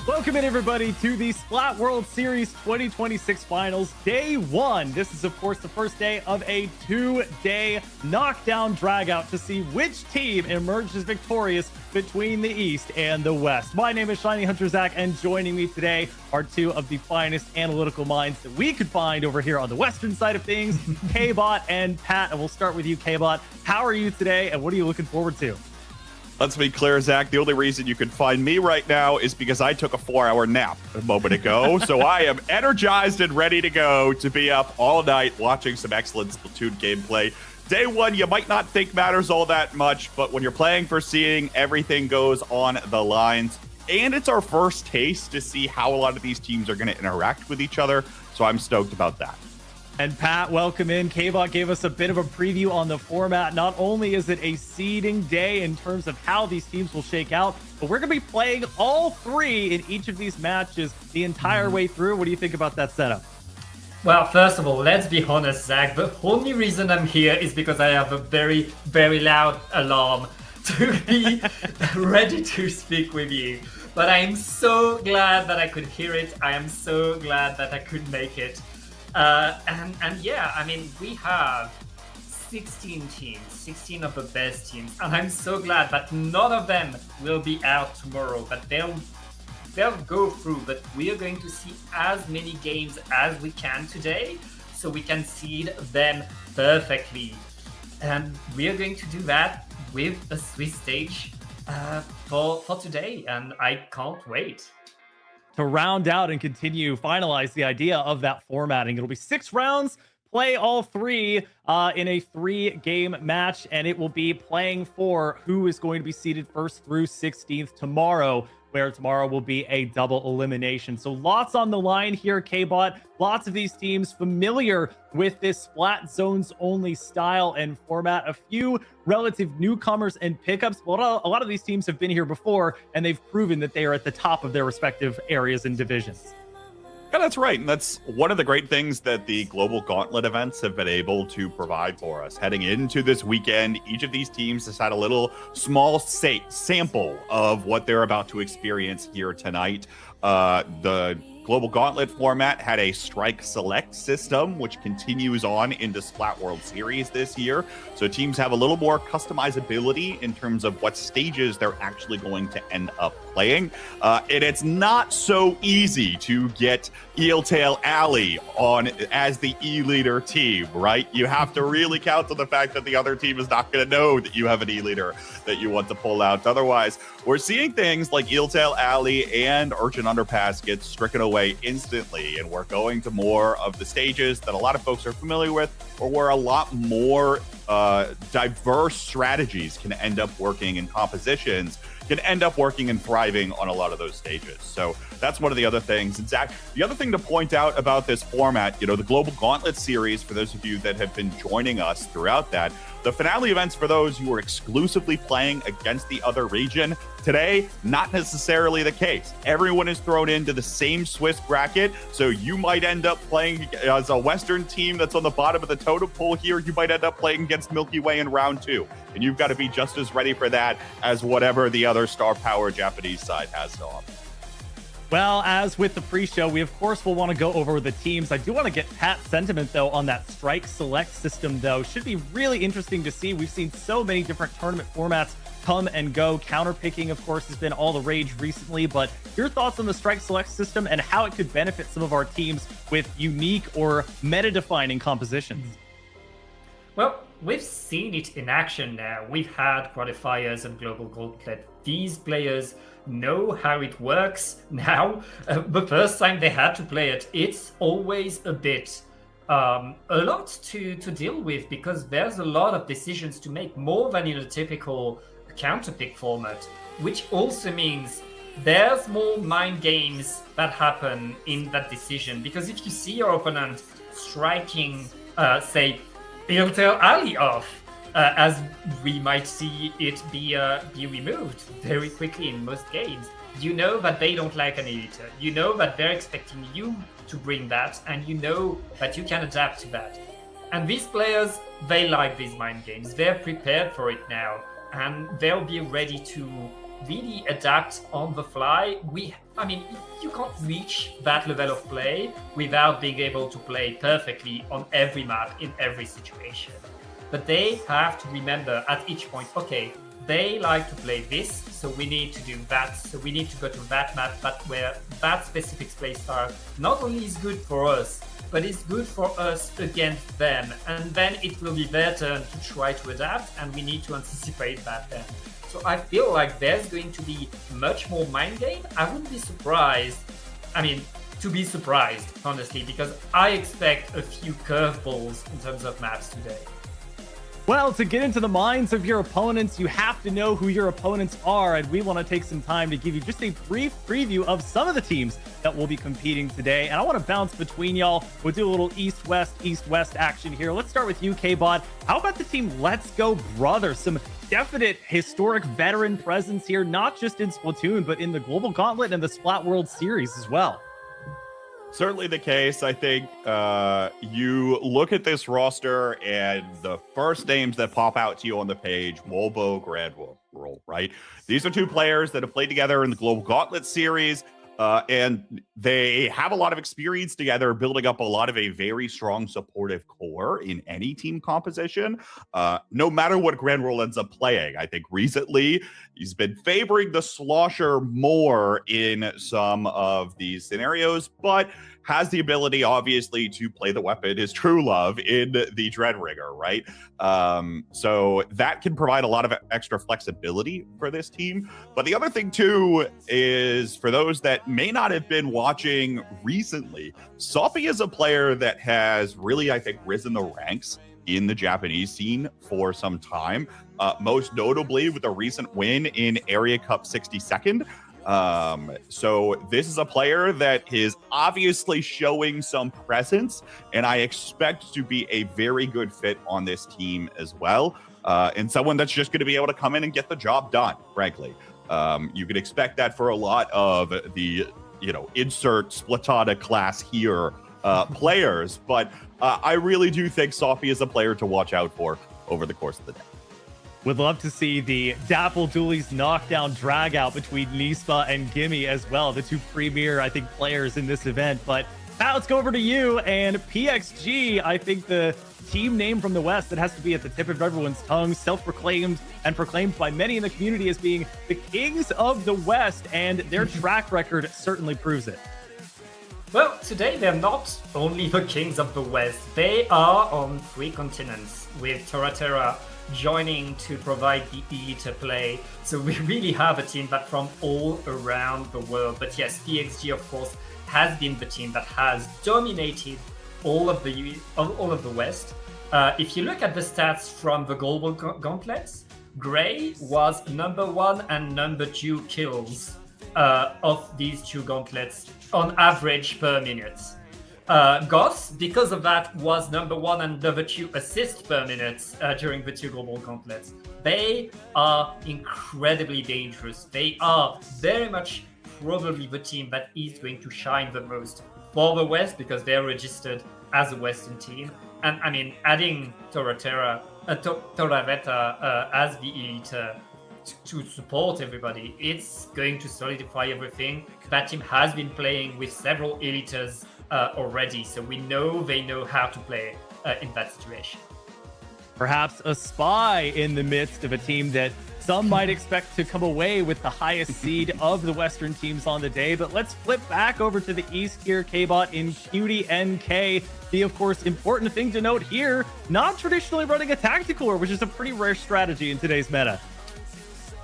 Welcome in, everybody, to the Splat World Series 2026 Finals, Day 1. This is, of course, the first day of a 2-day knockdown dragout to see which team emerges victorious between the East and the West. My name is Shiny Hunter Zach, and joining me today are two of the finest analytical minds that we could find over here on the Western side of things, K-Bot and Pat. And we'll start with you, K-Bot. How are you today, and what are you looking forward to? Let's be clear, Zach, the only reason you can find me right now is because I took a 4-hour nap a moment ago. So I am energized and ready to go to be up all night watching some excellent Splatoon gameplay. Day 1, you might not think matters all that much, but when you're playing for seeding, everything goes on the lines. And it's our first taste to see how a lot of these teams are going to interact with each other. So I'm stoked about that. And Pat, welcome in. K-Bot gave us a bit of a preview on the format. Not only is it a seeding day in terms of how these teams will shake out, but we're going to be playing all three in each of these matches the entire way through. What do you think about that setup? Well, first of all, let's be honest, Zach. The only reason I'm here is because I have a very, very loud alarm to be ready to speak with you. But I'm so glad that I could hear it. I am so glad that I could make it. And yeah, I mean, we have 16 teams, 16 of the best teams, and I'm so glad that none of them will be out tomorrow, but they'll go through. But we are going to see as many games as we can today, so we can seed them perfectly. And we are going to do that with a Swiss stage for today, and I can't wait. To round out and finalize the idea of that formatting, it'll be 6 rounds, play all three in a 3-game match, and it will be playing for who is going to be seeded 1st through 16th tomorrow, where tomorrow will be a double elimination. So lots on the line here, K-Bot. Lots of these teams familiar with this Splat Zones only style and format. A few relative newcomers and pickups, but a lot of these teams have been here before, and they've proven that they are at the top of their respective areas and divisions. Yeah, that's right. And that's one of the great things that the Global Gauntlet events have been able to provide for us. Heading into this weekend, each of these teams has had a little small sample of what they're about to experience here tonight. The Global Gauntlet format had a strike select system, which continues on into Splat World Series this year. So teams have a little more customizability in terms of what stages they're actually going to end up playing. And it's not so easy to get Eeltail Alley on as the E-leader team, right? You have to really count on the fact that the other team is not going to know that you have an E-leader that you want to pull out. Otherwise, we're seeing things like Eeltail Alley and Urchin Underpass get stricken away instantly, and we're going to more of the stages that a lot of folks are familiar with, or where a lot more diverse strategies can end up working, and compositions can end up working and thriving on a lot of those stages. So that's one of the other things. And Zach, the other thing to point out about this format, the Global Gauntlet series, for those of you that have been joining us throughout that, the finale events for those who are exclusively playing against the other region, today, not necessarily the case. Everyone is thrown into the same Swiss bracket, so you might end up playing as a Western team that's on the bottom of the totem pole here. You might end up playing against Milky Way in round 2, and you've got to be just as ready for that as whatever the other star power Japanese side has to offer. Well, as with the pre-show, we of course will want to go over the teams. I do want to get Pat's sentiment, though, on that strike select system, though. Should be really interesting to see. We've seen so many different tournament formats come and go. Counterpicking, of course, has been all the rage recently, but your thoughts on the strike select system and how it could benefit some of our teams with unique or meta-defining compositions? Well, we've seen it in action now. We've had qualifiers and Global Gauntlet. These players know how it works now. The first time they had to play it, it's always a bit a lot to deal with, because there's a lot of decisions to make, more than in a typical counterpick format, which also means there's more mind games that happen in that decision. Because if you see your opponent striking, say, Eeltail Alley off, as we might see it be removed very quickly in most games, you know that they don't like an editor. You know that they're expecting you to bring that, and you know that you can adapt to that. And these players, they like these mind games. They're prepared for it now, and they'll be ready to really adapt on the fly. I mean, you can't reach that level of play without being able to play perfectly on every map in every situation. But they have to remember at each point, okay, they like to play this, so we need to do that. So we need to go to that map, but where that specific play style not only is good for us, but it's good for us against them. And then it will be their turn to try to adapt, and we need to anticipate that then. So I feel like there's going to be much more mind game. I wouldn't be surprised. I mean, to be surprised, honestly, because I expect a few curveballs in terms of maps today. Well, to get into the minds of your opponents, you have to know who your opponents are, and we want to take some time to give you just a brief preview of some of the teams that will be competing today. And I want to bounce between y'all. We'll do a little east-west action here. Let's start with you, K-Bot. How about the team Let's Go Brothers? Some definite historic veteran presence here, not just in Splatoon, but in the Global Gauntlet and the Splat World Series as well. Certainly the case. I think you look at this roster and the first names that pop out to you on the page, Wolbo, Gradwell, right? These are two players that have played together in the Global Gauntlet series, and they have a lot of experience together, building up a lot of a very strong supportive core in any team composition, no matter what Gradwell ends up playing. I think recently he's been favoring the Slosher more in some of these scenarios, but has the ability, obviously, to play the weapon, his true love, in the Dreadrigger, right? So that can provide a lot of extra flexibility for this team. But the other thing, too, is for those that may not have been watching recently, Soppy is a player that has really, I think, risen the ranks in the Japanese scene for some time, most notably with a recent win in Area Cup 62nd. So this is a player that is obviously showing some presence, and I expect to be a very good fit on this team as well. And someone that's just going to be able to come in and get the job done, frankly. You can expect that for a lot of the, insert Splatana class here players, but I really do think Sophie is a player to watch out for over the course of the day. Would love to see the Dapple Doolies knockdown drag out between Nispa and Gimme as well, the two premier, I think, players in this event. But now let's go over to you and PXG. I think the team name from the West that has to be at the tip of everyone's tongue, self-proclaimed and proclaimed by many in the community as being the kings of the West, and their track record certainly proves it. Well, today they're not only the kings of the West, they are on 3 continents, with Toratera joining to provide the elite play. So we really have a team that from all around the world. But yes, PXG, of course, has been the team that has dominated all of the West. If you look at the stats from the Global Gauntlets, Gray was number 1 and number 2 kills of these 2 gauntlets on average per minute. Goss, because of that, was number 1 and number 2 assists per minute during the 2 Global Gauntlets. They are incredibly dangerous. They are very much probably the team that is going to shine the most for the West, because they're registered as a Western team. And I mean, adding Toraveta as the elite to support everybody, it's going to solidify everything. That team has been playing with several elites already, so we know they know how to play in that situation. Perhaps a spy in the midst of a team that some might expect to come away with the highest seed of the Western teams on the day. But let's flip back over to the East here, K-Bot in CutieNK. The, of course, important thing to note here, not traditionally running a tactical, which is a pretty rare strategy in today's meta.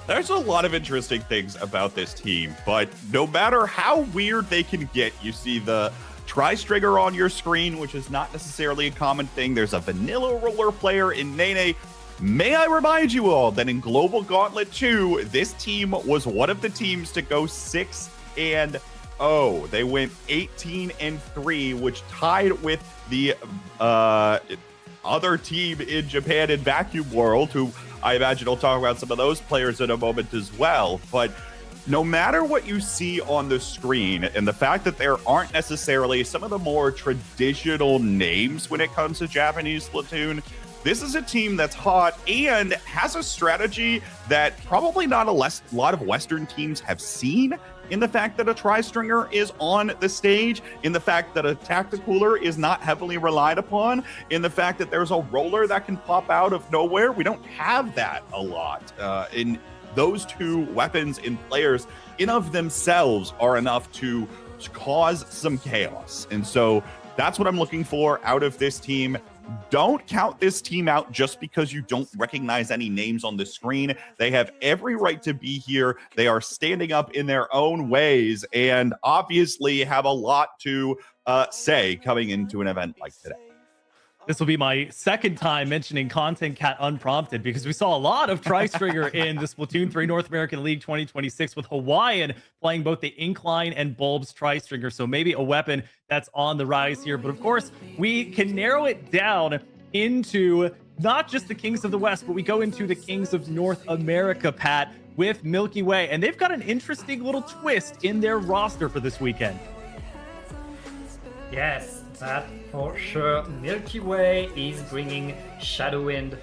There's a lot of interesting things about this team, but no matter how weird they can get, you see the Tri-Stringer on your screen, which is not necessarily a common thing. There's a vanilla roller player in Nene. May I remind you all that in Global Gauntlet 2, this team was one of the teams to go 6-0. They went 18-3, which tied with the other team in Japan in Vacuum World, who I imagine we'll talk about some of those players in a moment as well. But no matter what you see on the screen, and the fact that there aren't necessarily some of the more traditional names when it comes to Japanese Splatoon, this is a team that's hot and has a strategy that probably not a lot of Western teams have seen, in the fact that a tri-stringer is on the stage, in the fact that a tacticooler is not heavily relied upon, in the fact that there's a roller that can pop out of nowhere. We don't have that a lot. In those two weapons in players in of themselves are enough to cause some chaos. And so that's what I'm looking for out of this team. Don't count this team out just because you don't recognize any names on the screen. They have every right to be here. They are standing up in their own ways and obviously have a lot to say coming into an event like today. This will be my second time mentioning CutieNK unprompted, because we saw a lot of tri-stringer in the Splatoon 3 North American League 2026 with Hawaiian playing both the Inkling and Bulbs tri-stringer. So maybe a weapon that's on the rise here. But of course, we can narrow it down into not just the Kings of the West, but we go into the Kings of North America, Pat, with Milky Way. And they've got an interesting little twist in their roster for this weekend. Yes, that for sure. Milky Way is bringing FTWin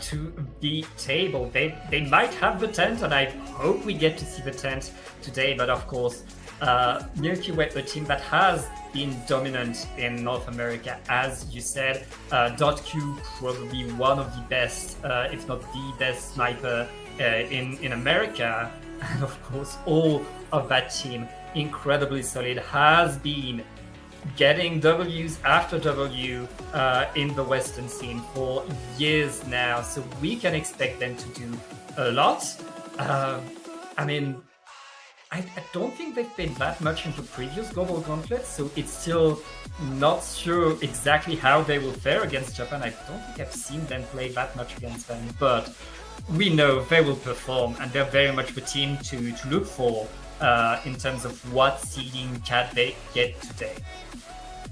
to the table. They might have the tent, and I hope we get to see the tent today. But of course, Milky Way, a team that has been dominant in North America, as you said. .Q probably one of the best, if not the best sniper in America. And of course, all of that team, incredibly solid, has been getting W's after W in the Western scene for years now. So we can expect them to do a lot. I mean, I don't think they've played that much into previous global gauntlets, so it's still not sure exactly how they will fare against Japan. I don't think I've seen them play that much against them, but we know they will perform, and they're very much the team to look for in terms of what seeding can they get today.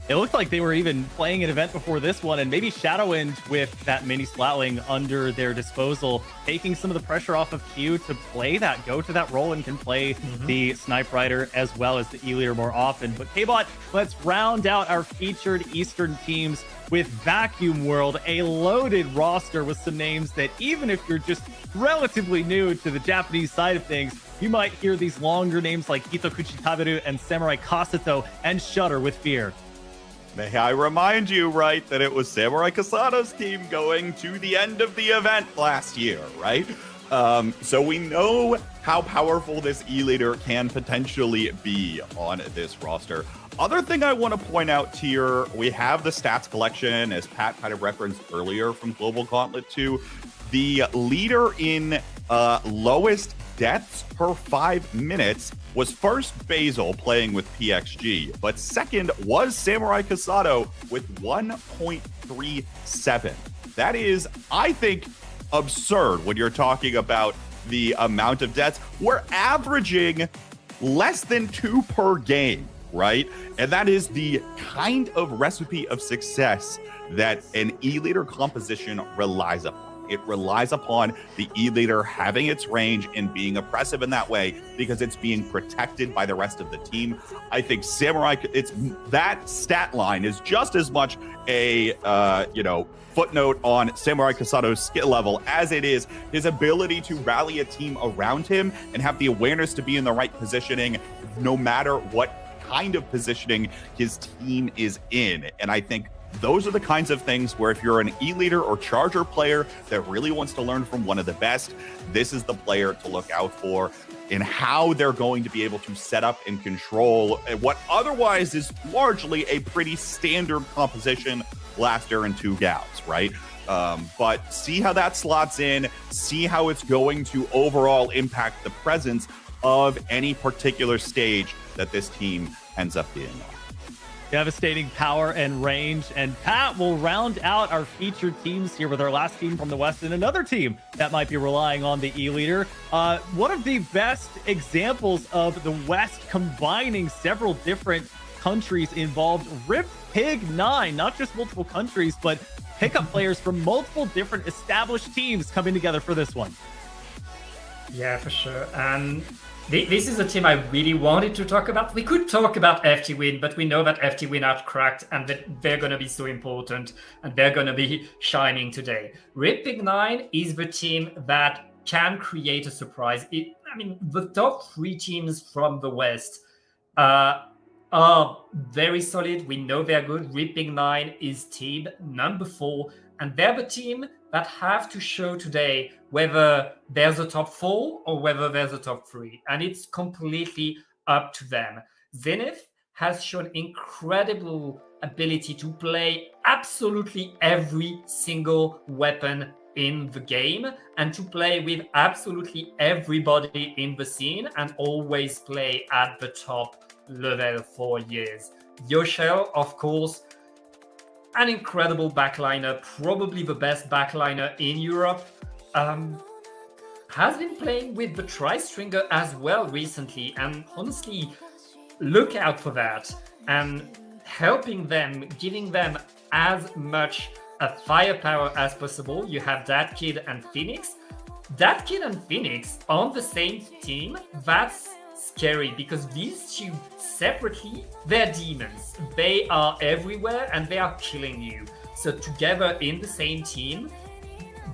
It looked like they were even playing an event before this one, and maybe FTWin with that mini Splatling under their disposal, taking some of the pressure off of Q to play that, go to that role, and can play the Snipe Rider as well as the E-Leader more often. But K-Bot, let's round out our featured Eastern teams with Vacuum World, a loaded roster with some names that even if you're just relatively new to the Japanese side of things, you might hear these longer names like Itokuchi Taberu and Samurai Kasato and shudder with fear. May I remind you, right, that it was Samurai Kasato's team going to the end of the event last year, right? So we know how powerful this E-Leader can potentially be on this roster. Other thing I want to point out here, we have the stats collection, as Pat kind of referenced earlier from Global Gauntlet 2. The leader in lowest deaths per 5 minutes was first Basil playing with PXG, but second was Samurai Kasato with 1.37. That is, I think, absurd when you're talking about the amount of deaths. We're averaging less than 2 per game, right? And that is the kind of recipe of success that an E-Leader composition relies upon. It relies upon the E-Leader having its range and being oppressive in that way because it's being protected by the rest of the team. I think Samurai, that stat line is just as much a footnote on Samurai Kasato's skill level as it is his ability to rally a team around him and have the awareness to be in the right positioning no matter what kind of positioning his team is in. And I think those are the kinds of things where if you're an E-Leader or Charger player that really wants to learn from one of the best, this is the player to look out for in how they're going to be able to set up and control what otherwise is largely a pretty standard composition last year in 2 gals, right? But see how that slots in, see how it's going to overall impact the presence of any particular stage that this team ends up being on. Devastating power and range. And Pat will round out our featured teams here with our last team from the West and another team that might be relying on the E-Leader. One of the best examples of the West combining several different countries involved. Rip Pig 9, not just multiple countries, but pickup players from multiple different established teams coming together for this one. Yeah, for sure. And This is a team I really wanted to talk about. We could talk about FTWin, but we know that FTWin are cracked and that they're going to be so important and they're going to be shining today. Ripig9 is the team that can create a surprise. The top 3 teams from the West are very solid. We know they're good. Ripig9 is team number 4, and they're the team that have to show today whether there's a top 4 or whether there's a top 3. And it's completely up to them. Zenith has shown incredible ability to play absolutely every single weapon in the game and to play with absolutely everybody in the scene and always play at the top level for years. Yoshel, of course, an incredible backliner, probably the best backliner in Europe. Has been playing with the Tri-Stringer as well recently, and honestly, look out for that. And helping them, giving them as much firepower as possible. You have that kid and Phoenix. That kid and Phoenix on the same team, that's scary because these two separately, they're demons. They are everywhere and they are killing you. So together in the same team,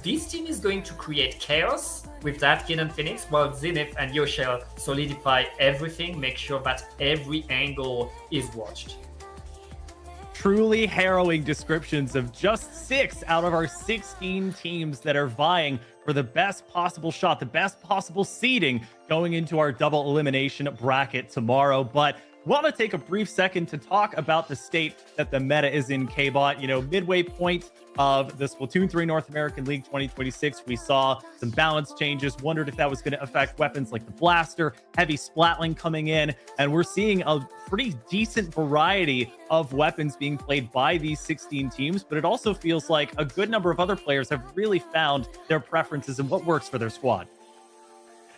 this team is going to create chaos with that kid and Phoenix, while Zenith and Yoshel solidify everything, make sure that every angle is watched. Truly harrowing descriptions of just 6 out of our 16 teams that are vying for the best possible shot, the best possible seeding going into our double elimination bracket tomorrow. But want to take a brief second to talk about the state that the meta is in, K-Bot. Midway point of the Splatoon 3 North American League 2026, we saw some balance changes, wondered if that was going to affect weapons like the Blaster, heavy Splatling coming in, and we're seeing a pretty decent variety of weapons being played by these 16 teams, but it also feels like a good number of other players have really found their preferences and what works for their squad.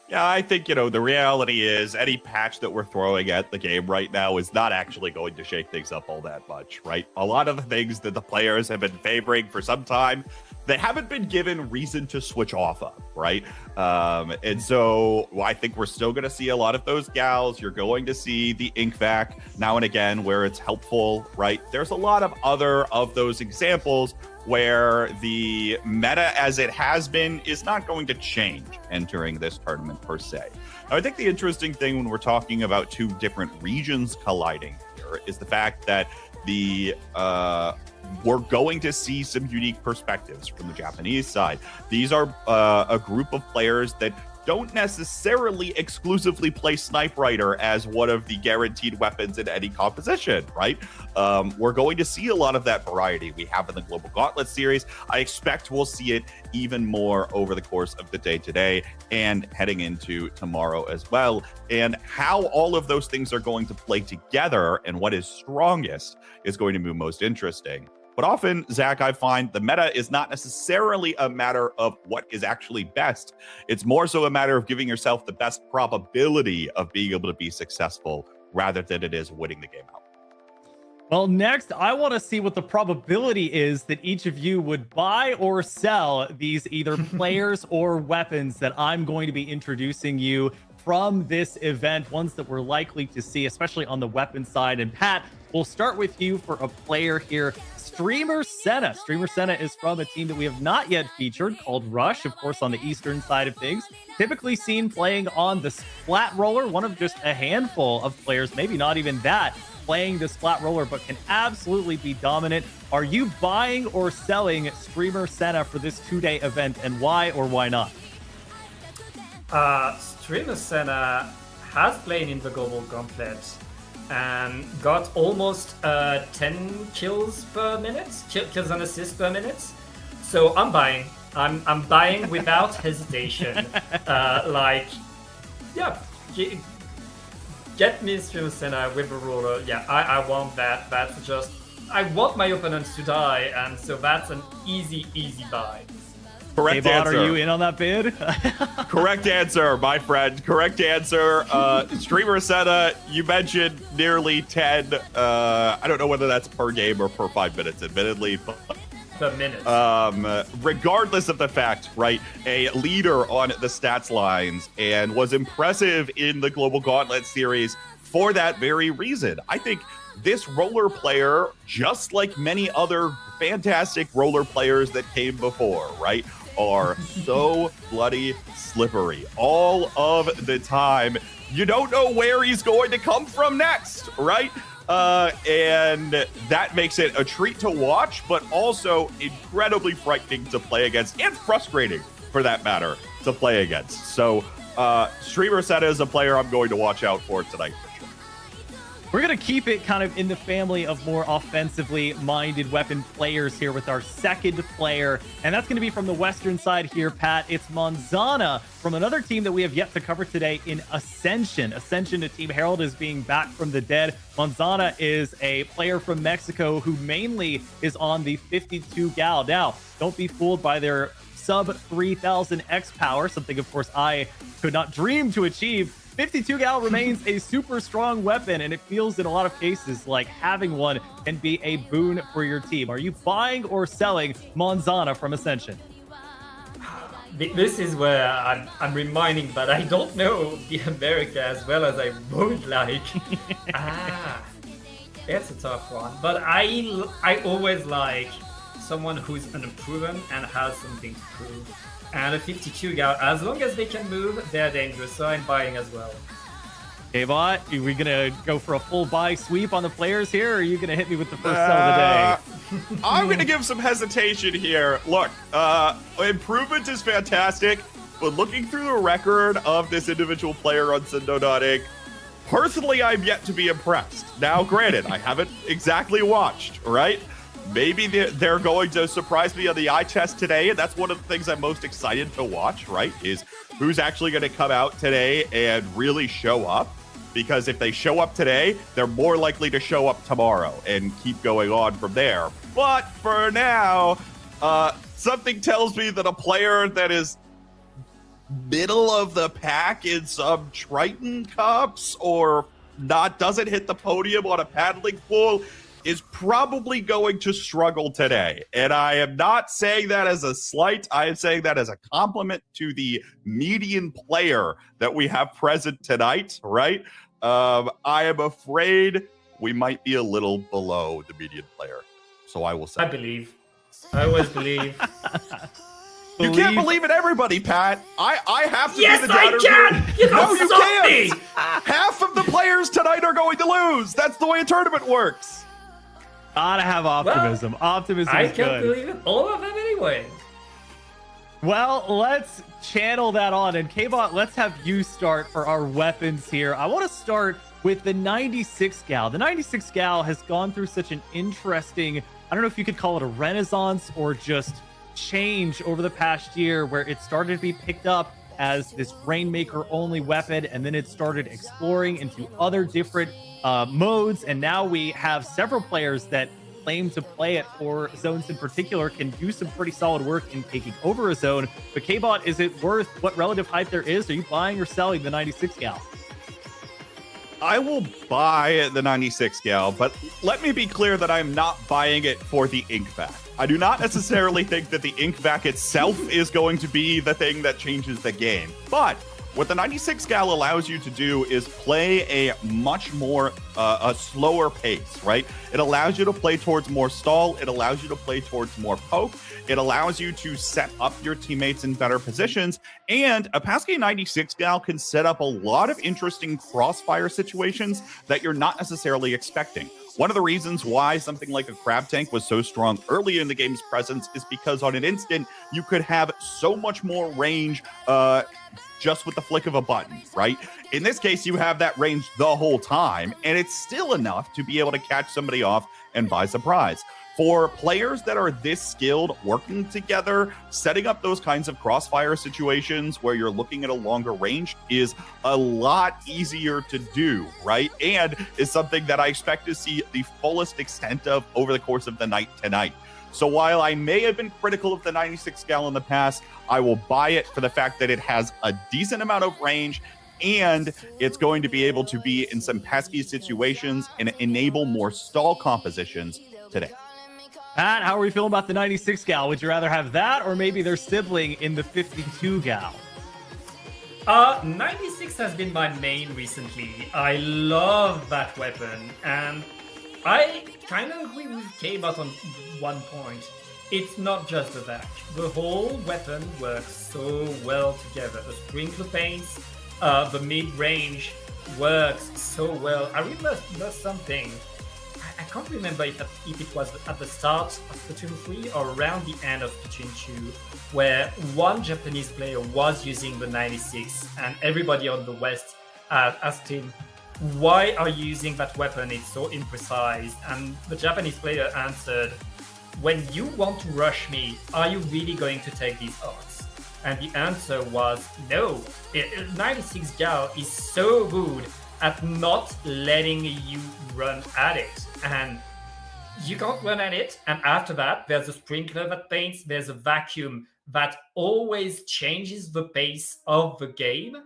Yeah, I think, the reality is any patch that we're throwing at the game right now is not actually going to shake things up all that much, right? A lot of the things that the players have been favoring for some time, they haven't been given reason to switch off of, right? And so I think we're still going to see a lot of those gals. You're going to see the Inkvac now and again where it's helpful, right? There's a lot of other of those examples where the meta as it has been is not going to change entering this tournament per se. Now, I think the interesting thing when we're talking about 2 different regions colliding here is the fact that we're going to see some unique perspectives from the Japanese side. These are a group of players that don't necessarily exclusively play Snipe Rider as one of the guaranteed weapons in any composition, right? We're going to see a lot of that variety we have in the Global Gauntlet series. I expect we'll see it even more over the course of the day today and heading into tomorrow as well. And how all of those things are going to play together and what is strongest is going to be most interesting. But often, Zach, I find the meta is not necessarily a matter of what is actually best. It's more so a matter of giving yourself the best probability of being able to be successful rather than it is winning the game out. Well, next, I want to see what the probability is that each of you would buy or sell these either players or weapons that I'm going to be introducing you from this event, ones that we're likely to see, especially on the weapon side. And Pat, we'll start with you for a player here. Streamer Senna. Streamer Senna is from a team that we have not yet featured called Rush, of course, on the eastern side of things. Typically seen playing on the Splat Roller, one of just a handful of players, maybe not even that, playing the Splat Roller, but can absolutely be dominant. Are you buying or selling Streamer Senna for this 2-day event, and why or why not? Streamer Senna has played in the Global Gauntlet and got almost 10 kills per minute, kills and assists per minute. So I'm buying. I'm buying without hesitation. Get me Streamer Senna with a roller. Yeah, I want that. That's just, I want my opponents to die, and so that's an easy buy. Correct answer. Are you in on that bid? Correct answer, my friend. Correct answer. Streamer Senna, you mentioned nearly 10. I don't know whether that's per game or per 5 minutes, admittedly, but per minute. Regardless of the fact, right, a leader on the stats lines and was impressive in the Global Gauntlet series for that very reason. I think this roller player, just like many other fantastic roller players that came before, right, are so bloody slippery all of the time. You don't know where he's going to come from next, right? And that makes it a treat to watch, but also incredibly frightening to play against, and frustrating, for that matter, to play against. So, Streamer Seta is a player I'm going to watch out for tonight. We're going to keep it kind of in the family of more offensively minded weapon players here with our second player. And that's going to be from the Western side here, Pat. It's Manzana from another team that we have yet to cover today in Ascension. Ascension to Team Herald is being back from the dead. Manzana is a player from Mexico who mainly is on the 52 gal. Now, don't be fooled by their sub 3000 X power, something, of course, I could not dream to achieve. 52 gal remains a super strong weapon, and it feels in a lot of cases like having one can be a boon for your team. Are you buying or selling Manzana from Ascension? This is where I'm reminding, but I don't know the America as well as I would like. That's a tough one. But I always like someone who's unproven and has something to prove. And a 52 gal, as long as they can move, they're dangerous, so I'm buying as well. K-Bot, are we going to go for a full buy sweep on the players here, or are you going to hit me with the first sell of the day? I'm going to give some hesitation here. Look, improvement is fantastic, but looking through the record of this individual player on Sindo.Inc, personally, I'm yet to be impressed. Now, granted, I haven't exactly watched, right? Maybe they're going to surprise me on the eye test today, and that's one of the things I'm most excited to watch, right, is who's actually going to come out today and really show up. Because if they show up today, they're more likely to show up tomorrow and keep going on from there. But for now, something tells me that a player that is middle of the pack in some Triton Cups or doesn't hit the podium on a paddling pool is probably going to struggle today. And I am not saying that as a slight. I am saying that as a compliment to the median player that we have present tonight, right? I am afraid we might be a little below the median player. So I will say. I believe. I always believe. You can't believe in everybody, Pat. I have to yes, be the doubter. I can! You no, you stop can't! me! Half of the players tonight are going to lose. That's the way a tournament works. Gotta have optimism. Well, Optimism I is good. can't believe it. All of them anyway. Well, let's channel that on. And K-Bot, let's have you start for our weapons here. I want to start with the 96 gal. The 96 gal has gone through such an interesting, I don't know if you could call it a renaissance or just change over the past year, where it started to be picked up as this Rainmaker only weapon, and then it started exploring into other different modes, and now we have several players that claim to play it for zones in particular, can do some pretty solid work in taking over a zone. But K-Bot, is it worth what relative hype there is? Are you buying or selling the 96 gal? I will buy the 96 gal, but let me be clear that I'm not buying it for the ink vac. I do not necessarily think that the ink vac itself is going to be the thing that changes the game. But what the 96 gal allows you to do is play a much more, a slower pace, right? It allows you to play towards more stall. It allows you to play towards more poke. It allows you to set up your teammates in better positions. And a Pascal 96 gal can set up a lot of interesting crossfire situations that you're not necessarily expecting. One of the reasons why something like a Crab Tank was so strong early in the game's presence is because on an instant, you could have so much more range just with the flick of a button, right? In this case, you have that range the whole time, and it's still enough to be able to catch somebody off and by surprise. For players that are this skilled, working together, setting up those kinds of crossfire situations where you're looking at a longer range is a lot easier to do, right? And is something that I expect to see the fullest extent of over the course of the night tonight. So while I may have been critical of the 96 gal in the past, I will buy it for the fact that it has a decent amount of range and it's going to be able to be in some pesky situations and enable more stall compositions today. Pat, how are we feeling about the 96 gal? Would you rather have that or maybe their sibling in the 52 gal? 96 has been my main recently. I love that weapon, and I kind of agree with K-Bot on one point. It's not just the vac. The whole weapon works so well together. The sprinkler paints, the mid-range works so well. I remember something. I can't remember if it was at the start of Splatoon 3 or around the end of Splatoon 2, where one Japanese player was using the 96 and everybody on the West asked him, why are you using that weapon? It's so imprecise. And the Japanese player answered, when you want to rush me, are you really going to take these odds? And the answer was no. 96 gal is so good at not letting you run at it. And you can't run at it. And after that, there's a sprinkler that paints, there's a vacuum that always changes the pace of the game.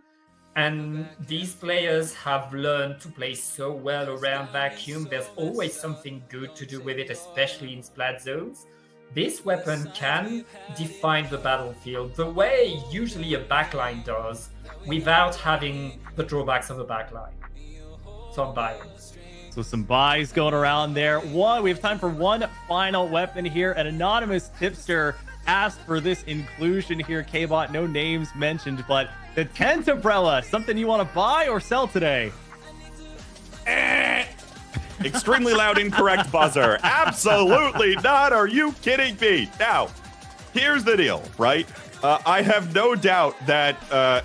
And these players have learned to play so well around vacuum. There's always something good to do with it, especially in splat zones. This weapon can define the battlefield the way usually a backline does, without having the drawbacks of a backline. So I'm buying. So some buys going around there. We have time for one final weapon here. An anonymous tipster asked for this inclusion here, K-Bot. No names mentioned, but the tent umbrella, something you want to buy or sell today? Extremely loud, incorrect buzzer. Absolutely not. Are you kidding me? Now, here's the deal, right? I have no doubt that,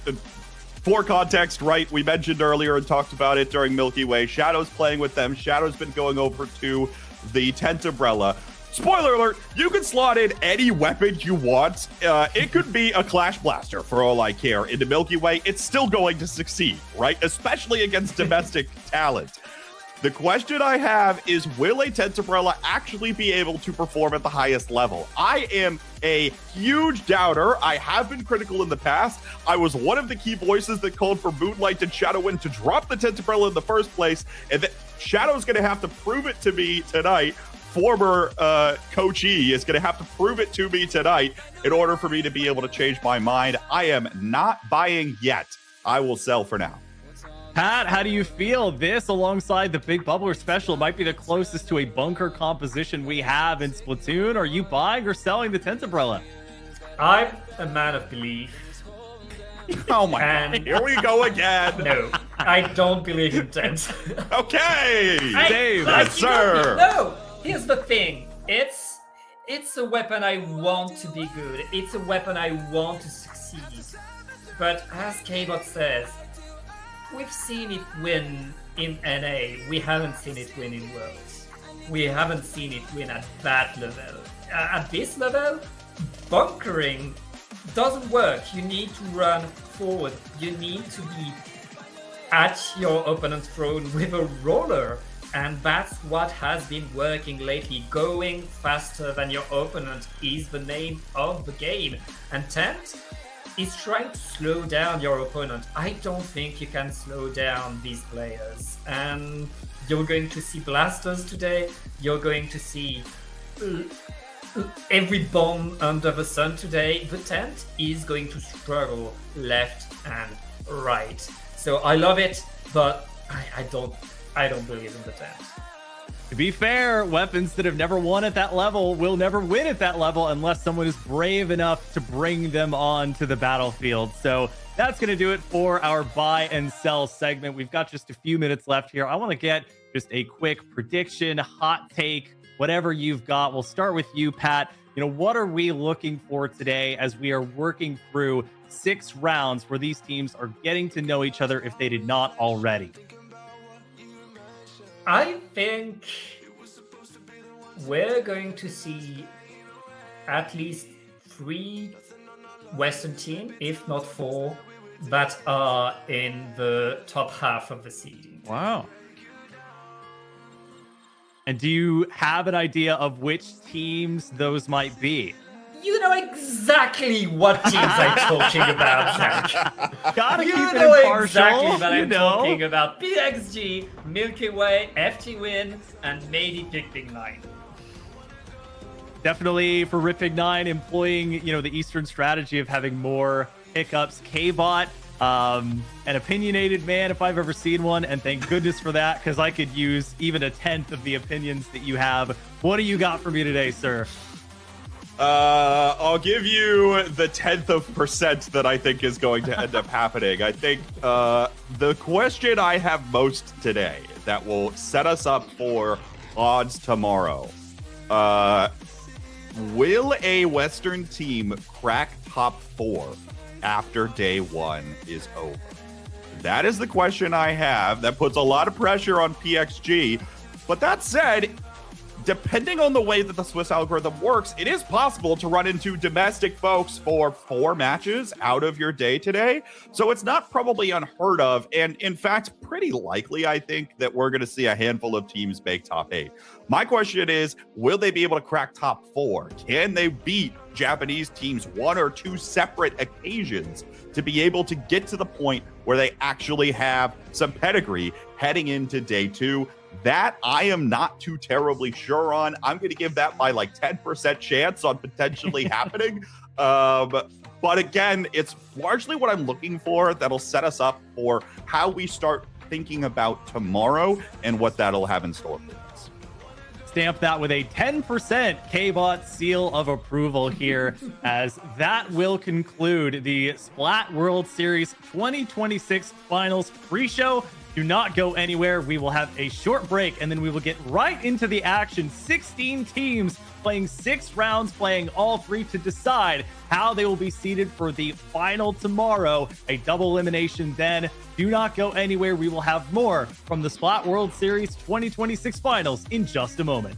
for context, right, we mentioned earlier and talked about it during Milky Way. Shadow's playing with them. Shadow's been going over to the tent umbrella. Spoiler alert, you can slot in any weapon you want. It could be a Clash Blaster, for all I care. In the Milky Way, it's still going to succeed, right? Especially against domestic talent. The question I have is, will a tent umbrella actually be able to perform at the highest level? I am a huge doubter. I have been critical in the past. I was one of the key voices that called for Moonlight and ShadowWin to drop the tent umbrella in the first place, and that Shadow's going to have to prove it to me tonight. Former coachee is going to have to prove it to me tonight in order for me to be able to change my mind. I am not buying yet. I will sell for now. Pat, how do you feel? This, alongside the Big Bubbler Special, might be the closest to a bunker composition we have in Splatoon. Are you buying or selling the tent umbrella? I'm a man of belief. Oh my god, here we go again. No, I don't believe in tents. Okay, Dave, yes, sir. No, here's the thing. It's a weapon I want to be good. It's a weapon I want to succeed. But as K-Bot says, we've seen it win in NA. We haven't seen it win in Worlds. We haven't seen it win at that level. At this level, bunkering doesn't work. You need to run forward. You need to be at your opponent's throne with a roller. And that's what has been working lately. Going faster than your opponent is the name of the game. And Tent is trying to slow down your opponent. I don't think you can slow down these players. And you're going to see blasters today. You're going to see every bomb under the sun today. The Tent is going to struggle left and right. So I love it, but I don't believe in the Tent. To be fair, weapons that have never won at that level will never win at that level unless someone is brave enough to bring them on to the battlefield. So that's going to do it for our buy and sell segment. We've got just a few minutes left here. I want to get just a quick prediction, hot take, whatever you've got. We'll start with you, Pat. What are we looking for today as we are working through 6 rounds where these teams are getting to know each other if they did not already? I think we're going to see at least 3 Western teams, if not 4, that are in the top half of the seeding. Wow. And do you have an idea of which teams those might be? You know exactly what teams I'm talking about, Zach. Gotta keep it know impartial. Exactly what I'm talking about. PXG, Milky Way, FTWin, and maybe Inkling 9. Definitely for Ripig9 employing, the Eastern strategy of having more pickups. K-Bot, an opinionated man if I've ever seen one, and thank goodness for that, because I could use even a tenth of the opinions that you have. What do you got for me today, sir? I'll give you the 10th of percent that I think is going to end up happening. I think the question I have most today that will set us up for odds tomorrow. Will a Western team crack top 4 after day 1 is over? That is the question I have. That puts a lot of pressure on PXG. But that said, depending on the way that the Swiss algorithm works, it is possible to run into domestic folks for 4 matches out of your day today. So it's not probably unheard of. And in fact, pretty likely, I think, that we're going to see a handful of teams make top 8. My question is, will they be able to crack top 4? Can they beat Japanese teams 1 or 2 separate occasions to be able to get to the point where they actually have some pedigree heading into day 2? That I am not too terribly sure on. I'm going to give that my 10% chance on potentially happening. But again, it's largely what I'm looking for that'll set us up for how we start thinking about tomorrow and what that'll have in store for us. Stamp that with a 10% K-Bot seal of approval here, as that will conclude the Splat World Series 2026 Finals pre-show. Do not go anywhere. We will have a short break, and then we will get right into the action. 16 teams playing 6 rounds, playing all 3 to decide how they will be seeded for the final tomorrow. A double elimination then. Do not go anywhere. We will have more from the Splat World Series 2026 Finals in just a moment.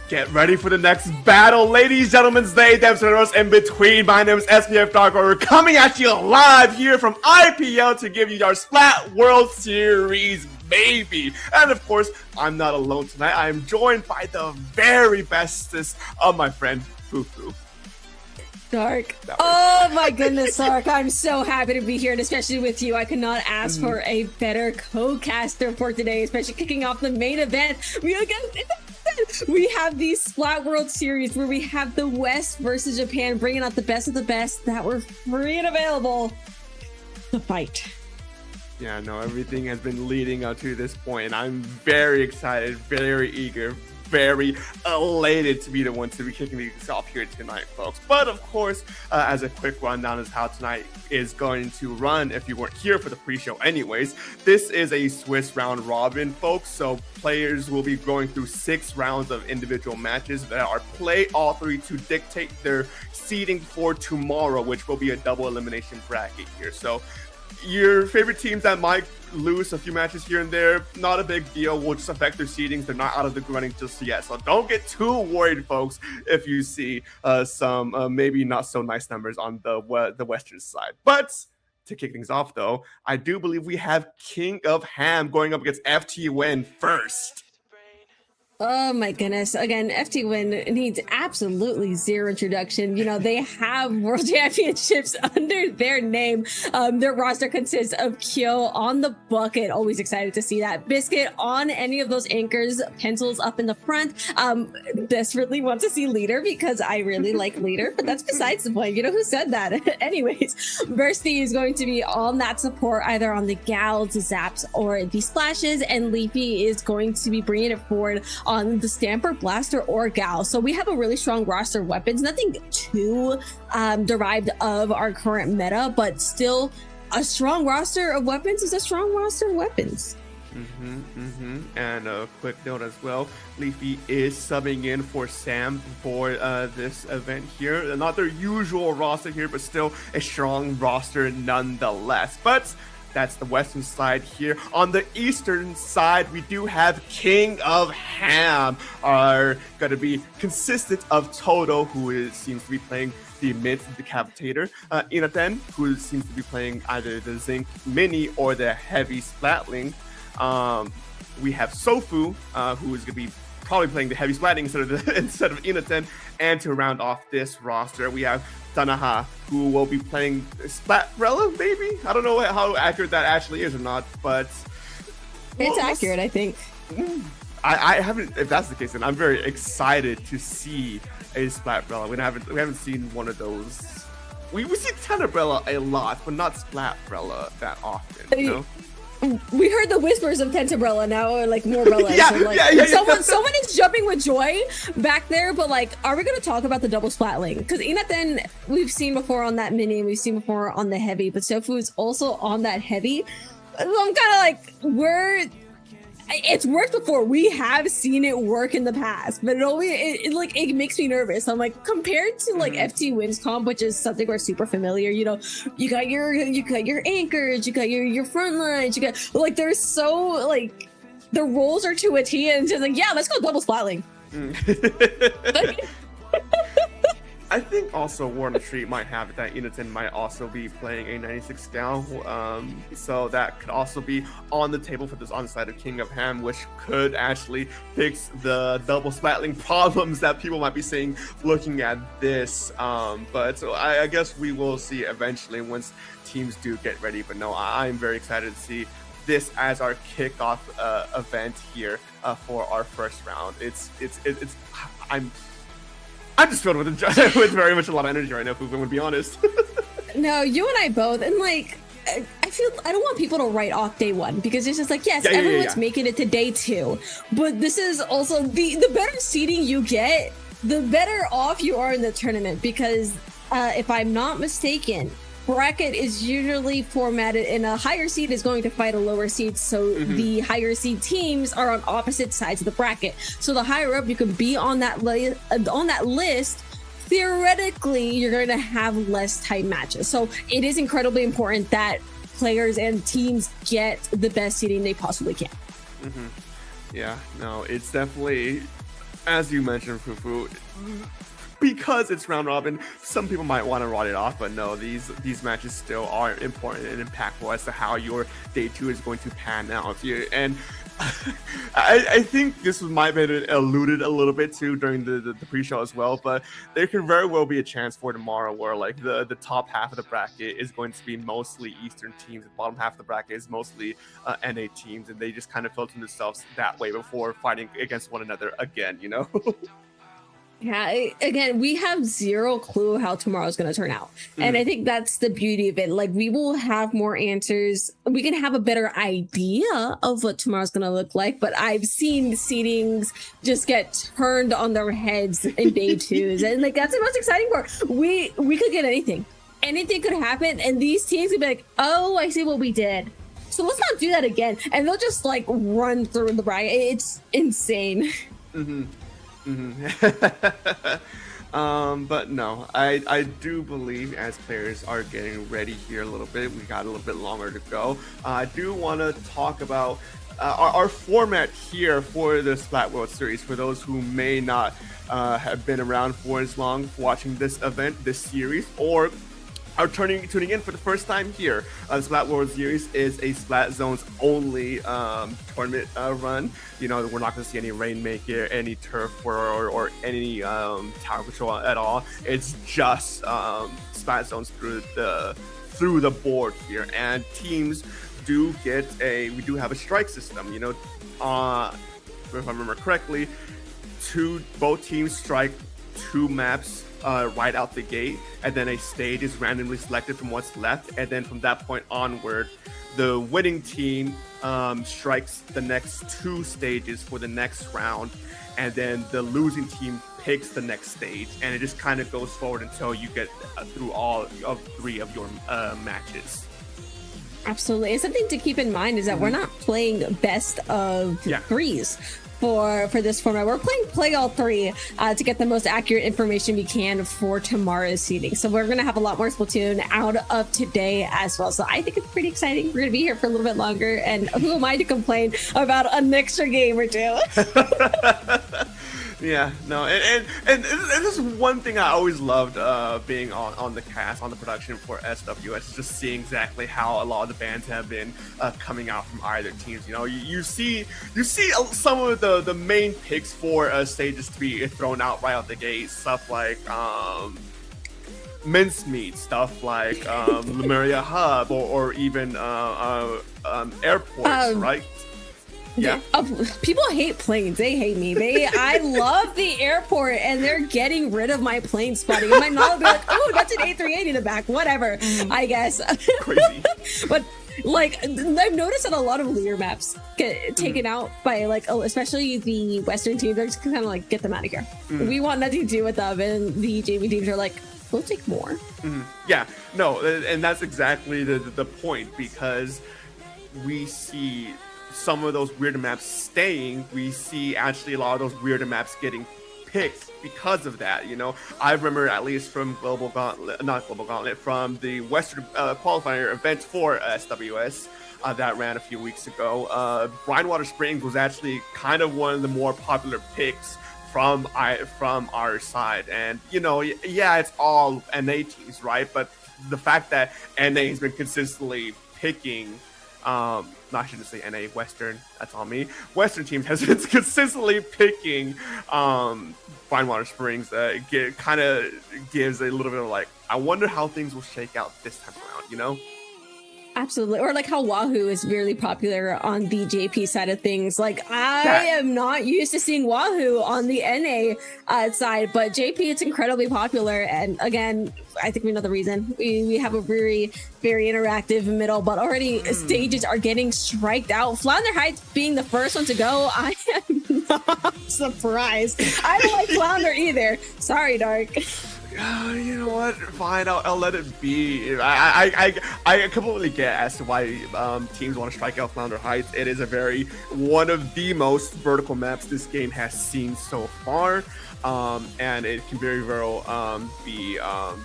Get ready for the next battle, ladies, gentlemen, they, them, in between. My name is SPF Dark Order, coming at you live here from IPL to give you our Splat World Series, baby. And of course, I'm not alone tonight. I am joined by the very bestest of my friend, Fufu. Dark. Oh my goodness, Dark. I'm so happy to be here, and especially with you. I could not ask for a better co-caster for today, especially kicking off the main event. We have the Splat World Series where we have the West versus Japan, bringing out the best of the best that were free and available to fight. Yeah, no, everything has been leading up to this point, and I'm very excited, very eager, very elated to be the one to be kicking these off here tonight, folks. But of course, as a quick rundown is how tonight is going to run, if you weren't here for the pre-show anyways, this is a Swiss round robin, folks. So players will be going through 6 rounds of individual matches that are play all 3 to dictate their seeding for tomorrow, which will be a double elimination bracket here. So your favorite teams that might lose a few matches here and there, not a big deal. Will just affect their seedings. They're not out of the running just yet. So don't get too worried, folks, if you see some maybe not so nice numbers on the Western side. But to kick things off, though, I do believe we have King of Ham going up against FTWin first. Oh my goodness. Again, FTWin needs absolutely zero introduction. You know, they have world championships under their name. Their roster consists of Kyo on the bucket. Always excited to see that. Biscuit on any of those anchors. Pencils up in the front. Desperately want to see Leader because I really like Leader, but that's besides the point. You know who said that? Anyways, Bursty is going to be on that support, either on the gals, the zaps, or the splashes, and Leafy is going to be bringing it forward on the Stamper, Blaster, or Gal. So we have a really strong roster of weapons, nothing too derived of our current meta, but still a strong roster of weapons is a strong roster of weapons. And a quick note as well, Leafy is subbing in for Sam for this event here. Not their usual roster here, but still a strong roster nonetheless. But that's the Western side here. On the Eastern side, we do have King of Ham, are going to be consistent of Toto, who seems to be playing the mid decapitator, Inaten, who seems to be playing either the Zinc Mini or the Heavy Splatling. We have Sofu, who is going to be probably playing the Heavy Splatling instead of Inaten. And to round off this roster, we have Tanaha, who will be playing Splatrella, maybe? I don't know how accurate that actually is or not, but it's accurate, I think. I haven't, if that's the case, then I'm very excited to see a Splatrella. We haven't seen one of those. We see Tenebrella a lot, but not Splatrella that often, you know? We heard the whispers of Tentabrella now, or like Morbrella. Someone is jumping with joy back there, but like, are we going to talk about the double splatling? Because Inaten we've seen before on that mini, we've seen before on the heavy, but Sofu is also on that heavy. So I'm kind of like, it's worked before. We have seen it work in the past, but it makes me nervous. I'm like, compared to like FTWin's comp, which is something we're super familiar. You know, you got your anchors, you got your front lines, you got like, there's so like the roles are to a T, and it's just like, yeah, let's go double splatling. I think also War on the Street might have it that Inaten might also be playing a 96 gal, so that could also be on the table for this on-side of King of Ham, which could actually fix the double splatling problems that people might be seeing looking at this. But so I guess we will see eventually once teams do get ready. But no, I'm very excited to see this as our kickoff event here for our first round. I'm just filled with very much a lot of energy right now, if I'm going to be honest. No, you and I both, and like, I feel I don't want people to write off day one, because it's just like, yes, everyone's making it to day 2, but this is also the better seeding you get, the better off you are in the tournament, because if I'm not mistaken, bracket is usually formatted in a higher seed is going to fight a lower seed. So the higher seed teams are on opposite sides of the bracket. So the higher up you can be on that list, theoretically, you're going to have less tight matches. So it is incredibly important that players and teams get the best seeding they possibly can. Yeah, no, it's definitely, as you mentioned, Fufu, because it's round robin, some people might want to write it off, but no, these matches still are important and impactful as to how your day 2 is going to pan out. And I think this might have been alluded a little bit to during the pre-show as well, but there could very well be a chance for tomorrow where like the top half of the bracket is going to be mostly Eastern teams, the bottom half of the bracket is mostly NA teams, and they just kind of filter themselves that way before fighting against one another again, you know? Yeah, again, we have zero clue how tomorrow's going to turn out. And I think that's the beauty of it. Like, we will have more answers. We can have a better idea of what tomorrow's going to look like. But I've seen seedings just get turned on their heads in day 2s. And like, that's the most exciting part. We could get anything. Anything could happen. And these teams could be like, oh, I see what we did. So let's not do that again. And they'll just like run through the bracket. It's insane. But no, I do believe as players are getting ready here a little bit, we got a little bit longer to go. I do want to talk about our format here for the Splat World Series. For those who may not have been around for as long watching this event, this series, or are tuning in for the first time here. The Splat World Series is a Splat Zones only tournament run. You know, we're not going to see any Rainmaker, any Turf or any Tower Control at all. It's just Splat Zones through the board here, and teams do get we do have a strike system. You know, if I remember correctly, both teams strike 2 maps right out the gate, and then a stage is randomly selected from what's left, and then from that point onward, the winning team strikes the next 2 stages for the next round, and then the losing team picks the next stage, and it just kind of goes forward until you get through all of 3 of your matches. Absolutely. And something to keep in mind is that we're not playing best of 3s. For this format, we're playing play all 3 to get the most accurate information we can for tomorrow's seeding. So we're going to have a lot more Splatoon out of today as well. So I think it's pretty exciting. We're going to be here for a little bit longer, and who am I to complain about an extra game or 2? Yeah, no, and this is one thing I always loved being on the cast, on the production for SWS, just seeing exactly how a lot of the bands have been coming out from either teams. You know, you see some of the main picks for stages to be thrown out right out the gate, stuff like Mincemeat, stuff like Lemuria Hub, or even airports, right? Yeah. People hate planes. They hate me. I love the airport, and they're getting rid of my plane spotting. It might not be like, oh, that's an A380 in the back. Whatever, I guess. Crazy. But like, I've noticed that a lot of leader maps get taken out by like, especially the Western teams. They're just kind of like, get them out of here. We want nothing to do with them. And the JV teams are like, we'll take more. Yeah, no, and that's exactly the point, because we see some of those weirder maps staying. We see actually a lot of those weirder maps getting picked because of that. You know, I remember at least from from the Western qualifier event for SWS that ran a few weeks ago. Brightwater Springs was actually kind of one of the more popular picks from our side, and you know, yeah, it's all NA teams, right? But the fact that NA has been consistently picking I shouldn't say NA, Western, that's on me. Western teams has been consistently picking Brightwater Springs. Kind of gives a little bit of like, I wonder how things will shake out this time around, you know? Absolutely. Or like how Wahoo is really popular on the JP side of things. Like, I am not used to seeing Wahoo on the NA side, but JP, it's incredibly popular. And again, I think we know the reason. We have a very, very interactive middle, but already stages are getting striked out. Flounder Heights being the first one to go, I am Surprise. I don't like Flounder either. Sorry, Dark. You know what? Fine, I'll let it be. I completely get as to why teams want to strike out Flounder Heights. It is one of the most vertical maps this game has seen so far. And it can very well be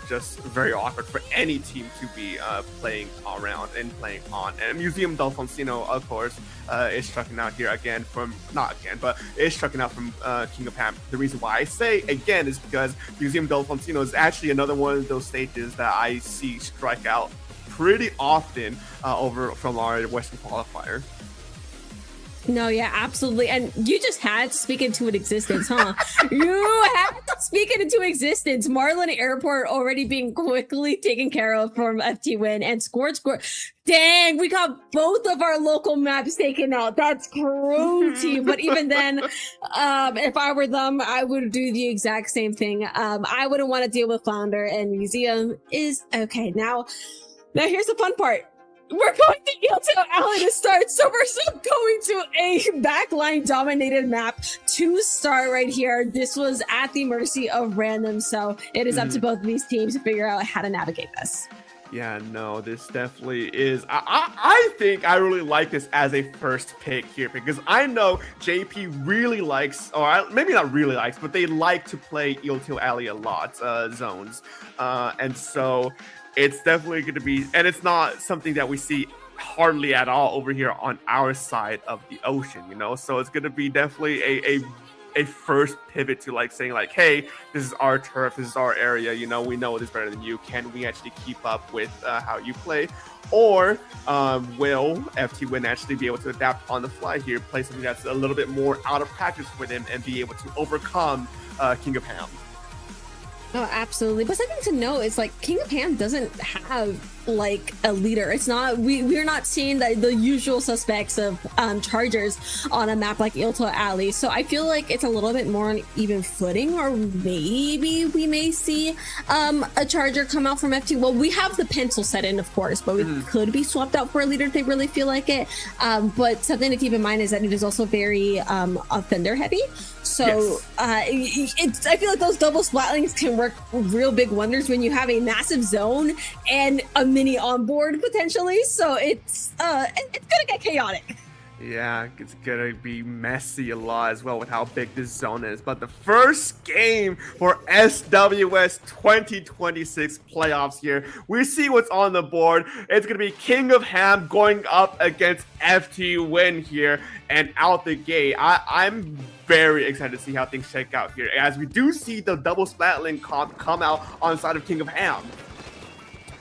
just very awkward for any team to be playing around and playing on. And Museum del Foncino, of course, is striking out here again from, not again, but is striking out from King of Ham. The reason why I say again is because Museum del Foncino is actually another one of those stages that I see strike out pretty often over from our Western qualifier. No, yeah, absolutely. And you just had to speak into an existence, huh? You had to speak it into existence. Marlin Airport already being quickly taken care of from FTWin and score. Dang, we got both of our local maps taken out. That's crazy. But even then, if I were them, I would do the exact same thing. I wouldn't want to deal with Flounder, and Museum is okay. Now here's the fun part. We're going to Yaletown Alley to start, so we're still going to a backline dominated map to start right here. This was at the mercy of random, so it is up to both of these teams to figure out how to navigate this. Yeah, no, this definitely is. I think I really like this as a first pick here because I know JP really likes, or maybe not really likes, but they like to play Yaletown Alley a lot, zones. And so it's definitely going to be, and it's not something that we see hardly at all over here on our side of the ocean, you know? So it's going to be definitely a first pivot to like saying like, hey, this is our turf, this is our area, you know, we know this better than you. Can we actually keep up with how you play? Or will FTWin actually be able to adapt on the fly here, play something that's a little bit more out of practice for them and be able to overcome King of Ham? Oh, absolutely. But something to note is like King of Ham doesn't have like a leader. It's not, we're not seeing the usual suspects of chargers on a map like Yaletown Alley. So I feel like it's a little bit more on even footing, or maybe we may see a charger come out from FT. Well, we have the pencil set in, of course, but we could be swapped out for a leader if they really feel like it. But something to keep in mind is that it is also very offender heavy. So yes. I feel like those double splatlings can work real big wonders when you have a massive zone and a mini on board potentially. So it's gonna get chaotic. Yeah, it's gonna be messy a lot as well with how big this zone is. But the first game for SWS 2026 playoffs here, we see what's on the board. It's gonna be King of Ham going up against FTWin here, and out the gate, I'm very excited to see how things shake out here, as we do see the double splatling comp come out on the side of King of Ham.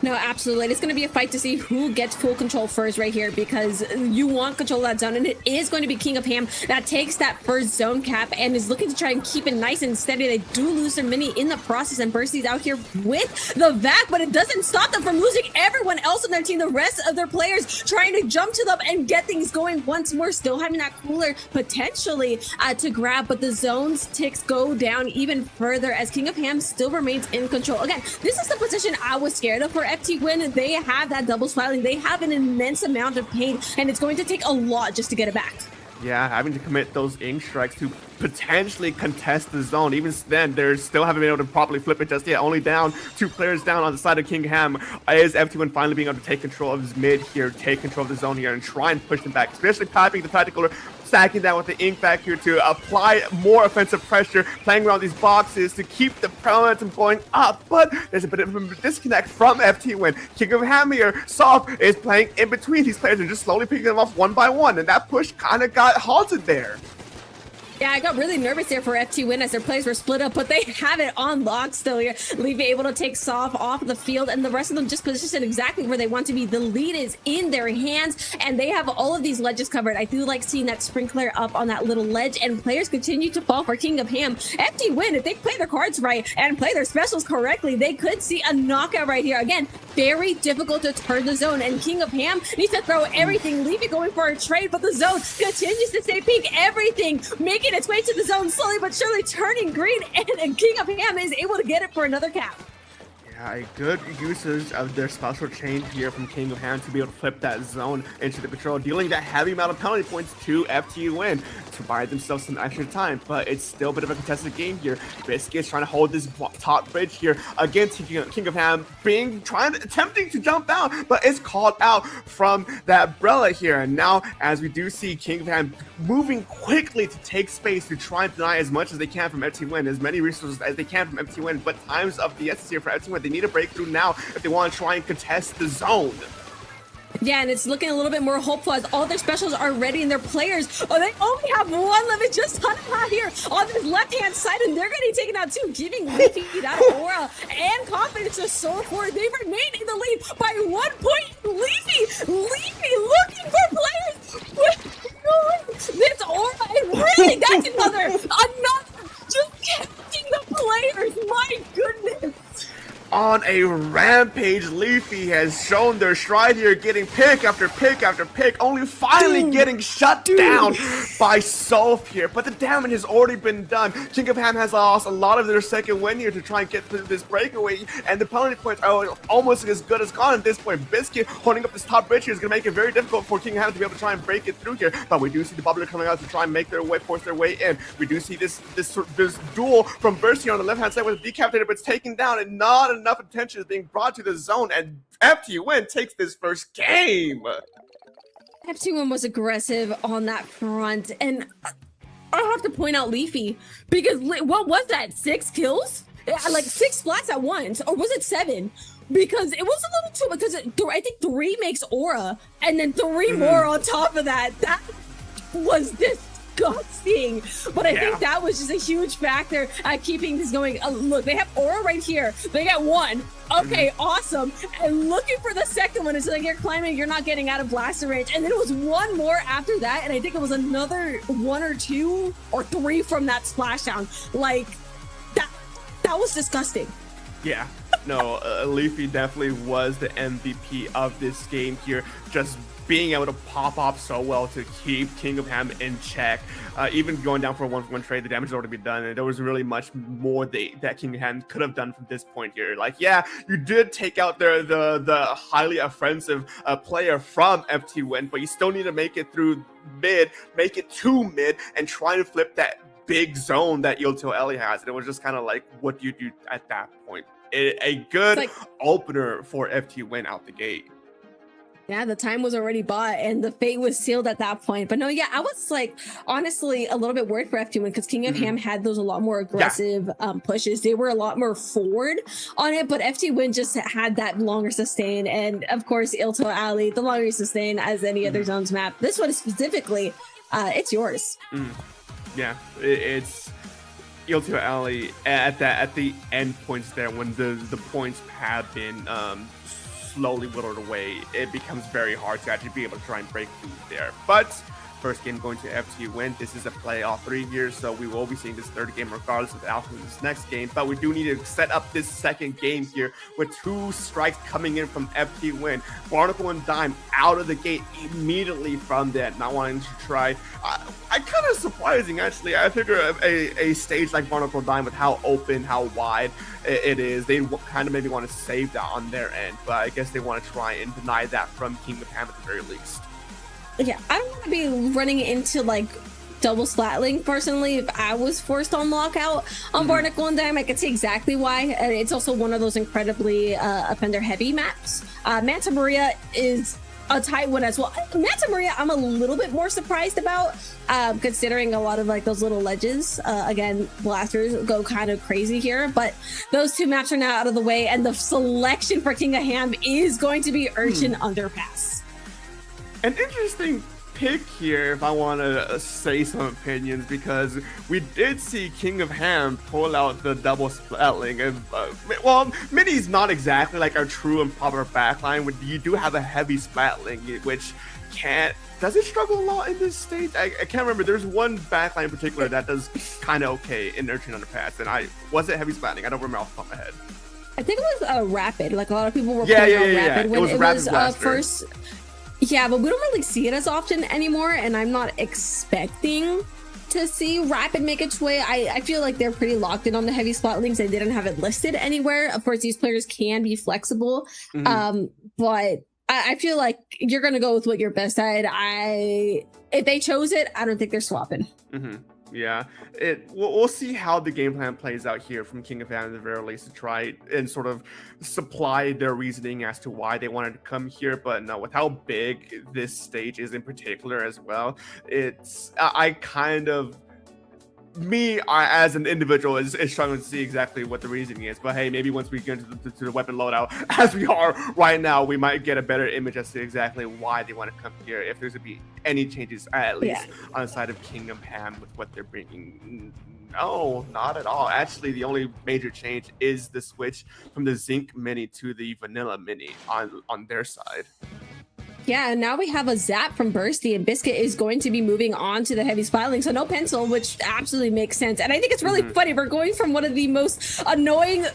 No, absolutely. It's going to be a fight to see who gets full control first right here, because you want control of that zone, and it is going to be King of Ham that takes that first zone cap and is looking to try and keep it nice and steady. They do lose their mini in the process, and Bursey's out here with the vac, but it doesn't stop them from losing everyone else on their team. The rest of their players trying to jump to them and get things going once more, still having that cooler potentially to grab, but the zone's ticks go down even further as King of Ham still remains in control. Again, this is the position I was scared of for FTWin. They have that double splatling. They have an immense amount of pain, and it's going to take a lot just to get it back. Yeah, having to commit those ink strikes to potentially contest the zone. Even then, they still haven't been able to properly flip it just yet. Only down 2 players down on the side of King Ham. Is FTWin finally being able to take control of his mid here, take control of the zone here, and try and push them back, especially piping the tactical, stacking down with the ink back here to apply more offensive pressure, playing around these boxes to keep the momentum going up. But there's a bit of a disconnect from FTWin. King of Ham here, Soft, is playing in between these players and just slowly picking them off one by one, and that push kind of got halted there. Yeah, I got really nervous there for FTWin as their plays were split up, but they have it on lock still here. Levy able to take Soft off the field, and the rest of them just positioned exactly where they want to be. The lead is in their hands, and they have all of these ledges covered. I do like seeing that sprinkler up on that little ledge, and players continue to fall for King of Ham. FTWin, if they play their cards right and play their specials correctly, they could see a knockout right here. Again, very difficult to turn the zone, and King of Ham needs to throw everything. Levy going for a trade, but the zone continues to stay pink. Everything making its way to the zone, slowly but surely turning green, and King of Ham is able to get it for another cap. Yeah, a good usage of their special change here from King of Ham to be able to flip that zone into the control, dealing that heavy amount of penalty points to FTWin to buy themselves some extra time. But it's still a bit of a contested game here. Biscuit's trying to hold this top bridge here against King of Ham, attempting to jump out, but it's called out from that Brella here. And now, as we do see King of Ham moving quickly to take space to try and deny as much as they can from FTWin, as many resources as they can from FTWin, but time's of the essence here for FTWin. They need a breakthrough now if they want to try and contest the zone. Yeah, and it's looking a little bit more hopeful as all their specials are ready and their players, they only have one limit just out here on this left-hand side, and they're getting taken out too, giving Leafy that aura and confidence to soar forward. They remain in the lead by 1 point. Leafy looking for players with this aura, and really, that's another, just catching the players, my goodness. On a rampage, Leafy has shown their stride here, getting pick after pick after pick, only finally getting shut down by Sulf here. But the damage has already been done. King of Ham has lost a lot of their second win here to try and get through this breakaway, and the penalty points are almost as good as gone at this point. Biscuit holding up this top bridge here is going to make it very difficult for King of Ham to be able to try and break it through here. But we do see the Bubbler coming out to try and force their way in. We do see this duel from Burst here on the left-hand side with Decapitated, but it's taken down, and not enough attention is being brought to the zone, and FTWin takes this first game. FTWin was aggressive on that front, and I have to point out Leafy, because what was that, 6 kills? Like 6 splats at once, or was it 7? Because it was a little too, because I think 3 makes aura, and then 3 more on top of that. That was disgusting, but I think that was just a huge factor at keeping this going. Look, they have aura right here. They got 1. Okay, awesome. And looking for the second one, it's like you're climbing, you're not getting out of blaster range. And then it was 1 more after that, and I think it was another 1 or 2 or 3 from that splashdown. Like that was disgusting. Yeah, no, Leafy definitely was the MVP of this game here, just being able to pop off so well to keep King of Ham in check. Even going down for a 1-for-1 trade, the damage has already been done, and there was really much more that King of Ham could have done from this point here. Like, yeah, you did take out the highly offensive player from FTWin, but you still need to make it through mid, make it to mid, and try to flip that big zone that Ilto Ellie has. And it was just kind of like, what do you do at that point? A good opener for FTWin out the gate. Yeah, the time was already bought and the fate was sealed at that point. But no, yeah, I was like, honestly, a little bit worried for FTWin because King of Ham had those a lot more aggressive pushes. They were a lot more forward on it, but FTWin just had that longer sustain. And of course, Ilto Alley, the longer you sustain as any other zones map. This one specifically, it's yours. Yeah, it's Ilto Alley at the end points there when the points have been slowly whittled away. It becomes very hard to actually be able to try and break through there. But first game going to FTWin. This is a playoff 3 years, so we will be seeing this third game regardless of the outcome of this next game. But we do need to set up this second game here with 2 strikes coming in from FTWin. Barnacle and Dime out of the gate immediately from that, not wanting to try. I kind of surprising, actually. I figure a stage like Barnacle Dime with how open, how wide it is, they kind of maybe want to save that on their end, but I guess they want to try and deny that from King of Ham at the very least. Yeah, I don't want to be running into like double splatling personally. If I was forced on lockout on Barnacle and Dime, I could see exactly why. And it's also one of those incredibly offender heavy maps. Manta Maria is a tight one as well. Manta Maria, I'm a little bit more surprised about, considering a lot of like those little ledges. Again, blasters go kind of crazy here, but those 2 maps are now out of the way, and the selection for King of Ham is going to be Urchin Underpass. An interesting pick here, if I want to say some opinions, because we did see King of Ham pull out the double splatling. And, well, Mini's not exactly like our true and proper backline. You do have a heavy splatling, which does it struggle a lot in this stage? I can't remember. There's one backline in particular that does kind of okay in Urchin Underpass, and was it heavy splatling? I don't remember off the top of my head. I think it was Rapid. Like a lot of people were playing on Rapid when it was first. Yeah, but we don't really see it as often anymore, and I'm not expecting to see Rapid make its way. I feel like they're pretty locked in on the heavy spot links. They didn't have it listed anywhere. Of course, these players can be flexible, but I feel like you're going to go with what you're best at. If they chose it, I don't think they're swapping. Yeah, we'll see how the game plan plays out here from King of Ham at the very least, to try and sort of supply their reasoning as to why they wanted to come here. But no, with how big this stage is in particular as well, I kind of, as an individual is struggling to see exactly what the reasoning is. But hey, maybe once we get into the weapon loadout, as we are right now, we might get a better image as to exactly why they want to come here, if there's going to be any changes at least on the side of King of Ham with what they're bringing. No, not at all. Actually, the only major change is the switch from the Zinc Mini to the Vanilla Mini on their side. Yeah, and now we have a zap from Bursty, and Biscuit is going to be moving on to the heavy spot link, so no pencil, which absolutely makes sense. And I think it's really funny. We're going from one of the most annoying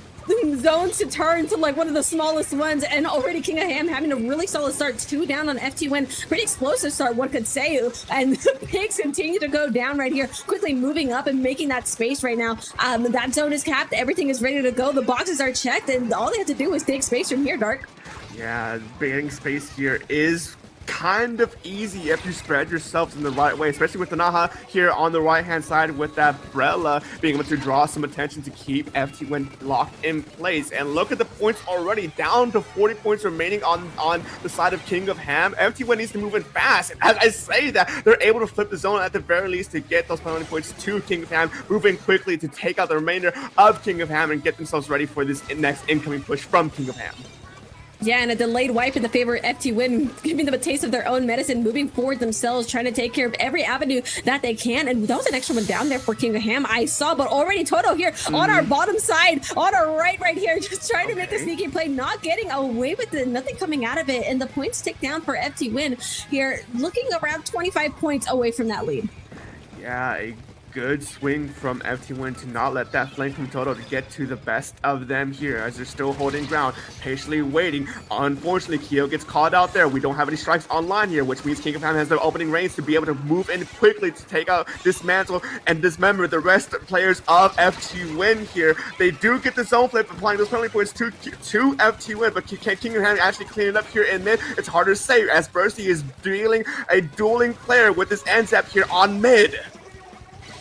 zones to turn to like one of the smallest ones, and already King of Ham having a really solid start, 2 down on FTWin. Pretty explosive start, one could say. And the pigs continue to go down right here, quickly moving up and making that space right now. That zone is capped, everything is ready to go, the boxes are checked, and all they have to do is take space from here, Dark. Yeah, getting space here is kind of easy if you spread yourselves in the right way, especially with the Naha here on the right hand side with that Brella being able to draw some attention to keep FTWin locked in place. And look at the points already, down to 40 points remaining on the side of King of Ham. FTWin needs to move in fast, and as I say that, they're able to flip the zone at the very least to get those penalty points to King of Ham, moving quickly to take out the remainder of King of Ham and get themselves ready for this next incoming push from King of Ham. Yeah, and a delayed wipe in the favor of FTWin, giving them a taste of their own medicine, moving forward themselves, trying to take care of every avenue that they can. And that was an extra one down there for King of Ham, I saw, but already Toto here on our bottom side, on our right here, just trying to make a sneaky play, not getting away with it, nothing coming out of it. And the points tick down for FTWin here, looking around 25 points away from that lead. Yeah, a good swing from FTWin to not let that flank from Toto to get to the best of them here, as they're still holding ground, patiently waiting. Unfortunately, Keo gets caught out there. We don't have any strikes online here, which means King of Ham has the opening range to be able to move in quickly to take out, dismantle, and dismember the rest of the players of FTWin here. They do get the zone flip, applying those penalty points to FTWin, but can King of Ham actually clean it up here in mid? It's hard to say, as Bursty is dealing a dueling player with this NZAP here on mid.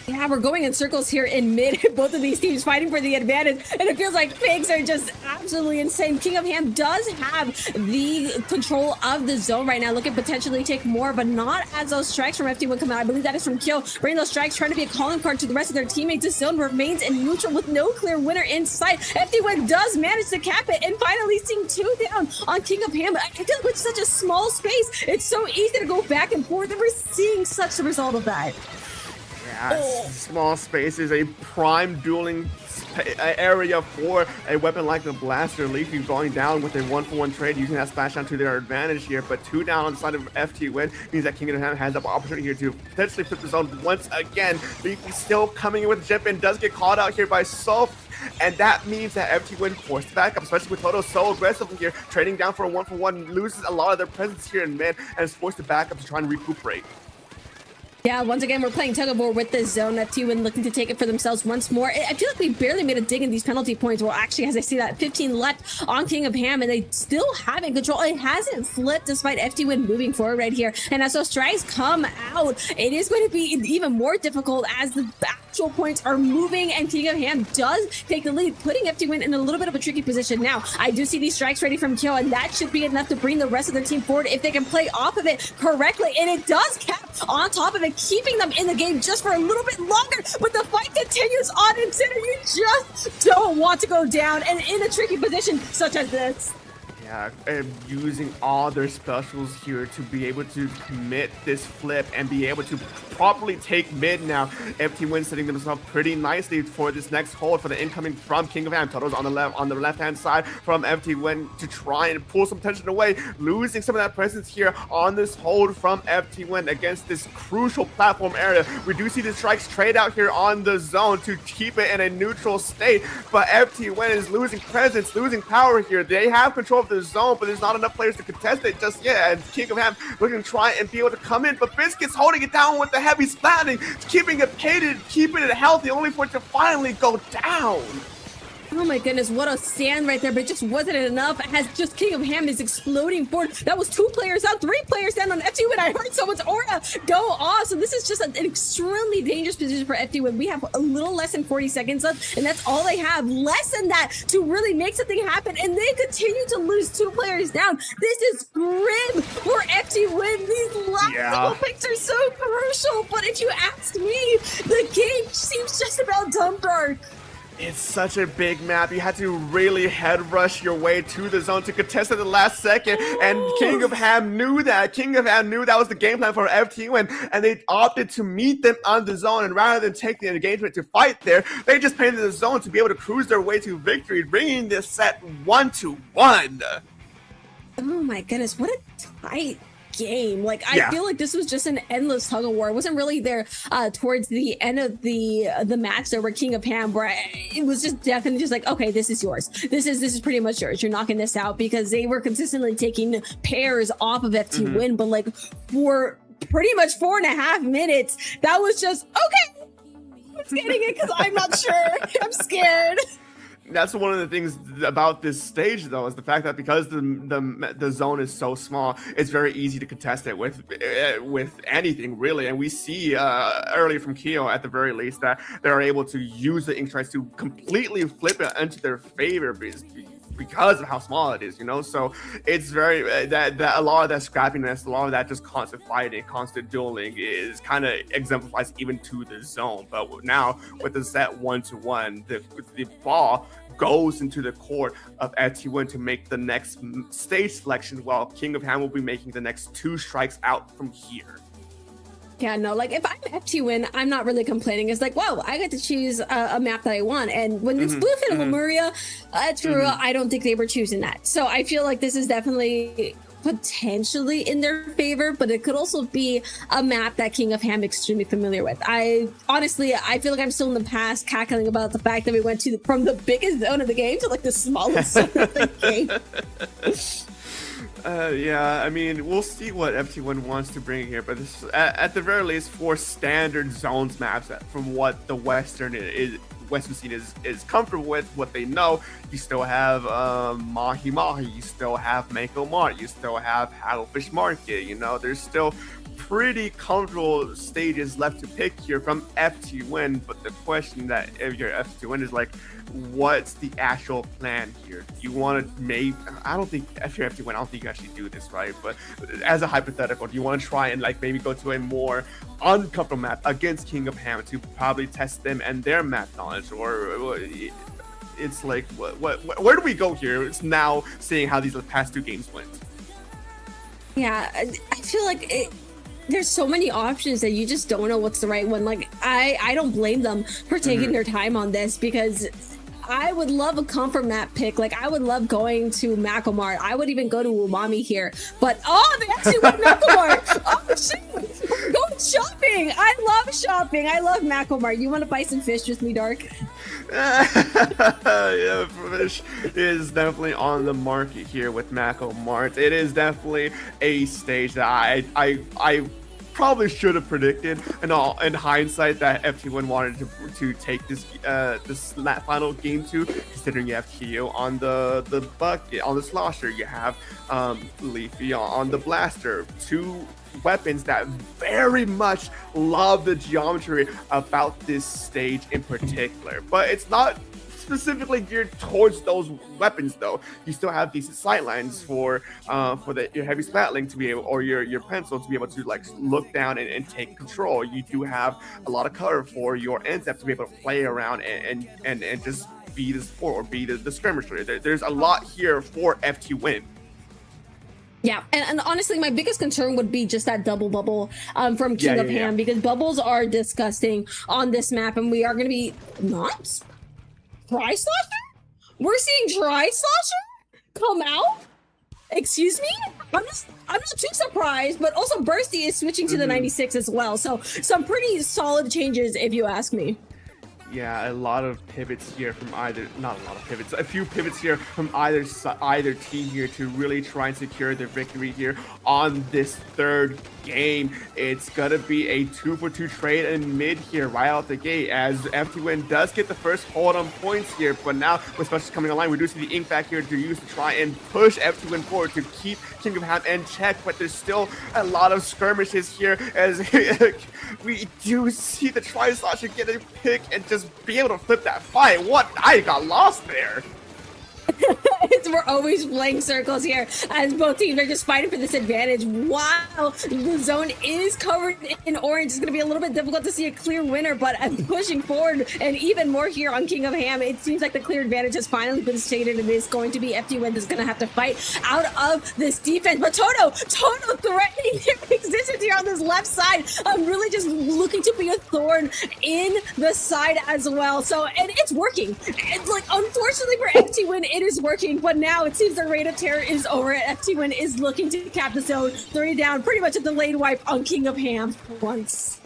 Yeah, we're going in circles here in mid. Both of these teams fighting for the advantage, and it feels like pigs are just absolutely insane. King of Ham does have the control of the zone right now, looking to potentially take more, but not as those strikes from FT1 come out. I believe that is from Kyo, bringing those strikes, trying to be a calling card to the rest of their teammates. This zone remains in neutral with no clear winner in sight. FT1 does manage to cap it, and finally seeing 2 down on King of Ham. I feel like with such a small space, it's so easy to go back and forth, and we're seeing such the result of that. Yeah, small space is a prime dueling area for a weapon like the Blaster. Leafy going down with a 1-for-1 trade, using that splash down to their advantage here, but 2 down on the side of FTWin means that King of Ham has the opportunity here to potentially flip the zone once again. Leafy still coming in with the jump and does get caught out here by Sulf, and that means that FTWin forced to back up, especially with Toto so aggressive here, trading down for a 1-for-1, loses a lot of their presence here in mid, and is forced to back up to try and recuperate. Yeah, once again, we're playing tug of war with this zone. FTWin looking to take it for themselves once more. I feel like we barely made a dig in these penalty points. Well, actually, as I see that, 15 left on King of Ham, and they still have it control. It hasn't flipped despite FTWin moving forward right here. And as those strikes come out, it is going to be even more difficult as the actual points are moving, and King of Ham does take the lead, putting FTWin in a little bit of a tricky position. Now, I do see these strikes ready from Kyo, and that should be enough to bring the rest of their team forward if they can play off of it correctly. And it does cap on top of it, keeping them in the game just for a little bit longer, but the fight continues on in center. You just don't want to go down and in a tricky position such as this. Yeah, using all their specials here to be able to commit this flip and be able to properly take mid now. FTWin setting themselves pretty nicely for this next hold for the incoming from King of Ham. Toto's on the left-hand side from FTWin to try and pull some tension away, losing some of that presence here on this hold from FTWin against this crucial platform area. We do see the strikes trade out here on the zone to keep it in a neutral state, but FTWin is losing presence, losing power here. They have control of the the zone, but there's not enough players to contest it just yet. And King of Ham looking to try and be able to come in, but Biscuit's holding it down with the heavy splatting, keeping it painted, keeping it healthy, only for it to finally go down. Oh my goodness, what a stand right there, but it just wasn't enough. As just King of Ham is exploding forward. That was 2 players out, 3 players down on FTWin. I heard someone's aura go off, so this is just an extremely dangerous position for FTWin. We have a little less than 40 seconds left, and that's all they have. Less than that to really make something happen, and they continue to lose 2 players down. This is grim for FTWin. These last couple picks are so crucial, but if you ask me, the game seems just about done dark. It's such a big map. You had to really head rush your way to the zone to contest at the last second. And King of Ham knew that. King of Ham knew that was the game plan for FTWin, and they opted to meet them on the zone. And rather than take the engagement to fight there, they just painted the zone to be able to cruise their way to victory, bringing this set 1-1. Oh my goodness, what a tight game. Like, I feel like this was just an endless tug of war. It wasn't really there towards the end of the match there where King of Ham, where it was just definitely just like, okay, this is yours. This is pretty much yours. You're knocking this out, because they were consistently taking pairs off of FTWin, but like for pretty much 4.5 minutes, that was just, okay, I'm getting it because I'm not sure. I'm scared. That's one of the things about this stage, though, is the fact that because the zone is so small, it's very easy to contest it with anything, really. And we see earlier from Keo, at the very least, that they're able to use the ink strikes to completely flip it into their favor because of how small it is, you know. So it's very that a lot of that scrappiness, a lot of that just constant fighting, constant dueling is kind of exemplifies even to the zone. But now with the set 1-1, the ball goes into the court of FTWin to make the next stage selection, while King of Ham will be making the next 2 strikes out from here. Yeah, no, like if I'm FTWin, I'm not really complaining. It's like, wow, I get to choose a map that I want. And when it's Bluefin and Lemuria, I don't think they were choosing that. So I feel like this is definitely potentially in their favor, but it could also be a map that King of Ham extremely familiar with. I feel like I'm still in the past cackling about the fact that we went from the biggest zone of the game to like the smallest zone of the game. Yeah, I mean, we'll see what FTWin wants to bring here, but this, at the very least, for standard zones maps, from what the Western scene is comfortable with, what they know, you still have Mahi Mahi, you still have Mako Mart, you still have Hagglefish Market, you know, there's still pretty comfortable stages left to pick here from FTWin. But the question that if you're FTWin is like, what's the actual plan here? You want to I don't think if you're FTWin, I don't think you actually do this, right? But as a hypothetical, do you want to try and like maybe go to a more uncomfortable map against King of Ham to probably test them and their map knowledge, or it's like where do we go here? It's now seeing how these past 2 games went. Yeah, I feel like there's so many options that you just don't know what's the right one. Like, I don't blame them for taking their time on this, because I would love a comfort map pick. Like, I would love going to Makomart. I would even go to Umami here. But, they actually went Makomart. Oh, shit. We're going shopping. I love shopping. I love Makomart. You want to buy some fish with me, Dark? Yeah, fish is definitely on the market here with Mako Mart. It is definitely a stage that I probably should have predicted in hindsight that FTWin wanted to take this final game to, considering you have Keo on the bucket, on the slosher, you have Leafy on the blaster, 2 weapons that very much love the geometry about this stage in particular. But it's not specifically geared towards those weapons, though. You still have decent sightlines for your heavy splatling to be able, or your pencil to be able to like look down and take control. You do have a lot of cover for your NZEP to be able to play around and just be the support or be the skirmisher. There's a lot here for FTWin. Yeah, and honestly, my biggest concern would be just that double bubble from King of Ham, because bubbles are disgusting on this map, and we are going to be not Tri-Slosher? We're seeing Tri-Slosher come out? Excuse me? I'm not too surprised, but also Bursty is switching to the 96 as well, so some pretty solid changes if you ask me. Yeah, a lot of pivots here from either, not a lot of pivots, a few pivots here from either team here to really try and secure their victory here on this third game. It's gonna be a 2-for-2 trade in mid here right out the gate, as FTWin does get the first hold on points here, but now with specials coming online, we do see the ink back here to use to try and push FTWin forward to keep King of Ham in check, but there's still a lot of skirmishes here as we do see the Tri-Slasher get a pick and just be able to flip that fight. What? I got lost there. We're always playing circles here as both teams are just fighting for this advantage. Wow, the zone is covered in orange. It's going to be a little bit difficult to see a clear winner, but I'm pushing forward and even more here on King of Ham. It seems like the clear advantage has finally been stated, and it's going to be FTWin that's going to have to fight out of this defense. But Toto threatening their existence here on this left side. I'm really just looking to be a thorn in the side as well. So, and it's working. It's like, unfortunately for FTWin, it is working, but now it seems the reign of terror is over. FTWin is looking to cap the zone, 30 down, pretty much a delayed wipe on King of Ham once.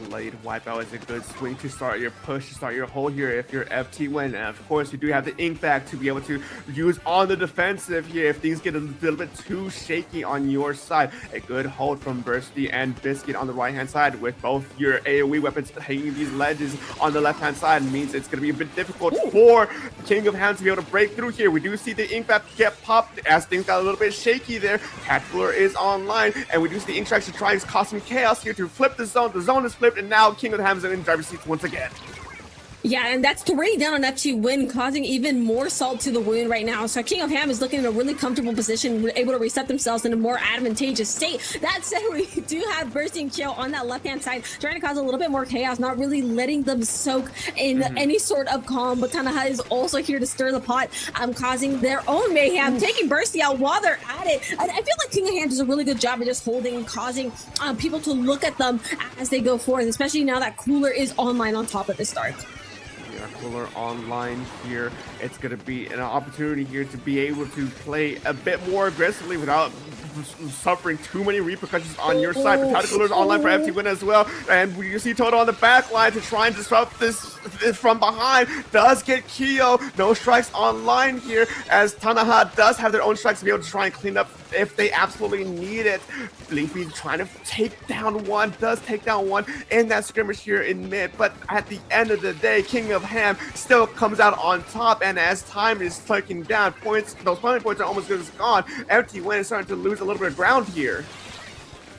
Delayed wipeout is a good swing to start your push, to start your hold here if you're FTWin. And of course, you do have the ink back to be able to use on the defensive here if things get a little bit too shaky on your side. A good hold from Bursty and Biscuit on the right-hand side with both your AoE weapons hanging these ledges on the left-hand side means it's going to be a bit difficult for King of Ham to be able to break through here. We do see the ink back get popped as things got a little bit shaky there. Tactical is online, and we do see the ink strikes to try and cause some chaos here to flip the zone. The zone is flipped, and now King of Ham is in driver's seat once again. Yeah, and that's 3 down on FTWin, causing even more salt to the wound right now. So King of Ham is looking in a really comfortable position, able to reset themselves in a more advantageous state. That said, we do have Bursting Kill on that left-hand side, trying to cause a little bit more chaos, not really letting them soak in any sort of calm. But Tanaha is also here to stir the pot, causing their own mayhem, taking Bursty out while they're at it. And I feel like King of Ham does a really good job of just holding and causing people to look at them as they go forward, especially now that Cooler is online on top of the start. Cooler online here. It's going to be an opportunity here to be able to play a bit more aggressively without suffering too many repercussions on your side. But Tactical is online for FTWin as well, and you see Toto on the back line to try and disrupt this from behind. Does get Kyo. No strikes online here, as Tanaha does have their own strikes to be able to try and clean up if they absolutely need it. Leafy trying to take down one, does take down one in that skirmish here in mid, but at the end of the day, King of Ham still comes out on top, and as time is ticking down, those final points are almost as gone. FTWin is starting to lose a little bit of ground here.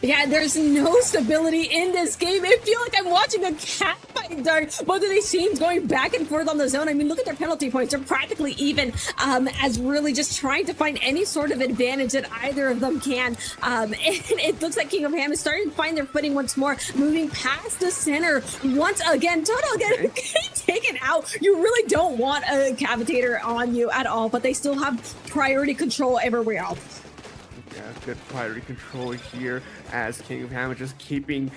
Yeah, there's no stability in this game. I feel like I'm watching a cat fight dart. Both of these teams going back and forth on the zone. I mean, look at their penalty points. They're practically even, as really just trying to find any sort of advantage that either of them can. And it looks like King of Ham is starting to find their footing once more, moving past the center once again. Toto getting taken out. You really don't want a cavitator on you at all, but they still have priority control everywhere else. Yeah, good priority control here as King of Ham is just keeping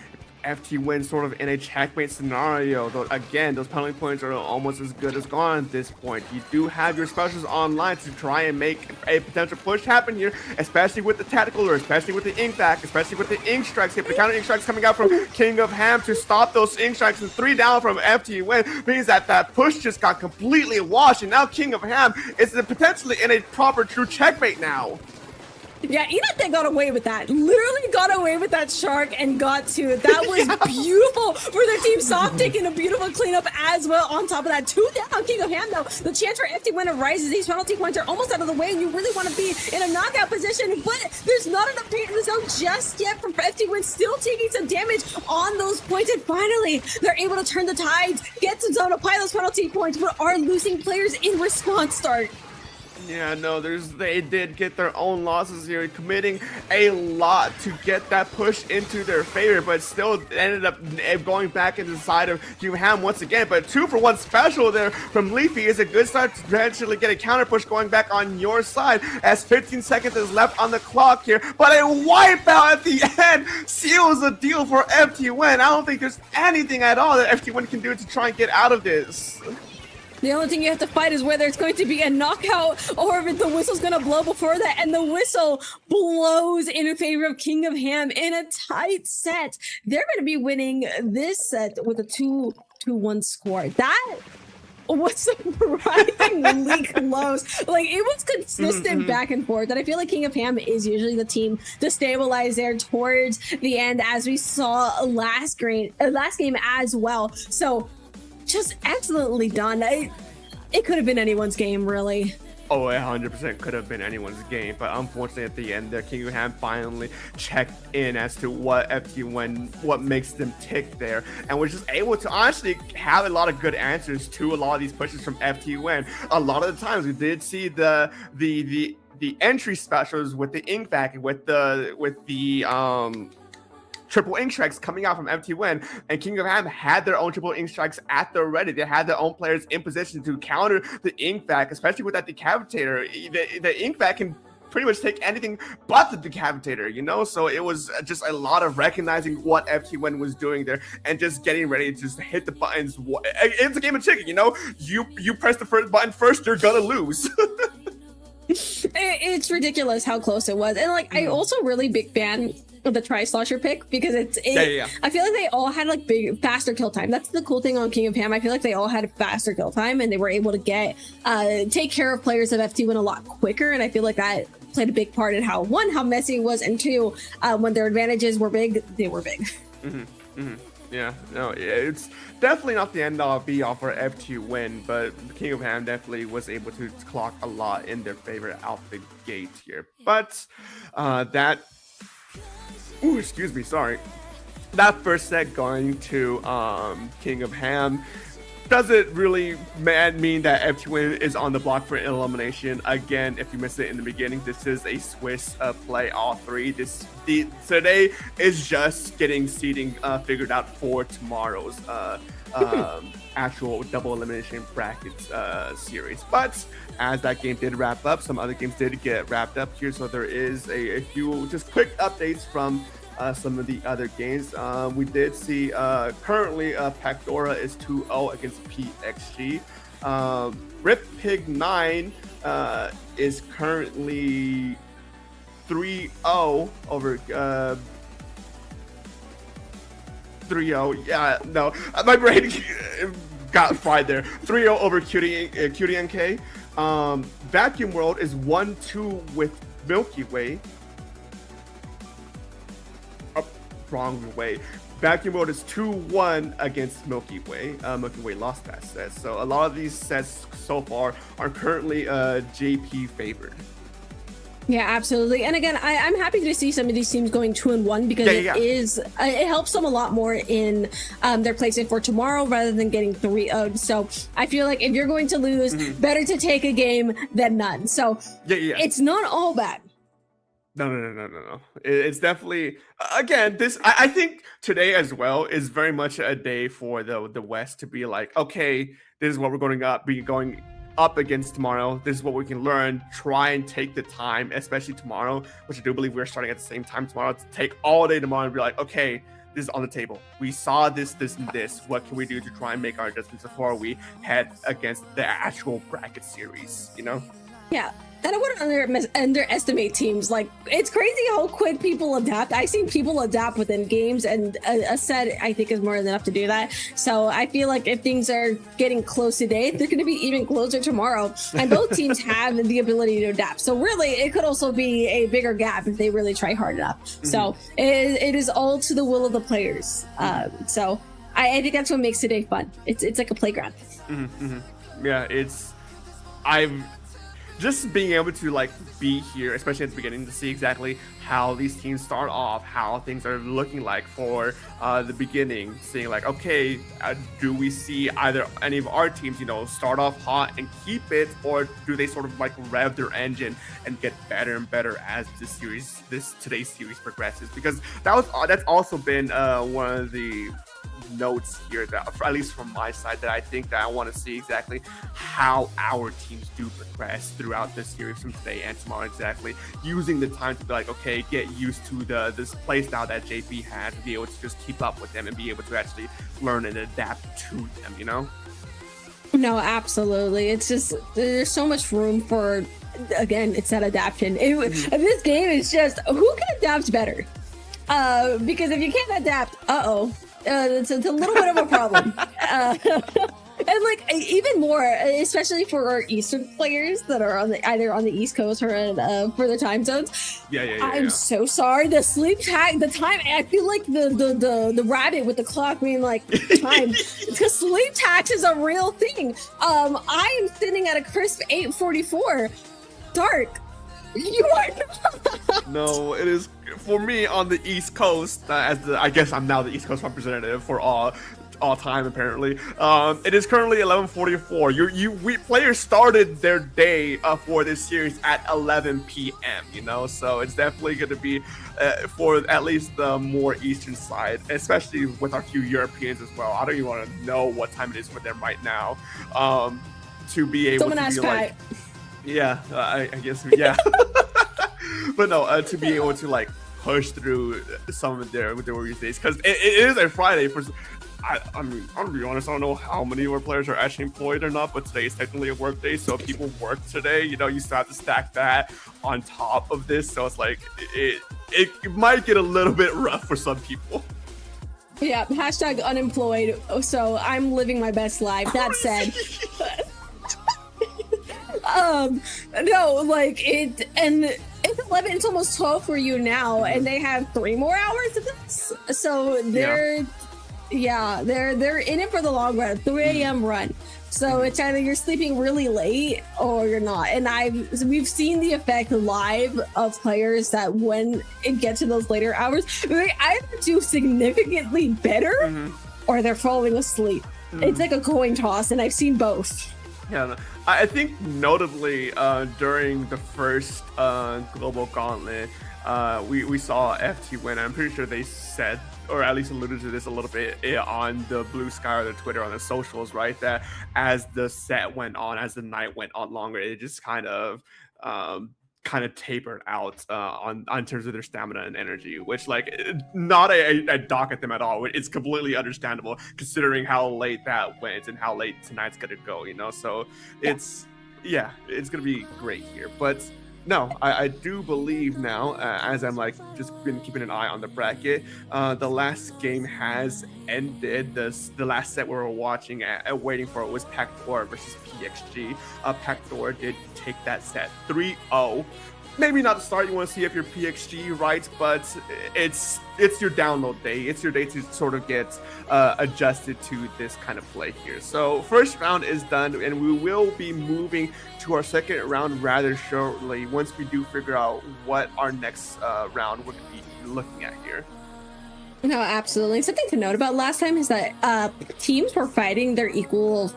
FTWin sort of in a checkmate scenario. Though again, those penalty points are almost as good as gone at this point. You do have your specials online to try and make a potential push happen here, especially with the tactical, or especially with the ink back, especially with the ink strikes. If the counter ink strikes coming out from King of Ham to stop those ink strikes, and 3 down from FTWin means that push just got completely washed, and now King of Ham is potentially in a proper true checkmate now. Yeah, Inate got away with that. Literally got away with that shark and got to it. That was beautiful for their team. Soft taking a beautiful cleanup as well. On top of that, 2 down King of Ham though. The chance for FTWin arises. These penalty points are almost out of the way, and you really want to be in a knockout position, but there's not enough paint in the zone just yet from FTWin, still taking some damage on those points, and finally they're able to turn the tides, get some zone, apply those penalty points, but are losing players in response start. Yeah, no, they did get their own losses here, committing a lot to get that push into their favor, but still ended up going back into the side of King of Ham once again. But 2-for-1 special there from Leafy is a good start to potentially get a counter push going back on your side, as 15 seconds is left on the clock here. But a wipeout at the end seals the deal for FTWin. I don't think there's anything at all that FTWin can do to try and get out of this. The only thing you have to fight is whether it's going to be a knockout or if the whistle's going to blow before that. And the whistle blows in favor of King of Ham in a tight set. They're going to be winning this set with a 2 2-1 score. That was surprisingly close. Like, it was consistent back and forth. And I feel like King of Ham is usually the team to stabilize there towards the end, as we saw last game as well. So just excellently done. It could have been anyone's game, really. Oh, 100% could have been anyone's game, but unfortunately at the end there, King of Ham finally checked in as to what FTWin, what makes them tick there, and was just able to honestly have a lot of good answers to a lot of these questions from FTWin. A lot of the times we did see the entry specials with the ink back and with the triple ink strikes coming out from FTWin, and King of Ham had their own triple ink strikes at the ready. They had their own players in position to counter the ink back, especially with that decapitator. The ink back can pretty much take anything but the decapitator, you know? So it was just a lot of recognizing what FTWin was doing there and just getting ready to just hit the buttons. It's a game of chicken, you know? You press the first button first, you're gonna lose. It's ridiculous how close it was. And like, I also really big fan of the Tri-Slosher pick, because I feel like they all had like faster kill time. That's the cool thing on King of Ham. I feel like they all had faster kill time, and they were able to take care of players of FTWin a lot quicker. And I feel like that played a big part in how messy it was, and two, when their advantages were big, they were big. Yeah, no, it's definitely not the end all be all for FTWin, but King of Ham definitely was able to clock a lot in their favor out the gate here. But excuse me, sorry. That first set going to King of Ham doesn't really mean that FTWin is on the block for elimination. Again, if you missed it in the beginning, this is a Swiss play, all three. Today is just getting seeding figured out for tomorrow's actual double elimination brackets series. But as that game did wrap up, some other games did get wrapped up here. So there is a few just quick updates from some of the other games. We did see currently Pacdora is 2-0 against PXG. Rip Pig 9 is currently 3-0 over 3-0. Yeah, no, my brain got fried there. 3-0 over CutieNK. Vacuum World is 1-2 with Milky Way. Wrong way. Vacuum World is 2-1 against Milky Way. Milky Way lost that set. So a lot of these sets so far are currently JP favored. Yeah, absolutely. And again, I'm happy to see some of these teams going 2-1, because it helps them a lot more in their placement for tomorrow rather than getting 3-0'd. So I feel like if you're going to lose, better to take a game than none. So it's not all bad. No. It's definitely, again, this, I think today as well is very much a day for the West to be like, okay, this is what we're going up against tomorrow. This is what we can learn. Try and take the time, especially tomorrow, which I do believe we're starting at the same time tomorrow, to take all day tomorrow and be like, okay, this is on the table. We saw this, and this. What can we do to try and make our adjustments before we head against the actual bracket series, you know? Yeah. And I wouldn't underestimate teams. Like, it's crazy how quick people adapt. I've seen people adapt within games, and a set, I think, is more than enough to do that. So I feel like if things are getting close today, they're going to be even closer tomorrow. And both teams have the ability to adapt. So really, it could also be a bigger gap if they really try hard enough. So it is all to the will of the players. So I think that's what makes today fun. It's like a playground. Yeah, just being able to like be here, especially at the beginning, to see exactly how these teams start off, how things are looking like for the beginning, seeing like, okay, do we see either any of our teams, you know, start off hot and keep it, or do they sort of like rev their engine and get better and better as today's series progresses? Because that's also been one of the notes here, that at least from my side, that I think that I want to see exactly how our teams do progress throughout this series from today and tomorrow, exactly using the time to be like, okay, get used to this play style that JP had, to be able to just keep up with them and be able to actually learn and adapt to them, you know? No, absolutely. It's just, there's so much room for, again, it's that adaptation. This game is just, who can adapt better? Because if you can't adapt, It's a little bit of a problem. And like even more, especially for our Eastern players that are either on the East Coast or in further time zones. I'm so sorry. The sleep tag, the time. I feel like the rabbit with the clock being like time, because sleep tax is a real thing. I am sitting at a crisp 8:44. Dark. You are not. No, it is for me on the East Coast. I guess I'm now the East Coast representative for all time apparently. It is currently 11:44. We players started their day for this series at 11 p.m. You know, so it's definitely going to be for at least the more eastern side, especially with our few Europeans as well. I don't even want to know what time it is for them right now. To be able Someone to ask be like, yeah, I guess yeah. But no, to be able to like push through some of their work days, because it is a Friday for. I mean, I'm gonna be honest, I don't know how many of our players are actually employed or not, but today is technically a work day, so if people work today, you know, you still have to stack that on top of this, so it's like, it might get a little bit rough for some people. Yeah, hashtag unemployed, so I'm living my best life. That said, no, like, and it's 11, it's almost 12 for you now, and they have 3 more hours of this, so they're in it for the long run, 3 a.m. run. So it's either you're sleeping really late or you're not. And we've seen the effect live of players that when it gets to those later hours, they either do significantly better or they're falling asleep. It's like a coin toss, and I've seen both. Yeah, I think notably during the first Global Gauntlet, we saw FTWin. I'm pretty sure they said, or at least alluded to this a little bit on the Blue Sky or the Twitter, on the socials, right? That as the set went on, as the night went on longer, it just kind of tapered out on terms of their stamina and energy, which like not a dock at them at all. It's completely understandable considering how late that went and how late tonight's gonna go, you know. So it's gonna be great here, but. No, I do believe now, as I'm like just been keeping an eye on the bracket, the last game has ended. The last set we were watching waiting for it was Pactor versus PXG. Pactor did take that set 3-0. Maybe not the start you want to see if you're PXG, right? But it's your download day. It's your day to sort of get adjusted to this kind of play here. So first round is done, and we will be moving to our second round rather shortly once we do figure out what our next round would be looking at here. No, absolutely. Something to note about last time is that teams were fighting their equal,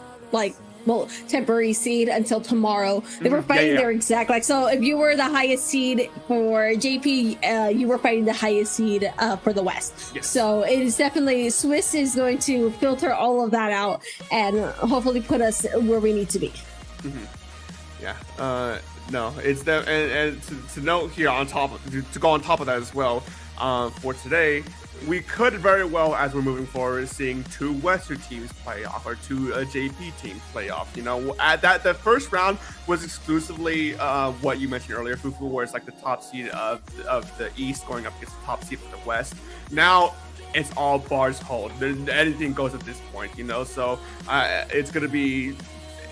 temporary seed until tomorrow. They were fighting their exact, so if you were the highest seed for JP, you were fighting the highest seed for the West. Yes. So it is definitely, Swiss is going to filter all of that out and hopefully put us where we need to be. Yeah. No, it's that, and to note here on top, to go on top of that as well, for today, we could very well, as we're moving forward, seeing 2 Western teams play off or 2 JP teams play off. You know, at that the first round was exclusively what you mentioned earlier, Fufu, where it's like the top seed of the East going up against the top seed of the West. Now it's all bars hold. Anything goes at this point, you know. So it's gonna be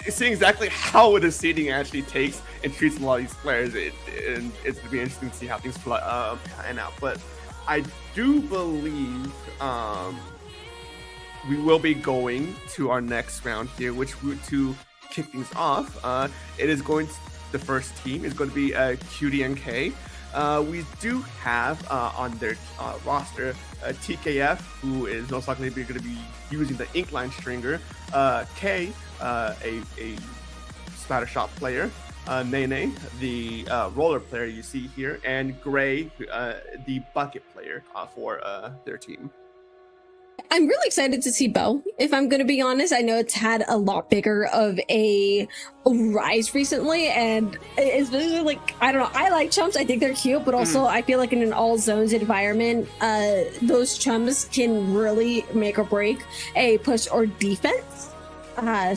seeing exactly how the seeding actually takes and treats a lot of these players. And it's gonna be interesting to see how things pan out, but. I do believe we will be going to our next round here, which to kick things off, it is the first team is going to be CutieNK. We do have on their roster TKF, who is most likely going to be using the Inkling stringer, K, a splatter shot player, Nene, the roller player you see here, and Gray, the bucket player for their team. I'm really excited to see Bo, if I'm going to be honest. I know it's had a lot bigger of a rise recently, and it's really like, I don't know, I like chumps. I think they're cute, but also I feel like in an all zones environment, those chums can really make or break a push or defense.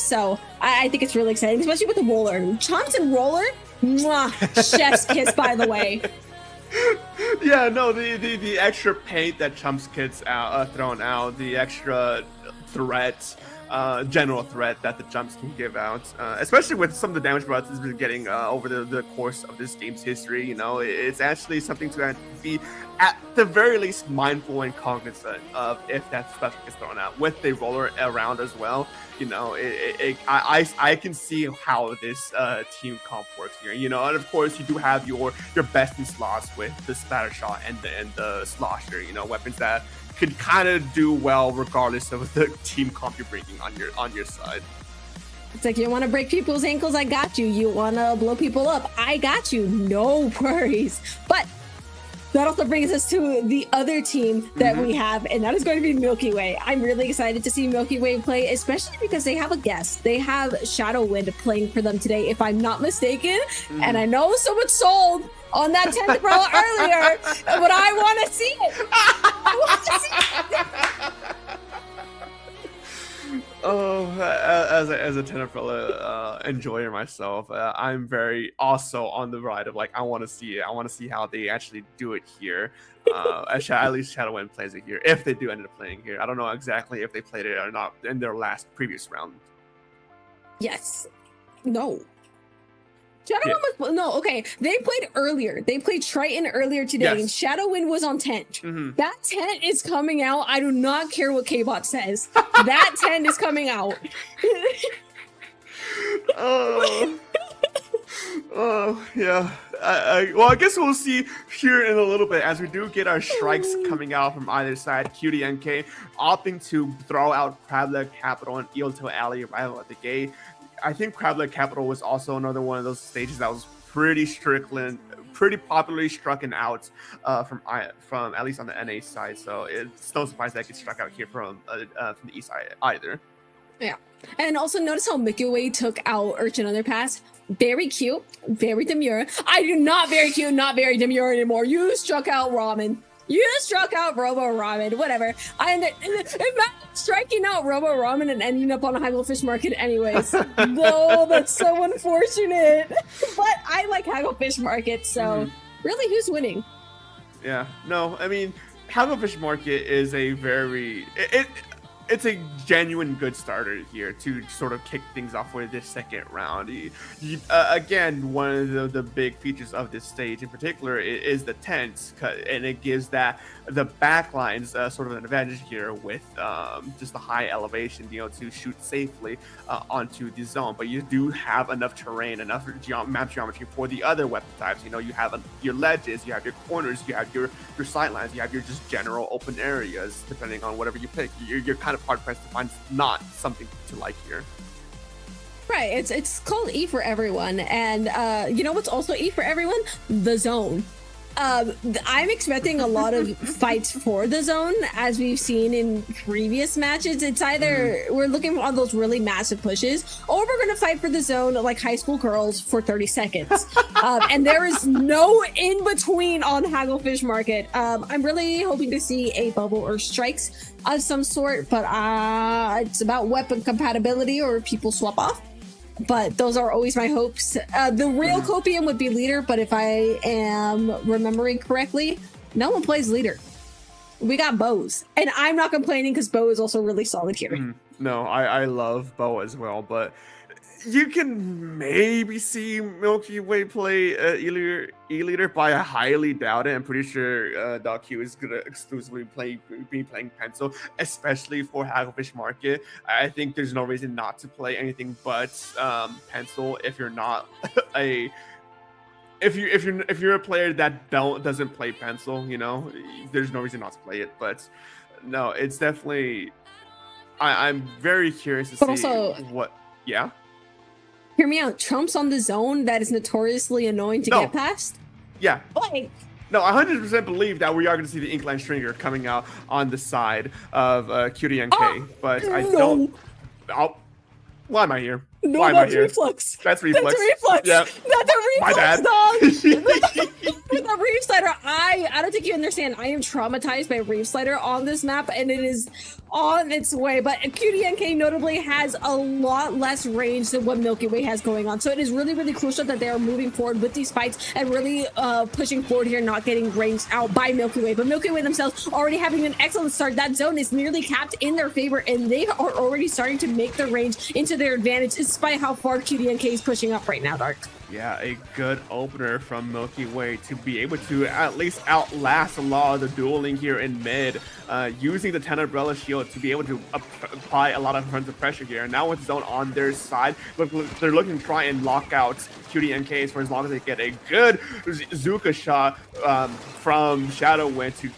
So I think it's really exciting, especially with the roller. Chomps and roller, mwah, chef's kiss, by the way. Yeah, no, the extra paint that Chumps gets out, thrown out, the extra threat, general threat that the Jumps can give out, especially with some of the damage buffs it's been getting over the course of this game's history. You know, it's actually something to be at the very least mindful and cognizant of if that special gets thrown out with the roller around as well. You know, I can see how this team comp works here. You know, and of course you do have your best in slots with the Splatter Shot and the Slosher. You know, weapons that could kind of do well regardless of the team comp you're bringing on your side. It's like, you want to break people's ankles? I got you. You want to blow people up? I got you. No worries. But that also brings us to the other team that we have, and that is going to be Milky Way. I'm really excited to see Milky Way play, especially because they have a guest. They have ShadowWind playing for them today, if I'm not mistaken. And I know someone sold on that 10th umbrella earlier, but I want to see it. I want to see it. Oh, as a 10 umbrella enjoyer myself, I'm very also on the ride of like, I want to see it. I want to see how they actually do it here. At least ShadowWind plays it here, if they do end up playing here. I don't know exactly if they played it or not in their previous round. Yes. No. ShadowWind was no, okay. They played earlier. They played Triton earlier today, and ShadowWind was on tent. That tent is coming out. I do not care what K-Bot says. That tent is coming out. Oh, yeah. Well, I guess we'll see here in a little bit as we do get our strikes coming out from either side. CutieNK opting to throw out Crableg Capital and Eelto Alley right out the gate. I think Crableg Capital was also another one of those stages that was pretty popularly struck out from at least on the NA side. So it's no surprise that it gets struck out here from the East side either. Yeah, and also notice how Milky Way took out Urchin Underpass. Very cute, very demure. I do not very cute, not very demure anymore. You struck out Ramen. You struck out Robo Ramen, whatever. Imagine striking out Robo Ramen and ending up on a Hagglefish Market anyways. No, that's so unfortunate. But I like Hagglefish Market, so really, who's winning? Yeah, no, I mean, Hagglefish Market is a very... It's a genuine good starter here to sort of kick things off with this second round. Again, one of the big features of this stage in particular is the tents, and it gives the backlines sort of an advantage here with just the high elevation, you know, to shoot safely onto the zone. But you do have enough terrain, enough map geometry for the other weapon types. You know, you have your ledges, you have your corners, you have your sidelines, you have your just general open areas. Depending on whatever you pick, you're kind of hard pressed to find not something to like here. Right, it's called E for everyone, and you know what's also E for everyone? The zone. I'm expecting a lot of fights for the zone, as we've seen in previous matches. It's either we're looking for those really massive pushes, or we're going to fight for the zone like high school girls for 30 seconds. And there is no in between on Hagglefish Market. I'm really hoping to see a bubble or strikes of some sort, but it's about weapon compatibility or people swap off. But those are always my hopes. The real Copium would be leader, but if I am remembering correctly, no one plays leader. We got Bows, and I'm not complaining because Bow is also really solid here. No, I love Bow as well, but you can maybe see Milky Way play E-Leader, but I highly doubt it. I'm pretty sure Doc Q is gonna exclusively be playing Pencil, especially for Hagglefish Market. I think there's no reason not to play anything but Pencil if you're not if you're a player that doesn't play Pencil. You know, there's no reason not to play it. But no, it's definitely. I'm very curious to see also, what. Yeah. Hear me out. Trump's on the zone that is notoriously annoying to get past. Yeah. Like, no, 100% believe that we are going to see the Inkling Stringer coming out on the side of CutieNK, but I don't. Oh, why am I here? No, why am I that's here? reflex. That's reflex. That's reflex. Yeah. That's a reflex, My bad. dog. With a Reef Slider, I don't think you understand. I am traumatized by Reef Slider on this map, and it is on its way. But CutieNK notably has a lot less range than what Milky Way has going on. So it is really, really crucial that they are moving forward with these fights and really pushing forward here, not getting ranged out by Milky Way. But Milky Way themselves already having an excellent start. That zone is nearly capped in their favor, and they are already starting to make the range into their advantage, despite how far CutieNK is pushing up right now, Dark. Yeah, a good opener from Milky Way to be able to at least outlast a lot of the dueling here in mid, using the 10 Umbrella Shield to be able to apply a lot of tons of pressure here. And now with zone on their side, they're looking to try and lock out CutieNK for as long as they get a good Zuka shot from FTWin to...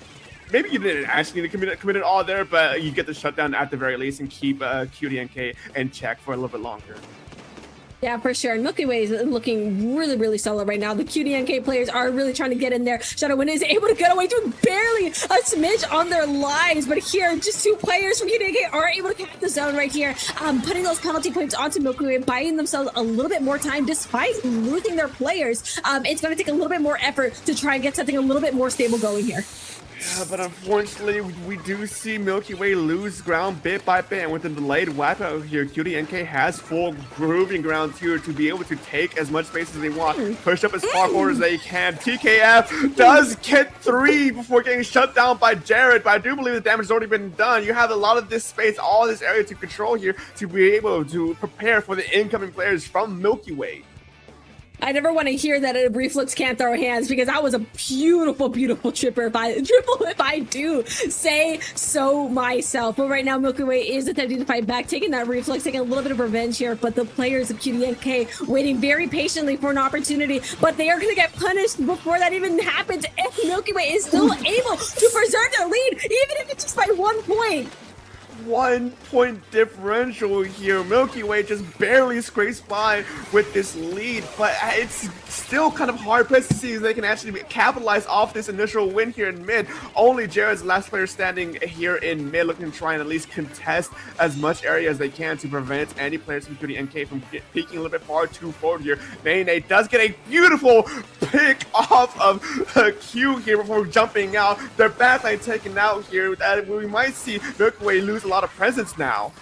Maybe you didn't actually need to commit it all there, but you get the shutdown at the very least and keep CutieNK in check for a little bit longer. Yeah, for sure. Milky Way is looking really, really solid right now. The CutieNK players are really trying to get in there. FTWin is able to get away to barely a smidge on their lives, but here, just two players from CutieNK are able to cap the zone right here, putting those penalty points onto Milky Way, buying themselves a little bit more time despite losing their players. It's going to take a little bit more effort to try and get something a little bit more stable going here. Yeah, but unfortunately, we do see Milky Way lose ground bit by bit, and with the delayed wipe out here, CutieNK has full proving ground here to be able to take as much space as they want, push up as far forward as they can. TKF does get 3 before getting shut down by Jared, but I do believe the damage has already been done. You have a lot of this space, all this area to control here to be able to prepare for the incoming players from Milky Way. I never want to hear that a Reflux can't throw hands, because that was a beautiful, beautiful triple if I do say so myself. But right now, Milky Way is attempting to fight back, taking that Reflux, taking a little bit of revenge here. But the players of CutieNK waiting very patiently for an opportunity, but they are going to get punished before that even happens. And Milky Way is still able to preserve their lead, even if it's just by 1 point. 1 point differential here. Milky Way just barely scrapes by with this lead, but it's still kind of hard pressed to see if they can actually capitalize off this initial win here in mid. Only Jared's the last player standing here in mid, looking to try and at least contest as much area as they can to prevent any players from CutieNK from peeking a little bit far too forward here. Nene does get a beautiful pick off of Q here before jumping out. Their backline taken out here. We might see Milky Way lose a lot of presence now.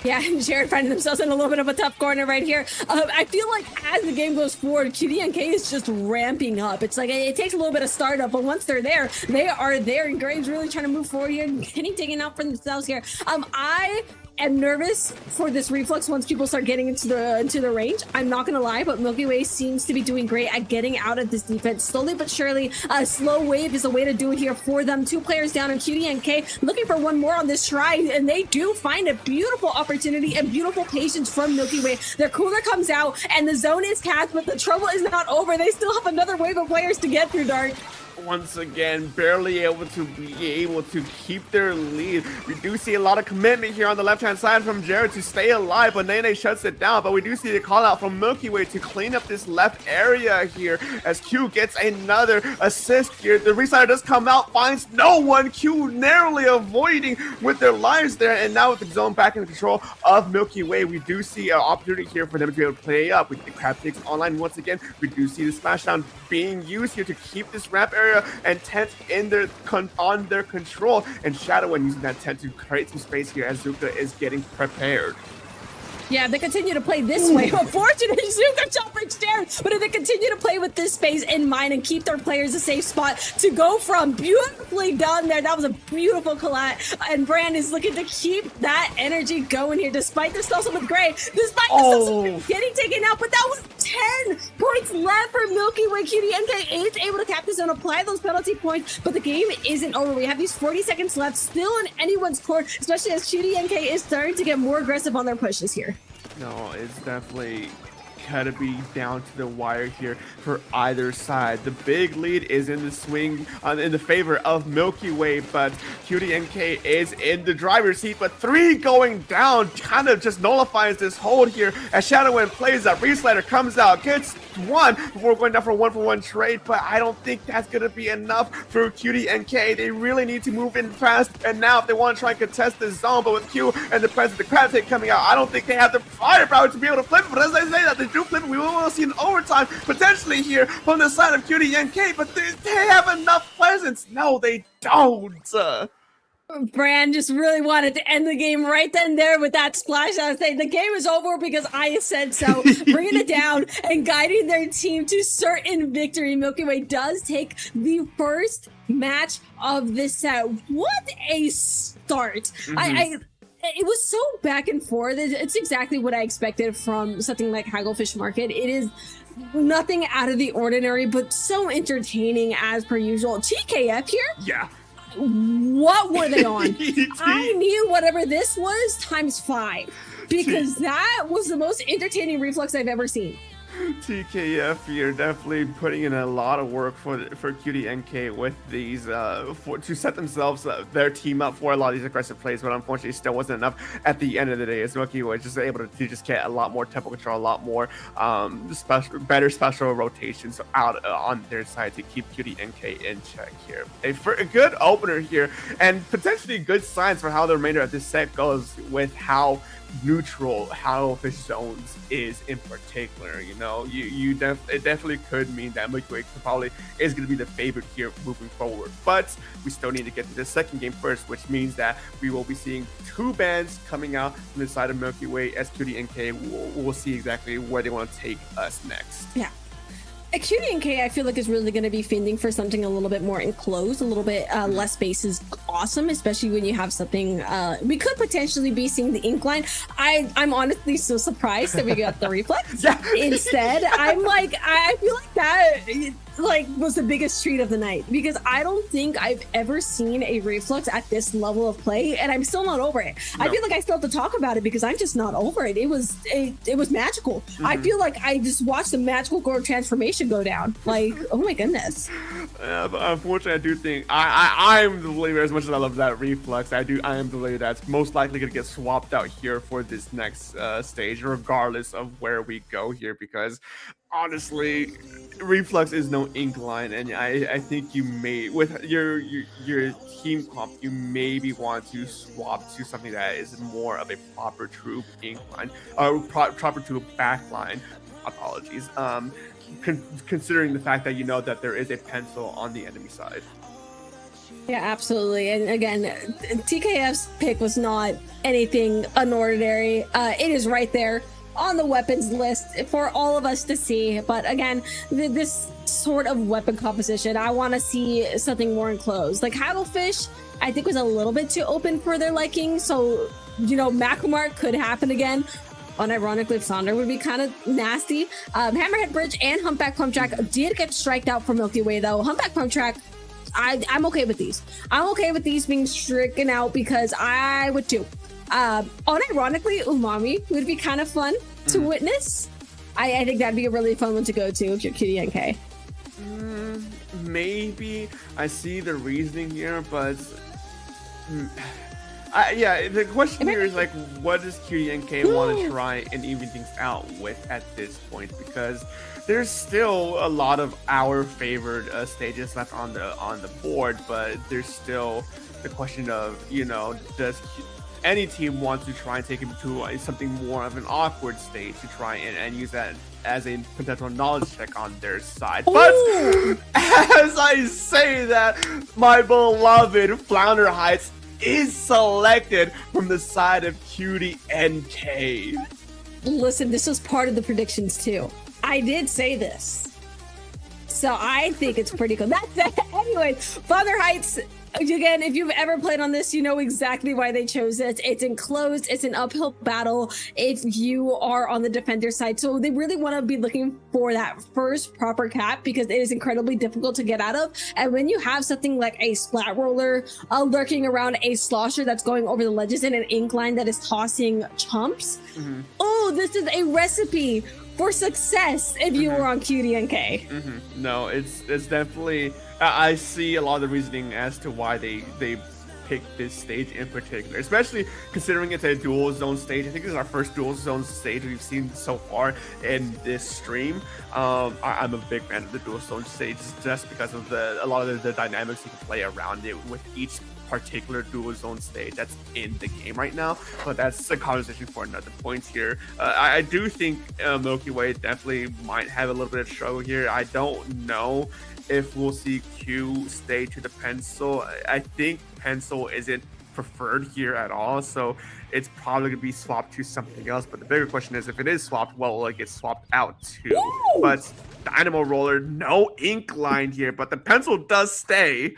Yeah, and Jared finding themselves in a little bit of a tough corner right here. I feel like as the game goes forward, CutieNK is just ramping up. It's like it takes a little bit of startup, but once they're there, they are there. And Graves really trying to move forward here, getting taken out for themselves here. I am nervous for this Reflux once people start getting into the range. I'm not gonna lie, but Milky Way seems to be doing great at getting out of this defense slowly but surely. A slow wave is a way to do it here for them. 2 players down, and CutieNK looking for one more on this try, and they do find a beautiful opportunity and beautiful patience from Milky Way. Their cooler comes out and the zone is cast, but the trouble is not over. They still have another wave of players to get through, Dark. Once again, barely able to keep their lead. We do see a lot of commitment here on the left-hand side from Jared to stay alive, but Nene shuts it down. But we do see the call out from Milky Way to clean up this left area here as Q gets another assist here. The Reslider does come out, finds no one. Q narrowly avoiding with their lives there, and now with the zone back in control of Milky Way, we do see an opportunity here for them to be able to play up. With the Crab Takes online once again, we do see the splashdown being used here to keep this ramp area and tent in their on their control, and FTWin using that tent to create some space here as Zuka is getting prepared. Yeah, they continue to play this way. Unfortunately, Zuka jump reach there, but if they continue to play with this space in mind and keep their players a safe spot to go from beautifully done there, that was a beautiful collat, and Brand is looking to keep that energy going here, despite this also with Gray, despite this getting taken out, but that was 10 points left for Milky Way. CutieNK is able to cap this and apply those penalty points, but the game isn't over. We have these 40 seconds left, still in anyone's court, especially as CutieNK is starting to get more aggressive on their pushes here. No, it's definitely gotta be down to the wire here for either side. The big lead is in the swing, in the favor of Milky Way, but CutieNK is in the driver's seat, but 3 going down kind of just nullifies this hold here as FTWin plays up. Reslider comes out, gets 1 before going down for a 1-for-1 trade, but I don't think that's gonna be enough for CutieNK. They really need to move in fast, and now if they want to try and contest this zone, but with Q and the presence of the Crab Take coming out, I don't think they have the firepower to be able to flip it, but as I say that, they do flip it. We will see an overtime potentially here from the side of CutieNK, but they have enough presence. No, they don't. Bran just really wanted to end the game right then and there with that splash. I was saying the game is over because I said so. Bringing it down and guiding their team to certain victory. Milky Way does take the first match of this set. What a start. It was so back and forth. It's exactly what I expected from something like Hagglefish Market. It is nothing out of the ordinary, but so entertaining as per usual. TKF here? Yeah. What were they on? I knew whatever this was times 5 because that was the most entertaining reflex I've ever seen. TKF here definitely putting in a lot of work for CutieNK with these to set themselves their team up for a lot of these aggressive plays, but unfortunately still wasn't enough at the end of the day. As Milky Way just able to just get a lot more tempo control, a lot more better special rotations out on their side to keep CutieNK in check here. A good opener here and potentially good signs for how the remainder of this set goes with how neutral Hagglefish zones is in particular. You know, it definitely could mean that Milky Way probably is going to be the favorite here moving forward, but we still need to get to the second game first, which means that we will be seeing 2 bans coming out from the side of Milky Way as CutieNK will see exactly where they want to take us next. Yeah. CutieNK, I feel like, is really going to be fending for something a little bit more enclosed, a little bit less space is awesome, especially when you have something. We could potentially be seeing the Inkling. I'm honestly so surprised that we got the reflex. Yeah. Instead, I'm like, I feel like that was the biggest treat of the night because I don't think I've ever seen a reflex at this level of play, and I'm still not over it. No. I feel like I still have to talk about it because I'm just not over it. It was magical. I feel like I just watched the magical gore transformation go down. Like, oh my goodness. But unfortunately, I do think I'm the believer. As much as I love that reflex, I am the believer that's most likely going to get swapped out here for this next stage, regardless of where we go here. Because honestly, reflex is no Inkling, and I think you may, with your team comp, you maybe want to swap to something that is more of a proper true Inkling, or proper true backline. Apologies. Considering the fact that you know that there is a pencil on the enemy side. Yeah, absolutely. And again, TKF's pick was not anything unordinary. It is right there on the weapons list for all of us to see. But again, this sort of weapon composition, I want to see something more enclosed. Like Hagglefish, I think was a little bit too open for their liking. So, you know, Macromark could happen again. Unironically, Sonder would be kind of nasty. Hammerhead Bridge and Humpback Pump Track did get striked out for Milky Way, though. Humpback Pump Track, I'm okay with these. I'm okay with these being stricken out because I would too. Unironically, Umami would be kind of fun to witness. I think that'd be a really fun one to go to, CutieNK. Maybe. I see the reasoning here, but... yeah, the question here is like, what does CutieNK want to try and even things out with at this point? Because there's still a lot of our favored stages left on the board, but there's still the question of, you know, does any team want to try and take him to something more of an awkward stage to try and use that as a potential knowledge check on their side? But as I say that, my beloved Flounder Heights is selected from the side of CutieNK. Listen, this was part of the predictions too. I did say this, so I think it's pretty cool. That's it. Anyway, Flounder Heights. Again, if you've ever played on this, you know exactly why they chose it. It's enclosed. It's an uphill battle if you are on the defender side. So they really want to be looking for that first proper cap because it is incredibly difficult to get out of. And when you have something like a splat roller lurking around, a slosher that's going over the ledges, and an Inkling that is tossing chumps, oh, this is a recipe for success if you were on CutieNK. No, it's definitely... I see a lot of the reasoning as to why they picked this stage in particular, especially considering it's a dual zone stage. I think this is our first dual zone stage we've seen so far in this stream. I'm a big fan of the dual zone stage just because of a lot of the dynamics you can play around it with each particular dual zone stage that's in the game right now. But that's a conversation for another point here. I do think Milky Way definitely might have a little bit of struggle here. I don't know if we'll see Q stay to the pencil. I think pencil isn't preferred here at all. So it's probably going to be swapped to something else. But the bigger question is, if it is swapped, what will it get swapped out to? Woo! But Dynamo Roller, no Inkling here, but the pencil does stay.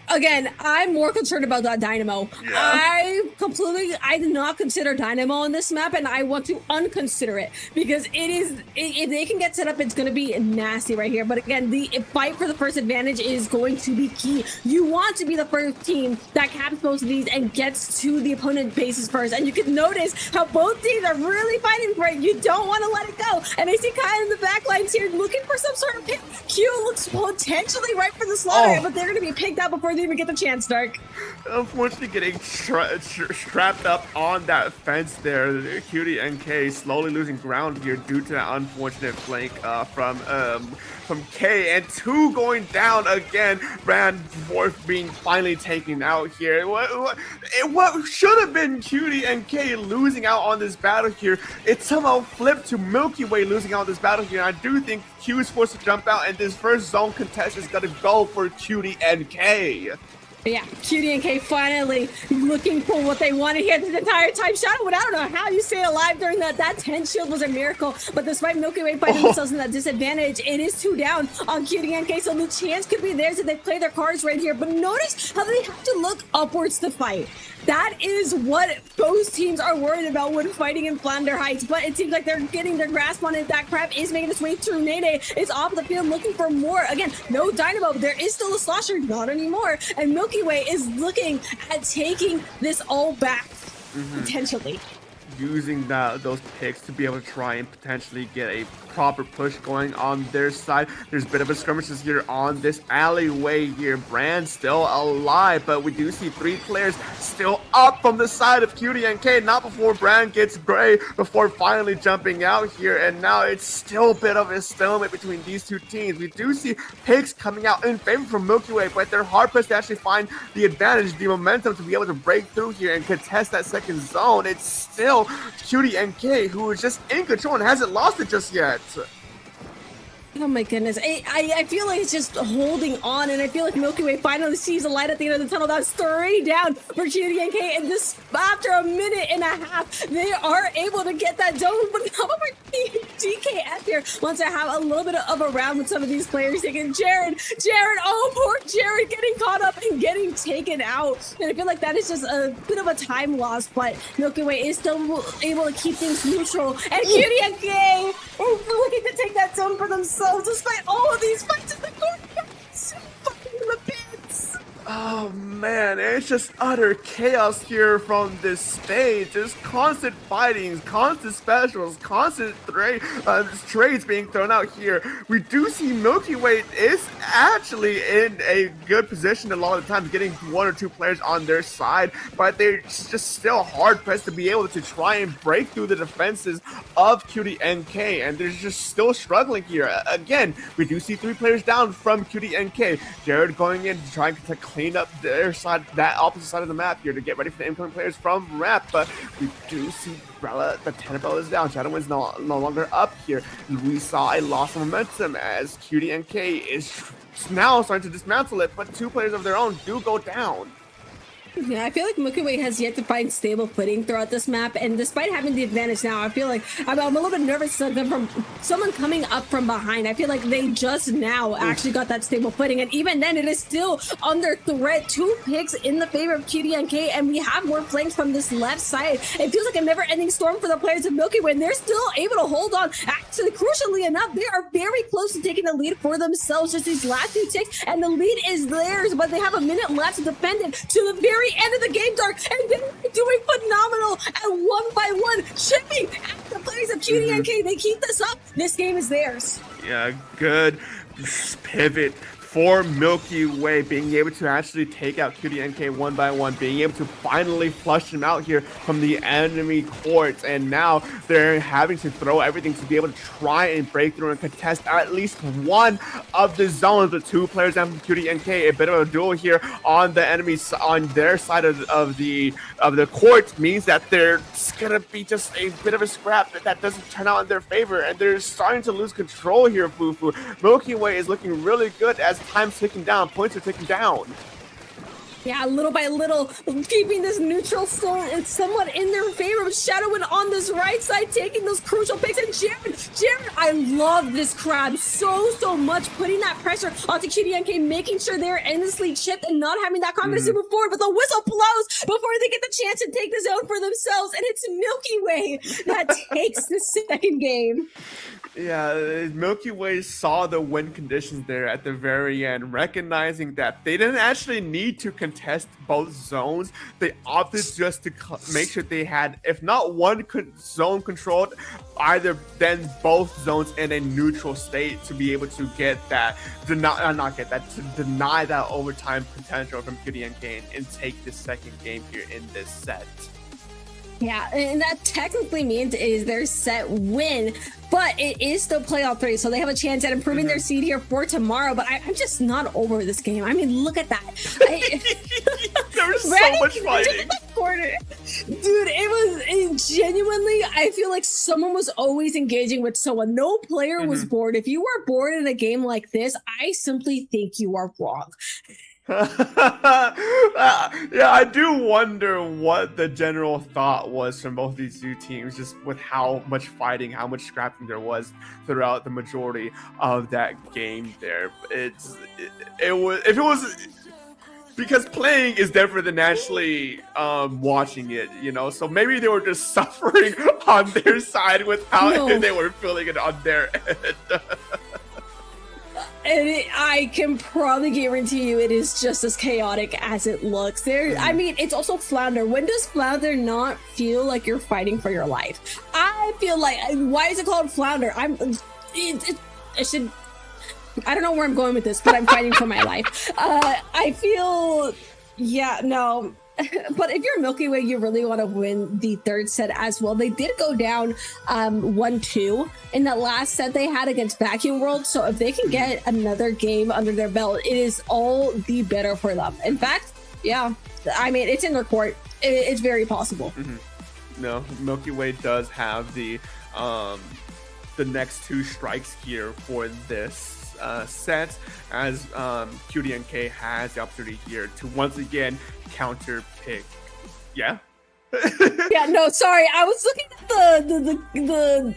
Again, I'm more concerned about that Dynamo. Yeah. I did not consider Dynamo on this map, and I want to unconsider it because if they can get set up, it's going to be nasty right here. But again, the fight for the first advantage is going to be key. You want to be the first team that caps most of these and gets to the opponent bases first. And you can notice how both teams are really fighting for it. You don't want to let it go. And I see Kai in the back lines here looking for some sort of pick. Q looks potentially right for the slaughter, but they're going to be picked out before they even get the chance, Dark. Unfortunately, getting strapped up on that fence there. CutieNK slowly losing ground here due to that unfortunate flank from K, and 2 going down again. Brand Dwarf being finally taken out here. What should have been CutieNK losing out on this battle here, it somehow flipped to Milky Way losing out on this battle here. And I do think Q is forced to jump out, and this first zone contest is gonna go for CutieNK. Yeah, CutieNK finally looking for what they wanted here this entire time. Shadow, I don't know how you stayed alive during that. That 10 shield was a miracle. But despite Milky Way finding themselves in that disadvantage, it is 2 down on CutieNK. So the chance could be theirs if they play their cards right here. But notice how they have to look upwards to fight. That is what those teams are worried about when fighting in Flounder Heights. But it seems like they're getting their grasp on it. That crab is making its way through. Nene is off the field looking for more. Again, no Dynamo, but there is still a Slosher. Not anymore. And Milky Way is looking at taking this all back, potentially. Using those picks to be able to try and potentially get a proper push going on their side. There's a bit of a skirmishes here on this alleyway here. Brand still alive, but we do see 3 players still up from the side of CutieNK. Not before Brand gets Gray, before finally jumping out here. And now it's still a bit of a stalemate between these 2 teams. We do see picks coming out in favor from Milky Way, but they're hard pressed to actually find the advantage, the momentum to be able to break through here and contest that second zone. It's still CutieNK who is just in control and hasn't lost it just yet. Oh my goodness. I feel like it's just holding on, and I feel like Milky Way finally sees the light at the end of the tunnel. That's 3 down for CutieNK, and this after a minute and a half, they are able to get that zone. But how about DKF here wants to have a little bit of a round with some of these players. Taking Jared, oh poor Jared getting caught up and getting taken out. And I feel like that is just a bit of a time loss, but Milky Way is still able to keep things neutral. And CutieNK is looking to take that zone for themselves. Despite all of these fights in the court, so fucking in the pits. Oh man, it's just utter chaos here from this stage. Just constant fightings, constant specials, constant trades being thrown out here. We do see Milky Way is actually in a good position a lot of the times, getting 1 or 2 players on their side, but they're just still hard pressed to be able to try and break through the defenses of CutieNK, and they're just still struggling here. Again, we do see 3 players down from CutieNK. Jared going in to try to clean up their side, that opposite side of the map here, to get ready for the incoming players from Rap. But we do see Brella, the Tenabella is down. ShadowWin's no longer up here. We saw a loss of momentum as CutieNK is now starting to dismantle it, but 2 players of their own do go down. Yeah, I feel like Milky Way has yet to find stable footing throughout this map, and despite having the advantage now, I feel like I'm a little bit nervous from someone coming up from behind. I feel like they just now actually got that stable footing, and even then, it is still under threat. 2 picks in the favor of CutieNK, and we have more flanks from this left side. It feels like a never-ending storm for the players of Milky Way, and they're still able to hold on. Actually, crucially enough, they are very close to taking the lead for themselves. Just these last 2 ticks, and the lead is theirs, but they have a minute left to defend it to the very end of the game, Dark, and they're doing phenomenal at 1 by 1, chipping at the players of CutieNK. They keep this up. This game is theirs. Yeah, good pivot for Milky Way, being able to actually take out CutieNK 1 by 1, being able to finally flush them out here from the enemy courts, and now they're having to throw everything to be able to try and break through and contest at least one of the zones. The 2 players down from CutieNK, a bit of a duel here on the enemies on their side of the court means that there's gonna be just a bit of a scrap that doesn't turn out in their favor, and they're starting to lose control here. Fufu Milky Way is looking really good as time's ticking down, points are ticking down. Yeah, little by little, keeping this neutral somewhat in their favor. ShadowWin on this right side, taking those crucial picks. And Jared, I love this crowd so much, putting that pressure onto CutieNK, making sure they're endlessly chipped and not having that confidence to move forward. But the whistle blows before they get the chance to take this out for themselves. And it's Milky Way that takes the second game. Yeah, Milky Way saw the win conditions there at the very end, recognizing that they didn't actually need to contest both zones. They opted just to make sure they had, if not one zone controlled, either then both zones in a neutral state to be able to get that, to deny that overtime potential from CutieNK and take the second game here in this set. Yeah, and that technically means it is their set win, but it is still playoff 3, so they have a chance at improving their seed here for tomorrow. But I'm just not over this game. I mean, look at that. There was so much fighting. Dude, it was genuinely, I feel like someone was always engaging with someone. No player was bored. If you are bored in a game like this, I simply think you are wrong. Yeah, I do wonder what the general thought was from both these two teams, just with how much fighting, how much scrapping there was throughout the majority of that game there. Because playing is different than actually watching it, you know? So maybe they were just suffering on their side with how they were feeling it on their end. And I can probably guarantee you it is just as chaotic as it looks. I mean, it's also Flounder. When does Flounder not feel like you're fighting for your life? I feel like, why is it called Flounder? I don't know where I'm going with this, but I'm fighting for my life. I feel, yeah, no. But if you're Milky Way, you really want to win the third set as well. They did go down 1-2 in that last set they had against Vacuum World. So if they can get another game under their belt, it is all the better for them. In fact, yeah, I mean, it's in their court. It's very possible. No, Milky Way does have the next two strikes here for this set, as CutieNK has the opportunity here to once again counter pick. Yeah. Yeah, no, sorry. I was looking at the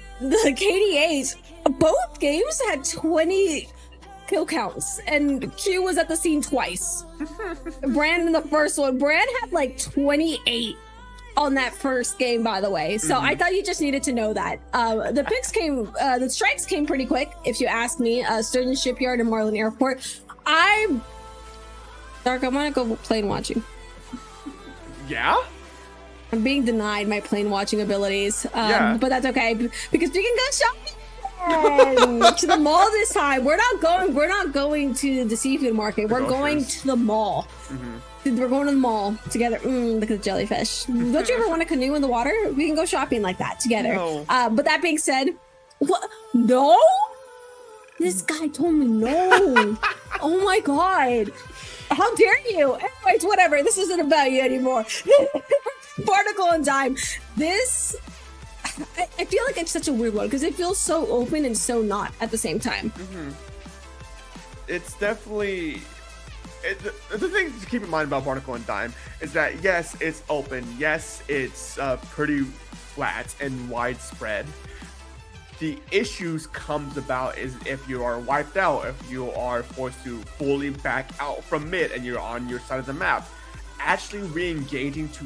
KDAs. Both games had 20 kill counts, and Q was at the scene twice. Brand in the first one. Brand had like 28 on that first game, by the way. So I thought you just needed to know that. The picks came, the strikes came pretty quick, if you ask me. Sturgeon Shipyard and Marlin Airport. Dark, I want to go plane watching. Yeah? I'm being denied my plane watching abilities, but that's okay because we can go shopping to the mall this time. We're not going to the seafood market. We're going to the mall. We're going to the mall together. Look at the jellyfish. Don't you ever want to canoe in the water? We can go shopping like that together. No. But that being said, what? No? This guy told me no. Oh my god. How dare you? Anyways, whatever. This isn't about you anymore. Particle and Dime. This, I feel like it's such a weird one because it feels so open and so not at the same time. It's definitely... the thing to keep in mind about Particle and Dime is that, yes, it's open. Yes, it's pretty flat and widespread. The issues comes about is if you are wiped out, if you are forced to fully back out from mid and you're on your side of the map. Actually re-engaging to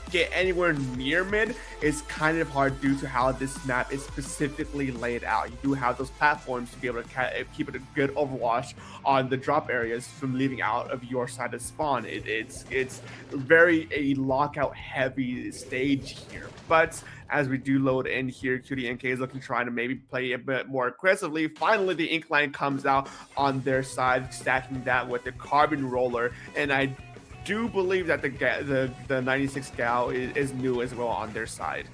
get anywhere near mid is kind of hard due to how this map is specifically laid out. You do have those platforms to be able to keep it a good overwatch on the drop areas from leaving out of your side of spawn. It's very a lockout heavy stage here, but as we do load in here, CutieNK is looking trying to maybe play a bit more aggressively. Finally, the Inkling comes out on their side, stacking that with the Carbon Roller, and I do believe that the 96 Gal is new as well on their side.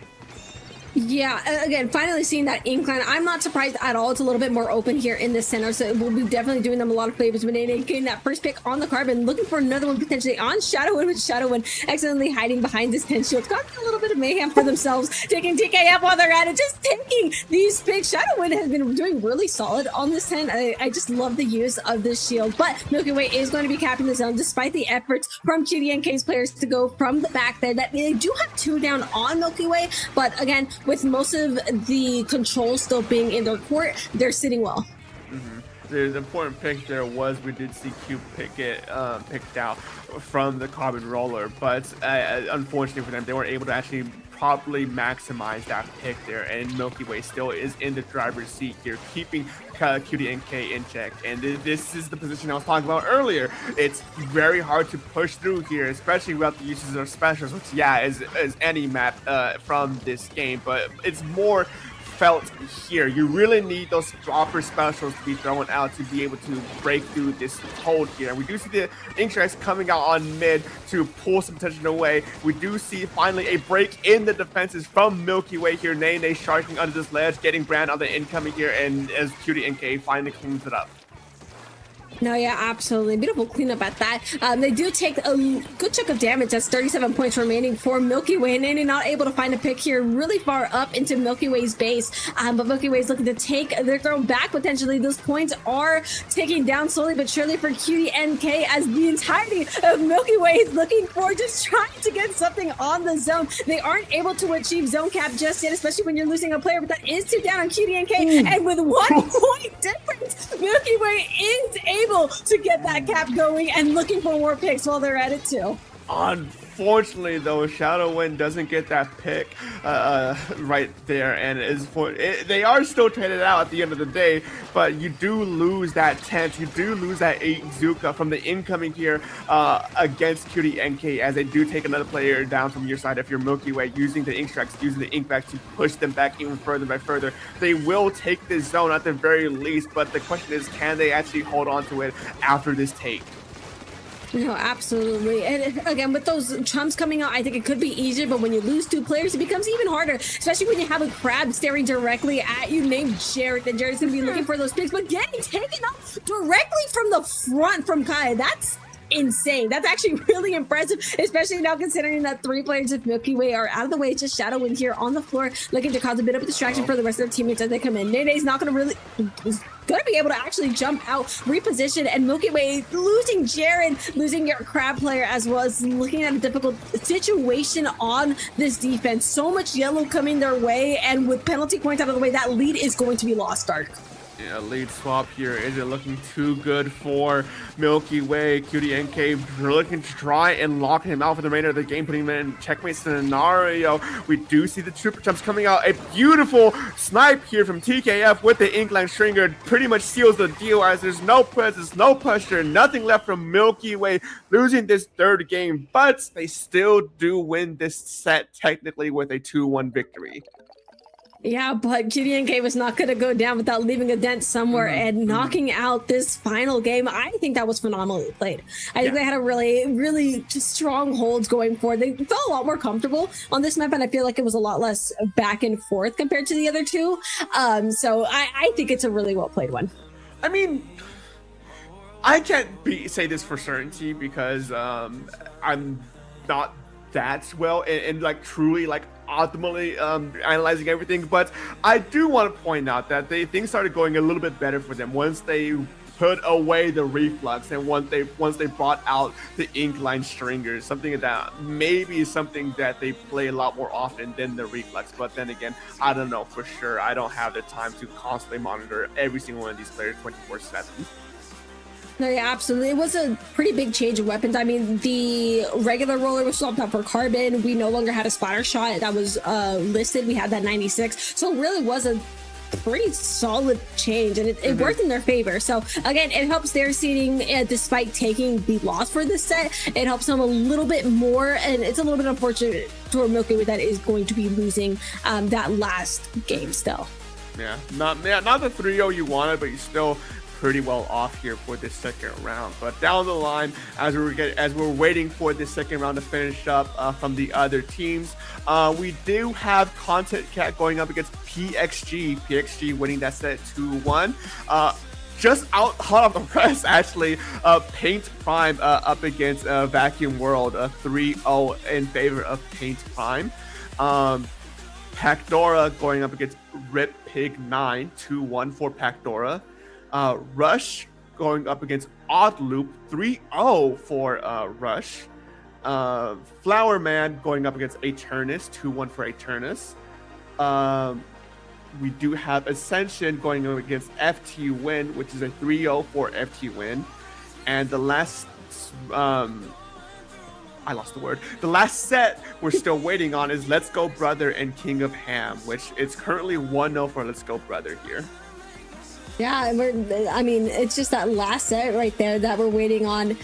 Yeah, again, finally seeing that Inkling. I'm not surprised at all. It's a little bit more open here in the center, so we'll be definitely doing them a lot of favors. But getting that first pick on the carbon, looking for another one potentially on ShadowWin, with ShadowWin excellently hiding behind this 10 shield, causing a little bit of mayhem for themselves, taking TKF while they're at it, just taking these picks. ShadowWin has been doing really solid on this 10. I just love the use of this shield, but Milky Way is going to be capping the zone despite the efforts from CutieNK's players to go from the back there. That they do have 2 down on Milky Way, but again, with most of the control still being in their court, they're sitting well. The important pick there was we did see Q picked out from the carbon roller, but unfortunately for them, they weren't able to actually properly maximize that pick there, and Milky Way still is in the driver's seat here, keeping CutieNK in check. And this is the position I was talking about earlier. It's very hard to push through here, especially without the uses of specials, which is any map from this game, but it's more felt here. You really need those proper specials to be thrown out to be able to break through this hold here. And we do see the Inkling coming out on mid to pull some attention away. We do see finally a break in the defenses from Milky Way here. Nene sharking under this ledge, getting Brand on the incoming here, and as CutieNK finally cleans it up. No, yeah, absolutely. Beautiful cleanup at that. They do take a good chunk of damage. That's 37 points remaining for Milky Way. And they're not able to find a pick here really far up into Milky Way's base. But Milky Way is looking to take their throne back potentially. Those points are taking down slowly but surely for CutieNK, as the entirety of Milky Way is looking for just trying to get something on the zone. They aren't able to achieve zone cap just yet, especially when you're losing a player, but that is 2 down on CutieNK. And with 1 point difference, Milky Way is able to get that cap going and looking for more picks while they're at it too. Unfortunately, though, ShadowWin doesn't get that pick right there, and they are still traded out at the end of the day, but you do lose that 10th, you do lose that 8 Zuka from the incoming here against CutieNK, as they do take another player down from your side if you're Milky Way, using the Inktracks, using the Inkback to push them back even further by further. They will take this zone at the very least, but the question is, can they actually hold on to it after this take? No, absolutely. And again, with those chumps coming out, I think it could be easier, but when you lose 2 players, it becomes even harder, especially when you have a crab staring directly at you named Jared, and Jared's going to be looking for those picks, but getting taken up directly from the front from Kai, that's insane. That's actually really impressive, especially now considering that 3 players of Milky Way are out of the way. It's just ShadowWin here on the floor, looking to cause a bit of a distraction for the rest of their teammates as they come in. Nene's not going to be able to actually jump out, reposition, and Milky Way losing Jared, losing your crab player, as well as looking at a difficult situation on this defense. So much yellow coming their way, and with penalty points out of the way, that lead is going to be lost, Dark. Yeah, lead swap here isn't looking too good for Milky Way. CutieNK looking to try and lock him out for the remainder of the game, putting him in checkmate scenario. We do see the super jumps coming out. A beautiful snipe here from TKF with the Inkling Stringer. Pretty much seals the deal, as there's no presence, no pressure, nothing left from Milky Way, losing this 3rd game, but they still do win this set technically with a 2-1 victory. Yeah, but CutieNK was not going to go down without leaving a dent somewhere and knocking out this final game. I think that was phenomenally played. I think they had a really just strong holds going forward. They felt a lot more comfortable on this map, and I feel like it was a lot less back and forth compared to the other 2. So I think it's a really well played one. I mean, I can't say this for certainty because I'm not that well and like truly like optimally analyzing everything, but I do want to point out that things started going a little bit better for them once they put away the reflux and once they brought out the Inkling Stringers, something that maybe is something that they play a lot more often than the reflux. But then again, I don't know for sure. I don't have the time to constantly monitor every single one of these players 24/7. No, yeah, absolutely. It was a pretty big change of weapons. I mean, the regular roller was swapped out for carbon. We no longer had a splatter shot that was listed. We had that 96. So it really was a pretty solid change, and it worked in their favor. So again, it helps their seeding despite taking the loss for this set. It helps them a little bit more, and it's a little bit unfortunate for Milky Way that is going to be losing that last game still. Yeah, not the 3-0 you wanted, but you still pretty well off here for this second round. But down the line, as we're waiting for this second round to finish up from the other teams, we do have CutieNK going up against PXG. PXG winning that set 2-1. Just hot off the press, actually, Paint Prime up against Vacuum World, 3-0 in favor of Paint Prime. Pacdora going up against Rip Pig 9, 2-1 for Pacdora. Rush going up against Odd Loop, 3-0 for Rush. Flower Man going up against Eternus, 2-1 for Eternus. We do have Ascension going up against FTWin, which is a 3-0 for FTWin. And the last, I lost the word. The last set we're still waiting on is Let's Go Brother and King of Ham, which is currently 1-0 for Let's Go Brother here. Yeah, it's just that last set right there that we're waiting on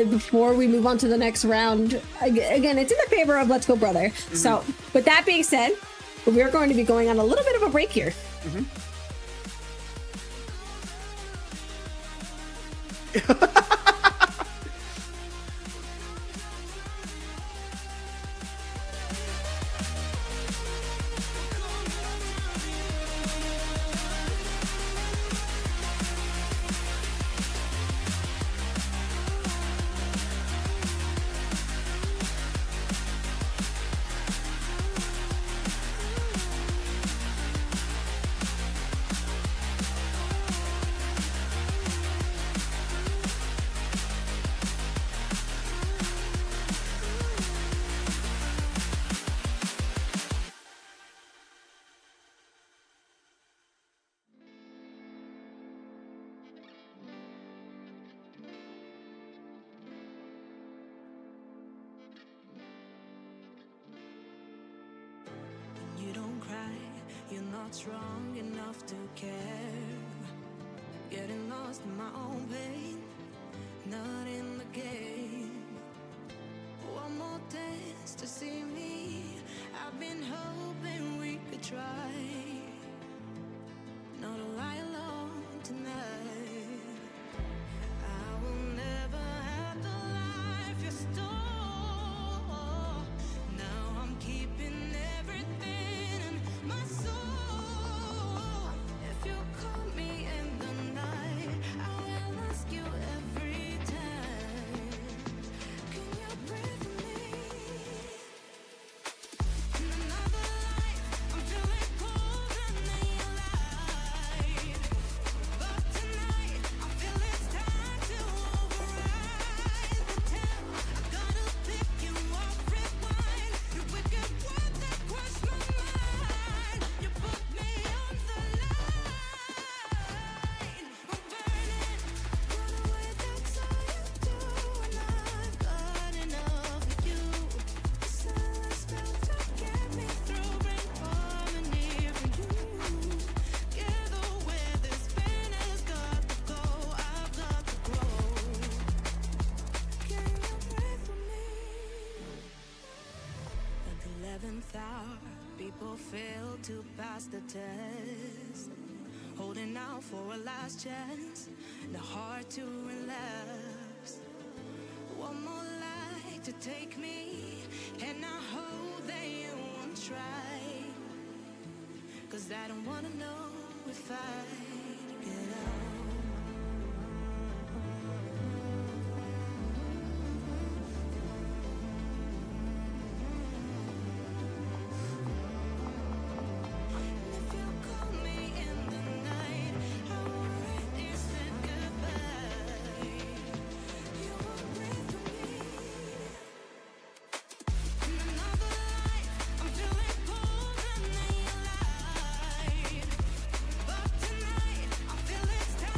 before we move on to the next round. Again, it's in the favor of Let's Go Brother. Mm-hmm. So, with that being said, we're going to be going on a little bit of a break here. Mm-hmm. Strong enough to care, getting lost in my own pain, not in the game. One more dance to see me. I've been hoping we could try, not a lie alone tonight. I will never have the life you stole. Now I'm keeping everything in my soul. People fail to pass the test, holding out for a last chance, the heart to relapse. One more life to take me, and I hope they won't try, 'cause I don't wanna know if I get out. But tonight I feel it's time.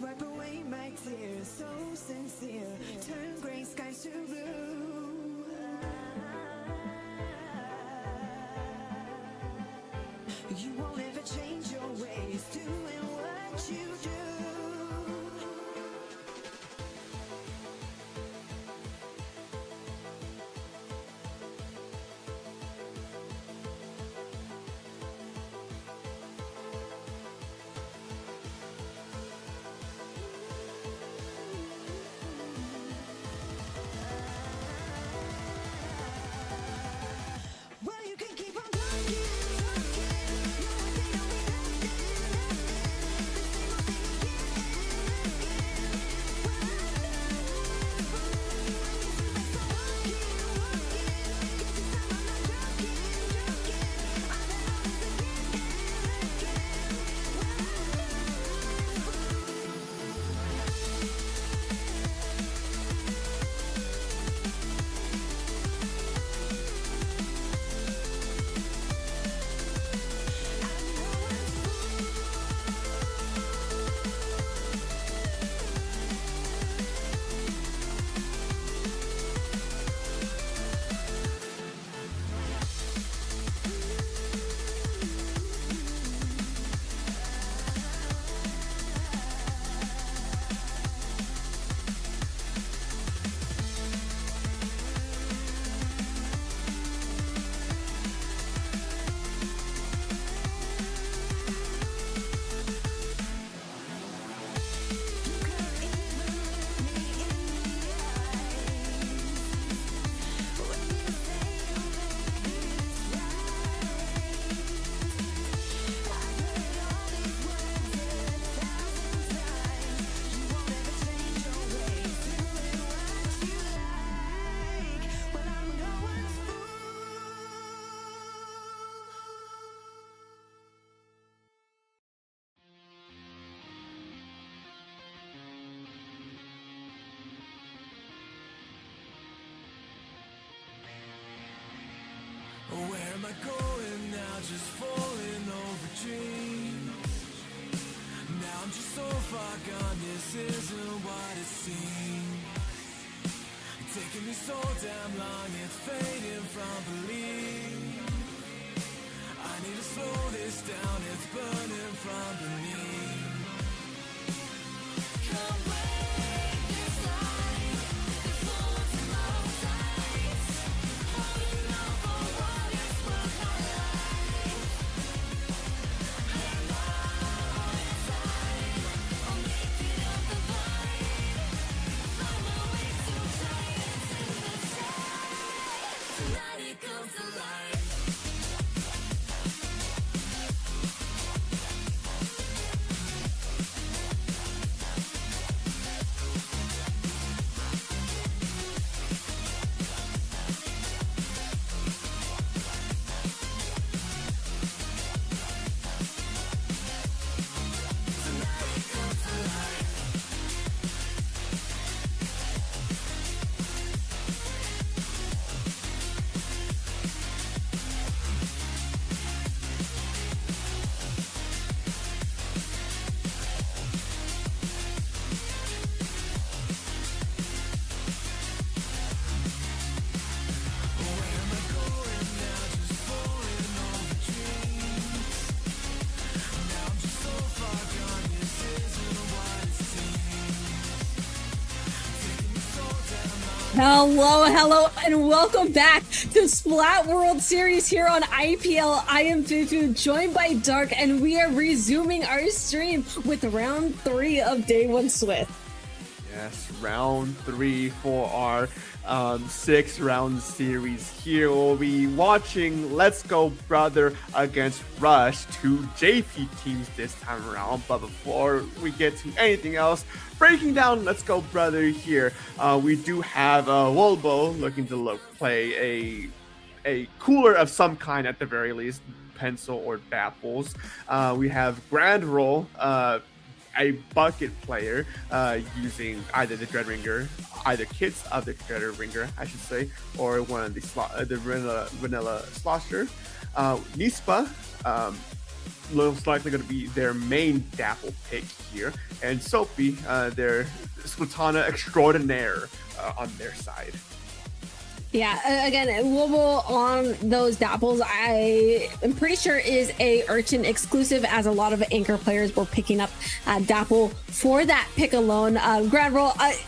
wipe away my tears, so sincere. Turn gray skies to blue. You won't ever change your ways, doing what you do. Well, you can keep on talking, talking. No one say don't be nothing, nothing. Where am I going now? Just falling over dreams. Now I'm just so far gone, this isn't what it seems. Taking me so damn long, it's fading from belief. I need to slow this down, it's burning from beneath. Come break this line, this moment's in my sights. Holding on for what is worth my life. And now it's time, I'll make it up the vine. Find my way to giants in the sky. Tonight it comes to life. Hello, and welcome back to Splat World Series here on IPL. I am Fufu, joined by Dark, and we are resuming our stream with round 3 of Day 1 Swift. Yes, round 3 for our 6-round series here. We'll be watching Let's Go Brother against Rush, 2 JP teams this time around. But before we get to anything else, breaking down Let's Go Brother here, we do have Wolbo looking to play a cooler of some kind at the very least, pencil or baffles. We have Grand Roll, a bucket player using either the Dreadringer, either kits of the Dreadringer, I should say, or one of the vanilla Slosher. Nispa most likely going to be their main Dapple pick here, and Sophie, their Splatana extraordinaire on their side. Yeah, again, Wobble on those Dapples, I am pretty sure is a Urchin exclusive, as a lot of Anchor players were picking up Dapple for that pick alone. Ground roll, I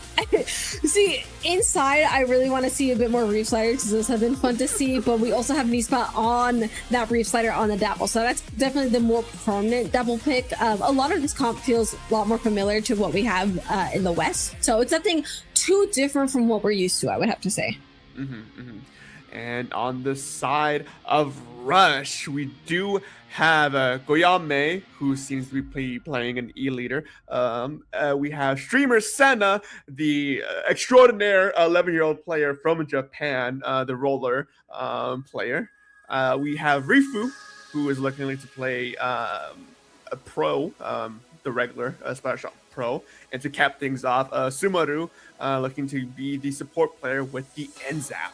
see inside, I really want to see a bit more Reef Sliders because those have been fun to see, but we also have Spot on that Reef Slider on the Dapple, so that's definitely the more permanent Dapple pick. A lot of this comp feels a lot more familiar to what we have in the West, so it's nothing too different from what we're used to, I would have to say. And on the side of Rush, we do have Goyame, who seems to be playing an E-leader. We have streamer Senna, the extraordinaire 11-year-old player from Japan, the roller player. We have Rifu, who is looking to play a pro, the regular Splat Shot Pro. And to cap things off, Sumaru looking to be the support player with the NZAP.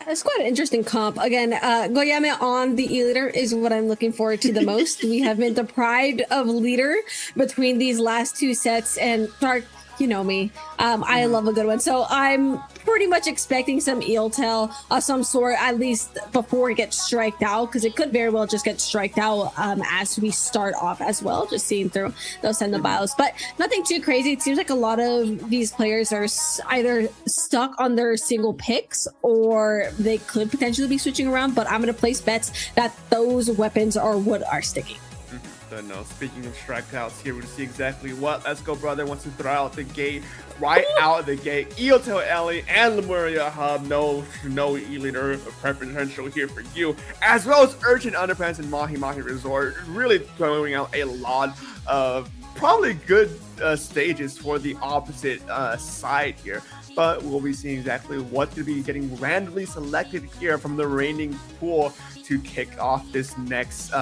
It's quite an interesting comp. Again, Goyame on the E-leader is what I'm looking forward to the most. We have been deprived of leader between these last two sets, and Dark, you know me, I love a good one. So I'm pretty much expecting some eel-tail of some sort, at least before it gets striked out, because it could very well just get striked out as we start off as well, just seeing through those send bios. But nothing too crazy. It seems like a lot of these players are either stuck on their single picks, or they could potentially be switching around, but I'm going to place bets that those weapons are what are sticking. But no, speaking of strikeouts, here we see exactly what Let's Go Brother wants to throw out the gate, right out of the gate. Eel-tail Ellie and Lemuria Hub, no E-leader preferential here for you, as well as Urchin Underpants and Mahi Mahi Resort, really throwing out a lot of probably good stages for the opposite side here. But we'll be seeing exactly what's going to be getting randomly selected here from the reigning pool to kick off this next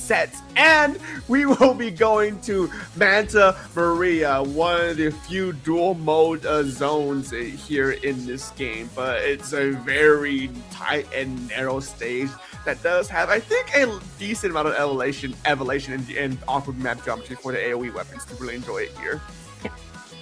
set. And we will be going to Manta Maria, one of the few dual mode zones here in this game, but it's a very tight and narrow stage that does have, I think, a decent amount of elevation and awkward map geometry for the AoE weapons to really enjoy it here.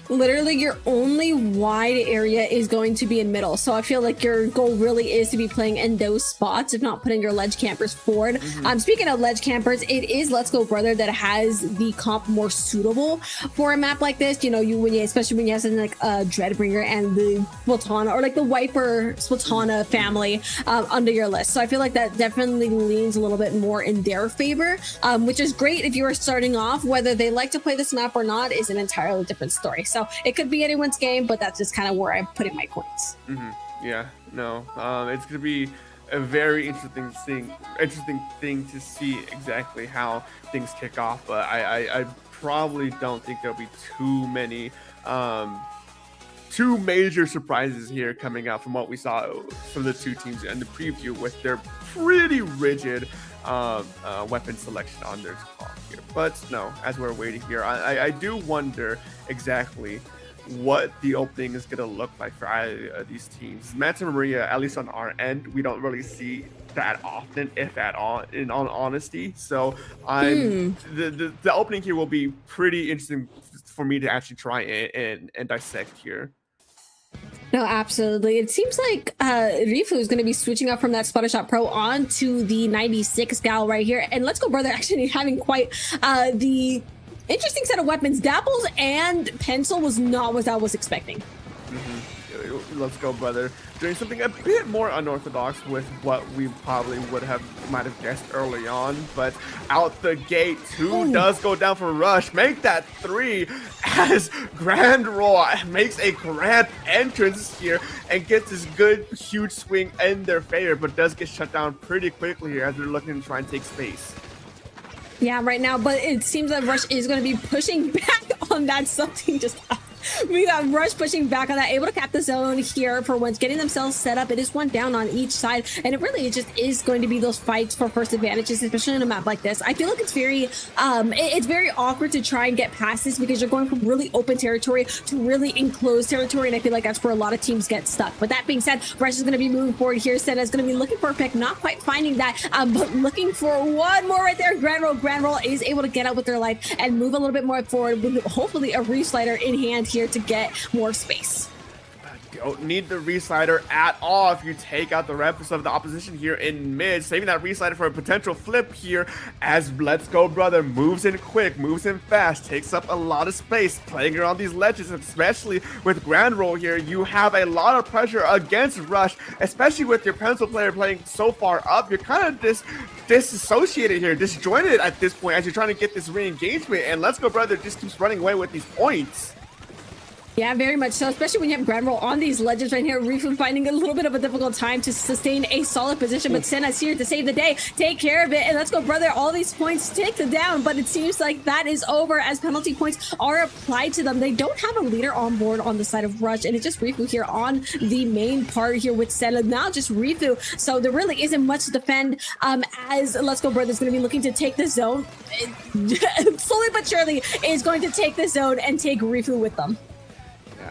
Literally, your only wide area is going to be in middle. So I feel like your goal really is to be playing in those spots, if not putting your ledge campers forward. Speaking of ledge campers, it is Let's Go Brother that has the comp more suitable for a map like this. You know, especially when you have something like Dreadbringer and the Splatana, or like the Wiper Splatana family under your list. So I feel like that definitely leans a little bit more in their favor, which is great if you are starting off. Whether they like to play this map or not is an entirely different story. So it could be anyone's game, but that's just kind of where I'm putting my coins. Yeah, no, it's gonna be a very interesting thing to see exactly how things kick off. But I probably don't think there'll be too many two major surprises here coming out from what we saw from the two teams in the preview with their pretty rigid weapon selection on their call here. But no, as we're waiting here, I do wonder exactly what the opening is going to look like for either of these teams. Manta Maria, at least on our end, we don't really see that often, if at all, in all honesty. So the opening here will be pretty interesting for me to actually try and dissect here. No, absolutely. It seems like Rifu is going to be switching up from that Splattershot Pro onto the 96 gal right here. And Let's Go Brother actually having quite the interesting set of weapons. Dapples and Pencil was not what I was expecting. Let's Go Brother doing something a bit more unorthodox with what we probably might have guessed early on, but out the gate, two does go down for Rush. Make that 3 as Grand Roll makes a grand entrance here and gets this good huge swing in their favor, but does get shut down pretty quickly here as they're looking to try and take space. Yeah, right now, but it seems that Rush is going to be pushing back on that something just We got Rush pushing back on that, able to cap the zone here for once, getting themselves set up. It is one down on each side, and it really just is going to be those fights for first advantages, especially on a map like this. I feel like it's very awkward to try and get past this because you're going from really open territory to really enclosed territory, and I feel like that's where a lot of teams get stuck. With that being said, Rush is going to be moving forward here. Senna is going to be looking for a pick, not quite finding that, but looking for one more right there. Grand Roll is able to get out with their life and move a little bit more forward with hopefully a re-slider in hand here to get more space. Don't need the reslider at all if you take out the reps of the opposition here in mid, saving that reslider for a potential flip here as Let's Go Brother moves in quick, moves in fast, takes up a lot of space, playing around these ledges, especially with Grand Roll here. You have a lot of pressure against Rush, especially with your pencil player playing so far up. You're kind of disassociated here, disjointed at this point as you're trying to get this re-engagement, and Let's Go Brother just keeps running away with these points. Yeah, very much so, especially when you have Grand Roll on these ledges right here. Rifu finding a little bit of a difficult time to sustain a solid position, but Senna's here to save the day, take care of it, and Let's Go Brother. All these points take them down, but it seems like that is over as penalty points are applied to them. They don't have a leader on board on the side of Rush, and it's just Rifu here on the main part here with Senna. Now just Rifu, so there really isn't much to defend as Let's Go Brother is going to be looking to take the zone. Slowly but surely is going to take the zone and take Rifu with them.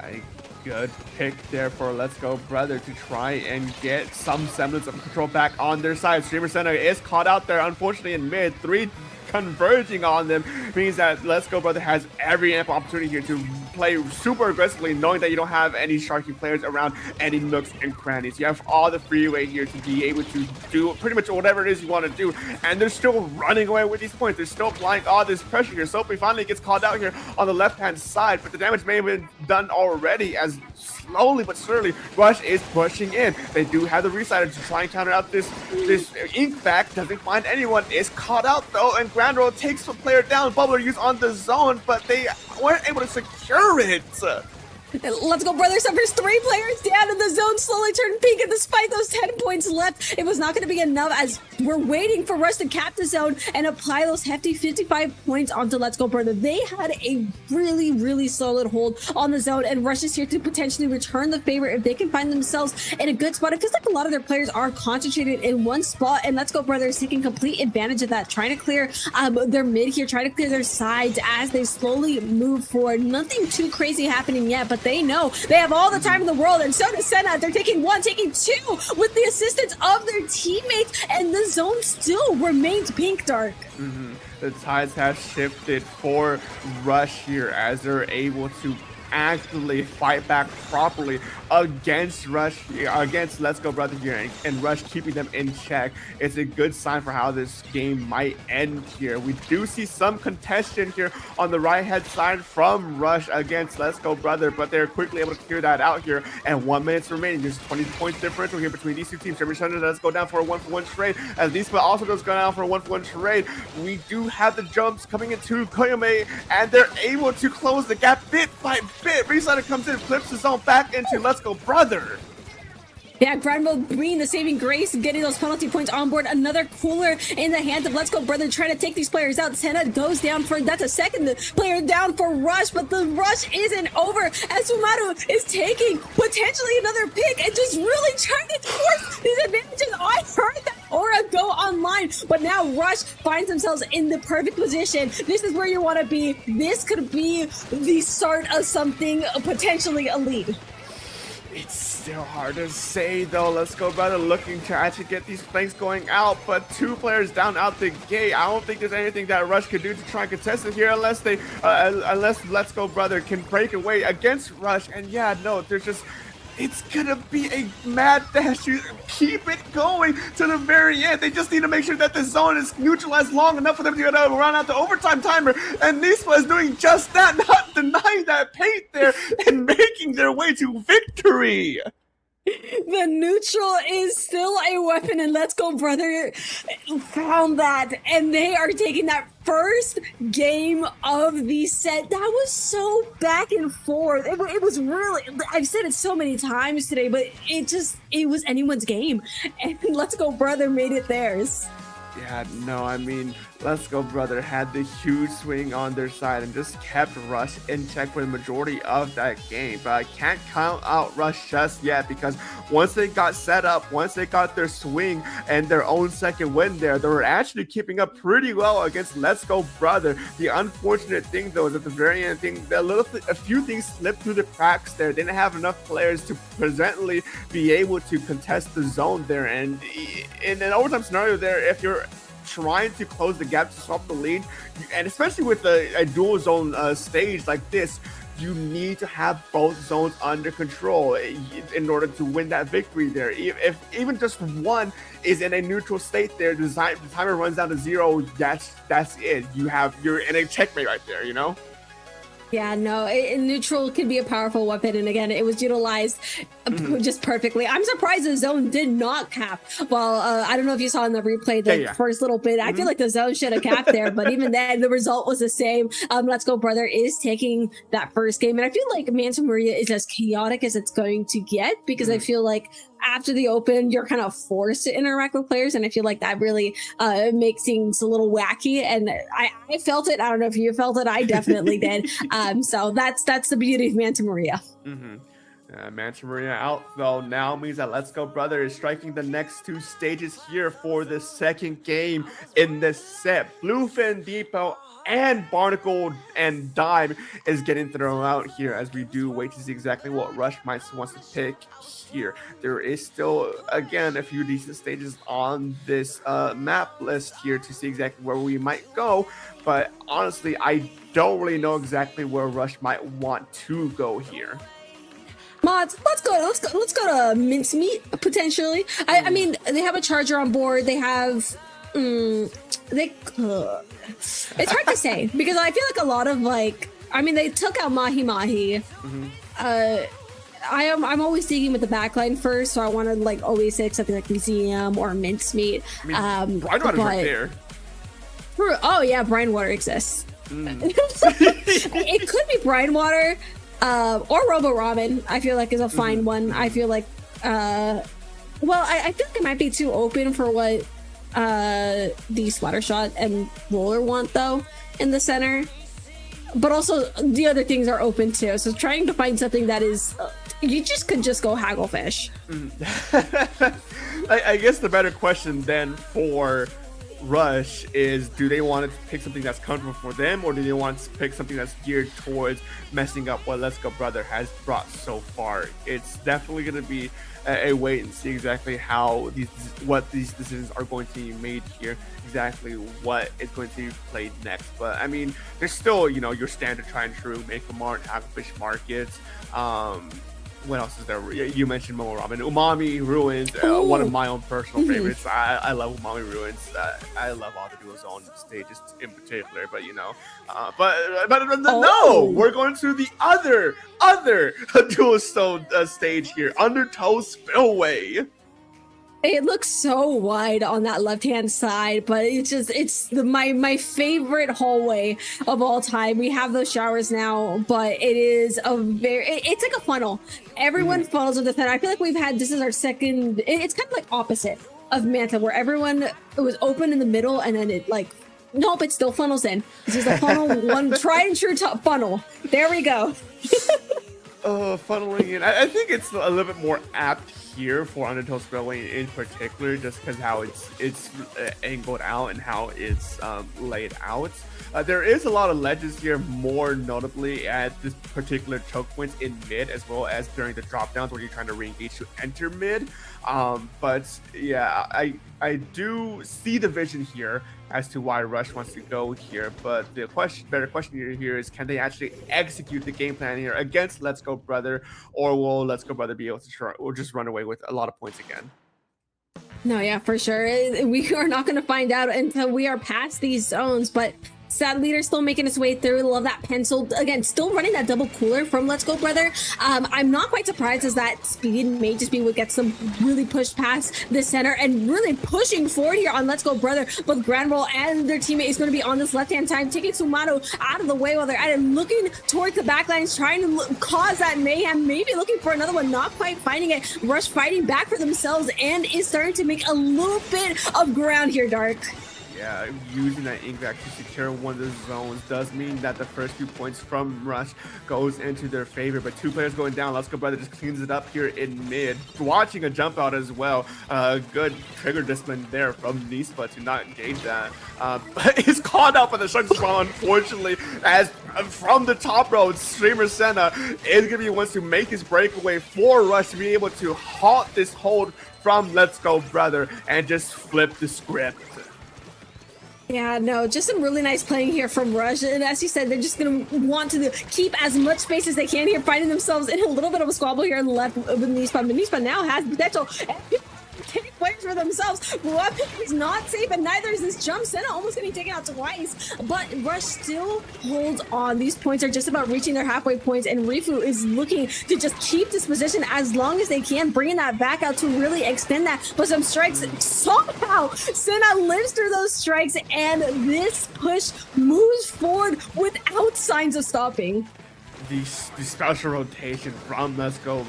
A good pick there for Let's Go Brother to try and get some semblance of control back on their side. Streamer Center is caught out there, unfortunately, in mid. 3 converging on them means that Let's Go Brother has every ample opportunity here to play super aggressively, knowing that you don't have any Sharky players around any nooks and crannies. You have all the freeway here to be able to do pretty much whatever it is you want to do, and they're still running away with these points. They're still applying all this pressure here. Soapy finally gets called out here on the left-hand side, but the damage may have been done already as slowly but surely Rush is pushing in. They do have the reslider to try and counter out this Ink back. Doesn't find anyone, is caught out though, and Grand Roll takes the player down. Bubbler used on the zone, but they weren't able to secure it. Let's Go Brother suffers 3 players down in the zone, slowly turning pink, and despite those 10 points left, it was not going to be enough as we're waiting for Rush to cap the zone and apply those hefty 55 points onto Let's Go Brother. They had a really, really solid hold on the zone, and Rush is here to potentially return the favor if they can find themselves in a good spot. It feels like a lot of their players are concentrated in one spot, and Let's Go Brother is taking complete advantage of that, trying to clear their mid here, trying to clear their sides as they slowly move forward. Nothing too crazy happening yet, but they know they have all the time in the world, and so does Senna. They're taking 1, taking 2 with the assistance of their teammates, and the zone still remains pink dark. The tides have shifted for Rush here as they're able to actively fight back properly against Rush, against Let's Go Brother here, and Rush keeping them in check. It's a good sign for how this game might end here. We do see some contention here on the right hand side from Rush against Let's Go Brother, but they're quickly able to clear that out here, and 1 minute remaining. There's 20 points differential here between these two teams. Every Sunday does go down for a 1-for-1 trade, as these also does go down for a 1-for-1 trade. We do have the jumps coming into Koyome, and they're able to close the gap bit by bit. Reslider comes in, flips the zone back into Let's Go Brother. Yeah, Granville bringing the saving grace, getting those penalty points on board. Another cooler in the hands of Let's Go Brother, trying to take these players out. Senna goes down for, that's a second player down for Rush, but the rush isn't over as Sumaru is taking potentially another pick and just really trying to force these advantages. I heard that aura go online, but now Rush finds themselves in the perfect position. This is where you want to be. This could be the start of something, potentially a lead. It's still hard to say though. Let's Go Brother looking to actually get these flanks going out, but 2 players down out the gate. I don't think there's anything that Rush could do to try and contest it here unless they, unless Let's Go Brother can break away against Rush. And yeah, no, there's just, it's gonna be a mad dash. You keep it going to the very end. They just need to make sure that the zone is neutralized long enough for them to get run out the overtime timer. And Nispa is doing just that, not denying that paint there and making their way to victory. The neutral is still a weapon, and Let's Go Brother found that, and they are taking that first game of the set. That was so back and forth. It was really, I've said it so many times today, but it was anyone's game, and Let's Go Brother made it theirs. Yeah, no, I mean, Let's Go Brother had the huge swing on their side and just kept Rush in check for the majority of that game. But I can't count out Rush just yet, because once they got set up, once they got their swing and their own second win there, they were actually keeping up pretty well against Let's Go Brother. The unfortunate thing, though, is at the very end, a few things slipped through the cracks there. They didn't have enough players to presently be able to contest the zone there. And in an overtime scenario there, if you're trying to close the gap to stop the lead, and especially with a dual zone stage like this, you need to have both zones under control in order to win that victory there. If even just one is in a neutral state there, the timer runs down to 0, that's it. You're in a checkmate right there, you know? Yeah, no, neutral can be a powerful weapon, and again, it was utilized just perfectly. I'm surprised the zone did not cap. Well, I don't know if you saw in the replay the first little bit. I feel like the zone should have capped there, but even then, the result was the same. Let's Go Brother is taking that first game, and I feel like Manta Maria is as chaotic as it's going to get, because I feel like after the open, you're kind of forced to interact with players, and I feel like that really makes things a little wacky. And I felt it. I don't know if you felt it. I definitely did. So that's the beauty of Manta Maria. Manta Maria out though now means that Let's Go Brother is striking the next 2 stages here for the second game in this set. Bluefin Depot and Barnacle and Dime is getting thrown out here, as we do wait to see exactly what Rush might wants to pick here. There is still, again, a few decent stages on this map list here to see exactly where we might go, but honestly, I don't really know exactly where Rush might want to go here. Mods, let's go to Mincemeat potentially. I mean, they have a charger on board. They have it's hard to say, because I feel like a lot of they took out Mahi Mahi. I'm always digging with the backline first, so I want to always say something like Museum or Mincemeat. Brightwater's right there. Oh yeah, Brine Water exists. It could be Brine Water. Or Robo Ramen, I feel like is a fine one. I feel like, I think it might be too open for what the Splattershot and Roller want though in the center. But also the other things are open too. So trying to find something that is, you could just go Hagglefish. I guess the better question then for Rush is, do they want to pick something that's comfortable for them, or do they want to pick something that's geared towards messing up what Let's Go Brother has brought so far? It's definitely going to be a wait and see exactly what these decisions are going to be made here, exactly what is going to be played next. But I mean, there's still, your standard try and true Make a Mart, Hagglefish markets. What else is there? You mentioned Momo Ramen. Umami Ruins, one of my own personal favorites. I love Umami Ruins. I love all the dual zone stages in particular, but no, we're going to the other dual zone stage here, Undertow Spillway. It looks so wide on that left-hand side, but it's my favorite hallway of all time. We have those showers now, but it is it's like a funnel. Everyone funnels with the center. I feel like this is our second, it's kind of like opposite of Manta, where it was open in the middle, and then nope, it still funnels in. This is a funnel, one tried and true funnel. There we go. Funneling in. I think it's a little bit more apt here for Undertow Spillway in particular, just because how it's angled out and how it's laid out. There is a lot of ledges here, more notably at this particular choke points in mid, as well as during the drop downs where you're trying to re-engage to enter mid. But yeah, I do see the vision here as to why Rush wants to go here, but the better question here is, can they actually execute the game plan here against Let's Go Brother, or will Let's Go Brother be able to just run away with a lot of points again? No, yeah, for sure. We are not going to find out until we are past these zones, but Sad Leader still making its way through. Love that pencil. Again, still running that double cooler from Let's Go Brother. I'm not quite surprised, as that speed may just be what gets them really pushed past the center and really pushing forward here on Let's Go Brother. Both Grand Roll and their teammate is going to be on this left-hand side, taking Sumato out of the way while they're at it, looking towards the backlines, trying to cause that mayhem, maybe looking for another one, not quite finding it. Rush fighting back for themselves and is starting to make a little bit of ground here, Dark. Yeah, using that Inkling to secure one of the zones does mean that the first few points from Rush goes into their favor, but 2 players going down. Let's Go Brother just cleans it up here in mid. Watching a jump out as well. Good trigger discipline there from Nispa to not engage that. But he's called out for the shark spawn, unfortunately, as from the top row, Streamer Senna is going to be ones to make his breakaway for Rush to be able to halt this hold from Let's Go Brother and just flip the script. Yeah, no, just some really nice playing here from Rush. And as you said, they're just going to want to keep as much space as they can here, finding themselves in a little bit of a squabble here on the left with Nispa. But Nispa now has potential. Take players for themselves. Weapon is not safe, and neither is this jump. Senna almost getting taken out twice, but Rush still holds on. These points are just about reaching their halfway points, and Rifu is looking to just keep this position as long as they can, bringing that back out to really extend that. But some strikes, somehow Senna lives through those strikes, and this push moves forward without signs of stopping. The special rotation from Let's Go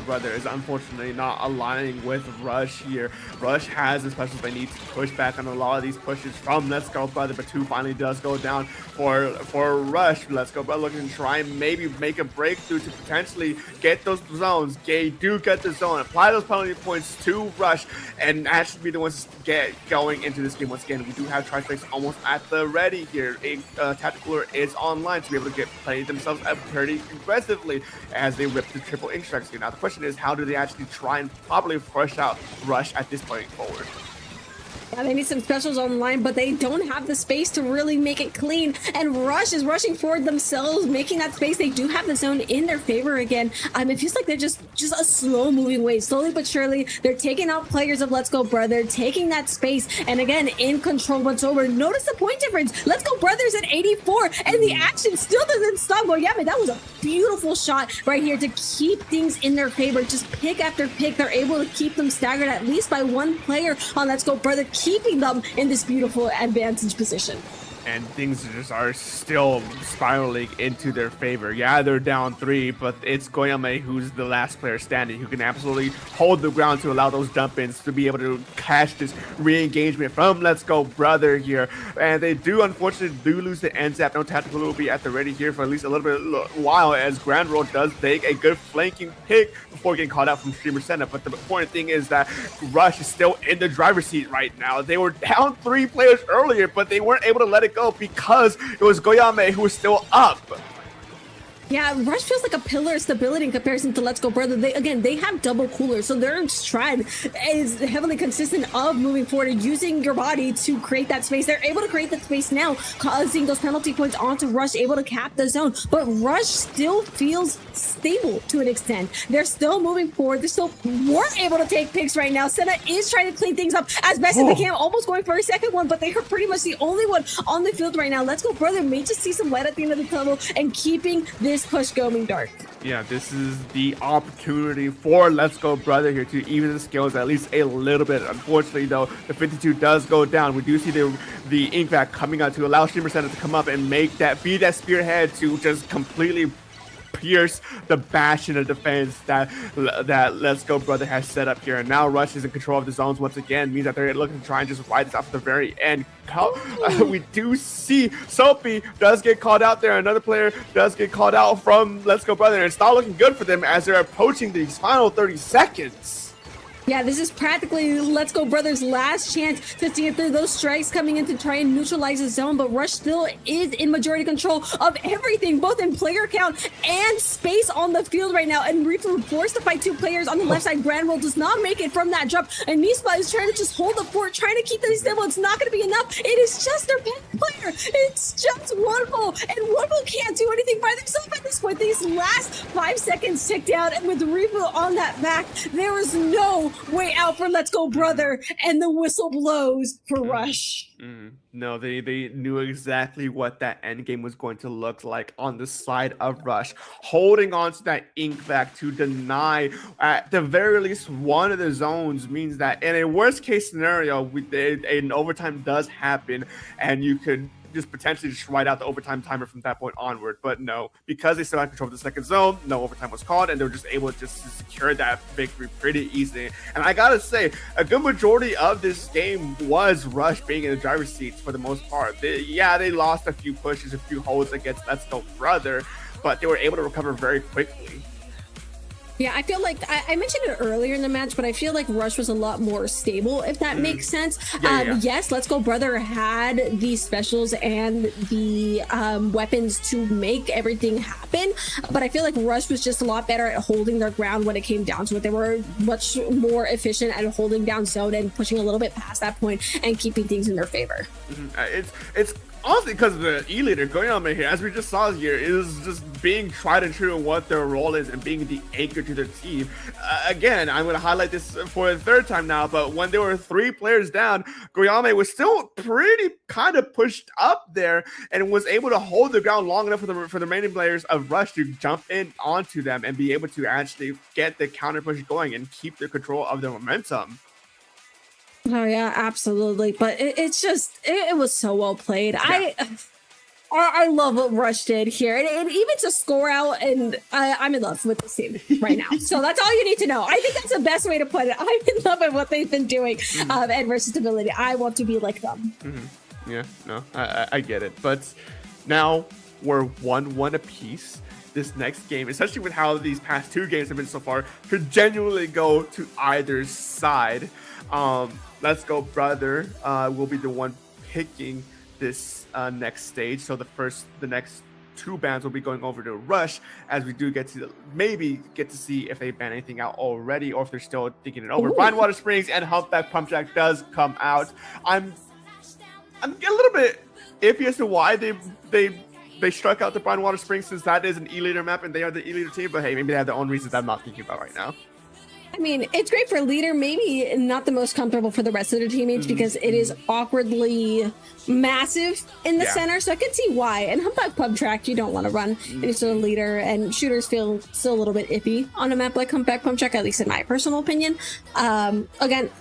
Brother is unfortunately not aligning with Rush here. Rush has the specials they need to push back on a lot of these pushes from Let's Go Brother, but 2 finally does go down for Rush. Let's Go Brother looking to try and maybe make a breakthrough to potentially get those zones. They do get the zone, apply those penalty points to Rush, and actually be the ones to get going into this game once again. We do have Tri-Strikes almost at the ready here. Tactical is online to be able to play themselves up pretty aggressively as they rip the triple ink strikes here. Now the question is, how do they actually try and properly push out Rush at this point forward? Yeah, they need some specials online, but they don't have the space to really make it clean. And Rush is rushing forward themselves, making that space. They do have the zone in their favor again. It feels like they're just a slow-moving wave. Slowly but surely, they're taking out players of Let's Go Brother, taking that space, and again, in control once over. Notice the point difference. Let's Go Brother's at 84, and the action still doesn't stop. Well, yeah, man, that was a beautiful shot right here to keep things in their favor. Just pick after pick, they're able to keep them staggered at least by 1 player on Let's Go Brother, keeping them in this beautiful advantage position. And things just are still spiraling into their favor. Yeah, they're down 3, but it's Goyame who's the last player standing, who can absolutely hold the ground to allow those dump-ins to be able to catch this re-engagement from Let's Go Brother here. And they do, unfortunately, lose the end zap. No tactical will be at the ready here for at least a little bit while, as Grand Roll does take a good flanking pick before getting caught out from Streamer Senna. But the important thing is that Rush is still in the driver's seat right now. They were down 3 players earlier, but they weren't able to let it go because it was Goyame who was still up. Yeah, Rush feels like a pillar of stability in comparison to Let's Go Brother. They have double coolers, so their strat is heavily consistent of moving forward and using your body to create that space. They're able to create that space now, causing those penalty points onto Rush, able to cap the zone. But Rush still feels stable to an extent. They're still moving forward. They still weren't able to take picks right now. Senna is trying to clean things up as best as they can, almost going for a second one, but they are pretty much the only one on the field right now. Let's Go Brother may just see some light at the end of the tunnel and keeping this push going dark. Yeah, this is the opportunity for Let's Go Brother here to even the scales at least a little bit. Unfortunately, though, the 52 does go down. We do see the Inkling coming out to allow Streamer Center to come up and be that spearhead to just completely pierce the bastion of defense that Let's Go Brother has set up here. And now Rush is in control of the zones once again, means that they're looking to try and just ride this off at the very end. We do see Soapy does get called out there. Another player does get called out from Let's Go Brother, and it's not looking good for them as they're approaching these final 30 seconds. Yeah, this is practically Let's Go Brother's last chance to see if there are those strikes coming in to try and neutralize the zone, but Rush still is in majority control of everything, both in player count and space on the field right now. And Rifu forced to fight 2 players on the left side. Grand Roll does not make it from that jump, and Nispa is trying to just hold the fort, trying to keep them stable. It's not going to be enough. It is just their best player. It's just one ball, and one ball can't do anything by themselves at this point. These last 5 seconds tick down, and with Rifu on that back, there is no way out for Let's Go Brother, and the whistle blows for Rush. No, they knew exactly what that end game was going to look like on the side of Rush, holding on to that ink back to deny at the very least one of the zones. Means that in a worst case scenario, an overtime does happen, and you could just potentially just ride out the overtime timer from that point onward. But no, because they still had control of the second zone, no overtime was called, and they were just able to just secure that victory pretty easily. And I gotta say, a good majority of this game was Rush being in the driver's seats for the most part. They lost a few pushes, a few holds against Let's Go Brother, but they were able to recover very quickly. Yeah, I feel like I mentioned it earlier in the match, but I feel like Rush was a lot more stable, if that makes sense. Yes, Let's Go Brother had the specials and the weapons to make everything happen, but I feel like Rush was just a lot better at holding their ground when it came down to it. They were much more efficient at holding down zone and pushing a little bit past that point and keeping things in their favor. It's honestly because of the E-leader Goyama here, as we just saw here, is just being tried and true in what their role is and being the anchor to their team. Again, I'm going to highlight this for the third time now, but when there were 3 players down, Goyama was still pretty kind of pushed up there and was able to hold the ground long enough for the remaining players of Rush to jump in onto them and be able to actually get the counter push going and keep the control of their momentum. Oh yeah, absolutely. But it was so well played. Yeah. I love what Rush did here, and even to score out, and I'm in love with this team right now. So that's all you need to know. I think that's the best way to put it. I'm in love with what they've been doing, and versatility. I want to be like them. Yeah, no, I get it. But now we're 1-1 apiece. This next game, especially with how these past 2 games have been so far, could genuinely go to either side. Let's Go Brother will be the one picking this next stage. So the next 2 bans will be going over to Rush, as we do maybe get to see if they ban anything out already or if they're still thinking it over. Water Springs and Humpback Pumpjack does come out. I'm a little bit iffy as to why they struck out the Water Springs, since that is an E-leader map and they are the E-leader team. But hey, maybe they have their own reasons I'm not thinking about right now. I mean, it's great for leader, maybe not the most comfortable for the rest of their teammates because it is awkwardly massive in the center. So I can see why. And Humpback Pub Track, you don't want to run any sort of leader, and shooters feel still a little bit iffy on a map like Humpback Pub Track, at least in my personal opinion. Again,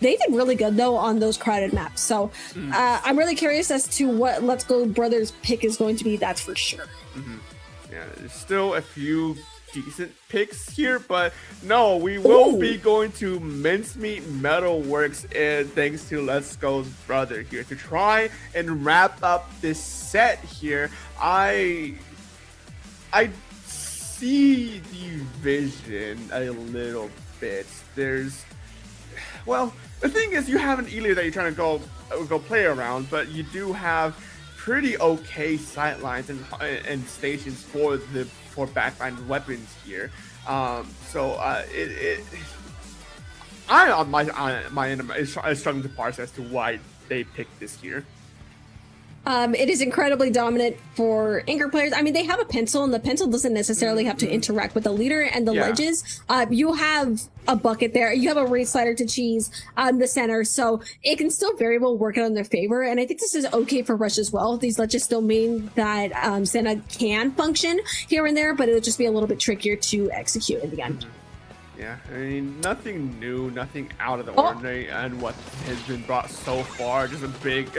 they did really good though on those crowded maps. So I'm really curious as to what Let's Go Brothers pick is going to be. That's for sure. Yeah, there's still a few decent picks here, but no, we will be going to Mincemeat Metalworks, and thanks to Let's Go's brother here to try and wrap up this set here. I see the vision a little bit. Well, the thing is, you have an E-leader that you're trying to go play around, but you do have pretty okay sight lines and stations for backline weapons here. I on my end is struggling to parse as to why they picked this here. It is incredibly dominant for anchor players. I mean, they have a pencil, and the pencil doesn't necessarily have to interact with the leader and the ledges. You have a bucket there. You have a raid slider to cheese on the center, so it can still very well work out in their favor. And I think this is okay for Rush as well. These ledges still mean that Senna can function here and there, but it'll just be a little bit trickier to execute in the end. Yeah, I mean, nothing new, nothing out of the ordinary, and what has been brought so far, just a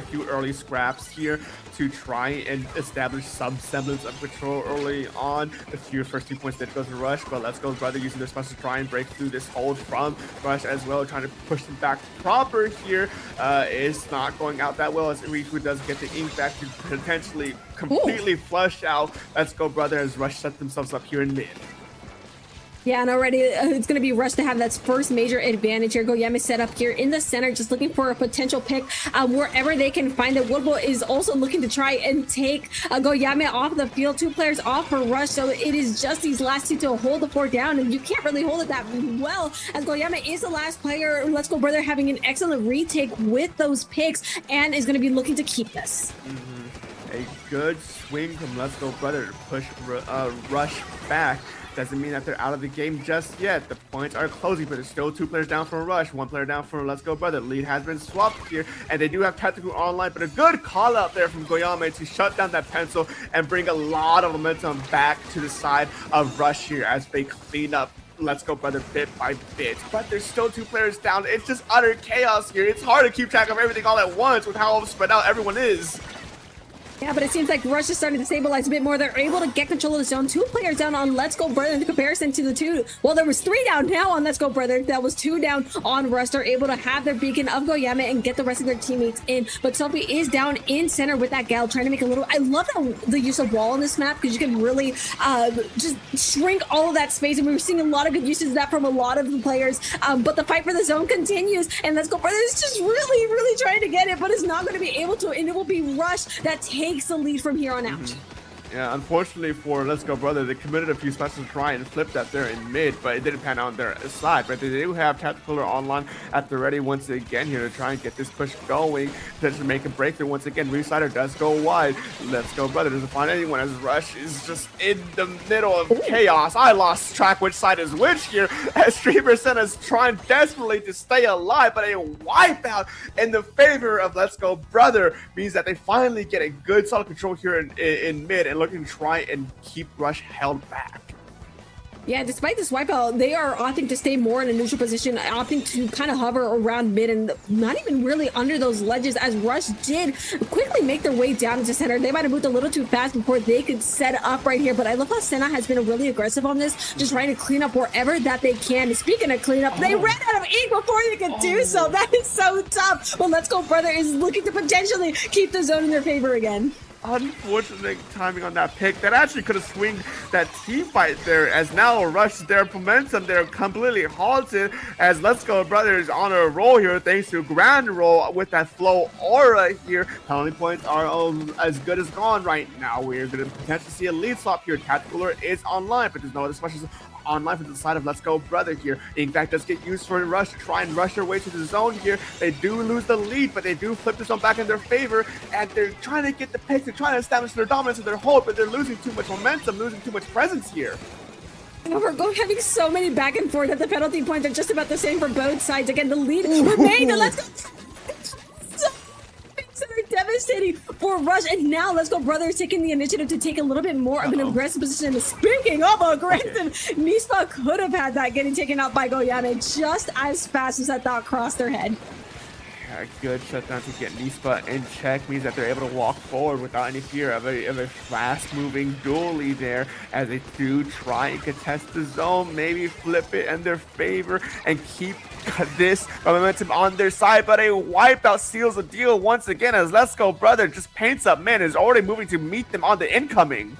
few early scraps here to try and establish some semblance of control early on. The first 2 points did go to Rush, but Let's Go Brother using their special to try and break through this hold from Rush as well, trying to push them back proper here. It's not going out that well, as Riku does get the ink back to potentially completely flush out Let's Go Brother as Rush set themselves up here in mid. Yeah, and already it's going to be Rush to have that first major advantage here. Goyama set up here in the center, just looking for a potential pick wherever they can find it. Woodbull is also looking to try and take Goyama off the field. 2 players off for Rush, so it is just these last 2 to hold the fort down, and you can't really hold it that well, as Goyama is the last player. Let's Go Brother having an excellent retake with those picks, and is going to be looking to keep this. A good swing from Let's Go Brother to push Rush back. Doesn't mean that they're out of the game just yet. The points are closing, but there's still 2 players down for Rush, 1 player down for Let's Go Brother. Lead has been swapped here, and they do have Tactical online, but a good call out there from Goyama to shut down that pencil and bring a lot of momentum back to the side of Rush here as they clean up Let's Go Brother bit by bit. But there's still 2 players down. It's just utter chaos here. It's hard to keep track of everything all at once with how spread out everyone is. Yeah, but it seems like Rush is starting to stabilize a bit more. They're able to get control of the zone. 2 players down on Let's Go Brother in comparison to the 2. Well, there was 3 down now on Let's Go Brother. That was 2 down on Rush. They're able to have their beacon of Goyama and get the rest of their teammates in. But Sophie is down in center with that gal, trying to make a little... I love the use of wall on this map because you can really just shrink all of that space. And we were seeing a lot of good uses of that from a lot of the players. But the fight for the zone continues. And Let's Go Brother is just really, really trying to get it, but is not going to be able to. And it will be Rush that takes the lead from here on out. Yeah, unfortunately for Let's Go Brother, they committed a few specials to try and flip that there in mid, but it didn't pan out on their side. But they do have Tactical online at the ready once again here to try and get this push going, to make a breakthrough once again. Resider does go wide. Let's Go Brother doesn't find anyone as Rush is just in the middle of chaos. I lost track which side is which here, as Streamer Sen is trying desperately to stay alive, but a wipeout in the favor of Let's Go Brother means that they finally get a good solid control here in mid and looking to try and keep Rush held back. Yeah, despite this wipeout, they are opting to stay more in a neutral position, opting to kind of hover around mid and not even really under those ledges, as Rush did quickly make their way down into center. They might have moved a little too fast before they could set up right here, but I love how Senna has been really aggressive on this, just trying to clean up wherever that they can. Speaking of cleanup, they ran out of ink before they could do so. That is so tough. Well, Let's Go Brother is looking to potentially keep the zone in their favor again. Unfortunate timing on that pick. That actually could have swinged that team fight there, as now Rush, their momentum, they're completely halted, as Let's Go Brothers on a roll here thanks to Grand Roll with that flow aura here. Penalty points are as good as gone right now. We're going to potentially see a lead swap here. Tactical is online, but there's no other specials online for the side of Let's Go Brother here. In fact, does get used for Rush to try and rush their way to the zone here. They do lose the lead, but they do flip the zone back in their favor, and they're trying to get the pick. They're trying to establish their dominance and their hold, but they're losing too much momentum, losing too much presence here. We're having so many back and forth that the penalty points are just about the same for both sides. Again, the lead remained, and Let's Go devastating for Rush, and now Let's Go Brother is taking the initiative to take a little bit more of an aggressive position. And speaking of aggressive, Nispa could have had that getting taken out by Goyana just as fast as that thought crossed their head. A good shutdown to get Nispa in check means that they're able to walk forward without any fear of a fast-moving duelie there, as they do try and contest the zone, maybe flip it in their favor and keep this momentum on their side. But a wipeout seals the deal once again, as Let's Go Brother just paints up man, is already moving to meet them on the incoming.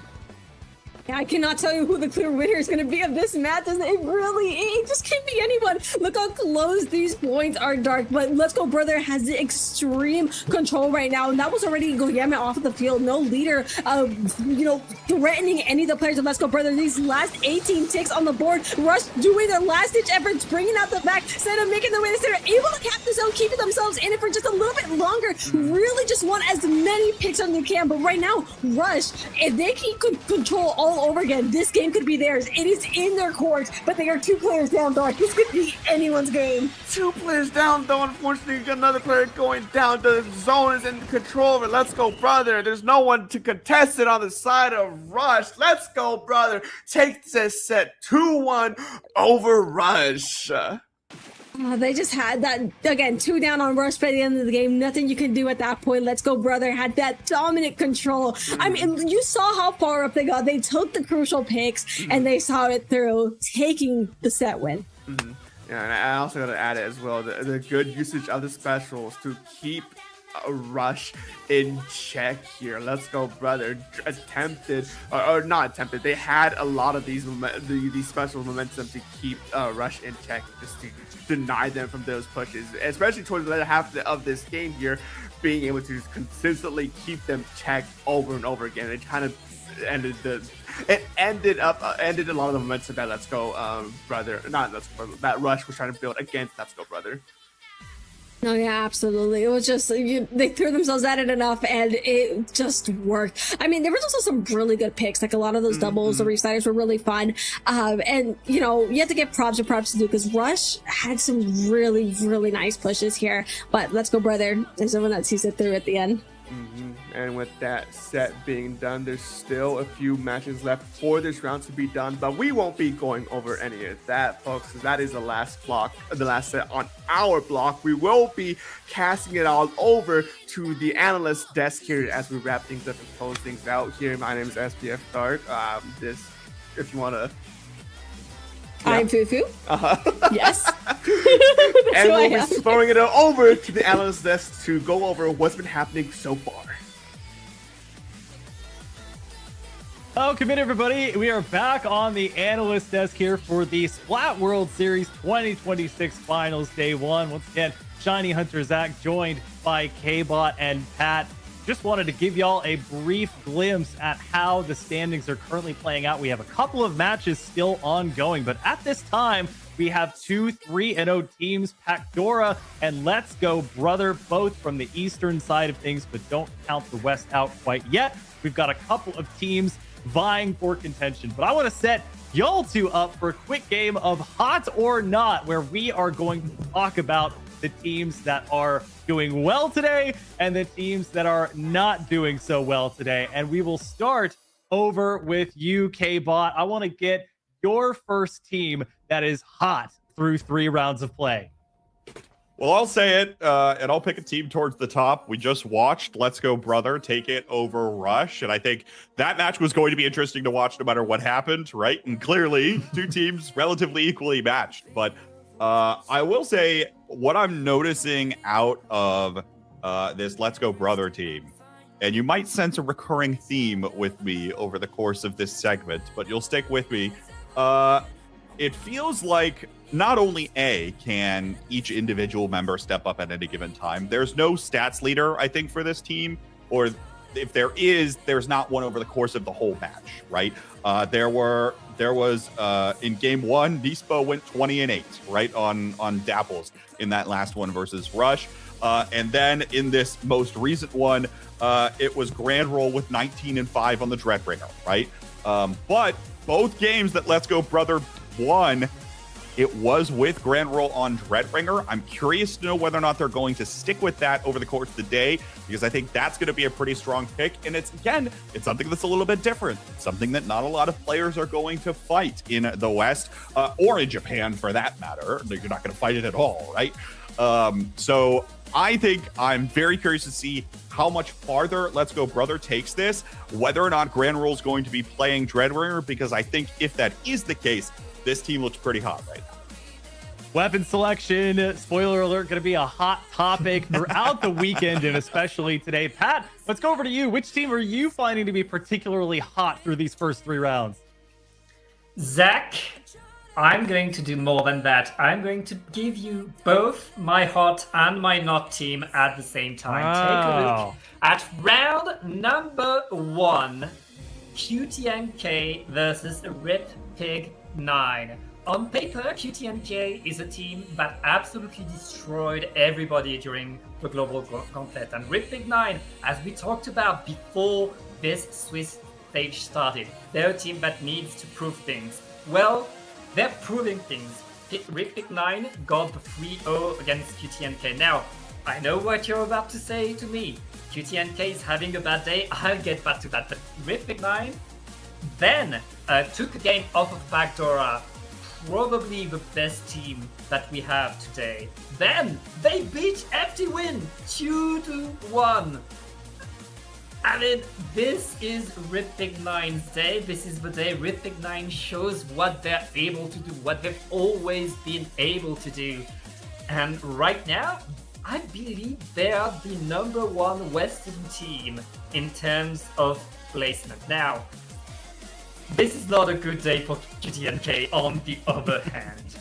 I cannot tell you who the clear winner is going to be of this match. It just can't be anyone. Look how close these points are, Dark. But Let's Go Brother has the extreme control right now. And that was already Goyama off of the field. No leader, threatening any of the players of Let's Go Brother. These last 18 ticks on the board. Rush doing their last-ditch efforts, bringing out the back. Instead of making their way to center, able to cap the zone, keeping themselves in it for just a little bit longer. Really just want as many picks as they can. But right now, Rush, if they keep control all over again, this game could be theirs. It is in their court, but they are 2 players down, Dark. This could be anyone's game. 2 players down, though. Unfortunately, another player going down. The zone is in control of it. Let's Go Brother. There's no one to contest it on the side of Rush. Let's Go Brother takes this set 2-1 over Rush. They just had that, again, 2 down on Rush by the end of the game. Nothing you can do at that point. Let's Go Brother had that dominant control. I mean, you saw how far up they got. They took the crucial picks, and they saw it through, taking the set win. Yeah, and I also got to add it as well, the good usage of the specials to keep Rush in check here. Let's Go Brother attempted, or not attempted, they had a lot of these special momentum to keep Rush in check, just to deny them from those pushes, especially towards the latter half of this game here, being able to consistently keep them checked over and over again. It kind of ended a lot of the momentum that that Rush was trying to build against Let's Go Brother. No, yeah, absolutely. It was just, they threw themselves at it enough, and it just worked. I mean, there was also some really good picks. Like, a lot of those doubles, the residers were really fun. And, you have to give props to do, because Rush had some really, really nice pushes here. But Let's Go Brother, there's someone that sees it through at the end. And with that set being done, there's still a few matches left for this round to be done, but we won't be going over any of that, folks, because that is the last set on our block. We will be casting it all over to the analyst desk here as we wrap things up and close things out here. My name is SPF Dark. If you want to. I'm Fufu. Yes. And who I we'll am. be throwing it over to the analyst desk to go over what's been happening so far. Welcome in, everybody. We are back on the analyst desk here for the Splat World Series 2026 Finals Day 1. Once again, Shiny Hunter Zach joined by K-Bot and Pat. Just wanted to give y'all a brief glimpse at how the standings are currently playing out. We have a couple of matches still ongoing, but at this time, we have 2 3-0 teams, Packdora and Let's Go Brother, both from the eastern side of things, but don't count the west out quite yet. We've got a couple of teams vying for contention, but I want to set y'all two up for a quick game of Hot or Not, where we are going to talk about the teams that are doing well today and the teams that are not doing so well today. And we will start over with you, K-Bot. I want to get your first team that is hot through 3 rounds of play. Well, I'll say it, and I'll pick a team towards the top. We just watched Let's Go Brother take it over Rush, and I think that match was going to be interesting to watch no matter what happened, right? And clearly, 2 teams relatively equally matched. But I will say what I'm noticing out of this Let's Go Brother team, and you might sense a recurring theme with me over the course of this segment, but you'll stick with me. It feels like not only can each individual member step up at any given time, there's no stats leader, I think, for this team, or if there is, there's not one over the course of the whole match, right? There was in game 1, Nispo went 20-8, right, on Dapples in that last one versus Rush. And then in this most recent one, it was Grand Roll with 19-5 on the Dreadbringer, right? But both games that Let's Go Brother won, it was with Grand Roll on Dreadbringer. I'm curious to know whether or not they're going to stick with that over the course of the day, because I think that's going to be a pretty strong pick. And it's something that's a little bit different. It's something that not a lot of players are going to fight in the West, or in Japan for that matter. You're not going to fight it at all, right? So I think I'm very curious to see how much farther Let's Go Brother takes this, whether or not Grand Roll is going to be playing Dreadbringer, because I think if that is the case, this team looks pretty hot right now. Weapon selection, spoiler alert, going to be a hot topic throughout the weekend and especially today. Pat, let's go over to you. Which team are you finding to be particularly hot through these first 3 rounds? Zach, I'm going to do more than that. I'm going to give you both my hot and my not team at the same time. Take a look at round number 1, CutieNK versus Rip Pig 9. On paper, CutieNK is a team that absolutely destroyed everybody during the global gauntlet. And Rip Pig 9, as we talked about before this Swiss stage started, they're a team that needs to prove things. Well, they're proving things. Rip Pig 9 got the 3-0 against CutieNK. Now, I know what you're about to say to me. CutieNK is having a bad day. I'll get back to that. But Rip Pig 9 then took a game off of Packdora, probably the best team that we have today. Then they beat FTWin 2-1. I mean, this is Rip Pig 9's day. This is the day Rip Pig 9 shows what they're able to do, what they've always been able to do. And right now, I believe they are the #1 Western team in terms of placement. Now, this is not a good day for CutieNK on the other hand.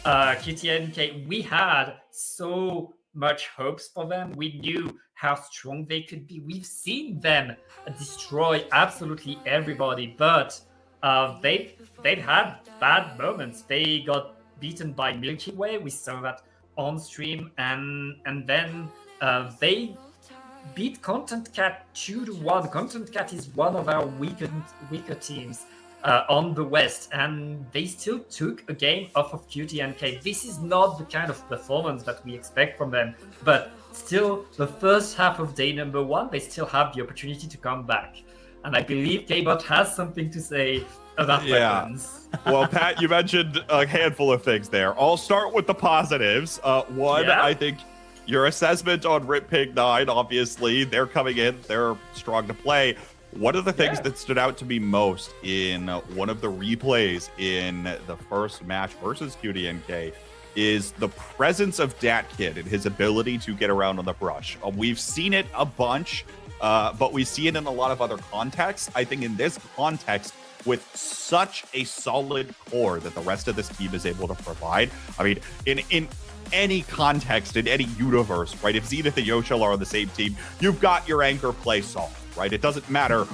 CutieNK, we had so much hopes for them. We knew how strong they could be. We've seen them destroy absolutely everybody, but they've had bad moments. They got beaten by Milky Way. We saw that on stream, and then they beat CutieNK 2-1. CutieNK is one of our weaker teams on the West, and they still took a game off of CutieNK. This is not the kind of performance that we expect from them, but still the first half of day number 1, they still have the opportunity to come back. And I believe K-Bot has something to say about weapons. Well, Pat, you mentioned a handful of things there. I'll start with the positives. One, Yeah. I think your assessment on Rip Pig 9, obviously, they're coming in, they're strong to play. One of the things that stood out to me most in one of the replays in the first match versus CutieNK is the presence of DatKid and his ability to get around on the brush. We've seen it a bunch, but we see it in a lot of other contexts. I think in this context, with such a solid core that the rest of this team is able to provide, I mean, in any context, in any universe, right? If Zenith and Yoshel are on the same team, you've got your anchor play solved, right? It doesn't matter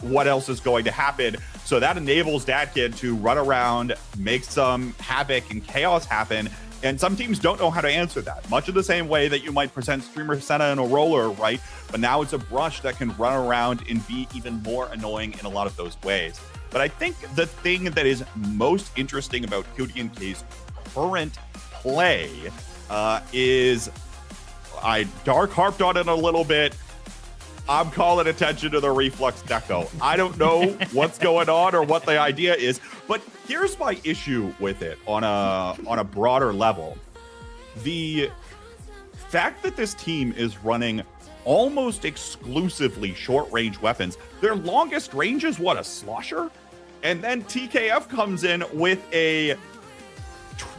what else is going to happen. So that enables DatKid to run around, make some havoc and chaos happen. And some teams don't know how to answer that, much of the same way that you might present Streamer Senna and a roller, right? But now it's a brush that can run around and be even more annoying in a lot of those ways. But I think the thing that is most interesting about CutieNK's current play is, I dark harped on it a little bit. I'm calling attention to the reflex deco. I don't know what's going on or what the idea is, but here's my issue with it on a broader level. The fact that this team is running almost exclusively short-range weapons. Their longest range is what, a slosher? And then TKF comes in with a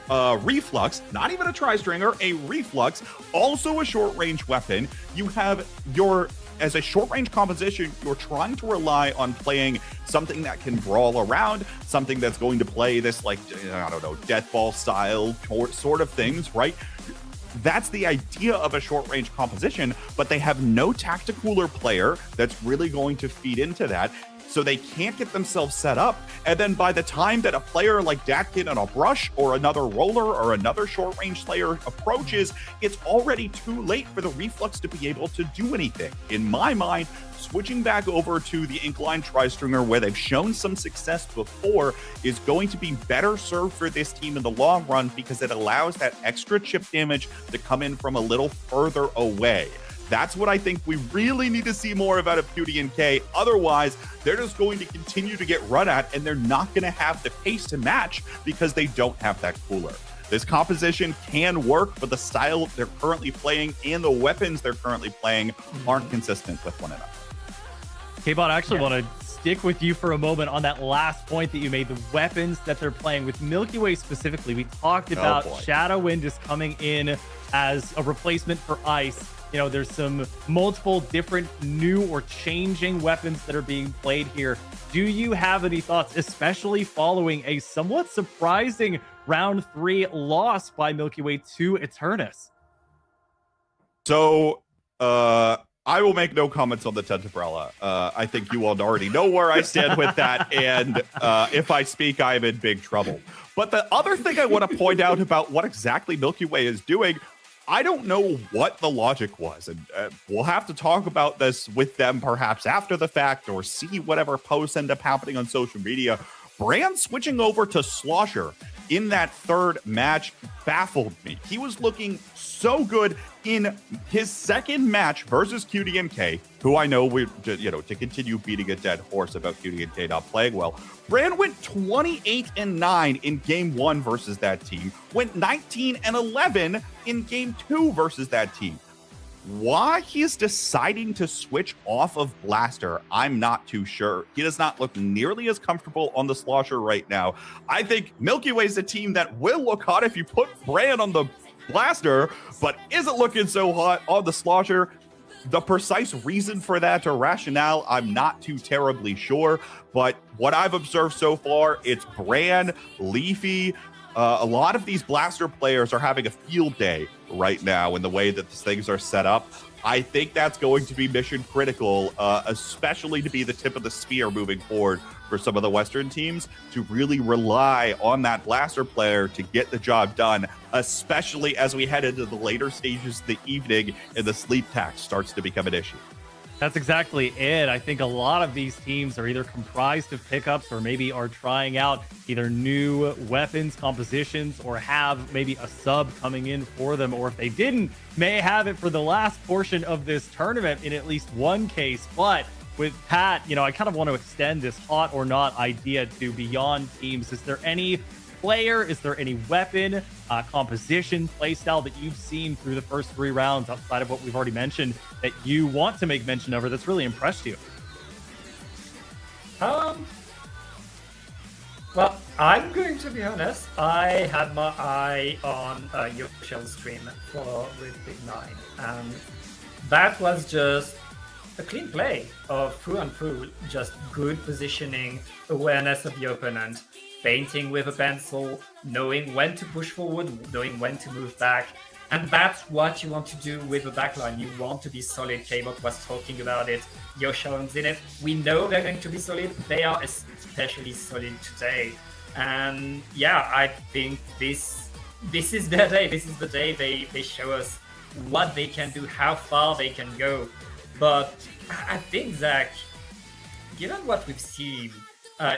reflux, not even a tri-stringer, a reflux, also a short-range weapon. You have as a short-range composition, you're trying to rely on playing something that can brawl around, something that's going to play this, like, I don't know, death ball style sort of things, right? That's the idea of a short-range composition, but they have no tacticooler player that's really going to feed into that. So they can't get themselves set up. And then by the time that a player like DatKid on a brush or another roller or another short-range player approaches, it's already too late for the reflux to be able to do anything. In my mind, switching back over to the Inkling tri-stringer, where they've shown some success before, is going to be better served for this team in the long run because it allows that extra chip damage to come in from a little further away. That's what I think we really need to see more of out of CutieNK. Otherwise, they're just going to continue to get run at, and they're not going to have the pace to match because they don't have that cooler. This composition can work, but the style they're currently playing and the weapons they're currently playing aren't consistent with one another. K-Bot, I actually want to stick with you for a moment on that last point that you made, the weapons that they're playing. With Milky Way specifically, we talked about Shadowwind just coming in as a replacement for Ice. You know, there's some multiple different new or changing weapons that are being played here. Do you have any thoughts, especially following a somewhat surprising round 3 loss by Milky Way to Eternus? So, I will make no comments on the Tentabrella. I think you all already know where I stand with that, and if I speak, I'm in big trouble. But the other thing I want to point out about what exactly Milky Way is doing, I don't know what the logic was, and we'll have to talk about this with them perhaps after the fact or see whatever posts end up happening on social media. Brand switching over to Slosher in that third match baffled me. He was looking so good in his second match versus CutieNK, who I know to continue beating a dead horse about CutieNK not playing well. Brand went 28-9 in game 1 versus that team, went 19-11 in game 2 versus that team. Why he is deciding to switch off of Blaster, I'm not too sure. He does not look nearly as comfortable on the Slosher right now. I think Milky Way is a team that will look hot if you put Brand on the Blaster, but isn't looking so hot on the Slosher. The precise reason for that or rationale, I'm not too terribly sure, but what I've observed so far, it's Bran, Leafy. A lot of these Blaster players are having a field day right now in the way that these things are set up. I think that's going to be mission critical, especially to be the tip of the spear moving forward for some of the Western teams, to really rely on that Blaster player to get the job done, especially as we head into the later stages of the evening and the sleep tax starts to become an issue. That's exactly it. I think a lot of these teams are either comprised of pickups or maybe are trying out either new weapons compositions or have maybe a sub coming in for them. Or if they didn't, may have it for the last portion of this tournament in at least one case. But with Pat, I kind of want to extend this hot or not idea to beyond teams. Is there any player, is there any weapon, composition, playstyle that you've seen through the first 3 rounds outside of what we've already mentioned that you want to make mention of or that's really impressed you? Well, I'm going to be honest. I had my eye on your shell stream with Big Nine, and that was just a clean play of through and through, just good positioning, awareness of the opponent, painting with a pencil, knowing when to push forward, knowing when to move back. And that's what you want to do with a backline. You want to be solid. K-Bot was talking about it. Yoshalon's in it. We know they're going to be solid. They are especially solid today. And yeah, I think this is their day. This is the day they show us what they can do, how far they can go. But I think, Zach, given what we've seen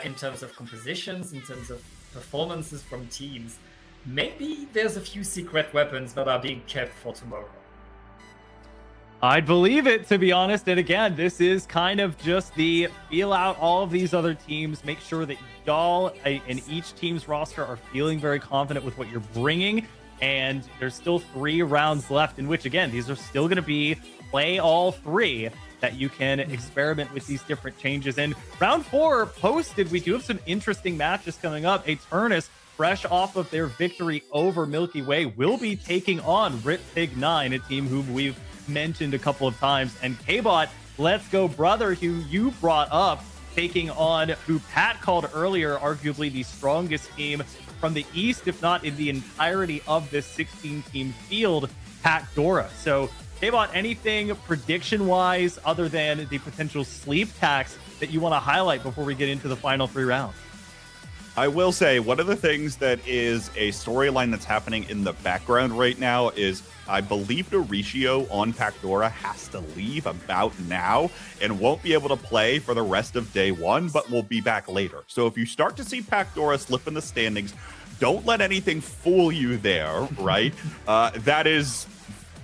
in terms of compositions, in terms of performances from teams, maybe there's a few secret weapons that are being kept for tomorrow. I'd believe it, to be honest. And again, this is kind of just the feel out all of these other teams, make sure that y'all in each team's roster are feeling very confident with what you're bringing. And there's still 3 rounds left, in which, again, these are still going to be play all 3 that you can experiment with these different changes. And round 4 posted, we do have some interesting matches coming up. Eternus, fresh off of their victory over Milky Way, will be taking on Rip Pig 9, a team who we've mentioned a couple of times. And K-Bot, Let's Go Brother, who you brought up, taking on who Pat called earlier, arguably the strongest team from the East, if not in the entirety of this 16-team field, Pat Dora. So K-Bot, anything prediction-wise other than the potential sleep tax that you want to highlight before we get into the final 3 rounds? I will say one of the things that is a storyline that's happening in the background right now is I believe Mauricio on Pacdora has to leave about now and won't be able to play for the rest of day 1, but will be back later. So if you start to see Pacdora slip in the standings, don't let anything fool you there, right? That is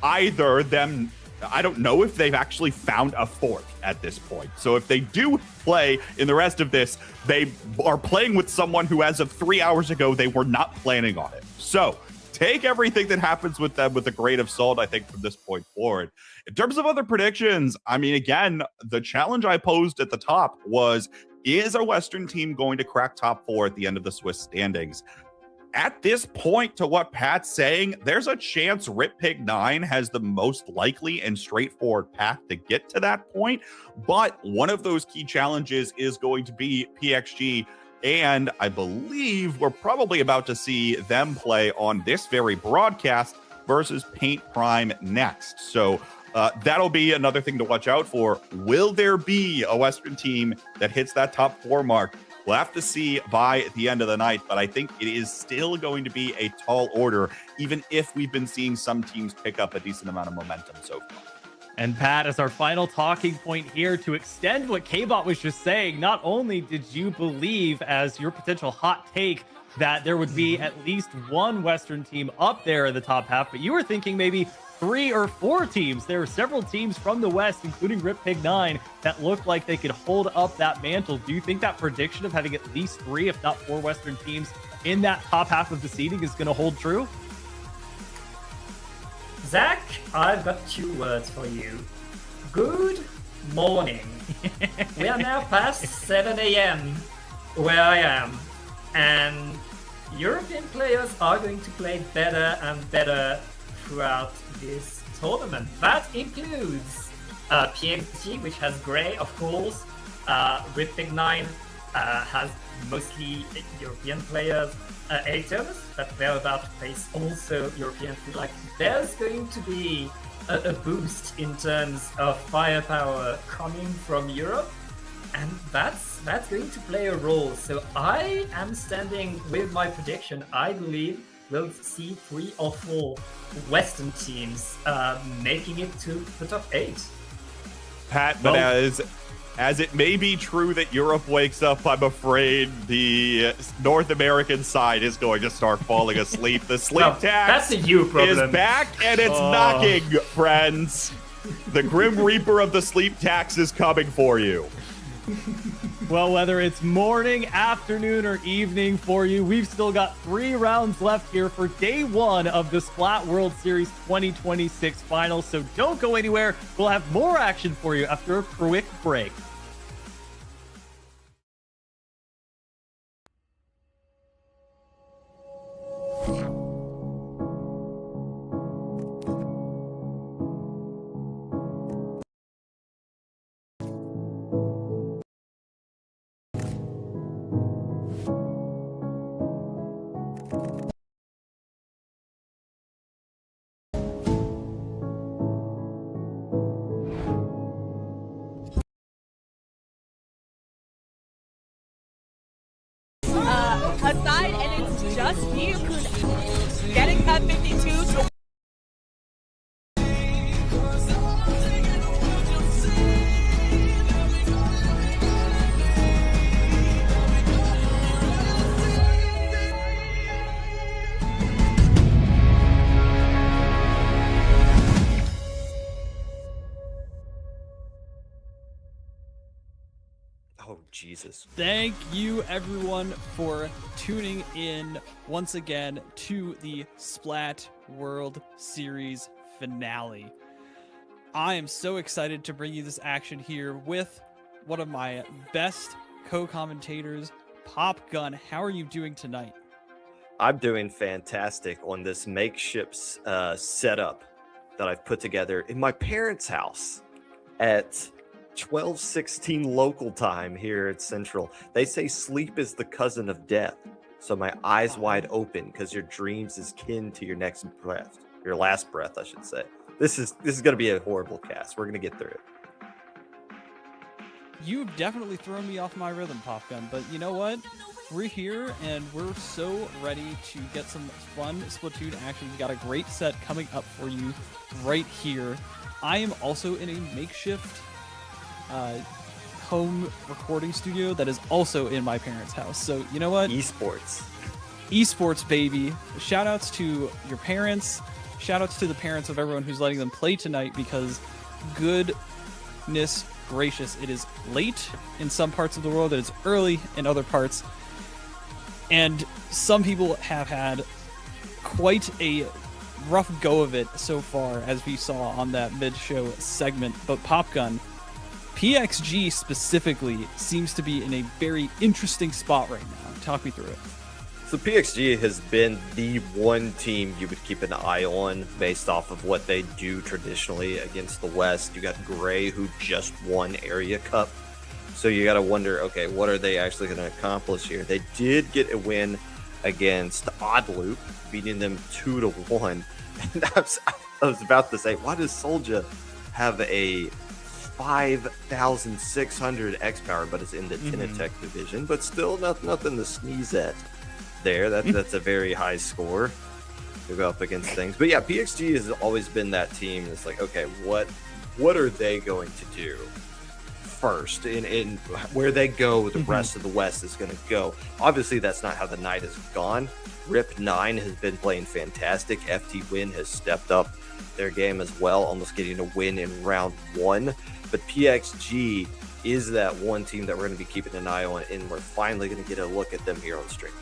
either them, I don't know if they've actually found a 4th at this point. So if they do play in the rest of this, they are playing with someone who, as of 3 hours ago, they were not planning on it. So take everything that happens with them with a grain of salt, I think, from this point forward. In terms of other predictions, I mean, again, the challenge I posed at the top was, is a Western team going to crack top 4 at the end of the Swiss standings? At this point, to what Pat's saying, there's a chance Rip Pig 9 has the most likely and straightforward path to get to that point. But one of those key challenges is going to be PXG. And I believe we're probably about to see them play on this very broadcast versus Paint Prime next. So that'll be another thing to watch out for. Will there be a Western team that hits that top 4 mark? We'll have to see by the end of the night, but I think it is still going to be a tall order, even if we've been seeing some teams pick up a decent amount of momentum so far. And Pat, as our final talking point here, to extend what K-Bot was just saying, not only did you believe as your potential hot take that there would be at least one Western team up there in the top half, but you were thinking maybe 3 or 4 teams. There are several teams from the West, including Rip Pig 9, that look like they could hold up that mantle. Do you think that prediction of having at least 3, if not 4 Western teams in that top half of the seeding is going to hold true? Zach, I've got 2 words for you. Good morning. We are now past 7 a.m. where I am, and European players are going to play better and better throughout this tournament. That includes PXG, which has Grey, of course. Rip Pig 9 has mostly European players. Eternus, that they're about to face also European. Like, there's going to be a boost in terms of firepower coming from Europe, and that's going to play a role. So I am standing with my prediction. I believe we'll see 3 or 4 Western teams making it to the top 8. Pat, but Well- as it may be true that Europe wakes up, I'm afraid the North American side is going to start falling asleep. The sleep Well, tax that's a you problem. is back and it's knocking, friends. The Grim Reaper of the sleep tax is coming for you. Well, whether it's morning, afternoon, or evening for you, we've still got 3 rounds left here for day 1 of the Splat World Series 2026 finals. So don't go anywhere. We'll have more action for you after a quick break. aside and it's just you who's getting that 52 to Oh, Jesus. Thank you, everyone, for tuning in once again to the Splat World Series finale. I am so excited to bring you this action here with one of my best co-commentators, Pop Gun. How are you doing tonight? I'm doing fantastic on this makeshift setup that I've put together in my parents' house at 12:16 local time here at Central. They say sleep is the cousin of death. So my eyes wide open because your dreams is kin to your next breath. Your last breath, I should say. This is going to be a horrible cast. We're going to get through it. You've definitely thrown me off my rhythm, Pop Gun, but you know what? We're here and we're so ready to get some fun Splatoon action. We got a great set coming up for you right here. I am also in a makeshift home recording studio that is also in my parents' house. So you know what? Esports, baby. Shout outs to your parents. Shout outs to the parents of everyone who's letting them play tonight, because goodness gracious, it is late in some parts of the world, it's early in other parts, and some people have had quite a rough go of it so far, as we saw on that mid-show segment. But Pop Gun, PXG specifically seems to be in a very interesting spot right now. Talk me through it. So PXG has been the one team you would keep an eye on based off of what they do traditionally against the West. You got Gray, who just won Area Cup. So you got to wonder, okay, what are they actually going to accomplish here? They did get a win against Oddloop, beating them 2-1. And I was about to say, why does Soldier have a 5,600 X power, but it's in the CutieNK division, but still nothing to sneeze at there. That's a very high score to go up against things. But yeah, PXG has always been that team. It's like, okay, what are they going to do first? In where they go, the rest of the West is going to go. Obviously, that's not how the night has gone. Rip9 has been playing fantastic. FTWin has stepped up their game as well, almost getting a win in round 1. But PXG is that one team that we're going to be keeping an eye on, and we're finally going to get a look at them here on stream.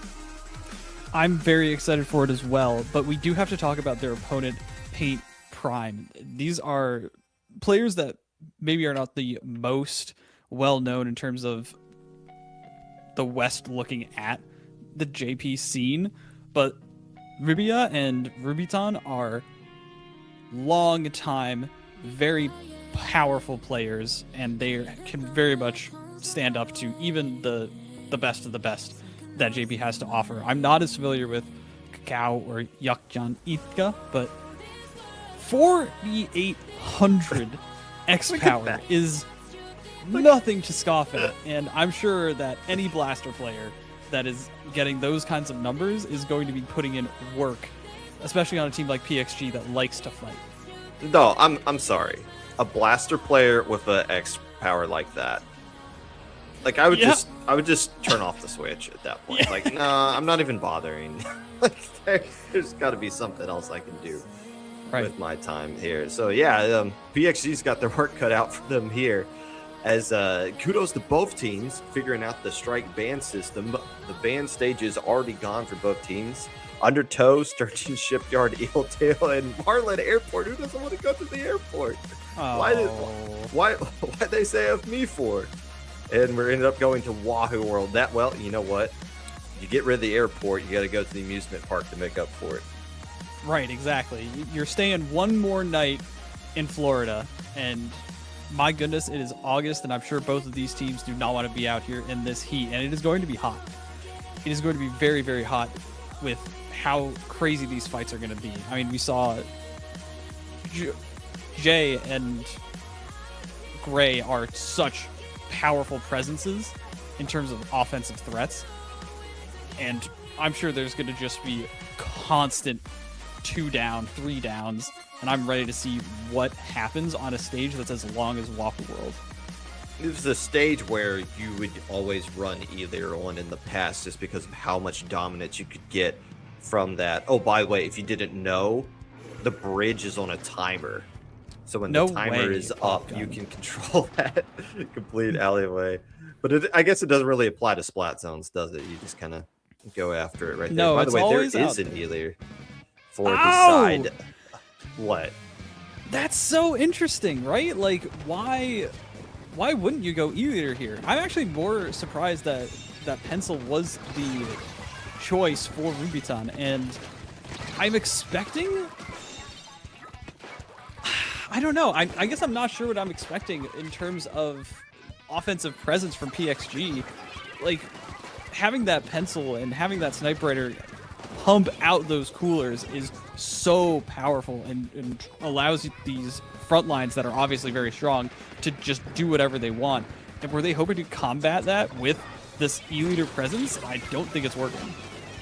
I'm very excited for it as well, but we do have to talk about their opponent, Paint Prime. These are players that maybe are not the most well-known in terms of the West looking at the JP scene, but Rubia and Rubiton are long-time, very powerful players, and they can very much stand up to even the best of the best that JP has to offer. I'm not as familiar with Kakao or Yakjan Itka, but 4,800 X power is nothing to scoff at, and I'm sure that any Blaster player that is getting those kinds of numbers is going to be putting in work, especially on a team like PXG that likes to fight. No, I'm sorry. a blaster player with a X power like that, like I would just turn off the switch at that point. Like, nah, I'm not even bothering. Like, there's got to be something else I can do with my time here. So yeah, PXG's got their work cut out for them here. As kudos to both teams figuring out the strike ban system. The ban stage is already gone for both teams. Undertow, Sturgeon Shipyard, Eeltail, and Marlin Airport. Who doesn't want to go to the airport? Why they say of me for? And we ended up going to Wahoo World. Well, you know what? You get rid of the airport, you got to go to the amusement park to make up for it. Right, exactly. You're staying one more night in Florida, and my goodness, it is August, and I'm sure both of these teams do not want to be out here in this heat, and it is going to be hot. It is going to be very, very hot with how crazy these fights are going to be. I mean, we saw Jay and Gray are such powerful presences in terms of offensive threats, and I'm sure there's going to just be constant 2 down, 3 downs, and I'm ready to see what happens on a stage that's as long as Wahoo World. It was a stage where you would always run either on in the past just because of how much dominance you could get from that. Oh, by the way, if you didn't know, the bridge is on a timer. So when the timer is up, you can control that complete alleyway. But I guess it doesn't really apply to splat zones, does it? You just kind of go after it right there. By the way, there is an Ealer for the side. What? That's so interesting, right? Like, why wouldn't you go E-Leader here? I'm actually more surprised that Pencil was the choice for Rubiton, and I'm expecting... I don't know. I guess I'm not sure what I'm expecting in terms of offensive presence from PXG. Like, having that Pencil and having that Sniper Rider pump out those coolers is so powerful and allows these front lines that are obviously very strong to just do whatever they want. And were they hoping to combat that with this E-Leader presence? I don't think it's working.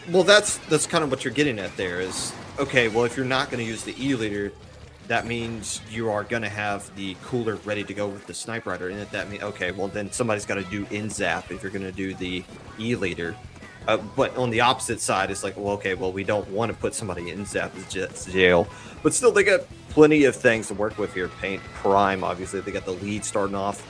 Well, that's kind of what you're getting at there is, okay, well, if you're not going to use the E-Leader, that means you are going to have the cooler ready to go with the Sniper Rider. And if that means, okay, well, then somebody's got to do in-zap if you're going to do the E-Leader. But on the opposite side, it's like, well, okay, well, we don't want to put somebody in Zap's jail. But still, they got plenty of things to work with here. Paint Prime, obviously, they got the lead starting off.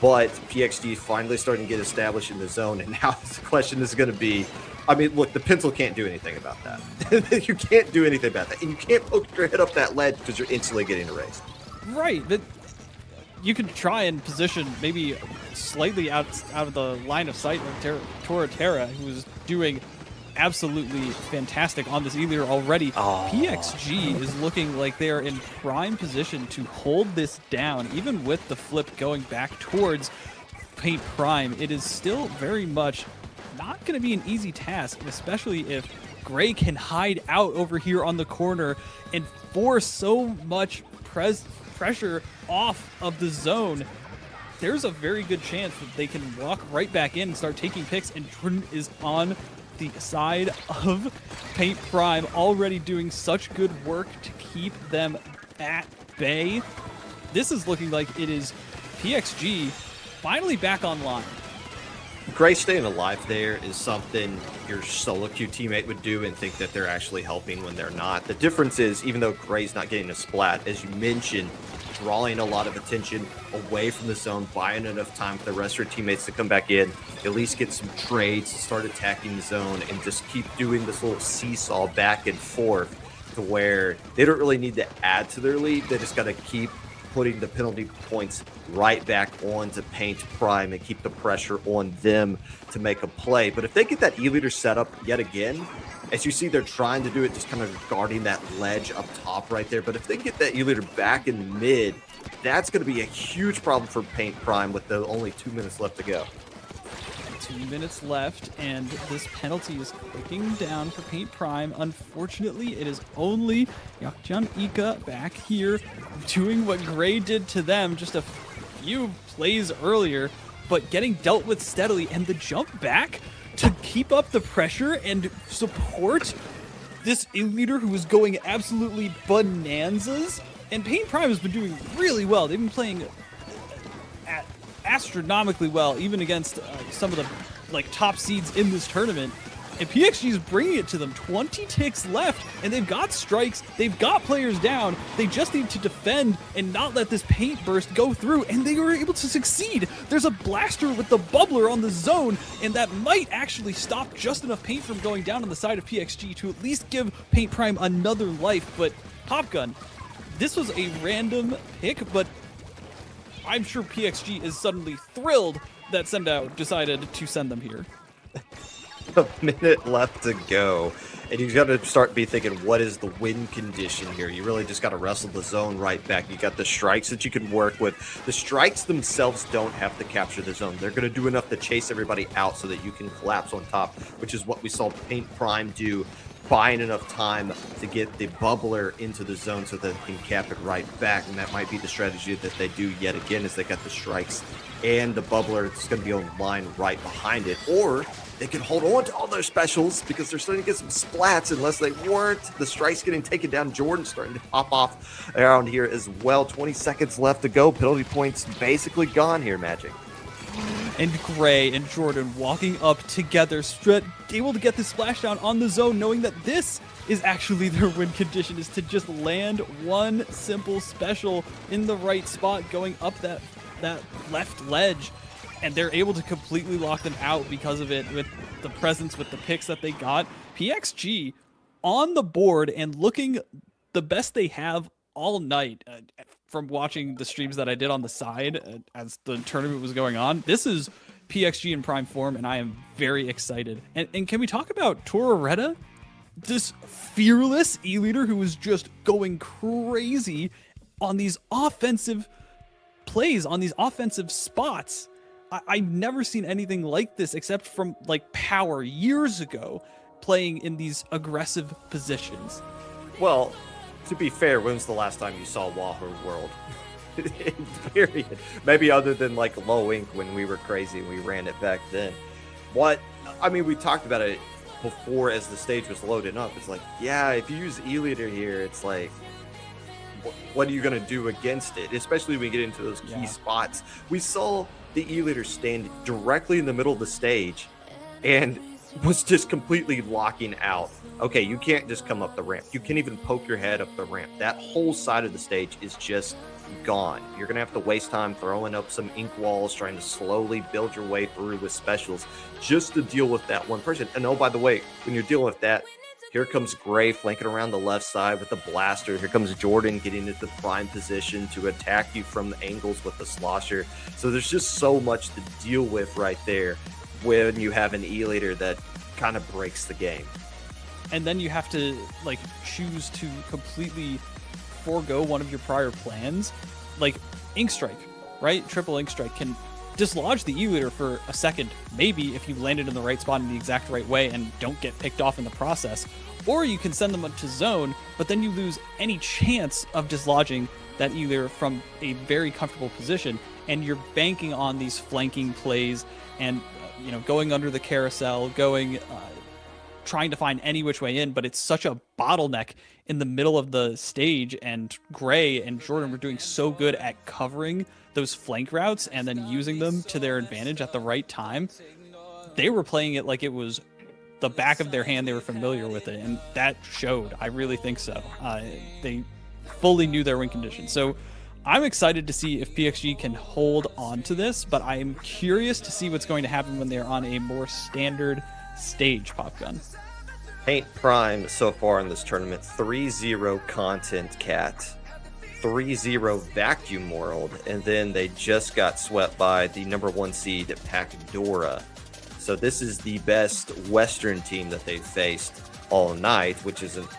But PXG finally starting to get established in the zone. And now the question is going to be, I mean, look, the Pencil can't do anything about that. You can't do anything about that. And you can't poke your head up that ledge because you're instantly getting erased. Right, but you can try and position maybe slightly out of the line of sight of Torterra, who's doing absolutely fantastic on this E-Leader already. PXG is looking like they're in prime position to hold this down, even with the flip going back towards Paint Prime. It is still very much not going to be an easy task, especially if Gray can hide out over here on the corner and force so much pressure off of the zone. There's a very good chance that they can walk right back in and start taking picks, and Jordan is on the side of Paint Prime, already doing such good work to keep them at bay. This is looking like it is PXG finally back online. Gray staying alive there is something your solo queue teammate would do and think that they're actually helping when they're not. The difference is, even though Gray's not getting a splat, as you mentioned, drawing a lot of attention away from the zone, buying enough time for the rest of your teammates to come back in, at least get some trades, start attacking the zone, and just keep doing this little seesaw back and forth to where they don't really need to add to their lead. They just got to keep putting the penalty points right back on to Paint Prime and keep the pressure on them to make a play. But if they get that E-Leader set up yet again, as you see, they're trying to do it, just kind of guarding that ledge up top right there. But if they can get that E-Leader back in mid, that's going to be a huge problem for Paint Prime with the only 2 minutes left to go. 2 minutes left, and this penalty is clicking down for Paint Prime. Unfortunately, it is only CutieNK back here doing what Gray did to them just a few plays earlier, but getting dealt with steadily, and the jump back to keep up the pressure and support this E-Leader who is going absolutely bananas And Paint Prime has been doing really well. They've been playing astronomically well, even against some of the top seeds in this tournament. And PXG is bringing it to them. 20 ticks left, and they've got strikes. They've got players down. They just need to defend and not let this paint burst go through, and they were able to succeed. There's a blaster with the bubbler on the zone, and that might actually stop just enough paint from going down on the side of PXG to at least give Paint Prime another life. But Popgun, this was a random pick, but I'm sure PXG is suddenly thrilled that Sendout decided to send them here. A minute left to go, and you got to start be thinking, what is the win condition here? You really just got to wrestle the zone right back. You got the strikes that you can work with. The strikes themselves don't have to capture the zone. They're going to do enough to chase everybody out so that you can collapse on top, which is what we saw Paint Prime do, buying enough time to get the bubbler into the zone so that they can cap it right back. And that might be the strategy that they do yet again, is they got the strikes and the bubbler that's going to be on line right behind it. Or they can hold on to all their specials because they're starting to get some splats, unless they weren't. The strike's getting taken down. Jordan's starting to pop off around here as well. 20 seconds left to go. Penalty points basically gone here, Magic. And Gray and Jordan walking up together, able to get the splashdown on the zone, knowing that this is actually their win condition, is to just land one simple special in the right spot going up that left ledge. And they're able to completely lock them out because of it, with the presence, with the picks that they got. PXG on the board and looking the best they have all night. From watching the streams that I did on the side as the tournament was going on, this is PXG in prime form, and I am very excited. And can we talk about Tororetta? This fearless E-leader who was just going crazy on these offensive plays, on these offensive spots. I've never seen anything like this except from Power years ago, playing in these aggressive positions. Well, to be fair, when's the last time you saw Wahoo World? Period. Maybe other than Low Ink when we were crazy and we ran it back then. We talked about it before as the stage was loading up. It's if you use E-leader here, it's what are you going to do against it? Especially when we get into those key spots. We saw the E-leader stand directly in the middle of the stage and was just completely locking out. Okay, you can't just come up the ramp. You can't even poke your head up the ramp. That whole side of the stage is just gone. You're going to have to waste time throwing up some ink walls, trying to slowly build your way through with specials just to deal with that one person. And oh, by the way, when you're dealing with that, here comes Gray flanking around the left side with the blaster. Here comes Jordan getting into prime position to attack you from the angles with the slosher. So there's just so much to deal with right there when you have an E-leader that kind of breaks the game. And then you have to choose to completely forego one of your prior plans. Ink Strike, right? Triple Ink Strike can dislodge the E-leader for a second, maybe if you landed in the right spot in the exact right way and don't get picked off in the process. Or you can send them up to zone, but then you lose any chance of dislodging that E-leader from a very comfortable position, and you're banking on these flanking plays and going under the carousel, trying to find any which way in, but it's such a bottleneck in the middle of the stage, and Gray and Jordan were doing so good at covering those flank routes and then using them to their advantage at the right time. They were playing it like it was the back of their hand. They were familiar with it, and that showed. I really think so. They fully knew their win condition. So I'm excited to see if PXG can hold on to this, but I'm curious to see what's going to happen when they're on a more standard stage, Popgun. Paint Prime so far in this tournament, 3-0 Content Cat, 3-0 Vacuum World, and then they just got swept by the number 1 seed Pacdora. So this is the best Western team that they've faced all night, which isn't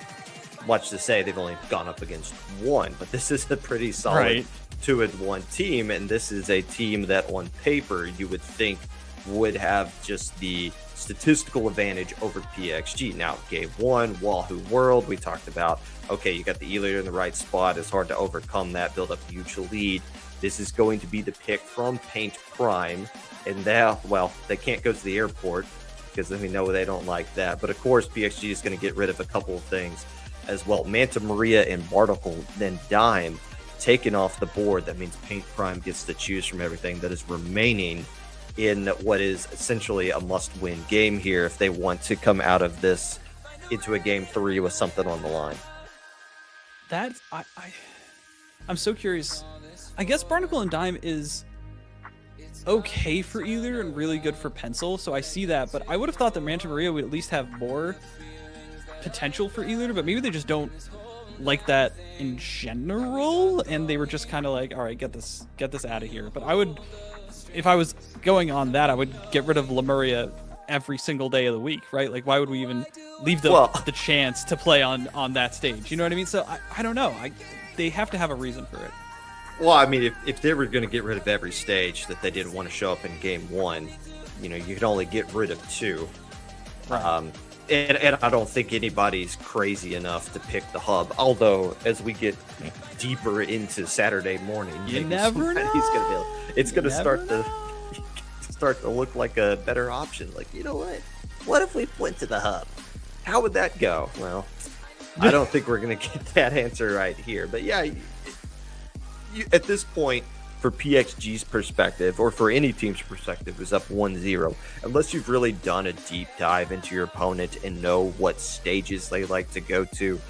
much to say. They've only gone up against one, but this is a pretty solid 2-1 team, and this is a team that on paper you would think would have just the statistical advantage over PXG. Now, game 1, Wahoo World, we talked about, okay, you got the E-leader in the right spot. It's hard to overcome that, build up a huge lead. This is going to be the pick from Paint Prime, and now, well, they can't go to the airport because then we know they don't like that. But of course, PXG is going to get rid of a couple of things as well. Manta Maria and Barticle, then Dime taken off the board. That means Paint Prime gets to choose from everything that is remaining in what is essentially a must-win game here if they want to come out of this into a game 3 with something on the line. That's I'm so curious. I guess Barnacle and Dime is okay for either and really good for Pencil, so I see that, but I would have thought that Manta Maria would at least have more potential for either, but maybe they just don't like that in general, and they were just kind of like, all right, get this out of here. But I would, if I was going on that, I would get rid of Lemuria every single day of the week, right? Like, why would we even leave them the chance to play on that stage? You know what I mean? So I don't know. They have to have a reason for it. Well, I mean, if they were going to get rid of every stage that they didn't want to show up in game 1, you know, you could only get rid of 2. Right. And I don't think anybody's crazy enough to pick the hub. Although, as we get deeper into Saturday morning, you never know. It's going to start to look like a better option. Like, you know what? What if we went to the hub? How would that go? Well, I don't think we're going to get that answer right here. But yeah, at this point, for PXG's perspective, or for any team's perspective, who's up 1-0, unless you've really done a deep dive into your opponent and know what stages they like to go to,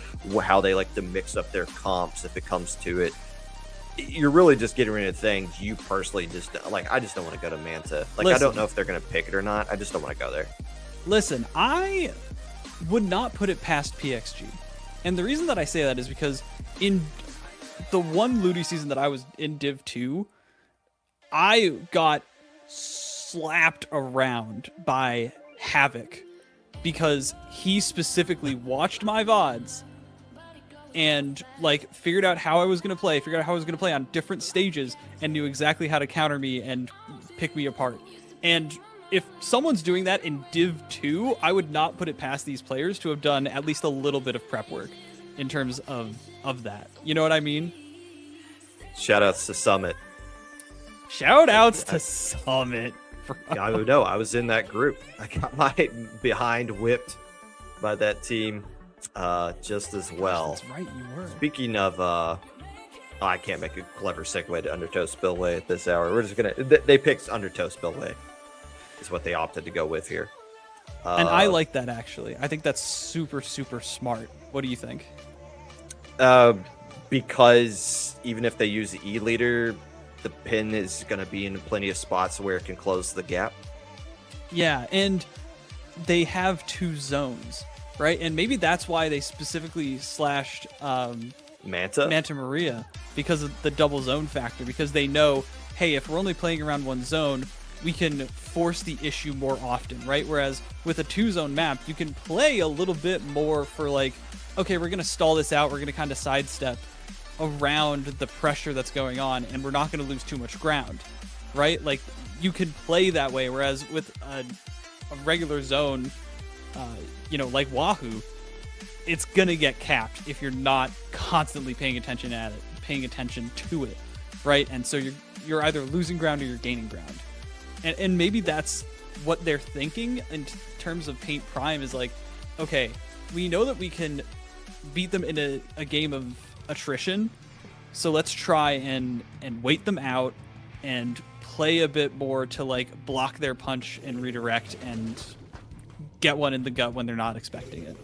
how they like to mix up their comps if it comes to it, you're really just getting rid of things you personally just, like, I just don't want to go to Manta. Like, listen, I don't know if they're going to pick it or not. I just don't want to go there. Listen, I would not put it past PXG. And the reason that I say that is because in the one Ludi season that I was in Div 2, I got slapped around by Havoc because he specifically watched my VODs and like figured out how I was going to play on different stages and knew exactly how to counter me and pick me apart. And if someone's doing that in Div 2, I would not put it past these players to have done at least a little bit of prep work in terms of that. You know what I mean? Shoutouts to Summit. Shoutouts to Summit. I don't know. I was in that group. I got my behind whipped by that team just as well. That's right, you were. Speaking of, I can't make a clever segue to Undertow Spillway at this hour. We're just going to... They picked Undertow Spillway is what they opted to go with here. And I like that, actually. I think that's super, super smart. What do you think? Because even if they use the E-leader, the pin is going to be in plenty of spots where it can close the gap. Yeah, and they have 2 zones, right? And maybe that's why they specifically slashed Manta Maria, because of the double zone factor, because they know, hey, if we're only playing around 1 zone, we can force the issue more often, right? Whereas with a 2-zone map, you can play a little bit more for like, okay, we're going to stall this out. We're going to kind of sidestep around the pressure that's going on, and we're not going to lose too much ground, right? Like, you can play that way, whereas with a regular zone, like Wahoo, it's going to get capped if you're not constantly paying attention to it, right? And so you're either losing ground or you're gaining ground. And maybe that's what they're thinking in terms of Paint Prime is like, okay, we know that we can beat them in a game of attrition, so let's try and wait them out and play a bit more to like block their punch and redirect and get one in the gut when they're not expecting it.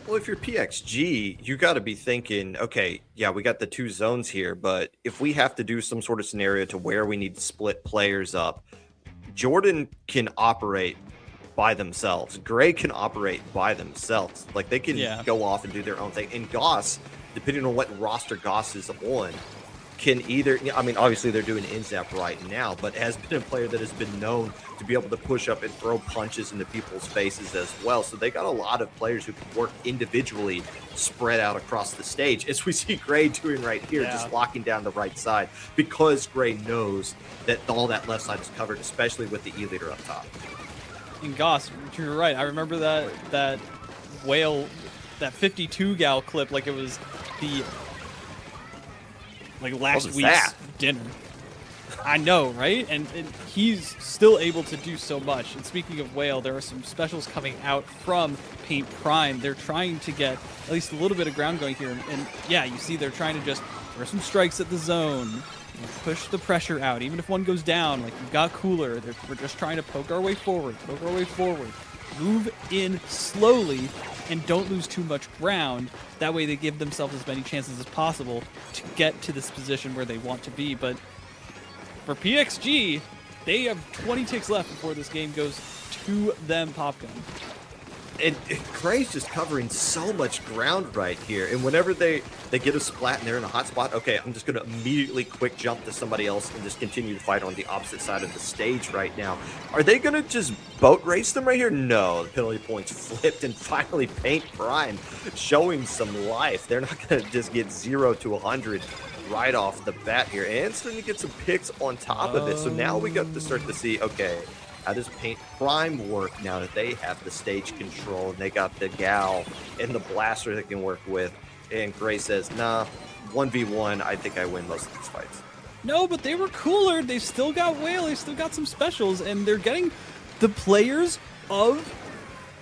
Well, if you're PXG, you got to be thinking, okay, yeah, we got the 2 zones here, but if we have to do some sort of scenario to where we need to split players up, Jordan can operate by themselves. Gray can operate by themselves. Like, they can go off and do their own thing. And Goss, depending on what roster Goss is on, can either, I mean, obviously they're doing InZap right now, but has been a player that has been known to be able to push up and throw punches into people's faces as well. So they got a lot of players who can work individually, spread out across the stage, as we see Gray doing right here, just locking down the right side, because Gray knows that all that left side is covered, especially with the E-leader up top. And Goss, you're right. I remember that whale, that 52 gal clip, like it was the last week's dinner. I know, right? And he's still able to do so much. And speaking of Whale, there are some specials coming out from Paint Prime. They're trying to get at least a little bit of ground going here. And yeah, you see they're trying to just throw some strikes at the zone, push the pressure out. Even if one goes down, like you've got Cooler, we're just trying to poke our way forward, move in slowly, and don't lose too much ground. That way they give themselves as many chances as possible to get to this position where they want to be. But for PXG, they have 20 ticks left before this game goes to them, Popgun. And Gray's just covering so much ground right here. And whenever they get a splat and they're in a hot spot, okay, I'm just going to immediately quick jump to somebody else and just continue to fight on the opposite side of the stage right now. Are they going to just boat race them right here? No, the penalty points flipped, and finally Paint Prime showing some life. They're not going to just get 0 to 100 right off the bat here, and starting to get some picks on top of it. So now we got to start to see, okay, how does Paint Prime work now that they have the stage control and they got the Gal and the blaster they can work with? And Gray says, nah, 1v1, I think I win most of these fights. No, but they were cooler. They still got Whale. They still got some specials, and they're getting the players of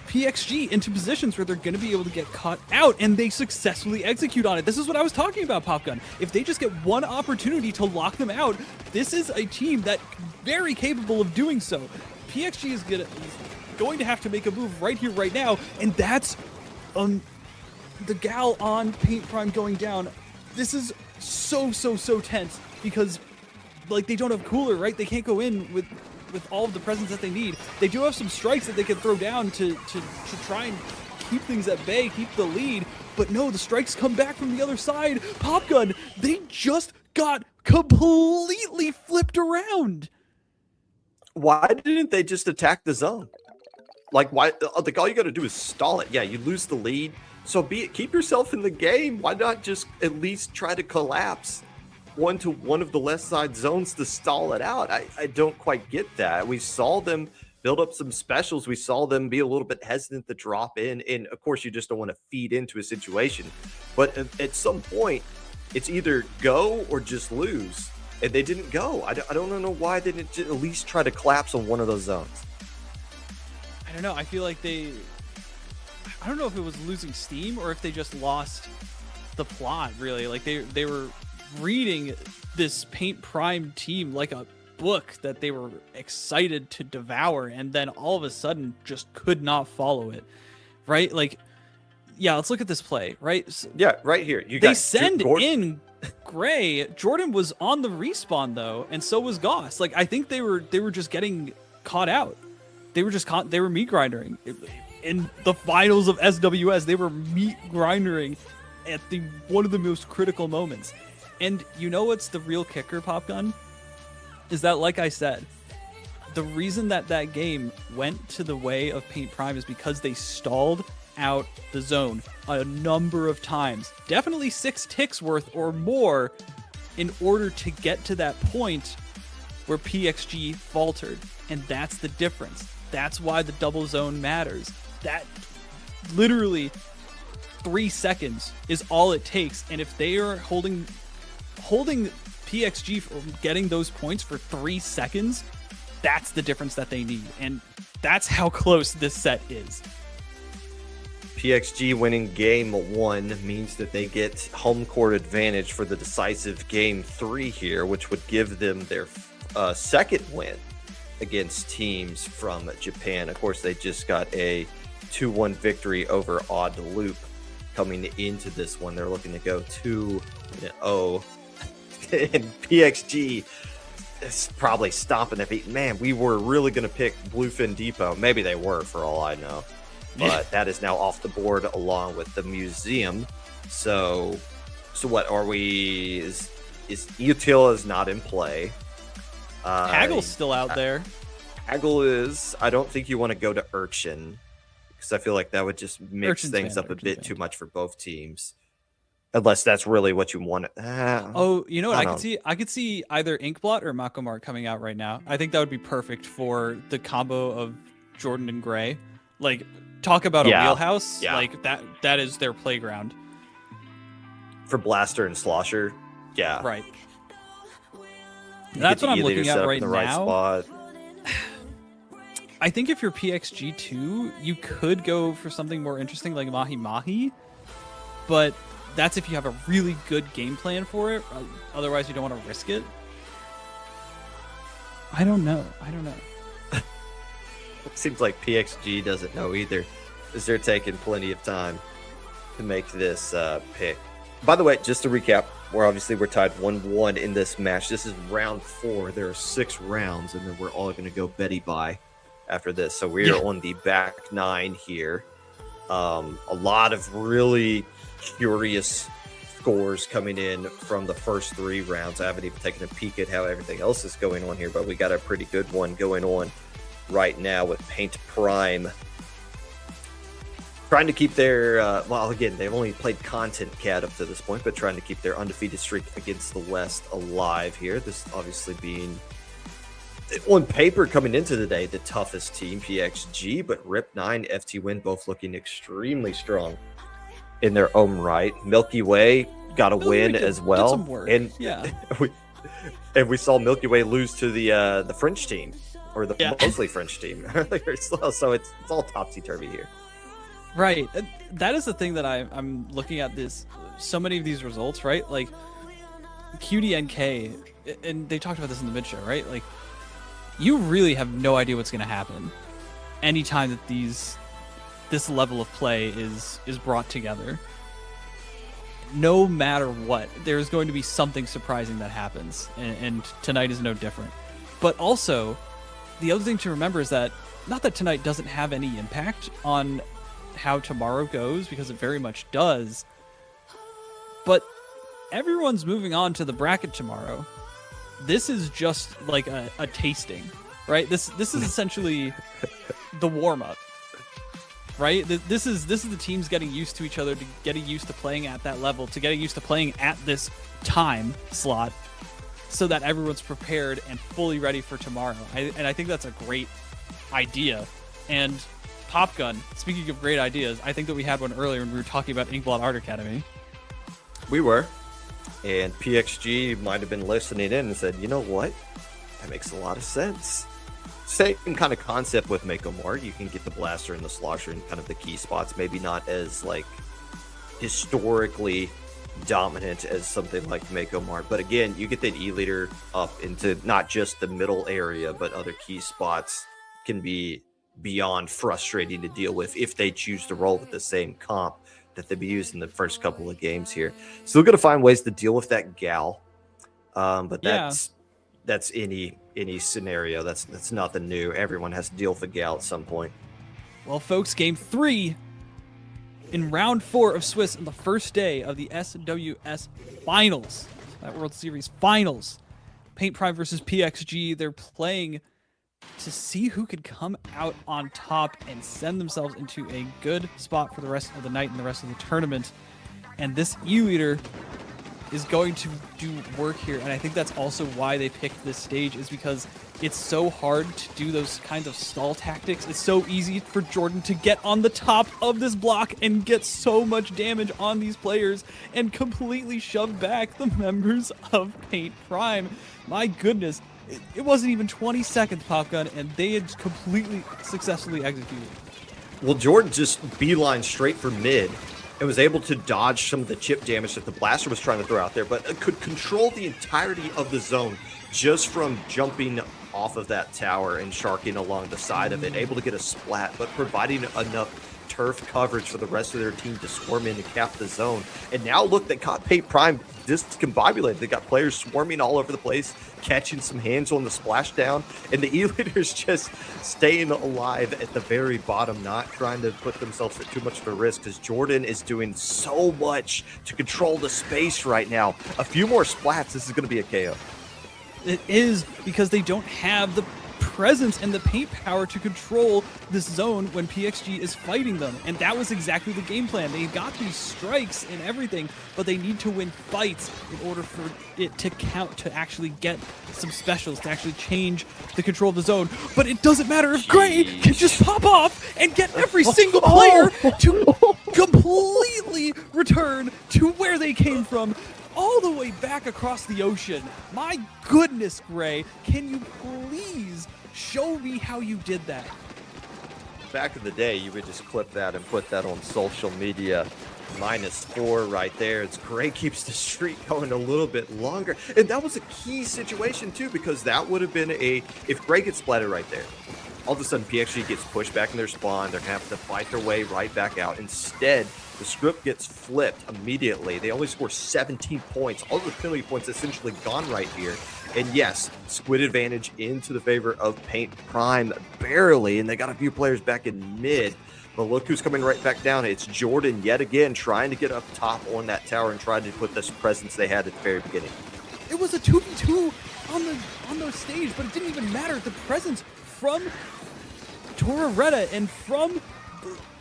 PXG into positions where they're going to be able to get caught out, and they successfully execute on it. This is what I was talking about, Popgun. If they just get one opportunity to lock them out, this is a team that very capable of doing so. PXG is going to have to make a move right here, right now, and that's the Gal on Paint Prime going down. This is so tense because, like, they don't have Cooler, right? They can't go in with all of the presence that they need. They do have some strikes that they can throw down to try and keep things at bay, keep the lead. But no, the strikes come back from the other side. Popgun, they just got completely flipped around. Why didn't they just attack the zone? Like, why? Like, all you got to do is stall it. Yeah, you lose the lead, so be it. Keep yourself in the game. Why not just at least try to collapse one to one of the left side zones to stall it out? I don't quite get that. We saw them build up some specials. We saw them be a little bit hesitant to drop in. And of course, you just don't want to feed into a situation. But at some point, it's either go or just lose. And they didn't go. I don't know why they didn't at least try to collapse on one of those zones. I don't know. I feel like I don't know if it was losing steam or if they just lost the plot, really. Like they were reading this Paint Prime team like a book that they were excited to devour, and then all of a sudden just could not follow it, right? Like, yeah, let's look at this play, right? Yeah, right here. They send in Gray. Jordan was on the respawn though, and so was Goss. Like, I think they were just getting caught out. They were meat grindering. In the finals of SWS, they were meat grindering at one of the most critical moments. And you know what's the real kicker, Popgun? Is that, like I said, the reason that game went to the way of Paint Prime is because they stalled out the zone a number of times. Definitely 6 ticks worth or more in order to get to that point where PXG faltered. And that's the difference. That's why the double zone matters. That literally 3 seconds is all it takes. And if they are holding PXG from getting those points for 3 seconds, that's the difference that they need. And that's how close this set is. PXG winning game 1 means that they get home court advantage for the decisive game 3 here, which would give them their second win against teams from Japan. Of course, they just got a 2-1 victory over Odd Loop coming into this one. They're looking to go 2-0. And PXG is probably stomping their feet. Man, we were really going to pick Bluefin Depot. Maybe they were, for all I know. But that is now off the board along with the museum. So what are we? Is Util is not in play. Haggle's still out there. Haggle is. I don't think you want to go to Urchin because I feel like that would just mix Urchin's things up a bit banned. too much for both teams. Unless that's really what you want. Oh, you know what? I could see either Inkblot or Makomar coming out right now. I think that would be perfect for the combo of Jordan and Gray. Like, talk about a wheelhouse. Yeah. Like that is their playground. For Blaster and Slosher. Yeah. Right. That's what I'm looking set at up right in the right now. spot. I think if you're PXG2, you could go for something more interesting like Mahi Mahi, but that's if you have a really good game plan for it. Otherwise, you don't want to risk it. I don't know. It seems like PXG doesn't know either, as they're taking plenty of time to make this pick. By the way, just to recap, we're tied 1-1 in this match. This is round 4. There are 6 rounds, and then we're all going to go Betty bye after this. So we are on the back 9 here. A lot of really curious scores coming in from the first 3 rounds. I haven't even taken a peek at how everything else is going on here, but we got a pretty good one going on right now with Paint Prime trying to keep their again, they've only played Content Cat up to this point, but trying to keep their undefeated streak against the West alive here. This obviously being, on paper coming into the day, the toughest team, PXG, but Rip9, FTWin both looking extremely strong in their own right. Milky Way got a win as well, and we saw Milky Way lose to the French team, or the mostly French team earlier. So it's all topsy-turvy here. Right. That is the thing that I'm looking at so many of these results, right? Like CutieNK, and they talked about this in the mid show, right? Like, you really have no idea what's going to happen anytime that this level of play is brought together. No matter what, there's going to be something surprising that happens, and tonight is no different. But also, the other thing to remember is that not that tonight doesn't have any impact on how tomorrow goes, because it very much does, but everyone's moving on to the bracket tomorrow. This is just like a tasting, right? This is essentially the warm-up, right? This is the teams getting used to each other, to getting used to playing at that level, to getting used to playing at this time slot, so that everyone's prepared and fully ready for tomorrow. And I think that's a great idea. And Popgun, speaking of great ideas, I think that we had one earlier when we were talking about Inkblot Art Academy. We were. And PXG might have been listening in and said, you know what? That makes a lot of sense. Same kind of concept with Mako Mart. You can get the Blaster and the Slosher in kind of the key spots. Maybe not as, like, historically dominant as something like Mako Mart. But again, you get that E-Leader up into not just the middle area, but other key spots can be beyond frustrating to deal with if they choose to roll with the same comp that they'll be using the first couple of games here. Still going to find ways to deal with that Gal, but that's any scenario. That's nothing new. Everyone has to deal with a Gal at some point. Well, folks, game 3 in round 4 of Swiss on the first day of the SWS Finals, that World Series Finals. Paint Prime versus PXG. They're playing to see who could come out on top and send themselves into a good spot for the rest of the night and the rest of the tournament. And this E-Leader is going to do work here, and I think that's also why they picked this stage, is because it's so hard to do those kinds of stall tactics. It's so easy for Jordan to get on the top of this block and get so much damage on these players and completely shove back the members of Paint Prime. My goodness. It wasn't even 20 seconds, Popgun, and they had completely successfully executed. Well, Jordan just beeline straight for mid and was able to dodge some of the chip damage that the Blaster was trying to throw out there, but could control the entirety of the zone just from jumping off of that tower and sharking along the side of it, able to get a splat, but providing enough turf coverage for the rest of their team to swarm in and cap the zone. And now look, they caught Paint Prime discombobulated. They got players swarming all over the place, catching some hands on the splashdown, and the E-Leaders just staying alive at the very bottom, not trying to put themselves at too much of a risk, because Jordan is doing so much to control the space right now. A few more splats, this is going to be a KO. It is, because they don't have the presence and the paint power to control this zone when PXG is fighting them. And that was exactly the game plan. They got these strikes and everything, but they need to win fights in order for it to count, to actually get some specials, to actually change the control of the zone. But it doesn't matter if Gray can just pop off and get every single player to completely return to where they came from. all the way back across the ocean. My goodness, Gray, can you please show me how you did that? Back in the day, you would just clip that and put that on social media. -4 right there. It's Gray keeps the streak going a little bit longer. And that was a key situation too, because that would have been if Gray gets splatted right there, all of a sudden PXG gets pushed back in their spawn. They're gonna have to fight their way right back out. Instead, the script gets flipped immediately. They only score 17 points. All the penalty points essentially gone right here. And yes, Squid advantage into the favor of Paint Prime barely, and they got a few players back in mid. But look who's coming right back down. It's Jordan yet again trying to get up top on that tower and trying to put this presence they had at the very beginning. It was a 2v2 on the stage, but it didn't even matter. The presence from Torretta and from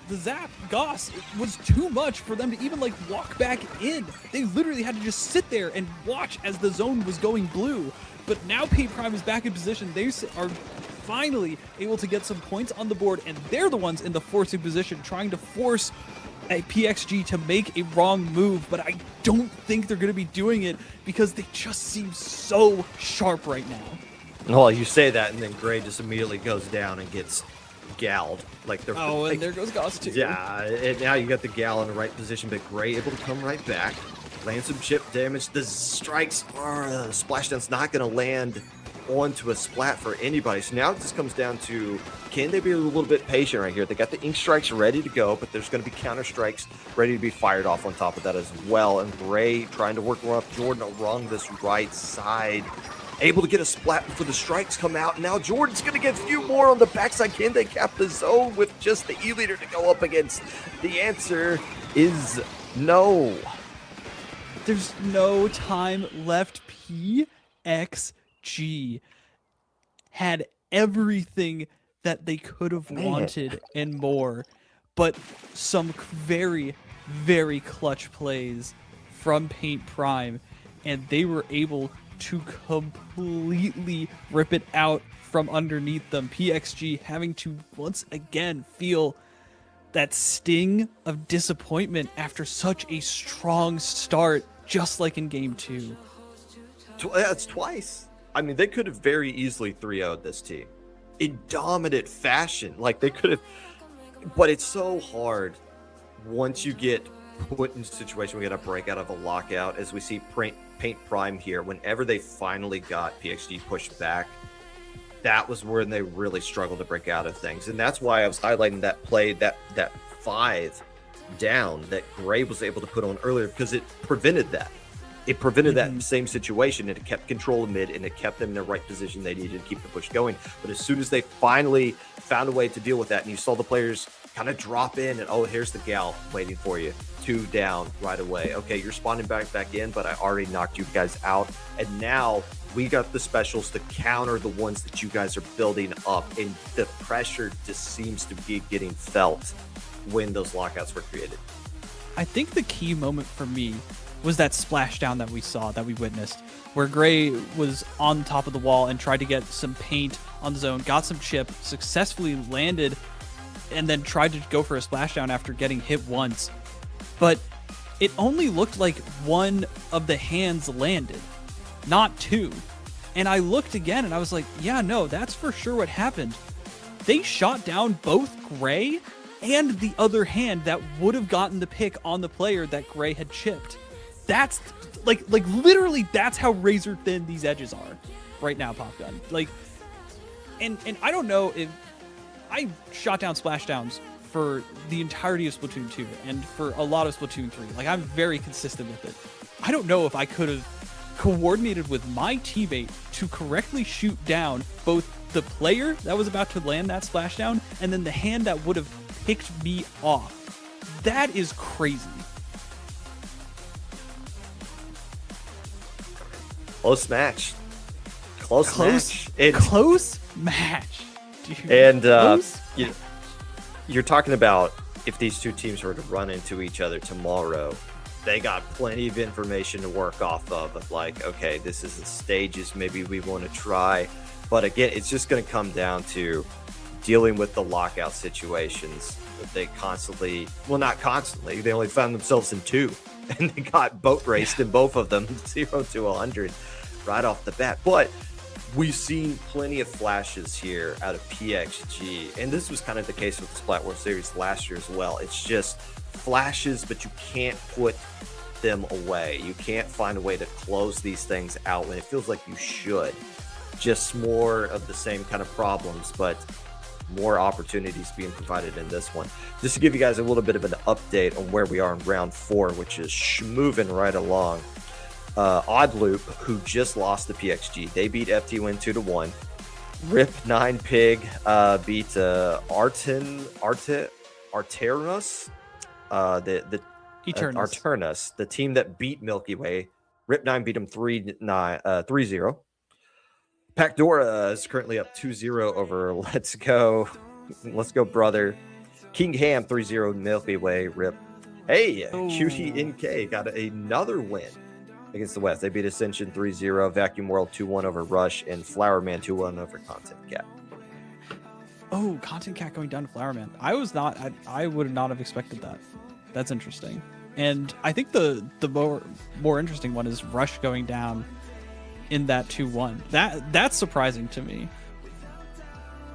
the Zap Goss was too much for them to even like walk back in. They literally had to just sit there and watch as the zone was going blue. But now Paint Prime is back in position. They are finally able to get some points on the board, and they're the ones in the forcing position trying to force a PXG to make a wrong move. But I don't think they're going to be doing it because they just seem so sharp right now. Well, you say that, and then Gray just immediately goes down and gets galled. Like they're and there goes Goss too. Yeah, and now you got the gal in the right position, but Gray able to come right back, land some chip damage. The strikes are Splashdown's not going to land onto a splat for anybody. So now it just comes down to, can they be a little bit patient right here? They got the ink strikes ready to go, but there's going to be counter strikes ready to be fired off on top of that as well. And Gray trying to work up Jordan along this right side, able to get a splat before the strikes come out. Now Jordan's going to get a few more on the backside. Can they cap the zone with just the E-leader to go up against? The answer is no. There's no time left. PXG had everything that they could have wanted and more, but some very, very clutch plays from Paint Prime, and they were able to completely rip it out from underneath them. PXG having to once again feel that sting of disappointment after such a strong start, just like in game 2. That's twice. I mean, they could have very easily 3-0'd this team in dominant fashion. Like they could have, but it's so hard once you get put in a situation where we get a breakout of a lockout, as we see Paint Prime here. Whenever they finally got PXG pushed back, that was when they really struggled to break out of things. And that's why I was highlighting that play, that 5 down that Gray was able to put on earlier, because it prevented that. It prevented that same situation, and it kept control of mid, and it kept them in the right position they needed to keep the push going. But as soon as they finally found a way to deal with that, and you saw the players kind of drop in, and oh, here's the gal waiting for you. 2 down right away. Okay, you're spawning back in, but I already knocked you guys out. And now we got the specials to counter the ones that you guys are building up. And the pressure just seems to be getting felt when those lockouts were created. I think the key moment for me was that splashdown that we saw, that we witnessed, where Gray was on top of the wall and tried to get some paint on the zone, got some chip, successfully landed, and then tried to go for a splashdown after getting hit once. But it only looked like one of the hands landed, not 2. And I looked again and I was like, yeah, no, that's for sure what happened. They shot down both Gray and the other hand that would have gotten the pick on the player that Gray had chipped. That's like literally that's how razor thin these edges are right now, Pop Gun. Like, and I don't know if I shot down splashdowns for the entirety of Splatoon 2 and for a lot of Splatoon 3. Like, I'm very consistent with it. I don't know if I could have coordinated with my teammate to correctly shoot down both the player that was about to land that splashdown and then the hand that would have picked me off. That is crazy. Close match. Close match. Dude. And Close you're talking about if these two teams were to run into each other tomorrow, they got plenty of information to work off of like, okay, this is the stages maybe we want to try. But again, it's just going to come down to dealing with the lockout situations that they constantly, well, not constantly, they only found themselves in 2 and they got boat raced in both of them, 0 to 100 right off the bat. But we've seen plenty of flashes here out of PXG, and this was kind of the case with the Splat World Series last year as well. It's just flashes, but you can't put them away. You can't find a way to close these things out when it feels like you should. Just more of the same kind of problems, but more opportunities being provided in this one. Just to give you guys a little bit of an update on where we are in round 4, which is moving right along. Odd Loop, who just lost to PXG, they beat FTWin 2-1. Rip 9 Pig beat Arternus, Arternus, the team that beat Milky Way. Rip 9 beat them 3-0. Pacdora is currently up 2-0 over Let's Go Brother. King Ham 3-0 Milky Way. Rip. Hey, CutieNK got another win against the West. They beat Ascension 3-0, Vacuum World 2-1 over Rush, and Flowerman 2-1 over CutieNK. Oh, CutieNK going down to Flowerman. I would not have expected that. That's interesting. And I think the more interesting one is Rush going down in that 2-1. That's surprising to me.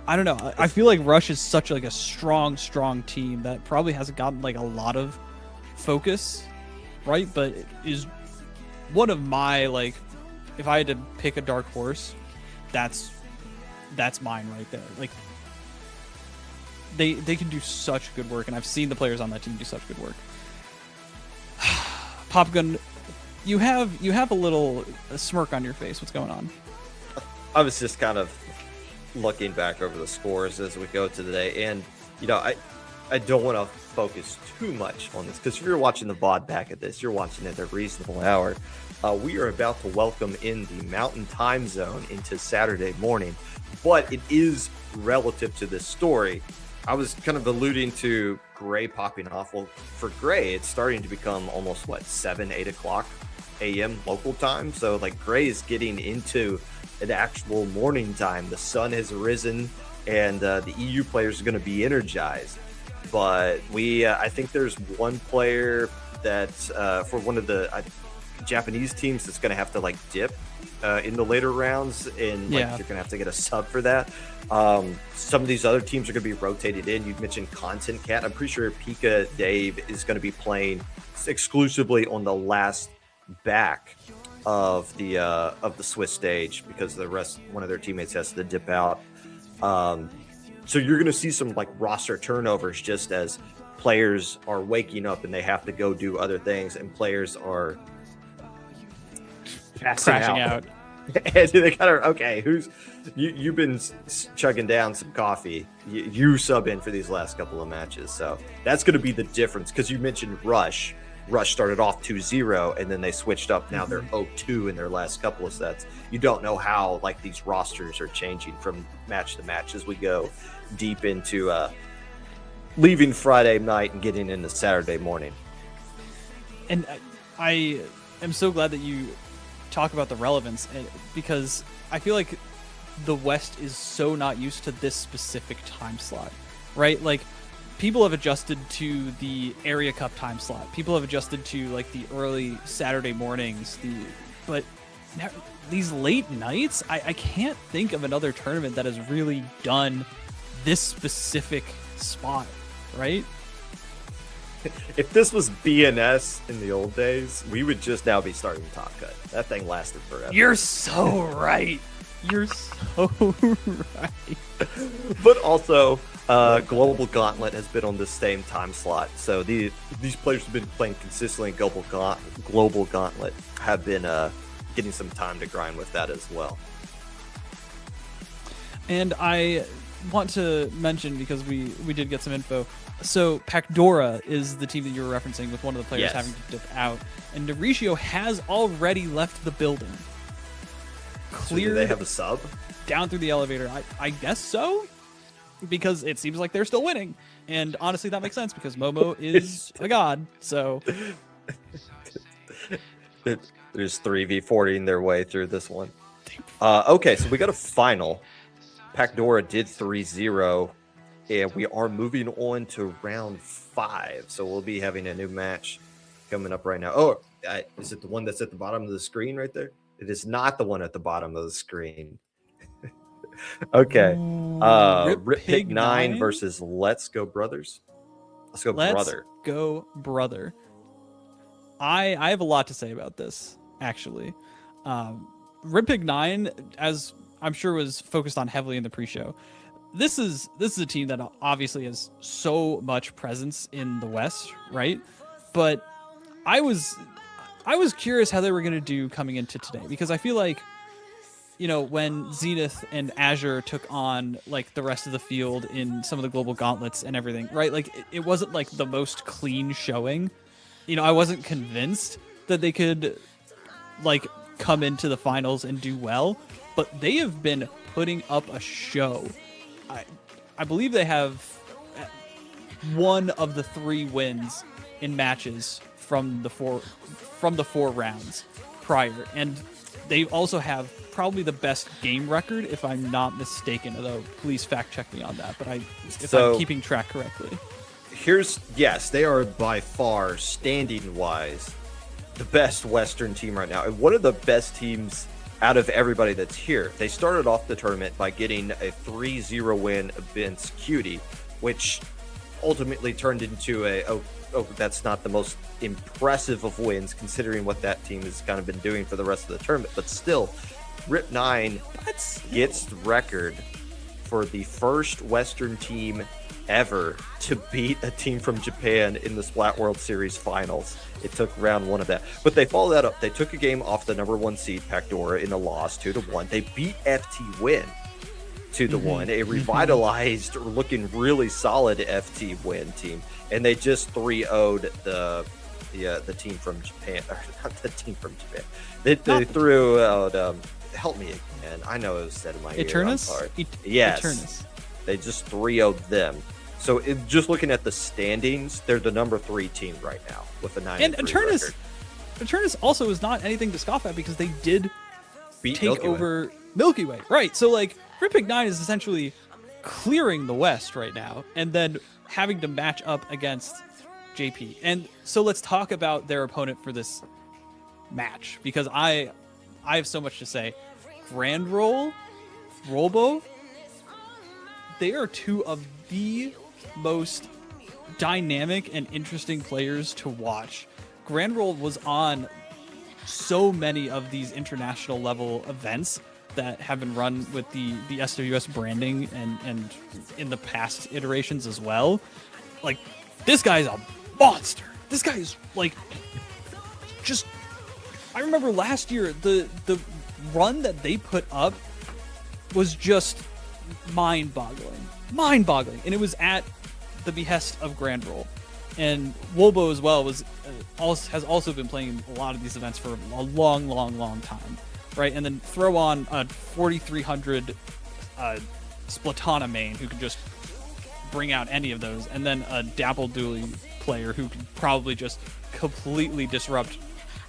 I don't know. I feel like Rush is such like a strong team that probably hasn't gotten like a lot of focus, right? But it is one of my, like, if I had to pick a dark horse, that's mine right there. Like, they can do such good work, and I've seen the players on that team do such good work. Popgun, you have a smirk on your face. What's going on? I was just kind of looking back over the scores as we go to the day, and I don't want to focus too much on this, because if you're watching the VOD back at this, you're watching it at a reasonable hour. We are about to welcome in the Mountain Time Zone into Saturday morning, but it is relative to this story. I was kind of alluding to Gray popping off. Well, for Gray, it's starting to become almost 7-8 o'clock a.m. local time. So like Gray is getting into an actual morning time. The sun has risen, and the EU players are going to be energized. But I think there's one player that for one of the Japanese teams that's going to have to dip in the later rounds, and you're going to have to get a sub for that. Some of these other teams are going to be rotated in. You mentioned CutieNK. I'm pretty sure Pika Dave is going to be playing exclusively on the last back of the Swiss stage, because one of their teammates has to dip out. So you're going to see some roster turnovers just as players are waking up and they have to go do other things, and players are crashing out. And they kind of, you've been chugging down some coffee. You sub in for these last couple of matches. So that's going to be the difference, because you mentioned Rush. Rush started off 2-0, and then they switched up. Now they're 0-2 in their last couple of sets. You don't know how these rosters are changing from match to match as we go deep into leaving Friday night and getting into Saturday morning. And I am so glad that you talk about the relevance, because I feel like the West is so not used to this specific time slot, right? Like, people have adjusted to the Area Cup time slot. People have adjusted to the early Saturday mornings. But now, these late nights, I can't think of another tournament that has really done this specific spot, right? If this was BNS in the old days, we would just now be starting Top Cut. That thing lasted forever. You're so right. You're so right. But also, Global Gauntlet has been on the same time slot. So these players have been playing consistently. Global Gauntlet have been getting some time to grind with that as well. And I want to mention, because we did get some info. So Pacdora is the team that you were referencing, with one of the players having to dip out. And Mauricio has already left the building. Clear. So do they have a sub? Down through the elevator. I guess so, because it seems like they're still winning. And honestly, that makes sense, because Momo is a god. So there's 3v40ing their way through this one. Okay, so we got a final. Pacdora did 3-0, and we are moving on to round 5. So we'll be having a new match coming up right now. Oh, is it the one that's at the bottom of the screen right there? It is not the one at the bottom of the screen. Okay. Rip Pig 9 versus Let's Go Brothers. Let's go brother. Go brother. I have a lot to say about this, actually. Rip Pig 9, as I'm sure was focused on heavily in the pre-show. This is a team that obviously has so much presence in the West, right? But I was curious how they were going to do coming into today, because I feel like, you know, when Zenith and Azure took on like the rest of the field in some of the global gauntlets and everything, right? Like it wasn't like the most clean showing. You know, I wasn't convinced that they could like come into the finals and do well, but they have been putting up a show. I believe they have one of the 3 wins in matches from the four rounds prior, and they also have probably the best game record, if I'm not mistaken. Although, please fact check me on that. But if I'm keeping track correctly, yes, they are by far standing wise the best Western team right now, and one of the best teams out of everybody that's here. They started off the tournament by getting a 3-0 win against Cutie, which ultimately turned into that's not the most impressive of wins considering what that team has kind of been doing for the rest of the tournament. But still, Rip 9 gets the record for the first Western team ever to beat a team from Japan in the Splat World Series finals. It took round 1 of that. But they followed that up. They took a game off the number 1 seed, Pacdora, in a loss 2-1. They beat FTWin 2-1, a revitalized, looking really solid FTWin team. And they just 3-0'd the team from Japan. Or not the team from Japan. They threw out, help me again. I know it was said in my ear. I'm sorry. Yes. Eternus. They just 3-0'd them. So just looking at the standings, they're the number 3 team right now with a 9-3 record. Eternus also is not anything to scoff at, because they did take over Milky Way. Right. So like Rip Pig 9 is essentially clearing the West right now and then having to match up against JP. And so let's talk about their opponent for this match, because I have so much to say. Grand Rolbo, they are 2 of the most dynamic and interesting players to watch. Grand Roll was on so many of these international level events that have been run with the SWS branding and in the past iterations as well. Like, this guy's a monster. This guy is like just, I remember last year the run that they put up was just mind-boggling, and it was at the behest of Grand Roll. And Wolbo as well has also been playing a lot of these events for a long time, right? And then throw on a 4300 Splatana main who can just bring out any of those, and then a Dapple Dooley player who can probably just completely disrupt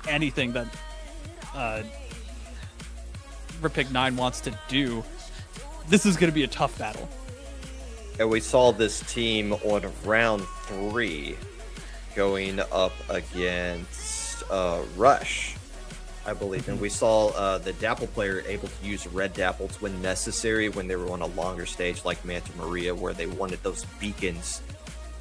anything that Rip Pig 9 wants to do. This is going to be a tough battle. And we saw this team on round 3 going up against Rush, I believe. And we saw the Dapple player able to use red Dapples when necessary, when they were on a longer stage like Manta Maria, where they wanted those beacons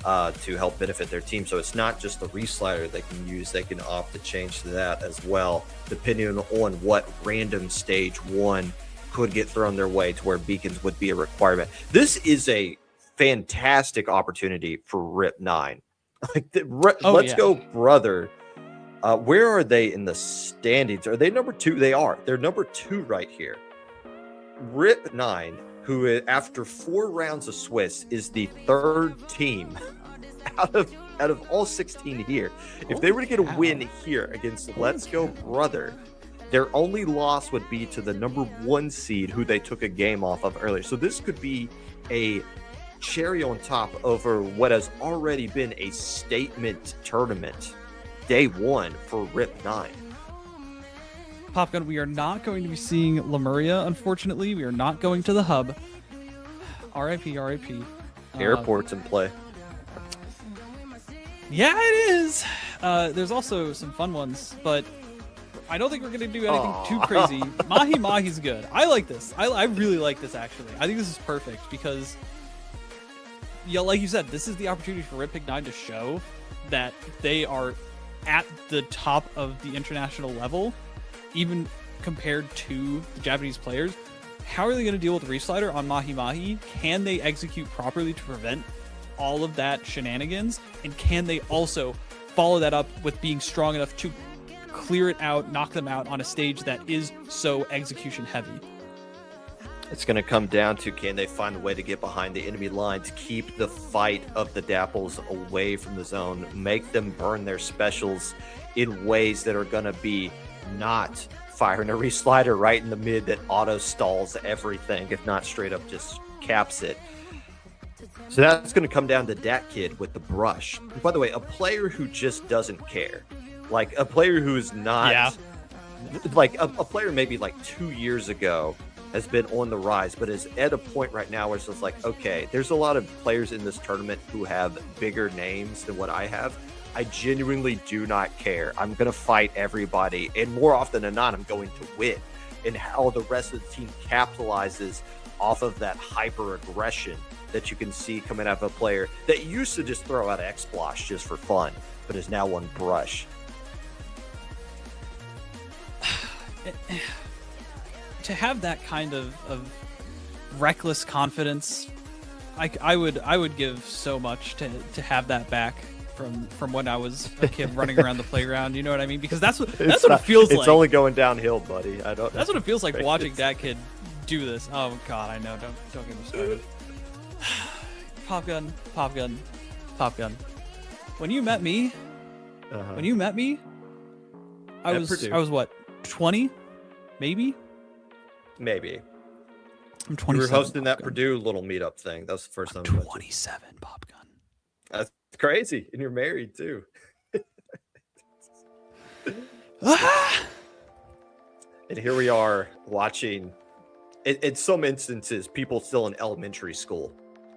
to help benefit their team. So it's not just the reslider they can use. They can opt to change to that as well, depending on what random stage 1 could get thrown their way to where beacons would be a requirement. This is a fantastic opportunity for Rip 9. Like, let's go, brother. Where are they in the standings? Are they number 2? They are. They're number 2 right here. Rip 9, who after 4 rounds of Swiss is the 3rd team out of all 16 here. If they were to get a win here against Let's Go Brother, their only loss would be to the number 1 seed who they took a game off of earlier. So this could be a cherry on top over what has already been a statement tournament day 1 for Rip 9. Popgun, we are not going to be seeing Lemuria, unfortunately. We are not going to the hub. RIP. Airport's in play. Yeah, it is. There's also some fun ones, but I don't think we're gonna do anything too crazy. Mahi Mahi's good. I like this. I really like this actually. I think this is perfect because, yeah, like you said, this is the opportunity for Pig9 to show that they are at the top of the international level, even compared to the Japanese players. How are they going to deal with Reslider on Mahi Mahi? Can they execute properly to prevent all of that shenanigans? And can they also follow that up with being strong enough to clear it out, knock them out on a stage that is so execution heavy? It's going to come down to, can they find a way to get behind the enemy lines, keep the fight of the Dapples away from the zone, make them burn their specials in ways that are going to be not firing a reslider right in the mid that auto stalls everything, if not straight up just caps it. So that's going to come down to that kid with the brush. And by the way, a player who just doesn't care, like a player who is not, like a player maybe like 2 years ago has been on the rise, but is at a point right now where it's just like, okay, there's a lot of players in this tournament who have bigger names than what I have. I genuinely do not care. I'm going to fight everybody, and more often than not, I'm going to win. And how the rest of the team capitalizes off of that hyper aggression that you can see coming out of a player that used to just throw out X-Splosh just for fun, but is now on brush. To have that kind of reckless confidence, I would give so much to have that back from when I was a kid running around the playground. You know what I mean? Because that's what it feels like. It's only going downhill, buddy. That's what it feels like watching that kid do this. Oh God, I know. Don't get me started. Pop gun. When you met me, I was what, 20, maybe. I'm 27. You were hosting that Purdue little meetup thing. That was the first time. 27, Pop gun. That's crazy, and you're married too. And here we are watching. In some instances, people still in elementary school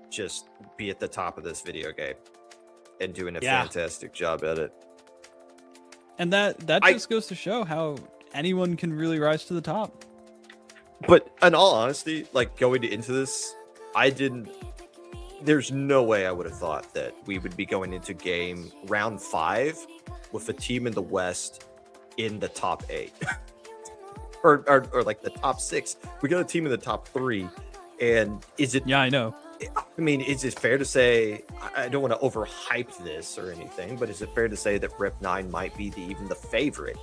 just be at the top of this video game and doing a fantastic job at it. And that just goes to show how anyone can really rise to the top. But in all honesty, like going into this, there's no way I would have thought that we would be going into game round 5 with a team in the West in the top 8 or like the top 6. We got a team in the top 3. And is it, I know. I mean, is it fair to say, I don't want to overhype this or anything, but is it fair to say that Rip9 might be even the favorite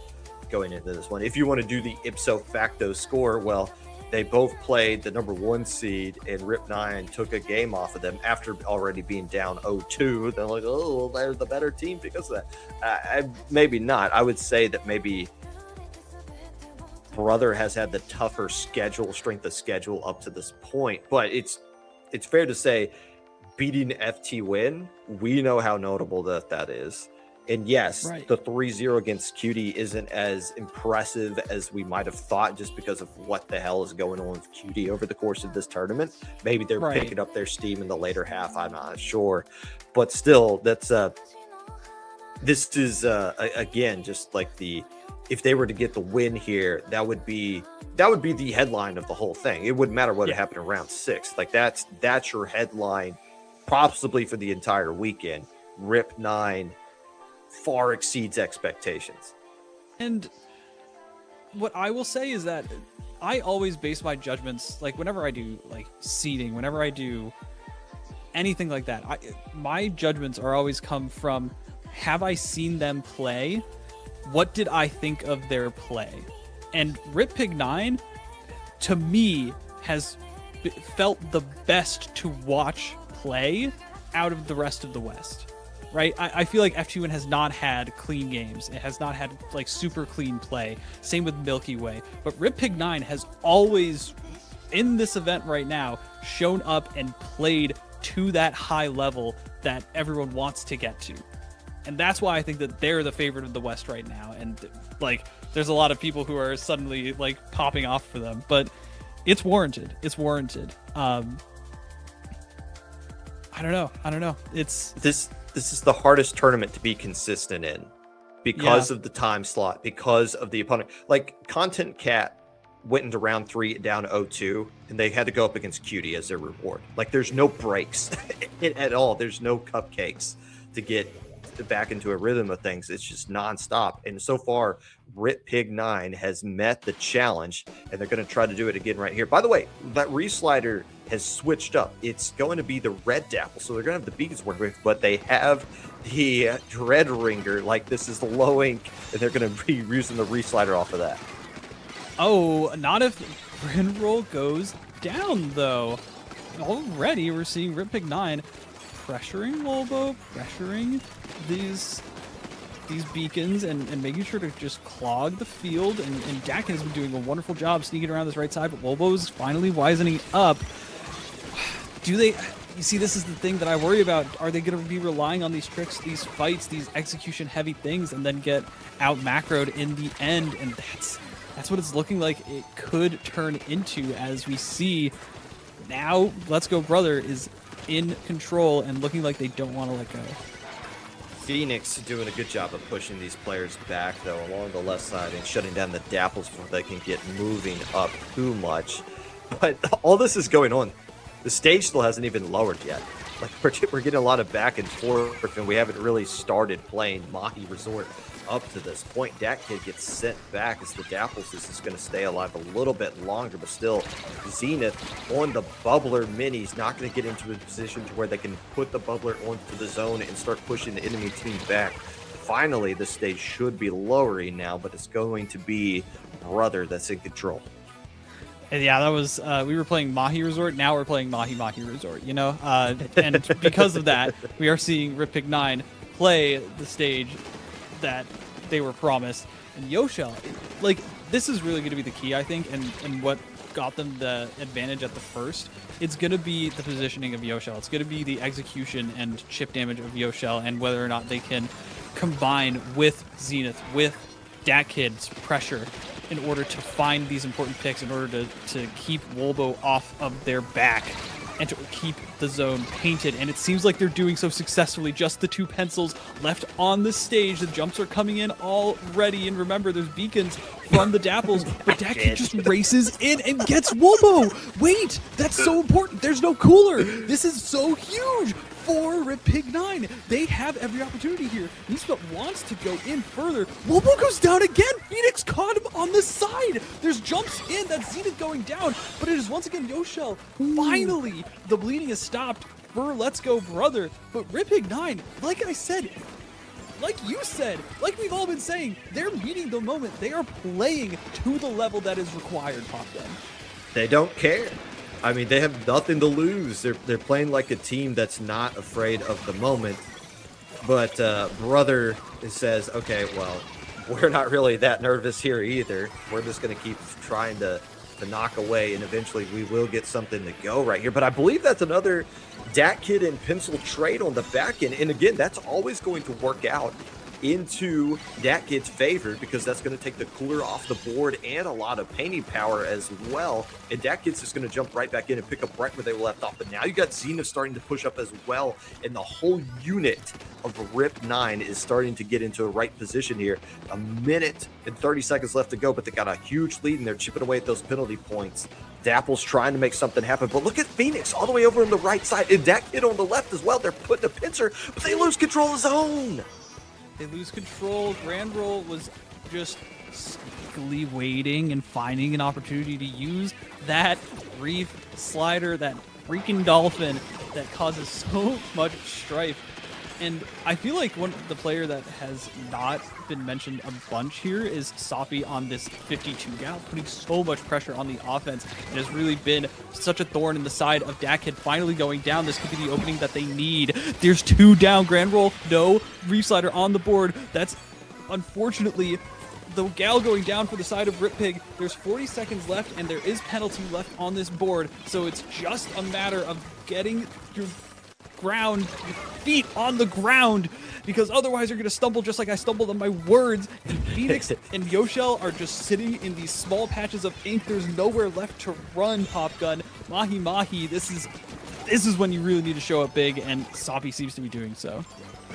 going into this one? If you want to do the ipso facto score, well, they both played the number 1 seed, and Rip9 took a game off of them after already being down 0-2. They're like, oh, they're the better team because of that. Maybe not. I would say that maybe Brother has had the tougher strength of schedule up to this point, but it's fair to say beating FTWin, we know how notable that is. And yes, the 3-0 against Cutie isn't as impressive as we might have thought just because of what the hell is going on with Cutie over the course of this tournament. Maybe they're picking up their steam in the later half. I'm not sure. But still, this is again, just like if they were to get the win here, that would be the headline of the whole thing. It wouldn't matter what happened in round 6. Like that's your headline possibly for the entire weekend. Rip9 far exceeds expectations. And what I will say is that I always base my judgments, like whenever I do like seeding, whenever I do anything like that, my judgments are always come from, have I seen them play? What did I think of their play? And Pig9 to me has felt the best to watch play out of the rest of the West. Right, I feel like FTWin has not had clean games. It has not had like super clean play. Same with Milky Way. But Pig9 has always, in this event right now, shown up and played to that high level that everyone wants to get to. And that's why I think that they're the favorite of the West right now. And like, there's a lot of people who are suddenly like popping off for them, but it's warranted. It's warranted. I don't know. It's This is the hardest tournament to be consistent in. because of the time slot, because of the opponent. Like CutieNK went into round 3 down 0-2, and they had to go up against Cutie as their reward. Like there's no breaks at all. There's no cupcakes to get back into a rhythm of things. It's just nonstop. And so far, RipPig9 has met the challenge, and they're going to try to do it again right here. By the way, that reslider has switched up. It's going to be the red dapple, so they're going to have the beacons work with, but they have the red ringer. Like this is the low ink, and they're going to be using the reslider off of that. Oh, not if Grand Roll goes down, though. Already, we're seeing RipPig9 pressuring Wolbo, pressuring these beacons, and making sure to just clog the field. And Dak has been doing a wonderful job sneaking around this right side, but Wolbo's finally wisening up. Do they... You see, this is the thing that I worry about. Are they going to be relying on these tricks, these fights, these execution-heavy things, and then get out-macroed in the end? And that's what it's looking like it could turn into, as we see now Let's Go Brother is in control and looking like they don't want to let go. Phoenix doing a good job of pushing these players back, though, along the left side and shutting down the dapples before they can get moving up too much. But all this is going on. The stage still hasn't even lowered yet. Like we're getting a lot of back and forth, and we haven't really started playing Mahi Resort up to this point. That kid gets sent back as the dapples is just going to stay alive a little bit longer, but still Zenith on the bubbler minis, not going to get into a position to where they can put the bubbler onto the zone and start pushing the enemy team back. Finally, the stage should be lowering now, but it's going to be Brother that's in control. And yeah, that was we were playing Mahi Resort. Now we're playing Mahi Resort. You know, and because of that, we are seeing RipPig9 play the stage that they were promised. And Yoshel, like this is really going to be the key, I think, and what got them the advantage at the first. It's going to be the positioning of Yoshel. It's going to be the execution and chip damage of Yoshel, and whether or not they can combine with Zenith, with Dat Kid's pressure, in order to find these important picks, in order to keep Wolbo off of their back and to keep the zone painted. And it seems like they're doing so successfully. Just the 2 pencils left on the stage. The jumps are coming in already. And remember, there's beacons from the dapples, but Dat Kid just races in and gets Wolbo. Wait, that's so important. There's no cooler. This is so huge for RipPig9. They have every opportunity here. Nisbet wants to go in further. Wolbo goes down again. Phoenix caught him on the side. There's jumps in. That's Zenith going down, but it is once again Yoshel. Finally, the bleeding is stopped for Let's Go Brother. But RipPig9, like I said, like you said, like we've all been saying, they're meeting the moment. They are playing to the level that is required, Pop Gun. They don't care. I mean, they have nothing to lose. They're playing like a team that's not afraid of the moment. But Brother says, okay, well, we're not really that nervous here either. We're just going to keep trying to knock away, and eventually we will get something to go right here. But I believe that's another Dat Kid and Pencil trade on the back end. And again, that's always going to work out into Dat Kid's favor, because that's going to take the cooler off the board and a lot of painting power as well. And Dat Kid's just going to jump right back in and pick up right where they left off. But now you got Zenith starting to push up as well, and the whole unit of RIP9 is starting to get into a right position here. 1 minute and 30 seconds left to go, but they got a huge lead, and they're chipping away at those penalty points. Dapple's trying to make something happen, but look at Phoenix all the way over on the right side, and Dat Kid on the left as well. They're putting a pincer, but they lose control of zone. They lose control. Grand Roll was just sneakily waiting and finding an opportunity to use that reef slider, that freaking dolphin that causes so much strife. And I feel like the player that has not been mentioned a bunch here is Sophie on this 52 gal, putting so much pressure on the offense. It has really been such a thorn in the side of Dat Kid finally going down. This could be the opening that they need. There's 2 down. Grand Roll, no reef slider on the board. That's unfortunately the gal going down for the side of RipPig. There's 40 seconds left, and there is penalty left on this board. So it's just a matter of getting your feet on the ground, because otherwise you're going to stumble just like I stumbled on my words. And Phoenix and Yoshel are just sitting in these small patches of ink. There's nowhere left to run, Pop Gun. Mahi, this is this is when you really need to show up big, and Soppy seems to be doing so.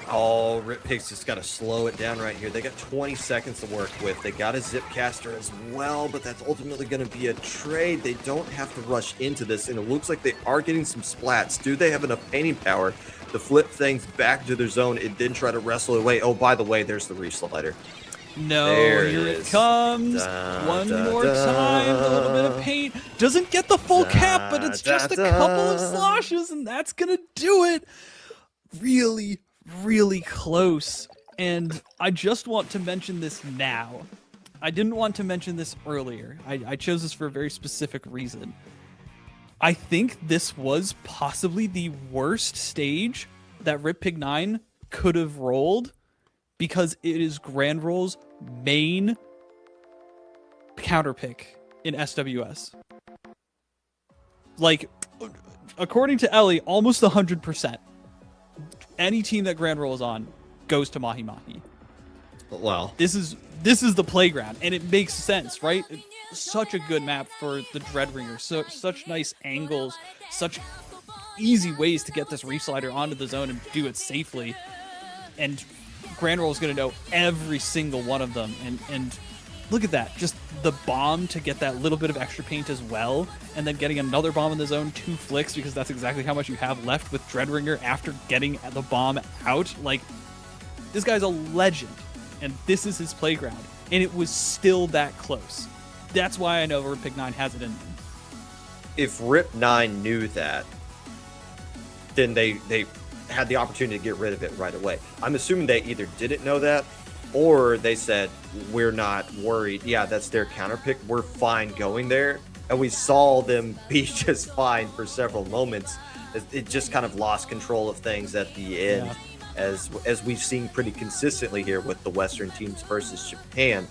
Oh, Rip Pig's just got to slow it down right here. They got 20 seconds to work with. They got a Zipcaster as well, but that's ultimately going to be a trade. They don't have to rush into this, and it looks like they are getting some splats. Do they have enough painting power to flip things back to their zone and then try to wrestle it away? Oh, by the way, there's the reslider. No, There here it it is. comes. One more time. A little bit of paint. Doesn't get the full cap, but it's just a couple of sloshes, and that's going to do it. Really, really close. And I just want to mention this now. I didn't want to mention this earlier. I chose this for a very specific reason. I think this was possibly the worst stage that Rip Pig 9 could have rolled, because it is Grand Roll's main counter pick in SWS. Like, according to Ellie, almost 100%. Any team that Grand Roll is on goes to Mahi Mahi. Well, This is the playground, and it makes sense, right? Such a good map for the Dreadringer. Such nice angles, such easy ways to get this Reef Slider onto the zone and do it safely. And Grand Roll is going to know every single one of them. And look at that. Just the bomb to get that little bit of extra paint as well. And then getting another bomb in the zone, 2 flicks, because that's exactly how much you have left with Dreadringer after getting the bomb out. Like, this guy's a legend. And this is his playground. And it was still that close. That's why I know Rip Pig 9 has it in them. if Rip 9 knew that, then they had the opportunity to get rid of it right away. I'm assuming they either didn't know that, or they said, we're not worried. Yeah, that's their counter pick. We're fine going there. And we saw them be just fine for several moments. It just kind of lost control of things at the end, as we've seen pretty consistently here with the Western teams versus Japan.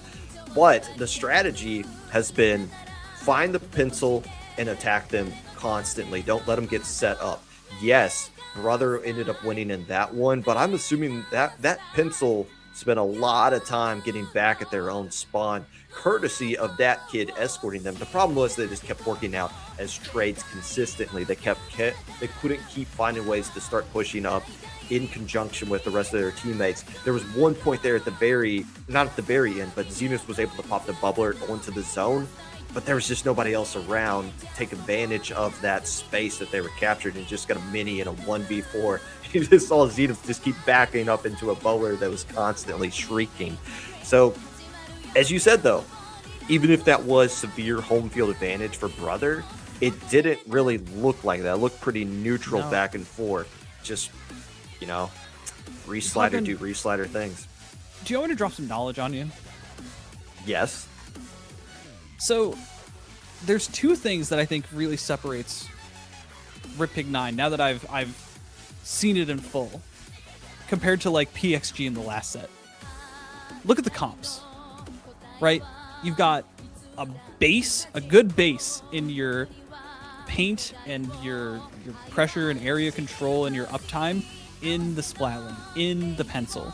But the strategy has been find the pencil and attack them constantly. Don't let them get set up. Yes, Brother ended up winning in that one, but I'm assuming that that pencil spent a lot of time getting back at their own spawn, courtesy of that kid escorting them. The problem was they just kept working out as trades consistently. They couldn't keep finding ways to start pushing up in conjunction with the rest of their teammates. There was one point there at the not at the very end, but Zenus was able to pop the bubbler onto the zone, but there was just nobody else around to take advantage of that space that they were captured and just got a mini in a 1v4. You just saw Zenus just keep backing up into a bubbler that was constantly shrieking. So, as you said though, even if that was severe home field advantage for Brother, it didn't really look like that. It looked pretty neutral back and forth. Just, you know, reslider do reslider things. Do you want me to drop some knowledge on you? Yes. So, there's two things that I think really separates Rip Pig 9 now that I've seen it in full, compared to like PXG in the last set. Look at the comps, right? You've got a good base in your paint and your pressure and area control and your uptime in the Splatland, in the pencil.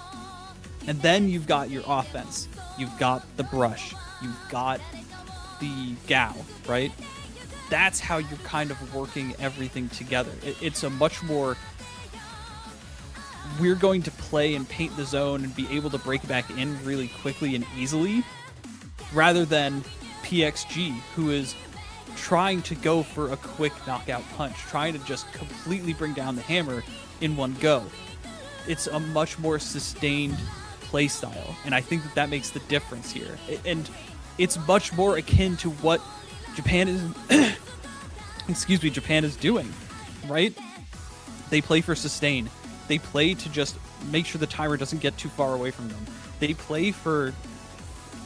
And then you've got your offense. You've got the brush. You've got the Gao, right? That's how you're kind of working everything together. It's a much more, we're going to play and paint the zone and be able to break back in really quickly and easily, rather than PXG, who is trying to go for a quick knockout punch, trying to just completely bring down the hammer in one go. It's a much more sustained play style, and I think that makes the difference here. And it's much more akin to what Japan is Japan is doing, right? They play for sustain. They play to just make sure the timer doesn't get too far away from them. They play for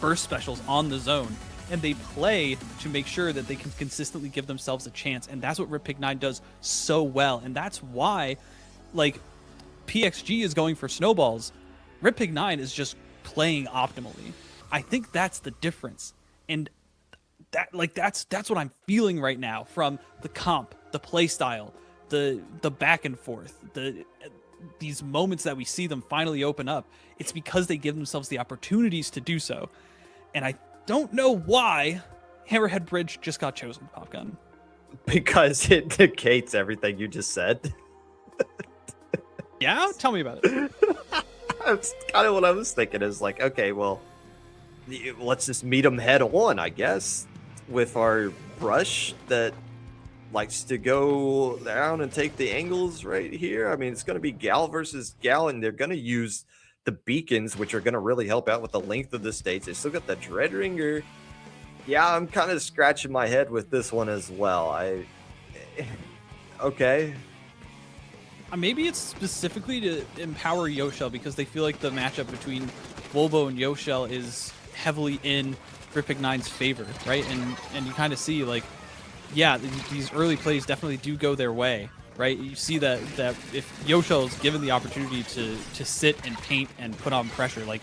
burst specials on the zone, and they play to make sure that they can consistently give themselves a chance. And that's what Rip Pig 9 does so well. And that's why, like, PXG is going for snowballs. Rip Pig 9 is just playing optimally. I think that's the difference. And that's what I'm feeling right now from the comp, the play style, the back and forth, these moments that we see them finally open up. It's because they give themselves the opportunities to do so. And I don't know why Hammerhead Bridge just got chosen, Popgun. Because it negates everything you just said. Yeah, tell me about it. That's kind of what I was thinking. Is like, okay, well, let's just meet them head on, I guess, with our brush that likes to go down and take the angles right here. I mean, it's going to be Gal versus Gal, and they're going to use the beacons, which are going to really help out with the length of the stage. They still got the Dreadringer. Yeah, I'm kind of scratching my head with this one as well. Okay. Maybe it's specifically to empower Yoshell because they feel like the matchup between Volbo and Yoshell is heavily in Ripig9's favor, right? And you kind of see like, yeah, these early plays definitely do go their way, right? You see that if Yoshell is given the opportunity to sit and paint and put on pressure, like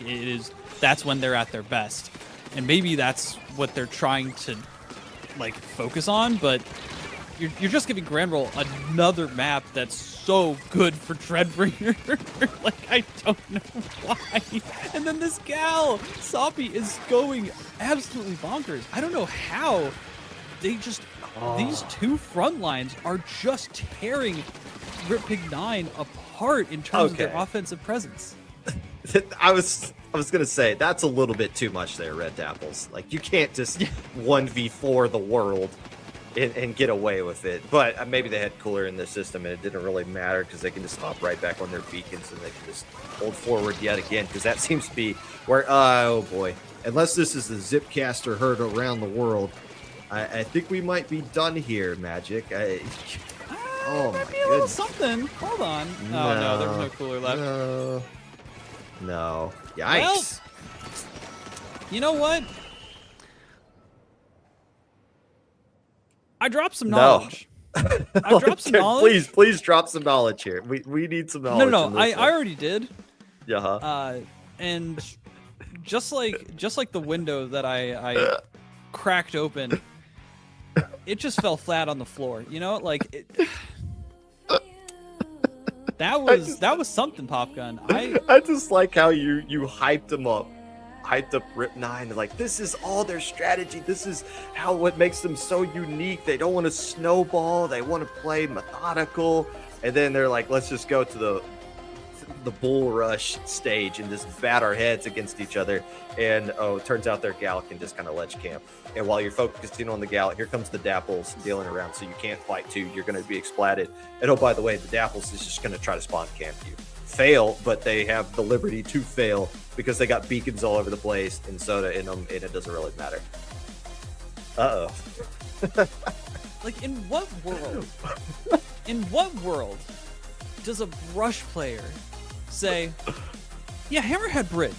that's when they're at their best. And maybe that's what they're trying to like focus on, but you're just giving Grand Roll another map that's so good for Dreadbringer. Like, I don't know why. And then this gal, Soppy, is going absolutely bonkers. I don't know how they just these two front lines are just tearing Ripig9 apart in terms of their offensive presence. I was gonna say that's a little bit too much there, Red Dapples. Like, you can't just 1v4 the world and get away with it. But maybe they had cooler in the system and it didn't really matter because they can just hop right back on their beacons and they can just hold forward yet again, because that seems to be where oh boy, unless this is the Zipcaster heard around the world, I think we might be done here, Magic. Oh my might be a little something. Hold on. Oh no, there's no cooler left. No. Yikes. Well, you know what? I dropped some knowledge. I dropped some knowledge. Please drop some knowledge here. We need some knowledge. No. I already did. Yeah. And just like the window that I cracked open, it just fell flat on the floor. You know, like that was something, Popgun. I just like how you hyped them up. Hyped up Rip9, like this is all their strategy. This is what makes them so unique. They don't want to snowball. They want to play methodical. And then they're like, let's just go to the bull rush stage and just bat our heads against each other. And it turns out their gal can just kind of ledge camp. And while you're focusing on the gal, here comes the Dapples dealing around, so you can't fight too. You're going to be explatted. And oh, by the way, the Dapples is just going to try to spawn camp you. Fail, but they have the liberty to fail because they got beacons all over the place and soda in them, and it doesn't really matter. Like, in what world does a brush player say, yeah, Hammerhead Bridge?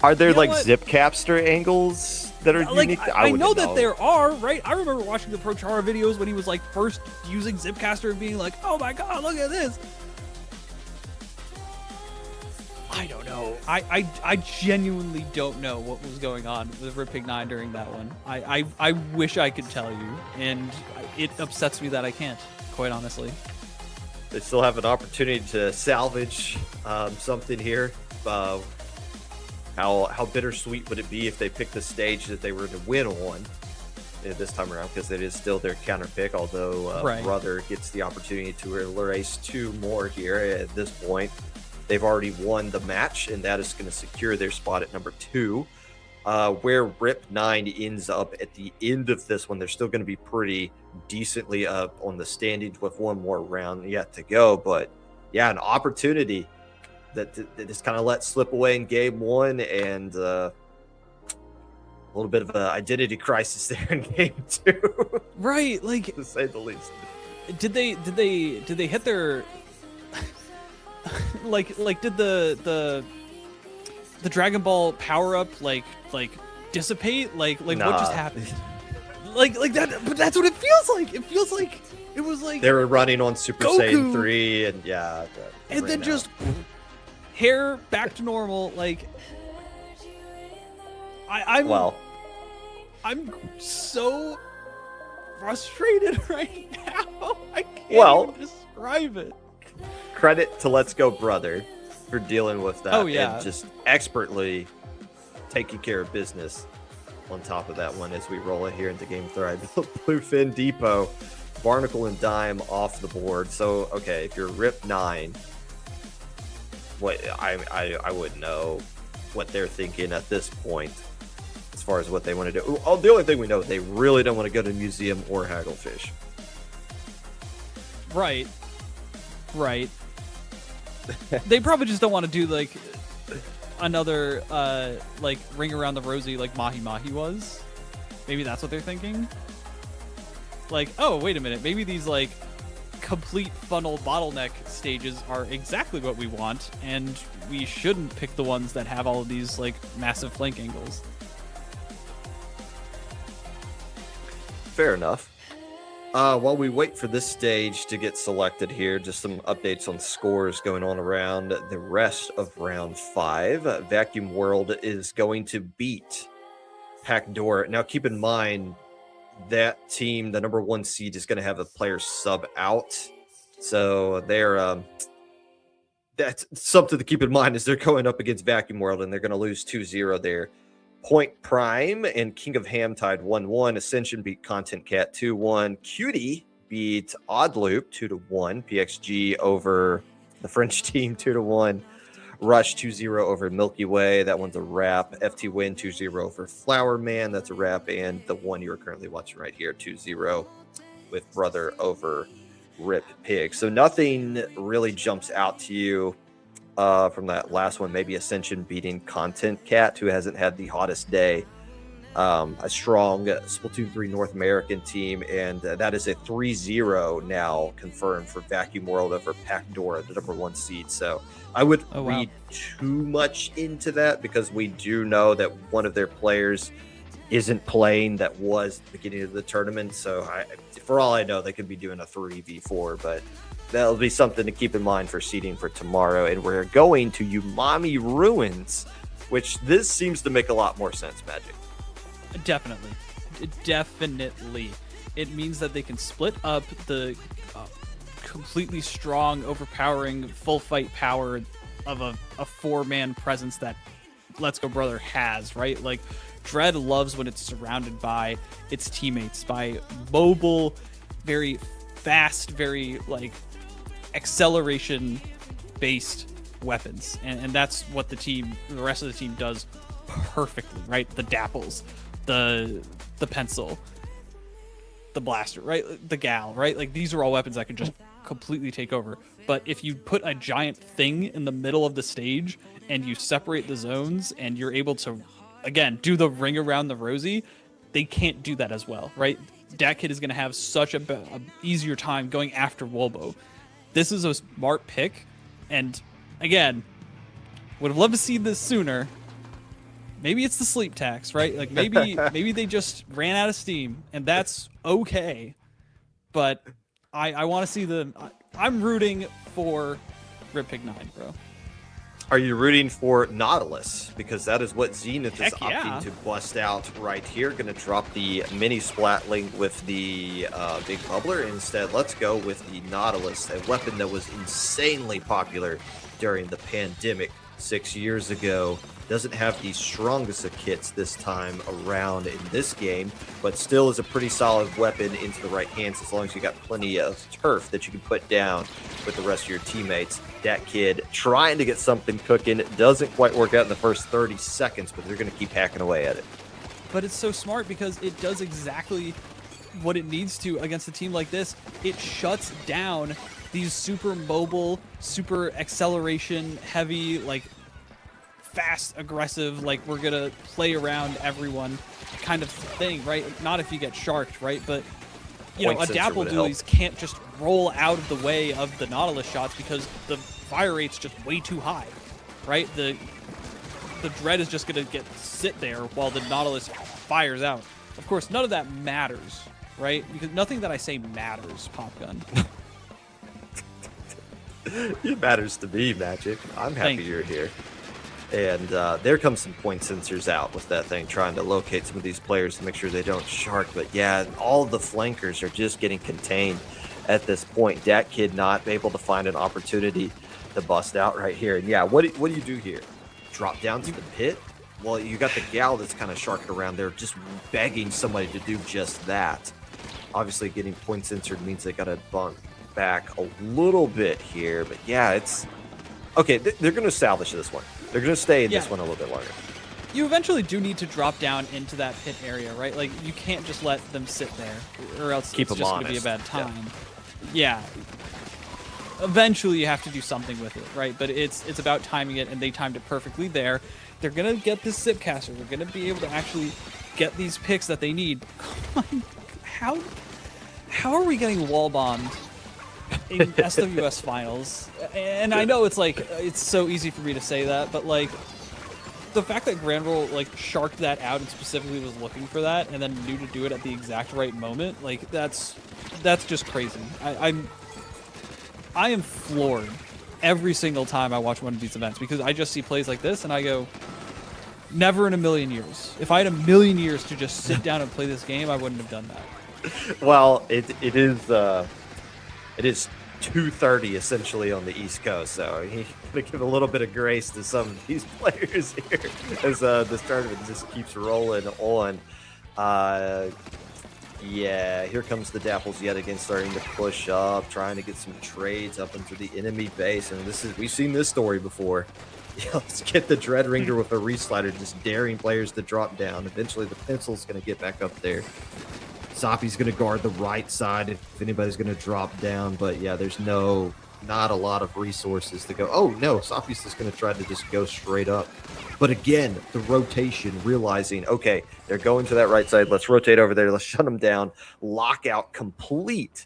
Are there like Zipcaster angles that are like, unique? I know that there are, right? I remember watching the Prochara videos when he was like first using Zipcaster and being like, oh my god, look at this. I don't know. I genuinely don't know what was going on with Ripig9 during that one. I wish I could tell you, and it upsets me that I can't, quite honestly. They still have an opportunity to salvage something here. How bittersweet would it be if they picked the stage that they were to win on this time around, because it is still their counter pick, although Brother gets the opportunity to erase 2 more here at this point. They've already won the match, and that is going to secure their spot at number 2. Where Rip9 ends up at the end of this one, they're still going to be pretty decently up on the standings with 1 more round yet to go. But yeah, an opportunity that just kind of let slip away in game 1, and a little bit of an identity crisis there in game 2. Right, like to say the least. Did they hit their like did the Dragon Ball power up like dissipate? Like what just happened? Like that, but that's what it feels like. It feels like it was like they were running on Super Saiyan 3 and and then just hair back to normal. Like I'm so frustrated right now. I can't even describe it. Credit to Let's Go Brother for dealing with that and just expertly taking care of business. on top of that one as we roll it here into game 3. Bluefin Depot, Barnacle and Dime off the board. So, okay, if you're Rip 9, what I wouldn't know what they're thinking at this point as far as what they want to do. Oh, the only thing we know, they really don't want to go to Museum or Hagglefish. Right. They probably just don't want to do like another like ring around the rosy like Mahi Mahi was. Maybe that's what they're thinking. Like, oh, wait a minute. Maybe these like complete funnel bottleneck stages are exactly what we want, and we shouldn't pick the ones that have all of these like massive flank angles. Fair enough. While we wait for this stage to get selected here, just some updates on scores going on around the rest of round 5. Vacuum World is going to beat Packdoor. Now, keep in mind that team, the number 1 seed, is going to have a player sub out. So they're that's something to keep in mind as they're going up against Vacuum World, and they're going to lose 2-0 there. Point Prime and King of Ham tied 1-1. Ascension beat Content Cat 2-1. Cutie beat Odd Loop 2-1. PXG over the French team 2-1. Rush 2-0 over Milky Way. That one's a wrap. FTWin 2-0 over Flower Man. That's a wrap. And the one you are currently watching right here, 2-0 with Brother over Rip Pig. So nothing really jumps out to you from that last one. Maybe Ascension beating Content Cat, who hasn't had the hottest day. A strong Splatoon 3 North American team, and that is a 3-0 now confirmed for Vacuum World over Packdoor, the number 1 seed. So I would read too much into that, because we do know that one of their players isn't playing that was at the beginning of the tournament. So for all I know, they could be doing a 3v4, but that'll be something to keep in mind for seeding for tomorrow. And we're going to Umami Ruins, which this seems to make a lot more sense, Magic. Definitely. It means that they can split up the completely strong, overpowering, full fight power of a 4-man presence that Let's Go Brother has, right? Like, Dread loves when it's surrounded by its teammates, by mobile, very fast, very, like, acceleration-based weapons. And that's what the rest of the team does perfectly, right? The Dapples, the pencil, the blaster, right? The gal, right? Like, these are all weapons that can just completely take over. But if you put a giant thing in the middle of the stage and you separate the zones and you're able to, again, do the ring around the rosy, they can't do that as well, right? Dat Kid is going to have such a easier time going after Wolbo. This is a smart pick, and again, would have loved to see this sooner. Maybe it's the sleep tax, right? Like, maybe they just ran out of steam, and that's okay. But I want to see I'm rooting for Rip Pig 9, bro. Are you rooting for Nautilus? Because that is what Zenith is yeah. opting to bust out right here. Going to drop the mini Splatling with the big bubbler. Instead, let's go with the Nautilus, a weapon that was insanely popular during the pandemic 6 years ago. Doesn't have the strongest of kits this time around in this game, but still is a pretty solid weapon into the right hands as long as you got plenty of turf that you can put down with the rest of your teammates. Dat Kid trying to get something cooking. Doesn't quite work out in the first 30 seconds, but they're going to keep hacking away at it. But it's so smart because it does exactly what it needs to against a team like this. It shuts down these super mobile, super acceleration heavy, like fast, aggressive, like we're gonna play around everyone kind of thing, right? Not if you get sharked, right? But you know, a Dapple Doolies can't just roll out of the way of the Nautilus shots because the fire rate's just way too high, right? The Dread is just gonna sit there while the Nautilus fires out. Of course, none of that matters, right? Because nothing that I say matters, Popgun. It matters to me, Magic. I'm happy you're here. And there comes some point sensors out with that thing, trying to locate some of these players to make sure they don't shark. But yeah, all of the flankers are just getting contained at this point. Dat Kid not able to find an opportunity to bust out right here. And yeah, what do you do here? Drop down to the pit? well, you got the gal that's kind of sharking around there, just begging somebody to do just that. Obviously, getting points entered means they got to bump back a little bit here. But yeah, it's okay. They're going to salvage this one. They're going to stay in this one a little bit longer. You eventually do need to drop down into that pit area, right? Like, you can't just let them sit there, or else Keep it's them just going to be a bad time. Yeah. Eventually, you have to do something with it, right? But it's about timing it, and they timed it perfectly there. They're going to get this Zipcaster. They're going to be able to actually get these picks that they need. How are we getting wall bombed in SWS finals? And I know it's like, it's so easy for me to say that, but like, the fact that Granville like sharked that out and specifically was looking for that and then knew to do it at the exact right moment, like that's just crazy. I am floored every single time I watch one of these events because I just see plays like this and I go, never in a million years. If I had a million years to just sit down and play this game, I wouldn't have done that. Well, it is 2:30 essentially on the East Coast, so you gotta give a little bit of grace to some of these players here as this tournament just keeps rolling on. Yeah, here comes the Dapples yet again, starting to push up, trying to get some trades up into the enemy base, and we've seen this story before. Yeah, let's get the Dreadringer with a reslider, just daring players to drop down. Eventually, the pencil's going to get back up there. Zoppy's going to guard the right side if anybody's going to drop down, but yeah, there's not a lot of resources to go. Oh no, Zoppy's just going to try to just go straight up. But again, the rotation, realizing, okay, they're going to that right side. Let's rotate over there. Let's shut them down. Lockout complete.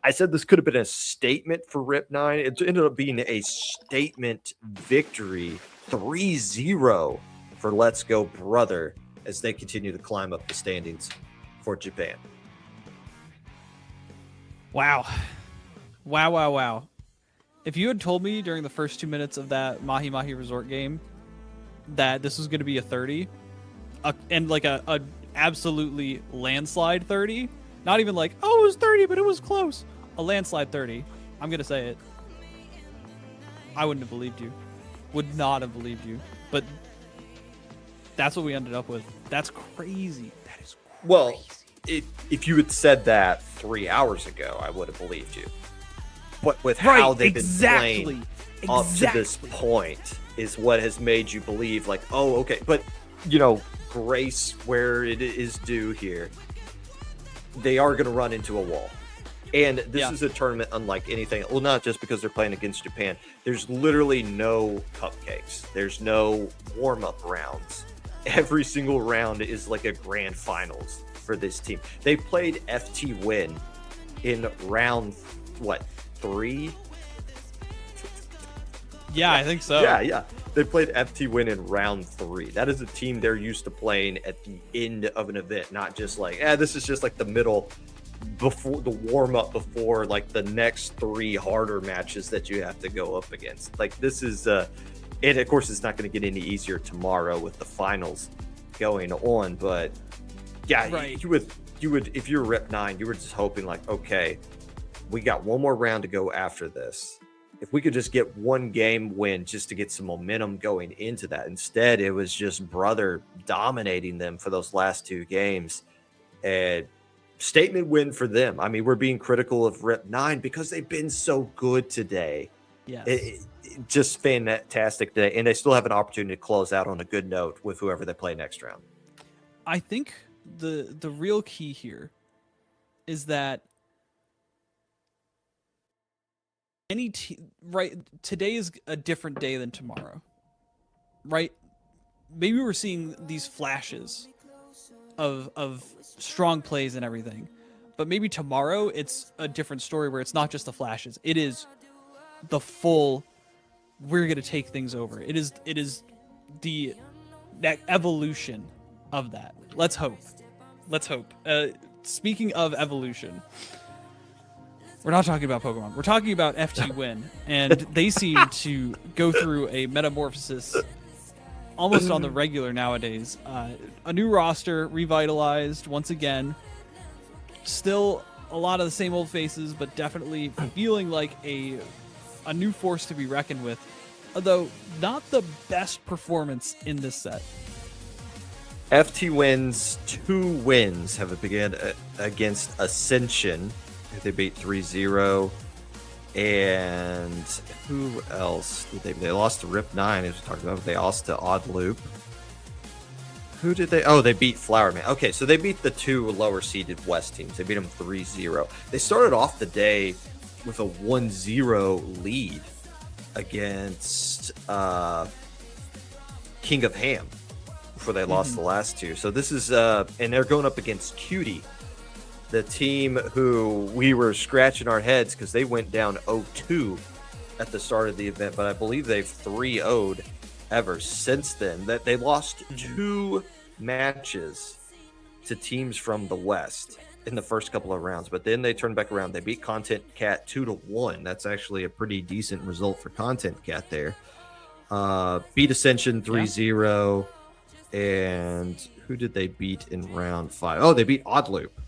I said this could have been a statement for Rip9. It ended up being a statement victory, 3-0 for Let's Go Brother as they continue to climb up the standings for Japan. Wow. If you had told me during the first 2 minutes of that Mahi Mahi Resort game that this was going to be a 30, and like a absolutely landslide 30, not even like, oh, it was 30, but it was close. A landslide 30. I'm going to say it. I wouldn't have believed you. Would not have believed you. But that's what we ended up with. That's crazy. That is crazy. Well, if you had said that 3 hours ago, I would have believed you. But with how they've been playing up to this point is what has made you believe, like, oh, okay. But, grace where it is due here. They are going to run into a wall. And this is a tournament unlike anything. Well, not just because they're playing against Japan. There's literally no cupcakes. There's no warm-up rounds. Every single round is like a grand finals for this team. They played FTWin in round, 3? Yeah, I think so. Yeah. They played FTWin in round 3. That is a team they're used to playing at the end of an event, not just like, this is just like the middle before the warm-up before like the next 3 harder matches that you have to go up against. Like this is and of course it's not going to get any easier tomorrow with the finals going on, but yeah, right. you would if you're Rep 9, you were just hoping like, okay, we got one more round to go after this. If we could just get one game win just to get some momentum going into that. Instead, it was just Brother dominating them for those last 2 games. And statement win for them. I mean, we're being critical of Rep 9 because they've been so good today. Yes. Just fantastic today. And they still have an opportunity to close out on a good note with whoever they play next round. I think the real key here is that today is a different day than tomorrow, right? Maybe we're seeing these flashes of strong plays and everything, but maybe tomorrow it's a different story where it's not just the flashes. It is the full, we're going to take things over. It is that evolution of that. Let's hope. Speaking of evolution, we're not talking about Pokemon. We're talking about FTWin, and they seem to go through a metamorphosis almost on the regular nowadays. A new roster, revitalized once again. Still a lot of the same old faces, but definitely feeling like a new force to be reckoned with. Although not the best performance in this set. FTWin's 2 wins have begun against Ascension, who they beat 3-0. And who else did they lost to Rip 9, as we talked about. They lost to Odd Loop. Who did they? Oh, they beat Flowerman. Okay, so they beat the 2 lower seeded West teams. They beat them 3-0. They started off the day with a 1-0 lead against King of Ham before they lost the last 2. So this is, and they're going up against Cutie, the team who we were scratching our heads because they went down 0-2 at the start of the event, but I believe they've 3-0'd ever since then. That they lost 2 matches to teams from the West in the first couple of rounds, but then they turned back around. They beat CutieNK 2-1. That's actually a pretty decent result for CutieNK there. Beat Ascension 3-0, and who did they beat in round 5? Oh, they beat Odd Loop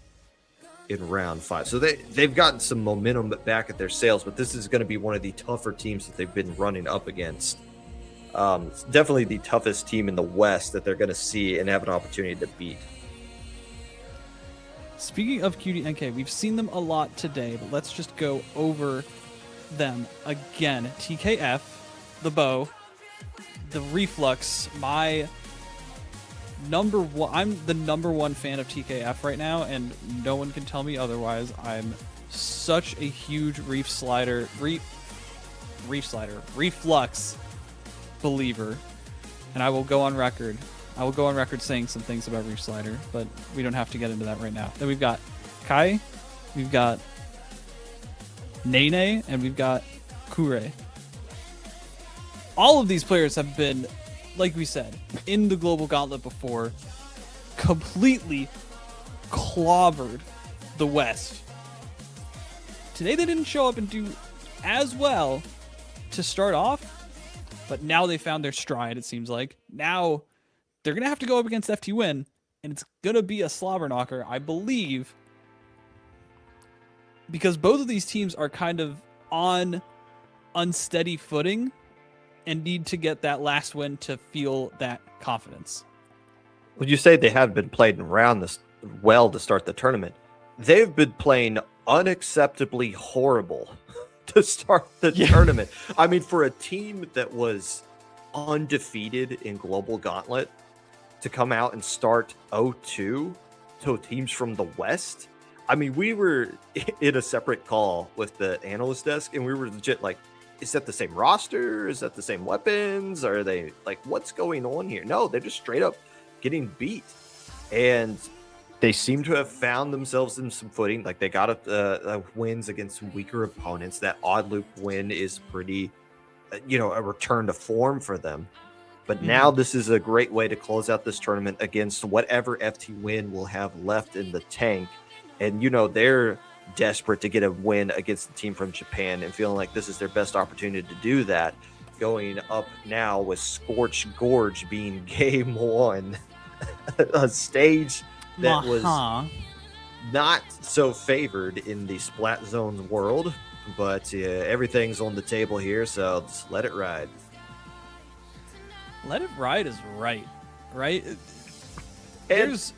in round 5. So they've gotten some momentum back at their sails, but this is going to be one of the tougher teams that they've been running up against. It's definitely the toughest team in the West that they're going to see and have an opportunity to beat. Speaking of CutieNK, we've seen them a lot today, but let's just go over them again. TKF, the Bow, the Reflux, I'm the number 1 fan of TKF right now, and no one can tell me otherwise. I'm such a huge Reflux believer, and I will go on record saying some things about Reef Slider, but we don't have to get into that right now. Then we've got Kai, we've got Nene, and we've got Kure. All of these players have been, like we said, in the Global Gauntlet before, completely clobbered the West. Today they didn't show up and do as well to start off, but now they found their stride, it seems like. Now they're going to have to go up against FTWin, and it's going to be a slobber knocker, I believe, because both of these teams are kind of on unsteady footing and need to get that last win to feel that confidence. Well, you say they have been playing around this well to start the tournament. They've been playing unacceptably horrible to start the tournament. I mean, for a team that was undefeated in Global Gauntlet to come out and start 0-2 to teams from the West. I mean, we were in a separate call with the analyst desk, and we were legit like, is that the same roster? Is that the same weapons? Are they like, what's going on here? No, they're just straight up getting beat. And they seem to have found themselves in some footing. Like, they got wins against some weaker opponents. That Odd Loop win is pretty, a return to form for them. But now this is a great way to close out this tournament against whatever FTWin will have left in the tank. And, they're desperate to get a win against the team from Japan and feeling like this is their best opportunity to do that. Going up now with Scorch Gorge being game 1, a stage that was not so favored in the Splat Zone's world, but everything's on the table here, so just let it ride. Let it ride is right? There's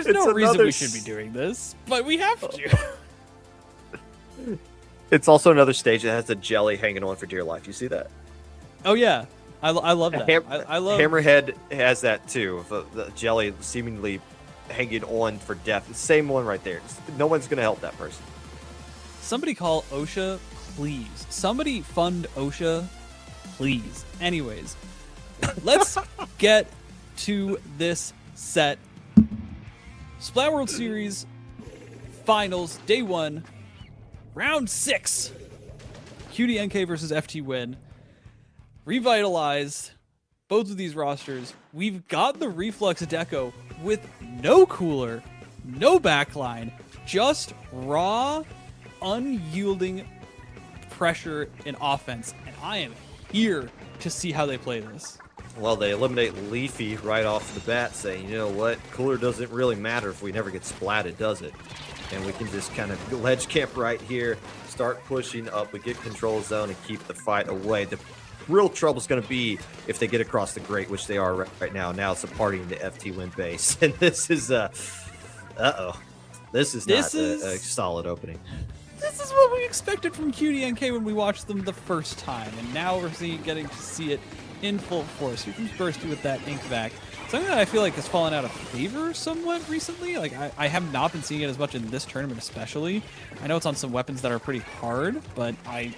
no reason we should be doing this, but we have to. It's also another stage that has a jelly hanging on for dear life. You see that? Oh yeah, I love that. I love Hammerhead has that too. The jelly seemingly hanging on for death. The same one right there. No one's gonna help that person. Somebody call OSHA, please. Somebody fund OSHA, please. Anyways, let's get to this set. Splat World Series Finals, Day 1, Round 6. CutieNK versus FTWin. Revitalized both of these rosters. We've got the Reflux Deco with no cooler, no backline, just raw, unyielding pressure in offense. And I am here to see how they play this. Well, they eliminate Leafy right off the bat, saying, you know what, cooler doesn't really matter if we never get splatted, does it? And we can just kind of ledge camp right here, start pushing up, we get control zone and keep the fight away. The real trouble is going to be if they get across the Great, which they are right now. Now it's a party in the FTWin base, and this is this is not a solid opening. This is what we expected from CutieNK when we watched them the first time, and now we're getting to see it in full force. Here comes Bursty with that ink vac. Something that I feel like has fallen out of favor somewhat recently. Like, I have not been seeing it as much in this tournament especially. I know it's on some weapons that are pretty hard, but I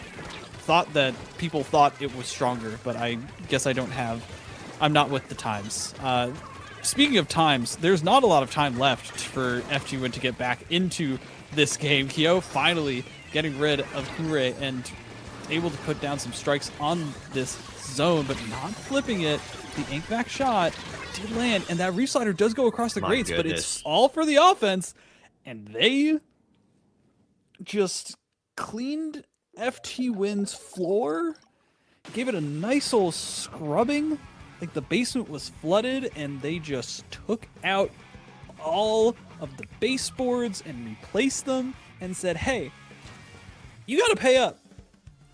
thought that people thought it was stronger, but I guess I'm not with the times. Speaking of times, there's not a lot of time left for FTWin to get back into this game. Kyo finally getting rid of Kure and able to put down some strikes on this zone, but not flipping it. The ink vac shot did land, and that reef slider does go across the grates, but it's all for the offense, and they just cleaned FTWin's floor, gave it a nice old scrubbing. Like, the basement was flooded, and they just took out all of the baseboards and replaced them and said, hey, you gotta pay up.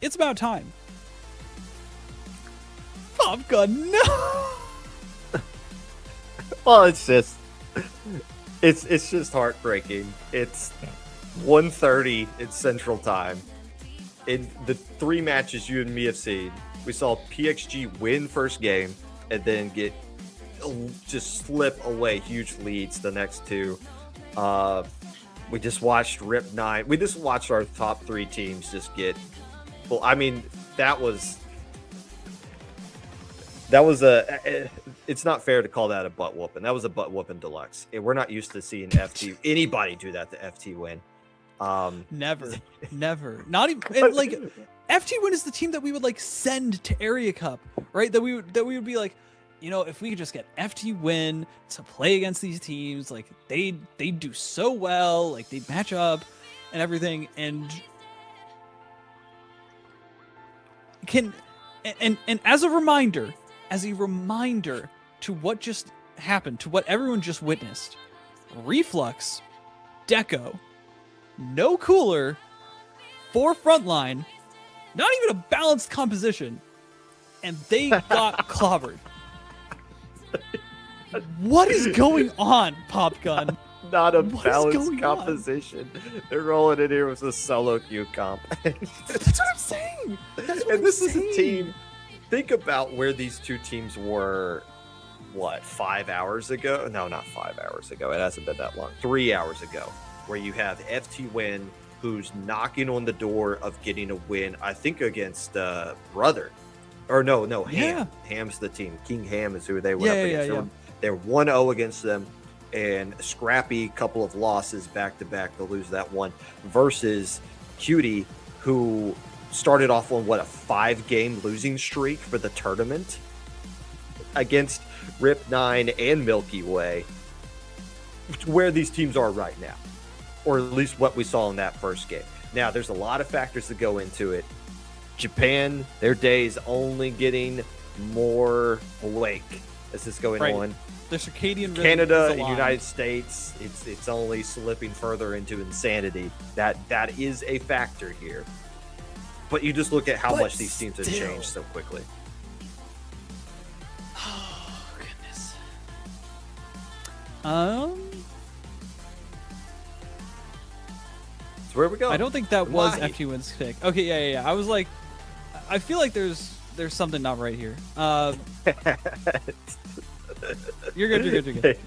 It's about time. Popgun, no! Well, it's just heartbreaking. It's 1:30 in Central Time. In the 3 matches you and me have seen, we saw PXG win first game and then just slip away huge leads the next 2. We just watched Rip 9. We just watched our top 3 teams just get. Well, I mean, that was it's not fair to call that a butt whooping. That was a butt whooping deluxe. And we're not used to seeing anybody do that to FTWin. Never. Not even like FTWin is the team that we would like send to Area Cup, right? That we would be like, you know, if we could just get FTWin to play against these teams, like they'd do so well, like they'd match up and everything, and as a reminder to what just happened, to what everyone just witnessed, Reflux, Deco, no cooler, 4 frontline, not even a balanced composition, and they got clobbered. What is going on, Popgun? Not a balanced composition. They're rolling in here with a solo queue comp. That's what I'm saying. This is a team. Think about where these 2 teams were, 5 hours ago? No, not 5 hours ago. It hasn't been that long. 3 hours ago, where you have FTWin, who's knocking on the door of getting a win, I think against Brother. Or no, Ham. Yeah. Ham's the team. King Ham is who they went up against. Yeah. They're 1-0 against them, and scrappy couple of losses back-to-back. They'll lose that one. Versus Cutie, who started off on, a 5-game losing streak for the tournament against Rip 9 and Milky Way, where these teams are right now, or at least what we saw in that first game. Now, there's a lot of factors that go into it. Japan, their day is only getting more awake as this going on. The circadian rhythm Canada and United States, it's only slipping further into insanity. That is a factor here. But you just look at how much these teams have changed so quickly. Oh, goodness. So where we go? I don't think that was FTWin's pick. Okay, yeah. I was like, I feel like there's something not right here. You're good.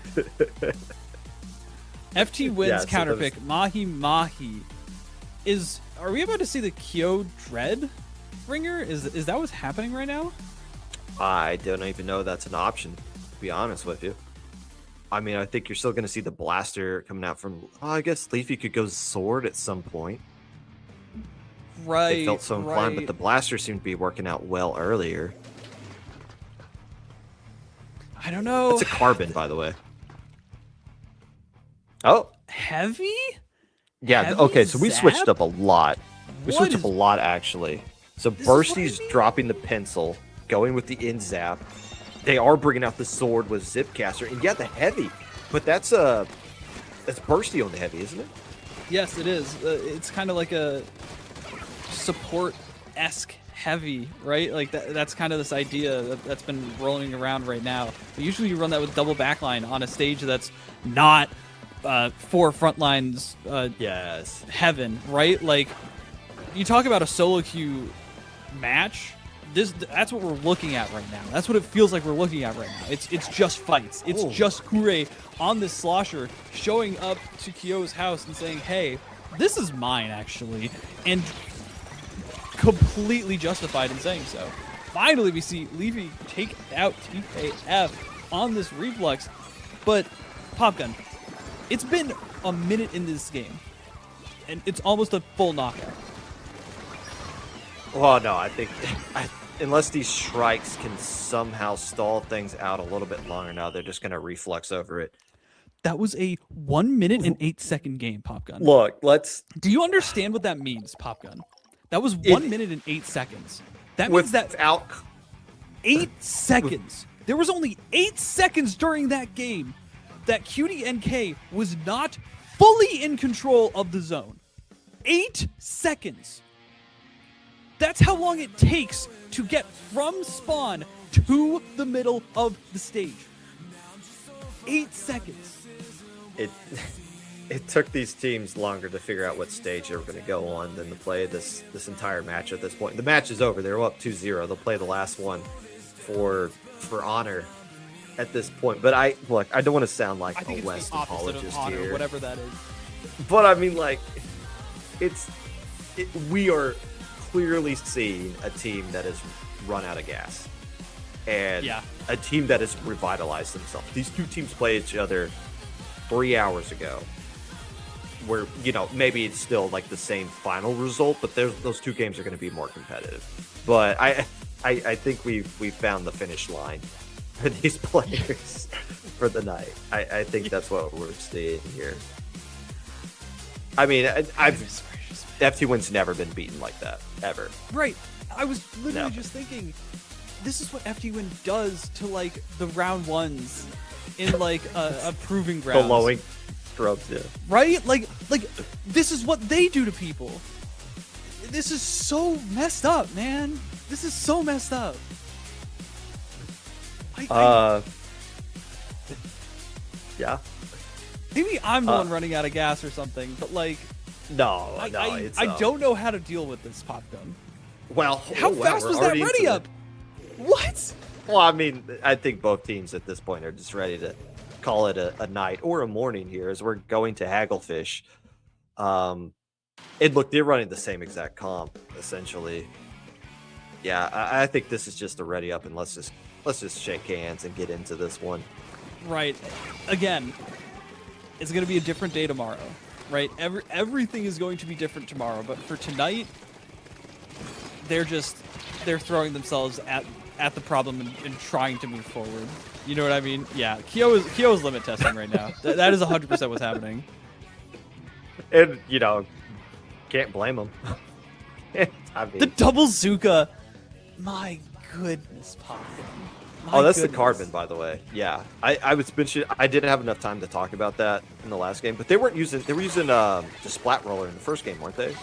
FTWin's counter pick, Mahi Mahi. Are we about to see the Kyo Dread ringer? Is that what's happening right now? I don't even know that's an option, to be honest with you. I mean, I think you're still going to see the blaster coming out from. I guess Leafy could go sword at some point. Right. They felt so inclined, but the blaster seemed to be working out well earlier. I don't know. It's a carbon, by the way. Oh, heavy? Yeah. Heavy Okay, so we switched zap? up a lot. We What switched is- up a lot, actually. So This is what I Bursty's mean. dropping the pencil, going with the in zap. They are bringing out the sword with Zipcaster, and yeah, the heavy. But that's Bursty on the heavy, isn't it? Yes, it is. It's kind of like a support-esque heavy, right? Like that's kind of this idea that's been rolling around right now. But usually you run that with double backline on a stage that's not 4 front lines Yes. heaven, right? Like you talk about a solo queue match. That's what we're looking at right now. That's what it feels like we're looking at right now. It's just fights. It's just Kure on this slosher showing up to Kyo's house and saying, "Hey, this is mine, actually," and completely justified in saying so. Finally, we see Leafy take out TKF on this reflex, but Popgun, it's been a minute in this game, and it's almost a full knockout. Well, no, I think unless these strikes can somehow stall things out a little bit longer now, they're just going to reflex over it. That was a 1 minute and 8 second game, Popgun. Look, Do you understand what that means, Popgun? That was 1 minute and 8 seconds. That means that 8 seconds. There was only 8 seconds during that game that CutieNK was not fully in control of the zone. 8 seconds. That's how long it takes to get from spawn to the middle of the stage. 8 seconds. It took these teams longer to figure out what stage they were going to go on than to play this entire match at this point. The match is over. They're up 2-0. They'll play the last one for honor at this point. But I don't want to sound like a West apologist honor, here. Whatever that is. But I mean, like, we are clearly seeing a team that has run out of gas. And a team that has revitalized themselves. These two teams played each other 3 hours ago. Where, maybe it's still like the same final result, but those two games are going to be more competitive. But I think we've found the finish line for these players for the night. I think that's what we're seeing here. I mean, FTWin's never been beaten like that, ever. Right. I was literally just thinking, this is what FTWin does to, like, the round ones in, like, a proving ground. The lowing scrubs, yeah. Right? Like, this is what they do to people. This is so messed up, man. This is so messed up. Yeah. Maybe I'm the one running out of gas or something, but, like... No, I it's... don't know how to deal with this Popgun. Well, how fast was that ready up? What? Well, I mean, I think both teams at this point are just ready to call it a night or a morning here as we're going to Hagglefish. And look, they're running the same exact comp, essentially. Yeah, I think this is just a ready up, and let's just shake hands and get into this one. Right. Again, it's going to be a different day tomorrow. Right, everything is going to be different tomorrow, but for tonight, they're throwing themselves at the problem and trying to move forward. You know what I mean? Yeah, Kyo is limit testing right now. That is 100% what's happening. And can't blame them. I mean, the double Zuka, my goodness, Pop. That's the Carbon, by the way. Yeah, I was mentioning. I didn't have enough time to talk about that in the last game, but they were using the Splat Roller in the first game, weren't they?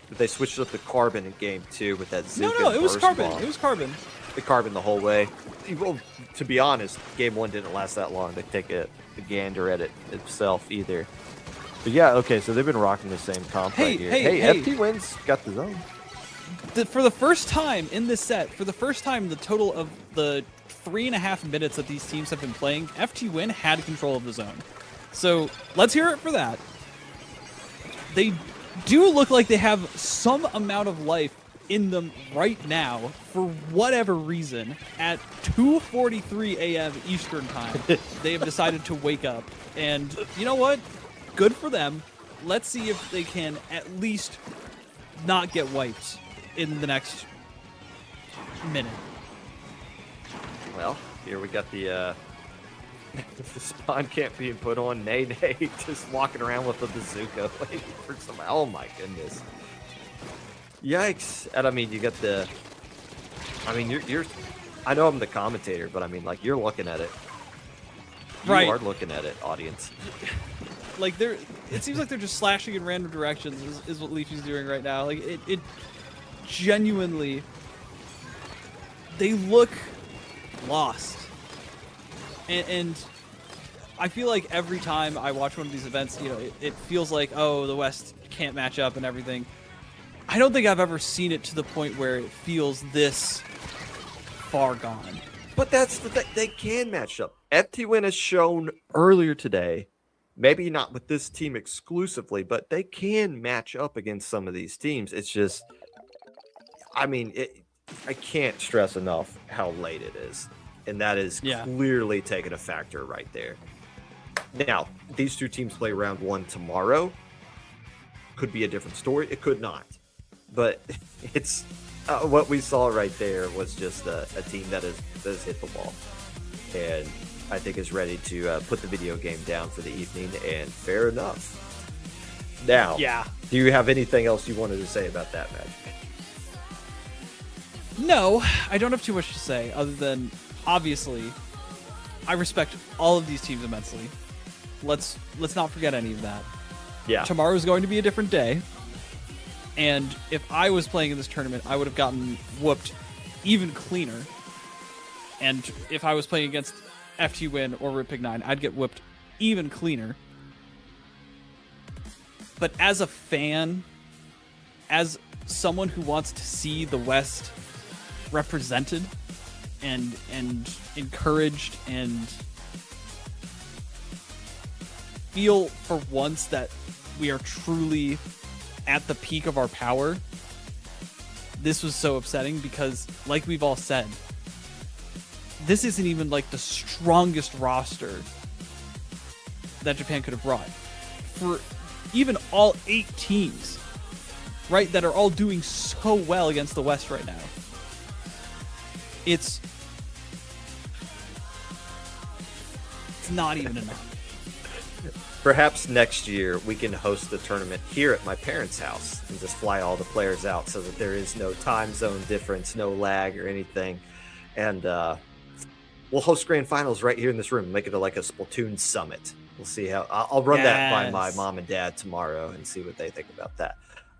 But they switched up the Carbon in game 2 with that Zuka. No, it was Carbon. Bomb. It was Carbon. The Carbon the whole way. Well, to be honest, game 1 didn't last that long to take a gander at it itself either. But yeah, okay, so they've been rocking the same comp right here. Hey, FTWin's got the zone. For the first time in this set, the total of the 3.5 minutes that these teams have been playing, FTWin had control of the zone. So let's hear it for that. They do look like they have some amount of life in them right now for whatever reason. At 2:43 a.m. Eastern time, they have decided to wake up. And you know what? Good for them. Let's see if they can at least not get wiped in the next minute. Well, here we got the spawn camp being put on. Nay, just walking around with a bazooka waiting for some. Oh my goodness! Yikes! And I mean, you got the. I mean, you're. I know I'm the commentator, but I mean, like, you're looking at it. You Right. are looking at it, audience. Like, it seems like they're just slashing in random directions is what Leafy's doing right now. Like, it genuinely they look lost. And I feel like every time I watch one of these events, you know, it feels like, oh, the West can't match up and everything. I don't think I've ever seen it to the point where it feels this far gone. But that's the thing. They can match up. FTWin has shown earlier today, maybe not with this team exclusively, but they can match up against some of these teams. It's just, I mean, I can't stress enough how late it is. And that is clearly taking a factor right there. Now, these two teams play round one tomorrow. Could be a different story. It could not. But it's what we saw right there was just a team that has hit the wall. And I think is ready to put the video game down for the evening. And fair enough. Now, do you have anything else you wanted to say about that match? No, I don't have too much to say other than, obviously, I respect all of these teams immensely. Let's not forget any of that. Yeah. Tomorrow's going to be a different day. And if I was playing in this tournament, I would have gotten whooped even cleaner. And if I was playing against FTWin or Ripig9, I'd get whooped even cleaner. But as a fan, as someone who wants to see the West represented and encouraged and feel for once that we are truly at the peak of our power, this was so upsetting because, like we've all said, this isn't even like the strongest roster that Japan could have brought. For even all 8 teams, right, that are all doing so well against the West right now, it's not even enough. Perhaps next year we can host the tournament here at my parents' house and just fly all the players out so that there is no time zone difference, no lag or anything. And we'll host grand finals right here in this room, make it like a Splatoon summit. We'll see how I'll run that by my mom and dad tomorrow and see what they think about that.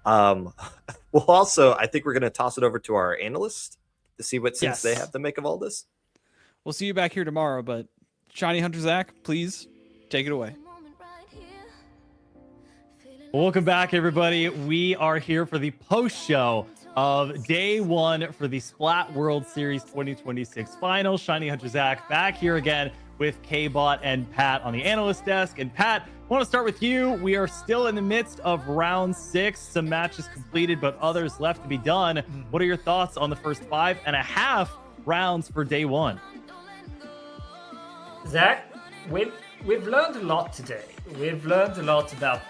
Well, also, I think we're going to toss it over to our analyst to see what sense they have to make of all this. We'll see you back here tomorrow, but Shiny Hunter Zach, please take it away. Welcome back, everybody. We are here for the post show of day one for the Splat World Series 2026 finals. Shiny Hunter Zach back here again with K-Bot and Pat on the analyst desk. And Pat, I want to start with you. We are still in the midst of round 6. Some matches completed, but others left to be done. What are your thoughts on the first 5.5 rounds for day one? Zach, we've learned a lot today. We've learned a lot about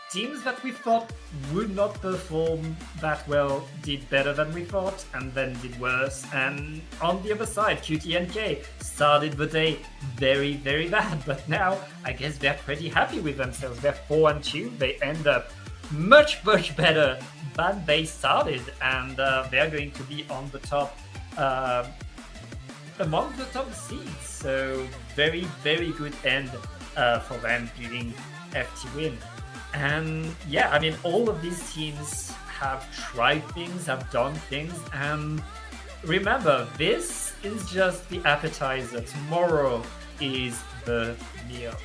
teams that we thought would not perform that well did better than we thought, and then did worse. And on the other side, CutieNK started the day very, very bad, but now I guess they're pretty happy with themselves. They're 4-2. They end up much, much better than they started, and they're going to be on the top, among the top seeds. So very, very good end for them beating FTWin. And yeah, I mean, all of these teams have tried things, have done things, and remember, this is just the appetizer. Tomorrow is the meal.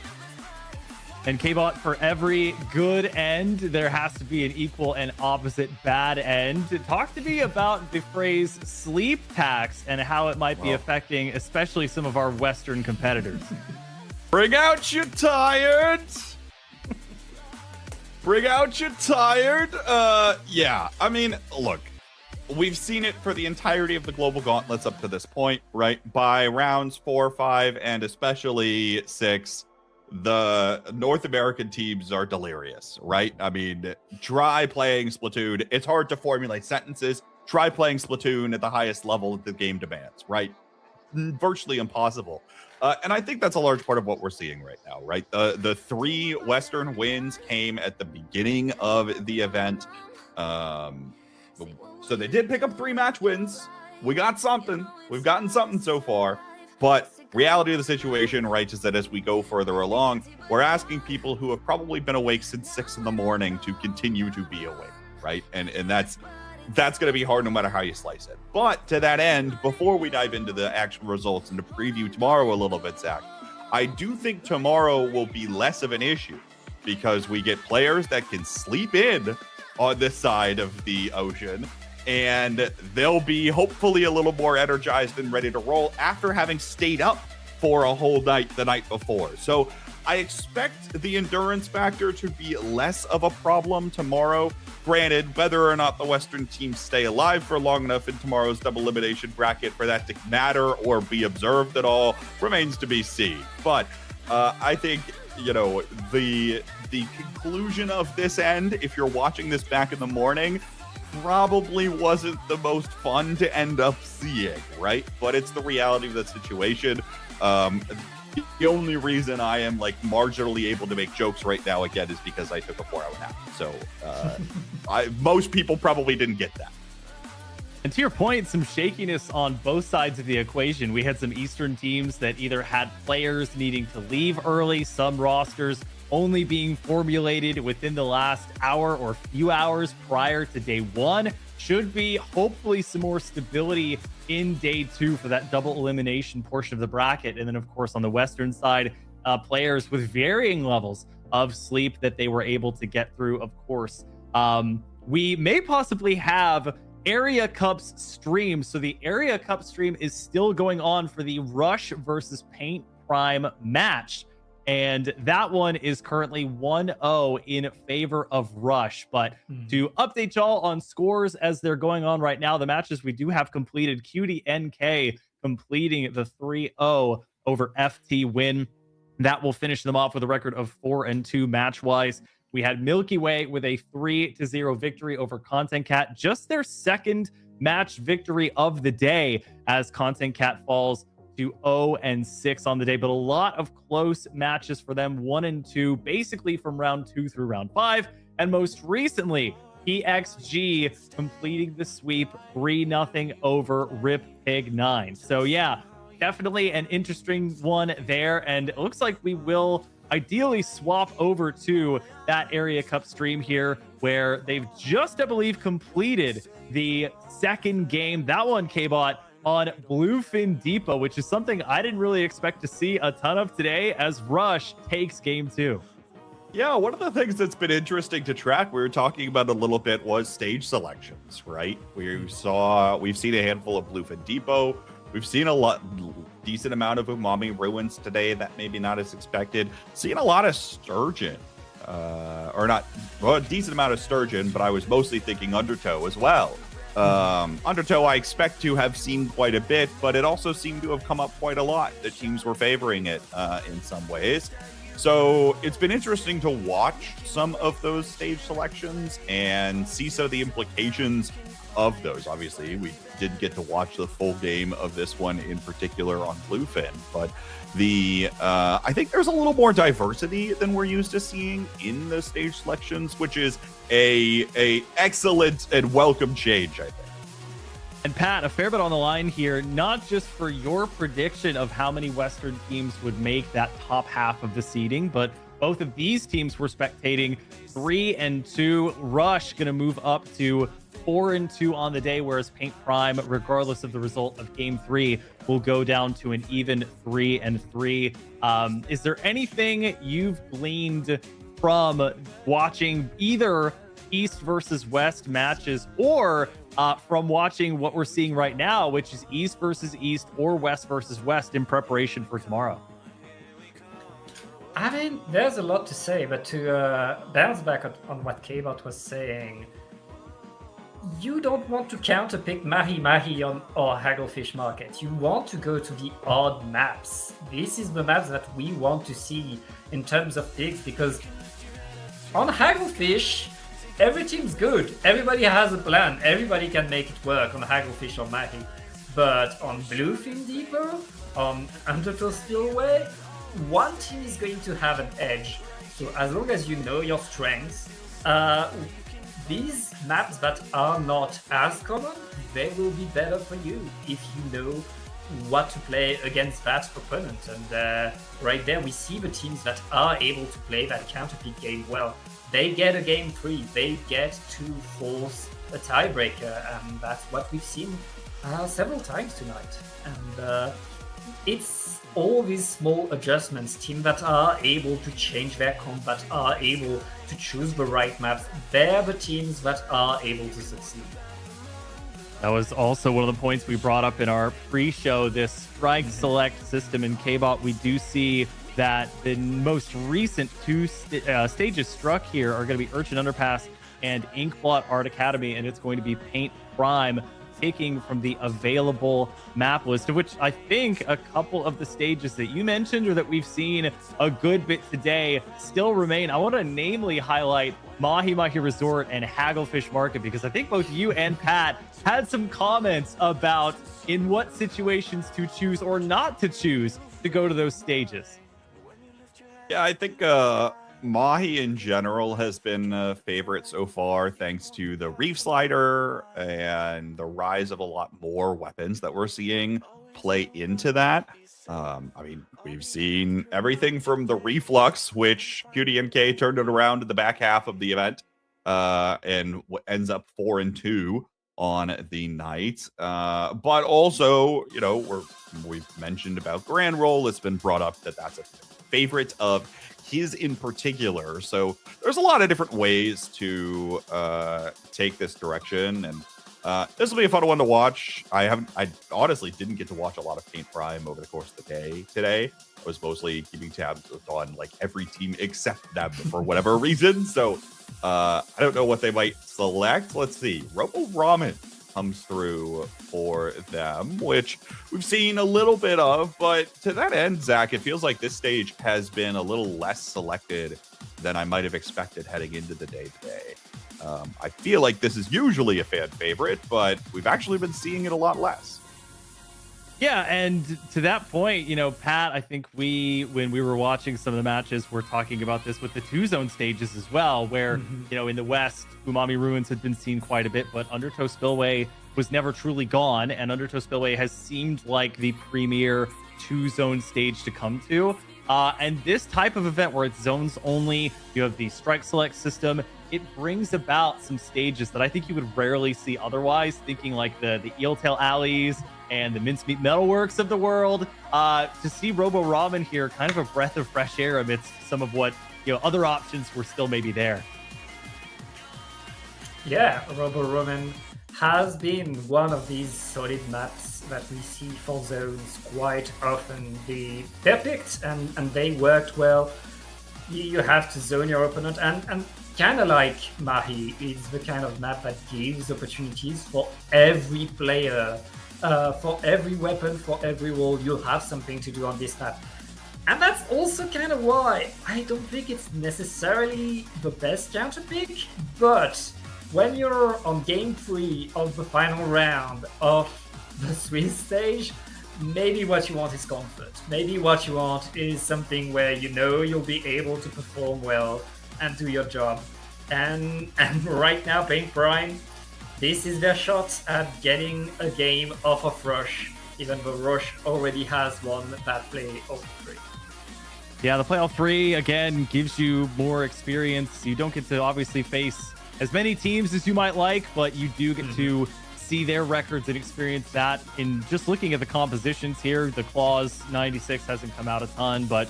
And K-Bot, for every good end, there has to be an equal and opposite bad end. Talk to me about the phrase sleep tax and how it might be affecting especially some of our Western competitors. Bring out your tired. Bring out your tired. Yeah, I mean, look, we've seen it for the entirety of the global gauntlets up to this point, right? By rounds 4, 5, and especially 6, the North American teams are delirious, right? I mean, try playing Splatoon. It's hard to formulate sentences. Try playing Splatoon at the highest level that the game demands, right? Virtually impossible. And I think that's a large part of what we're seeing right now, right? The 3 Western wins came at the beginning of the event. So they did pick up 3 match wins. We got something. We've gotten something so far. But reality of the situation, right, is that as we go further along, we're asking people who have probably been awake since 6 in the morning to continue to be awake, right? And that's that's going to be hard no matter how you slice it. But to that end, before we dive into the actual results and to preview tomorrow a little bit, Zach, I do think tomorrow will be less of an issue because we get players that can sleep in on this side of the ocean, and they'll be hopefully a little more energized and ready to roll after having stayed up for a whole night the night before. So I expect the endurance factor to be less of a problem tomorrow. Granted, whether or not the Western teams stay alive for long enough in tomorrow's double elimination bracket for that to matter or be observed at all remains to be seen. But I think, you know, the conclusion of this end, if you're watching this back in the morning, probably wasn't the most fun to end up seeing, right? But it's the reality of the situation. The only reason I am like marginally able to make jokes right now again is because I took a 4-hour nap. So most people probably didn't get that. And to your point, some shakiness on both sides of the equation. We had some Eastern teams that either had players needing to leave early, some rosters only being formulated within the last hour or few hours prior to day one. Should be hopefully some more stability in day two for that double elimination portion of the bracket. And then, of course, on the Western side, players with varying levels of sleep that they were able to get through, of course. We may possibly have Area Cups stream. So the Area Cup stream is still going on for the Rush versus Paint Prime match. And that one is currently 1-0 in favor of Rush. But to update y'all on scores as they're going on right now, the matches we do have completed: CutieNK completing the 3-0 over FTWin. That will finish them off with a record of 4-2 match-wise. We had Milky Way with a 3-0 victory over CutieNK, just their second match victory of the day, as CutieNK falls to 0-6 on the day, but a lot of close matches for them, 1-2, basically from round 2 through round 5. And most recently, PXG completing the sweep 3-0 over Rip Pig 9. So yeah, definitely an interesting one there. And it looks like we will ideally swap over to that Area Cup stream here, where they've just, I believe, completed the second game. That one, K-Bot, on Bluefin Depot, which is something I didn't really expect to see a ton of today, as Rush takes game 2. Yeah, one of the things that's been interesting to track, we were talking about a little bit, was stage selections, right? We've seen a handful of Bluefin Depot. We've seen decent amount of Umami Ruins today, that maybe not as expected. Seen a lot of Sturgeon, a decent amount of Sturgeon, but I was mostly thinking Undertow as well. Undertow I expect to have seen quite a bit, but it also seemed to have come up quite a lot. The teams were favoring it in some ways. So it's been interesting to watch some of those stage selections and see some of the implications of those. Obviously, we didn't get to watch the full game of this one in particular on Bluefin, but I think there's a little more diversity than we're used to seeing in the stage selections, which is a excellent and welcome change, I think. And Pat, a fair bit on the line here, not just for your prediction of how many Western teams would make that top half of the seeding, but both of these teams were spectating 3-2. Rush going to move up to 4-2 on the day, whereas Paint Prime, regardless of the result of game 3, will go down to an even 3-3. Is there anything you've gleaned from watching either East versus West matches, or from watching what we're seeing right now, which is East versus East or West versus West in preparation for tomorrow? I mean, there's a lot to say, but to bounce back on what K-Bot was saying, you don't want to counterpick Mahi Mahi or Hagglefish Market. You want to go to the odd maps. This is the maps that we want to see in terms of picks, because on Hagglefish, every team's good. Everybody has a plan. Everybody can make it work on Hagglefish or Mahi. But on Bluefin Depot, on Undertow Spillway, one team is going to have an edge. So as long as you know your strengths, these maps that are not as common, they will be better for you if you know what to play against that opponent. And right there, we see the teams that are able to play that counterpick game well. They get a game 3. They get to force a tiebreaker, and that's what we've seen several times tonight. And it's all these small adjustments, teams that are able to change their combat, are able to choose the right maps. They're the teams that are able to succeed. That was also one of the points we brought up in our pre-show, this strike select system in K-Bot. We do see that the most recent two stages struck here are going to be Urchin Underpass and Inkblot Art Academy, and it's going to be Paint Prime, taking from the available map list, of which I think a couple of the stages that you mentioned or that we've seen a good bit today still remain. I want to namely highlight Mahi Mahi Resort and Hagglefish Market, because I think both you and Pat had some comments about in what situations to choose or not to choose to go to those stages. Yeah, I think Mahi in general has been a favorite so far, thanks to the Reef Slider and the rise of a lot more weapons that we're seeing play into that. I mean, we've seen everything from the Reflux, which CutieNK turned it around in the back half of the event, and ends up 4-2 on the night. But also, you know, we've mentioned about Grand Roll. It's been brought up that that's a favorite of his in particular. So there's a lot of different ways to take this direction, and this will be a fun one to watch. I honestly didn't get to watch a lot of Paint Prime over the course of the day today. I was mostly keeping tabs on like every team except them for whatever reason. So I don't know what they might select. Let's see. Robo Ramen comes through for them, which we've seen a little bit of, but to that end, Zach, it feels like this stage has been a little less selected than I might have expected heading into the day today. I feel like this is usually a fan favorite, but we've actually been seeing it a lot less. Yeah, and to that point, you know, Pat, I think when we were watching some of the matches, we're talking about this with the 2-zone stages as well, where, you know, in the West, Umami Ruins had been seen quite a bit, but Undertow Spillway was never truly gone, and Undertow Spillway has seemed like the premier 2-zone stage to come to. And this type of event where it's zones only, you have the strike select system, it brings about some stages that I think you would rarely see otherwise, thinking like the Eeltail Alleys and the Mincemeat Metalworks of the world. To see Robo Ramen here, kind of a breath of fresh air amidst some of what, you know, other options were still maybe there. Yeah, Robo Ramen has been one of these solid maps that we see for zones quite often. They're picked and they worked well. You have to zone your opponent, and kind of like Mahi, it's the kind of map that gives opportunities for every player. For every weapon, for every wall, you'll have something to do on this map. And that's also kind of why I don't think it's necessarily the best counter pick, but when you're on game 3 of the final round of the Swiss stage, maybe what you want is comfort. Maybe what you want is something where you know you'll be able to perform well and do your job. And right now, Paint Prime, this is their shot at getting a game off of Rush, even though Rush already has won that playoff 3. Yeah, the playoff 3, again, gives you more experience. You don't get to obviously face as many teams as you might like, but you do get to see their records and experience that in just looking at the compositions here. The Claws 96 hasn't come out a ton, but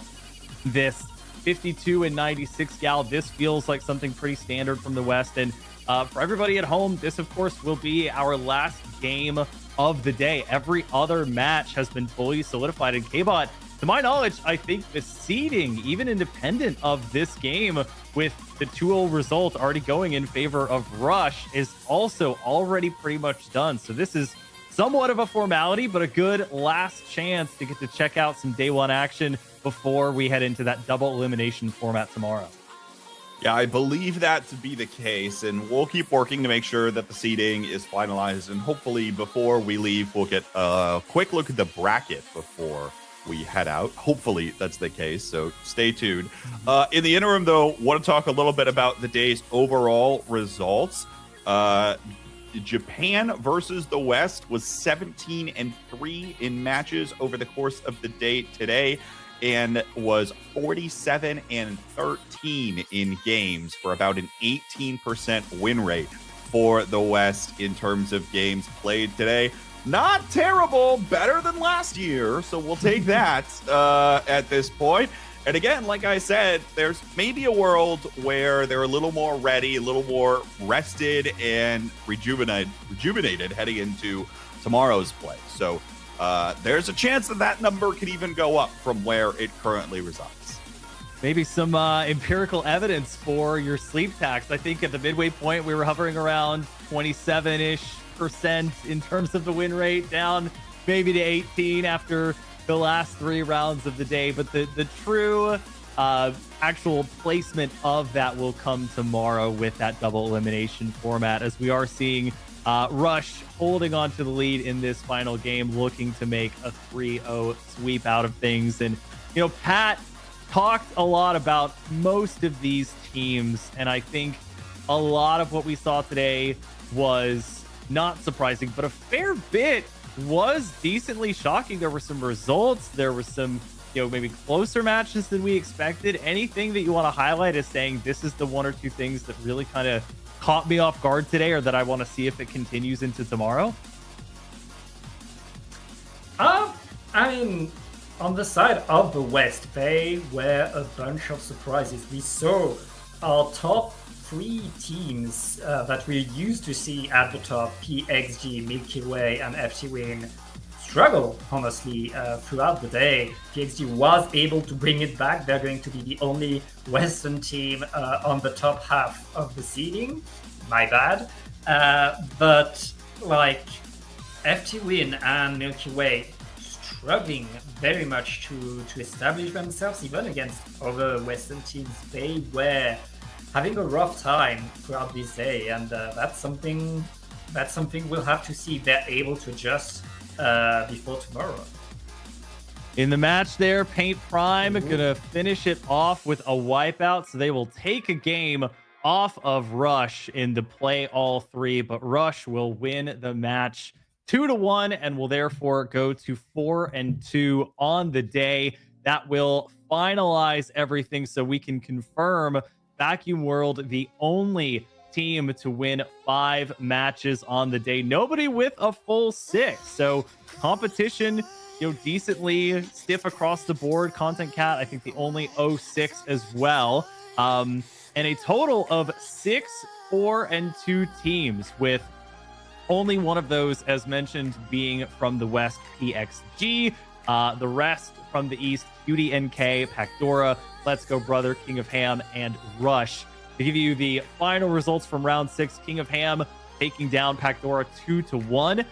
this 52 and 96 gal, this feels like something pretty standard from the West. And for everybody at home, this, of course, will be our last game of the day. Every other match has been fully solidified in K-Bot. To my knowledge, I think the seeding, even independent of this game, with the 2-0 result already going in favor of Rush, is also already pretty much done. So this is somewhat of a formality, but a good last chance to get to check out some day one action before we head into that double elimination format tomorrow. Yeah, I believe that to be the case, and we'll keep working to make sure that the seeding is finalized, and hopefully before we leave, we'll get a quick look at the bracket before we head out. Hopefully that's the case, so stay tuned. In the interim, though, want to talk a little bit about the day's overall results. Japan versus the West was 17-3 in matches over the course of the day today, and was 47-13 in games for about an 18% win rate. for the West in terms of games played today. Not terrible, better than last year, so we'll take that at this point. And again, like I said, there's maybe a world where they're a little more ready, a little more rested and rejuvenated heading into tomorrow's play. So there's a chance that that number could even go up from where it currently resides. Maybe some empirical evidence for your sleep tax. I think at the midway point, we were hovering around 27-ish% in terms of the win rate, down maybe to 18 after the last 3 rounds of the day. But the true actual placement of that will come tomorrow with that double elimination format, as we are seeing Rush holding on to the lead in this final game, looking to make a 3-0 sweep out of things. And, you know, Pat talked a lot about most of these teams, and I think a lot of what we saw today was not surprising, but a fair bit was decently shocking. There were some results, there were some, you know, maybe closer matches than we expected. Anything that you want to highlight as saying this is the 1 or 2 things that really kind of caught me off guard today, or that I want to see if it continues into tomorrow? I mean, on the side of the West, they were a bunch of surprises. We saw our top 3 teams that we used to see at the top, PXG, Milky Way, and FTWin, struggle, honestly, throughout the day. PXG was able to bring it back. They're going to be the only Western team on the top half of the seeding. My bad. But, like, FTWin and Milky Way struggling very much to establish themselves, even against other Western teams. They were having a rough time throughout this day, and that's something we'll have to see if they're able to adjust before tomorrow. In the match there, Paint Prime gonna finish it off with a wipeout, so they will take a game off of Rush in the play all 3, but Rush will win the match 2-1 and will therefore go to 4-2 on the day. That will finalize everything, so we can confirm Vacuum World the only team to win 5 matches on the day. Nobody with a full 6. So competition, you know, decently stiff across the board. CutieNK, I think the only 0-6 as well. And a total of 6 4-2 teams, with only one of those, as mentioned, being from the West, PXG. The rest from the East, CutieNK, Pacdora, Let's Go Brother, King of Ham, and Rush. To give you the final results from round 6, King of Ham taking down Pacdora 2-1.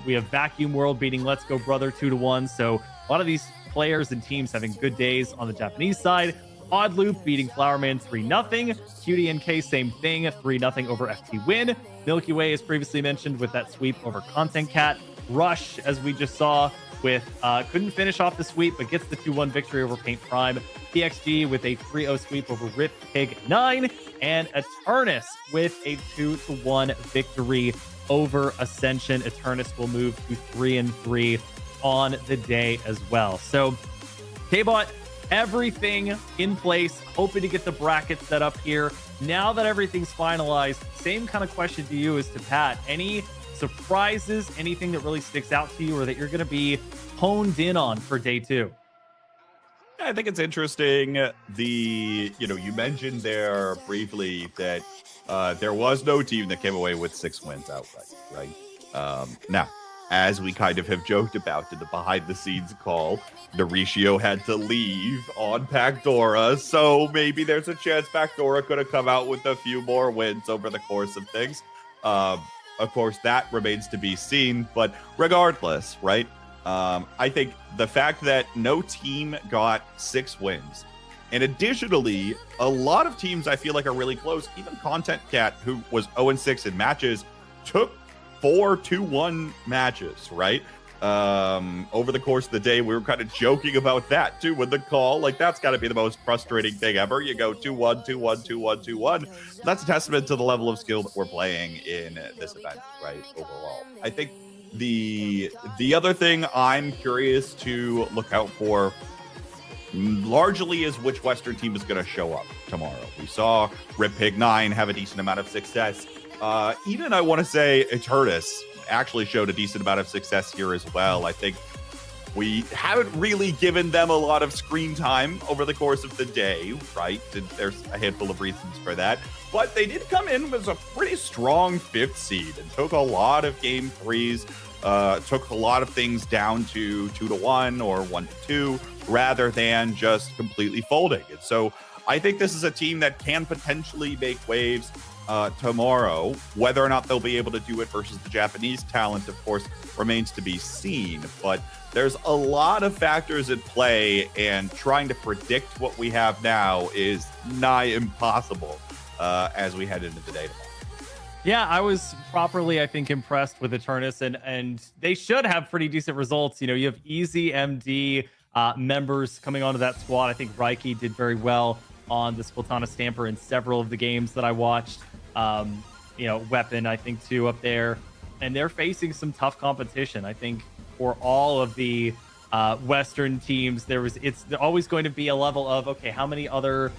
We have Vacuum World beating Let's Go Brother 2-1. So a lot of these players and teams having good days on the Japanese side. Odd Loop beating Flowerman 3-0. CutieNK, same thing, 3-0 over FTWin. Milky Way, as previously mentioned, with that sweep over CutieNK. Rush, as we just saw, with couldn't finish off the sweep, but gets the 2-1 victory over Paint Prime. PXG with a 3-0 sweep over Rip Pig 9, and Eternus with a 2-1 victory over Ascension. Eternus will move to 3-3 on the day as well. So K-Bot, everything in place, hoping to get the bracket set up here. Now that everything's finalized, same kind of question to you as to Pat. Any surprises, anything that really sticks out to you or that you're going to be honed in on for day 2? I think it's interesting. You mentioned there briefly that there was no team that came away with 6 wins outright, right? Now, as we kind of have joked about in the behind-the-scenes call, Mauricio had to leave on Pacdora, so maybe there's a chance Pacdora could have come out with a few more wins over the course of things. Of course, that remains to be seen, but regardless, right? I think the fact that no team got 6 wins, and additionally, a lot of teams I feel like are really close. Even CutieNK, who was 0-6 in matches, took 4 2-1 matches, right? Over the course of the day, we were kind of joking about that too with the call. Like, that's got to be the most frustrating thing ever. You go 2-1, 2-1, 2-1, 2-1. That's a testament to the level of skill that we're playing in this event, right? Overall, I think the other thing I'm curious to look out for largely is which Western team is going to show up tomorrow. We saw Rip Pig 9 have a decent amount of success Even I want to say Eternus actually showed a decent amount of success here as well. I think we haven't really given them a lot of screen time over the course of the day, right? There's a handful of reasons for that. But they did come in as a pretty strong 5th seed and took a lot of game 3s, took a lot of things down to 2-1 or 1-2, rather than just completely folding. And so I think this is a team that can potentially make waves tomorrow. Whether or not they'll be able to do it versus the Japanese talent, of course, remains to be seen. But there's a lot of factors at play, and trying to predict what we have now is nigh impossible as we head into the day tomorrow. Yeah, I was properly, I think, impressed with Eternus, and they should have pretty decent results. You know, you have easy MD members coming onto that squad. I think Reiki did very well on the Splatana Stamper in several of the games that I watched. You know, Weapon, I think, too, up there. And they're facing some tough competition. I think for all of the Western teams, it's always going to be a level of, okay, how many other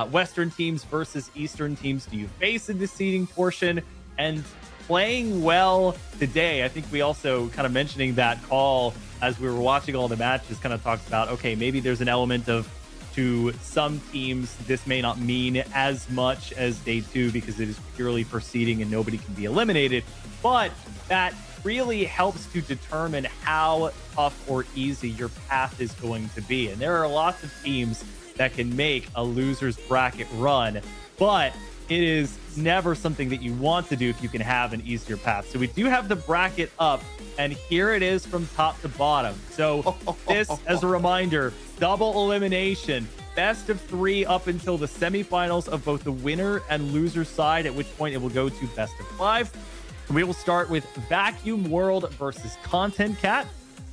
Western teams versus Eastern teams do you face in the seeding portion? And playing well today, I think we also kind of mentioning that call as we were watching all the matches kind of talks about, okay, maybe there's an element of, to some teams, this may not mean as much as day 2 because it is purely for seeding and nobody can be eliminated. But that really helps to determine how tough or easy your path is going to be. And there are lots of teams that can make a loser's bracket run, but it is never something that you want to do if you can have an easier path. So we do have the bracket up, and here it is from top to bottom. So this, as a reminder, double elimination, best of 3 up until the semifinals of both the winner and loser side, at which point it will go to best of 5. We will start with Vacuum World versus CutieNK.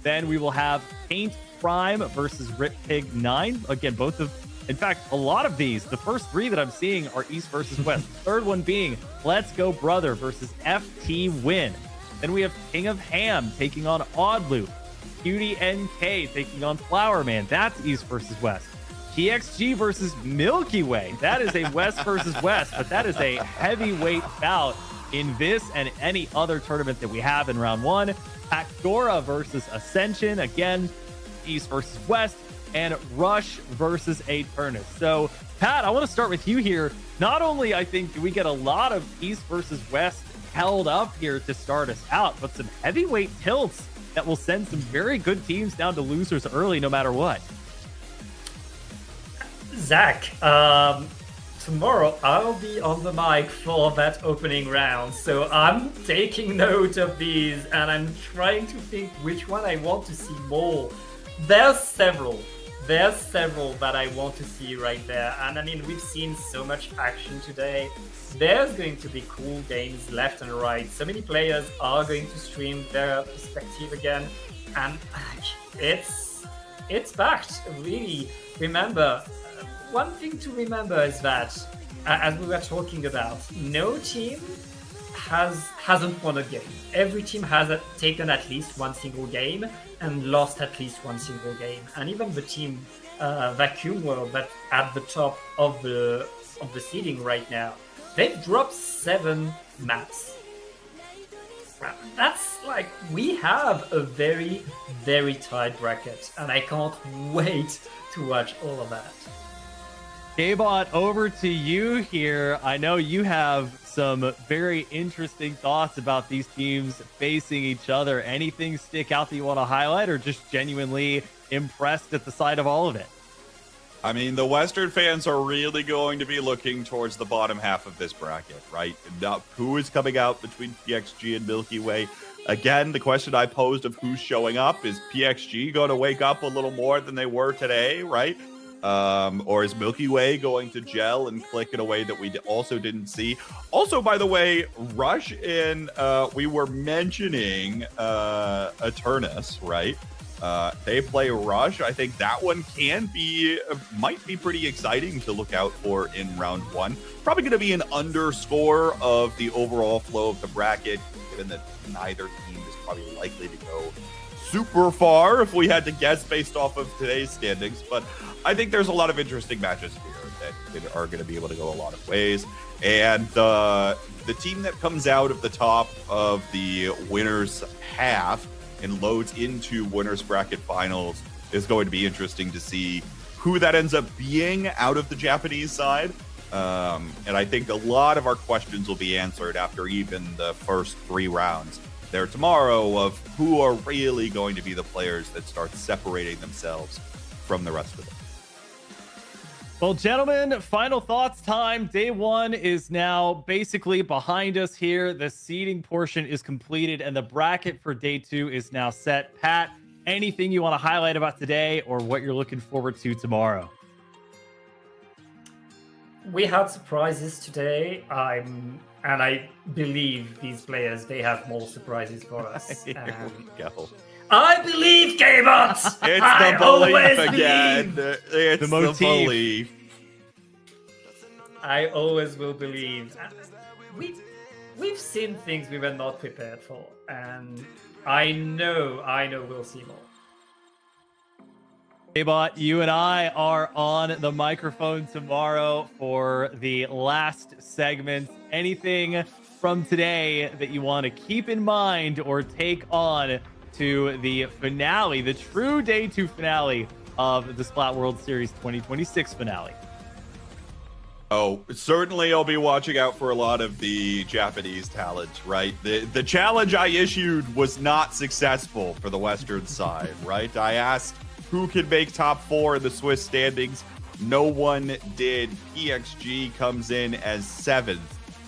Then we will have Paint Prime versus Rip Pig 9. Again, both of, in fact, a lot of these, the first 3 that I'm seeing are East versus West. The third one being Let's Go Brother versus FTWin. Then we have King of Ham taking on Oddloop. CutieNK taking on Flower Man. That's East versus West. TXG versus Milky Way. That is a West versus West, but that is a heavyweight bout in this and any other tournament that we have in round 1. Acdora versus Ascension. Again, East versus West. And Rush versus Eternus. So, Pat, I want to start with you here. Not only, I think, do we get a lot of East versus West held up here to start us out, but some heavyweight tilts that will send some very good teams down to losers early no matter what. Zach, tomorrow I'll be on the mic for that opening round, so I'm taking note of these and I'm trying to think which one I want to see more. There's several that I want to see right there, and I mean, we've seen so much action today. There's going to be cool games left and right. So many players are going to stream their perspective again, and it's backed. Really, remember, one thing to remember is that, as we were talking about, no team hasn't won a game. Every team has taken at least one single game and lost at least one single game. And even the team Vacuum World, that's at the top of the seeding right now, they've dropped 7 maps. That's like, we have a very, very tight bracket, and I can't wait to watch all of that. K-Bot, over to you here. I know you have some very interesting thoughts about these teams facing each other. Anything stick out that you want to highlight, or just genuinely impressed at the sight of all of it? I mean, the Western fans are really going to be looking towards the bottom half of this bracket, right? Now, who is coming out between PXG and Milky Way? Again, the question I posed of who's showing up, is PXG going to wake up a little more than they were today, right? Or is Milky Way going to gel and click in a way that we also didn't see? Also, by the way, Rush in, we were mentioning Eternus, right? They play Rush. I think that one might be pretty exciting to look out for in round 1. Probably going to be an underscore of the overall flow of the bracket, given that neither team is probably likely to go super far if we had to guess based off of today's standings. But I think there's a lot of interesting matches here that are going to be able to go a lot of ways. And the team that comes out of the top of the winners half and loads into winners bracket finals is going to be interesting to see who that ends up being out of the Japanese side. And I think a lot of our questions will be answered after even the first 3 rounds there tomorrow of who are really going to be the players that start separating themselves from the rest of them. Well, gentlemen, final thoughts time. Day 1 is now basically behind us here. The seeding portion is completed and the bracket for day 2 is now set. Pat, anything you want to highlight about today or what you're looking forward to tomorrow? We had surprises today. And I believe these players, they have more surprises for us. Here we go. I believe, K-Bots! It's the belief again. It's The motif. belief. I always will believe. We've seen things we were not prepared for. And I know we'll see more. Hey-Bot, you and I are on the microphone tomorrow for the last segment. Anything from today that you want to keep in mind or take on to the finale, the true day 2 finale of the Splat World Series 2026 finale? Oh, certainly I'll be watching out for a lot of the Japanese talent, right? The challenge I issued was not successful for the Western side, right? I asked who could make top 4 in the Swiss standings. No one did. PXG comes in as 7th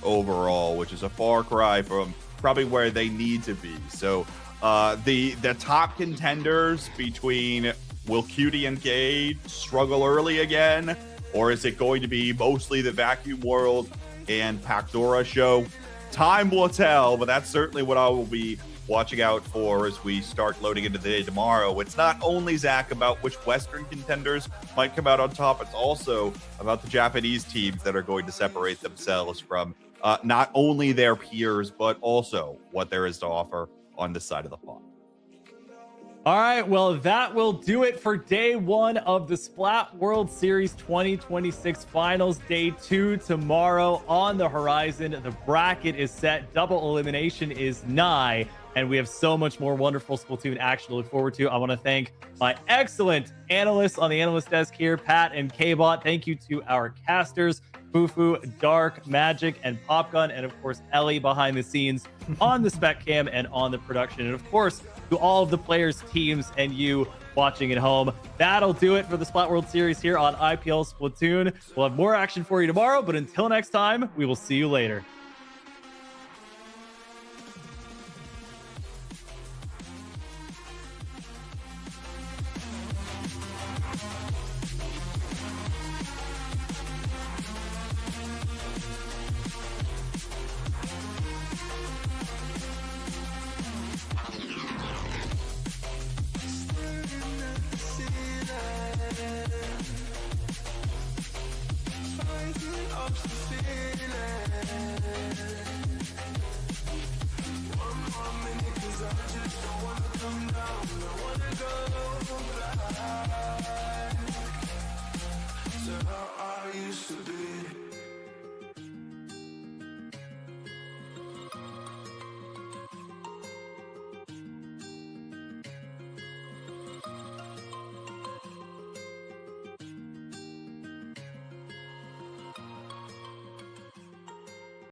overall, which is a far cry from probably where they need to be. So the top contenders between will CutieNK struggle early again, or is it going to be mostly the Vacuum World and Pactora show? Time will tell, but that's certainly what I will be watching out for as we start loading into the day tomorrow. It's not only, Zach, about which Western contenders might come out on top, it's also about the Japanese teams that are going to separate themselves from not only their peers, but also what there is to offer on this side of the pond. All right, well, that will do it for day 1 of the Splat World Series 2026 finals. Day 2 tomorrow on the horizon. The bracket is set. Double elimination is nigh. And we have so much more wonderful Splatoon action to look forward to. I want to thank my excellent analysts on the analyst desk here, Pat and K-Bot. Thank you to our casters, Fufu, Dark, Magic, and Popgun. And of course, Ellie behind the scenes on the spec cam and on the production. And of course, to all of the players, teams, and you watching at home. That'll do it for the Splat World Series here on IPL Splatoon. We'll have more action for you tomorrow, but until next time, we will see you later. I used to be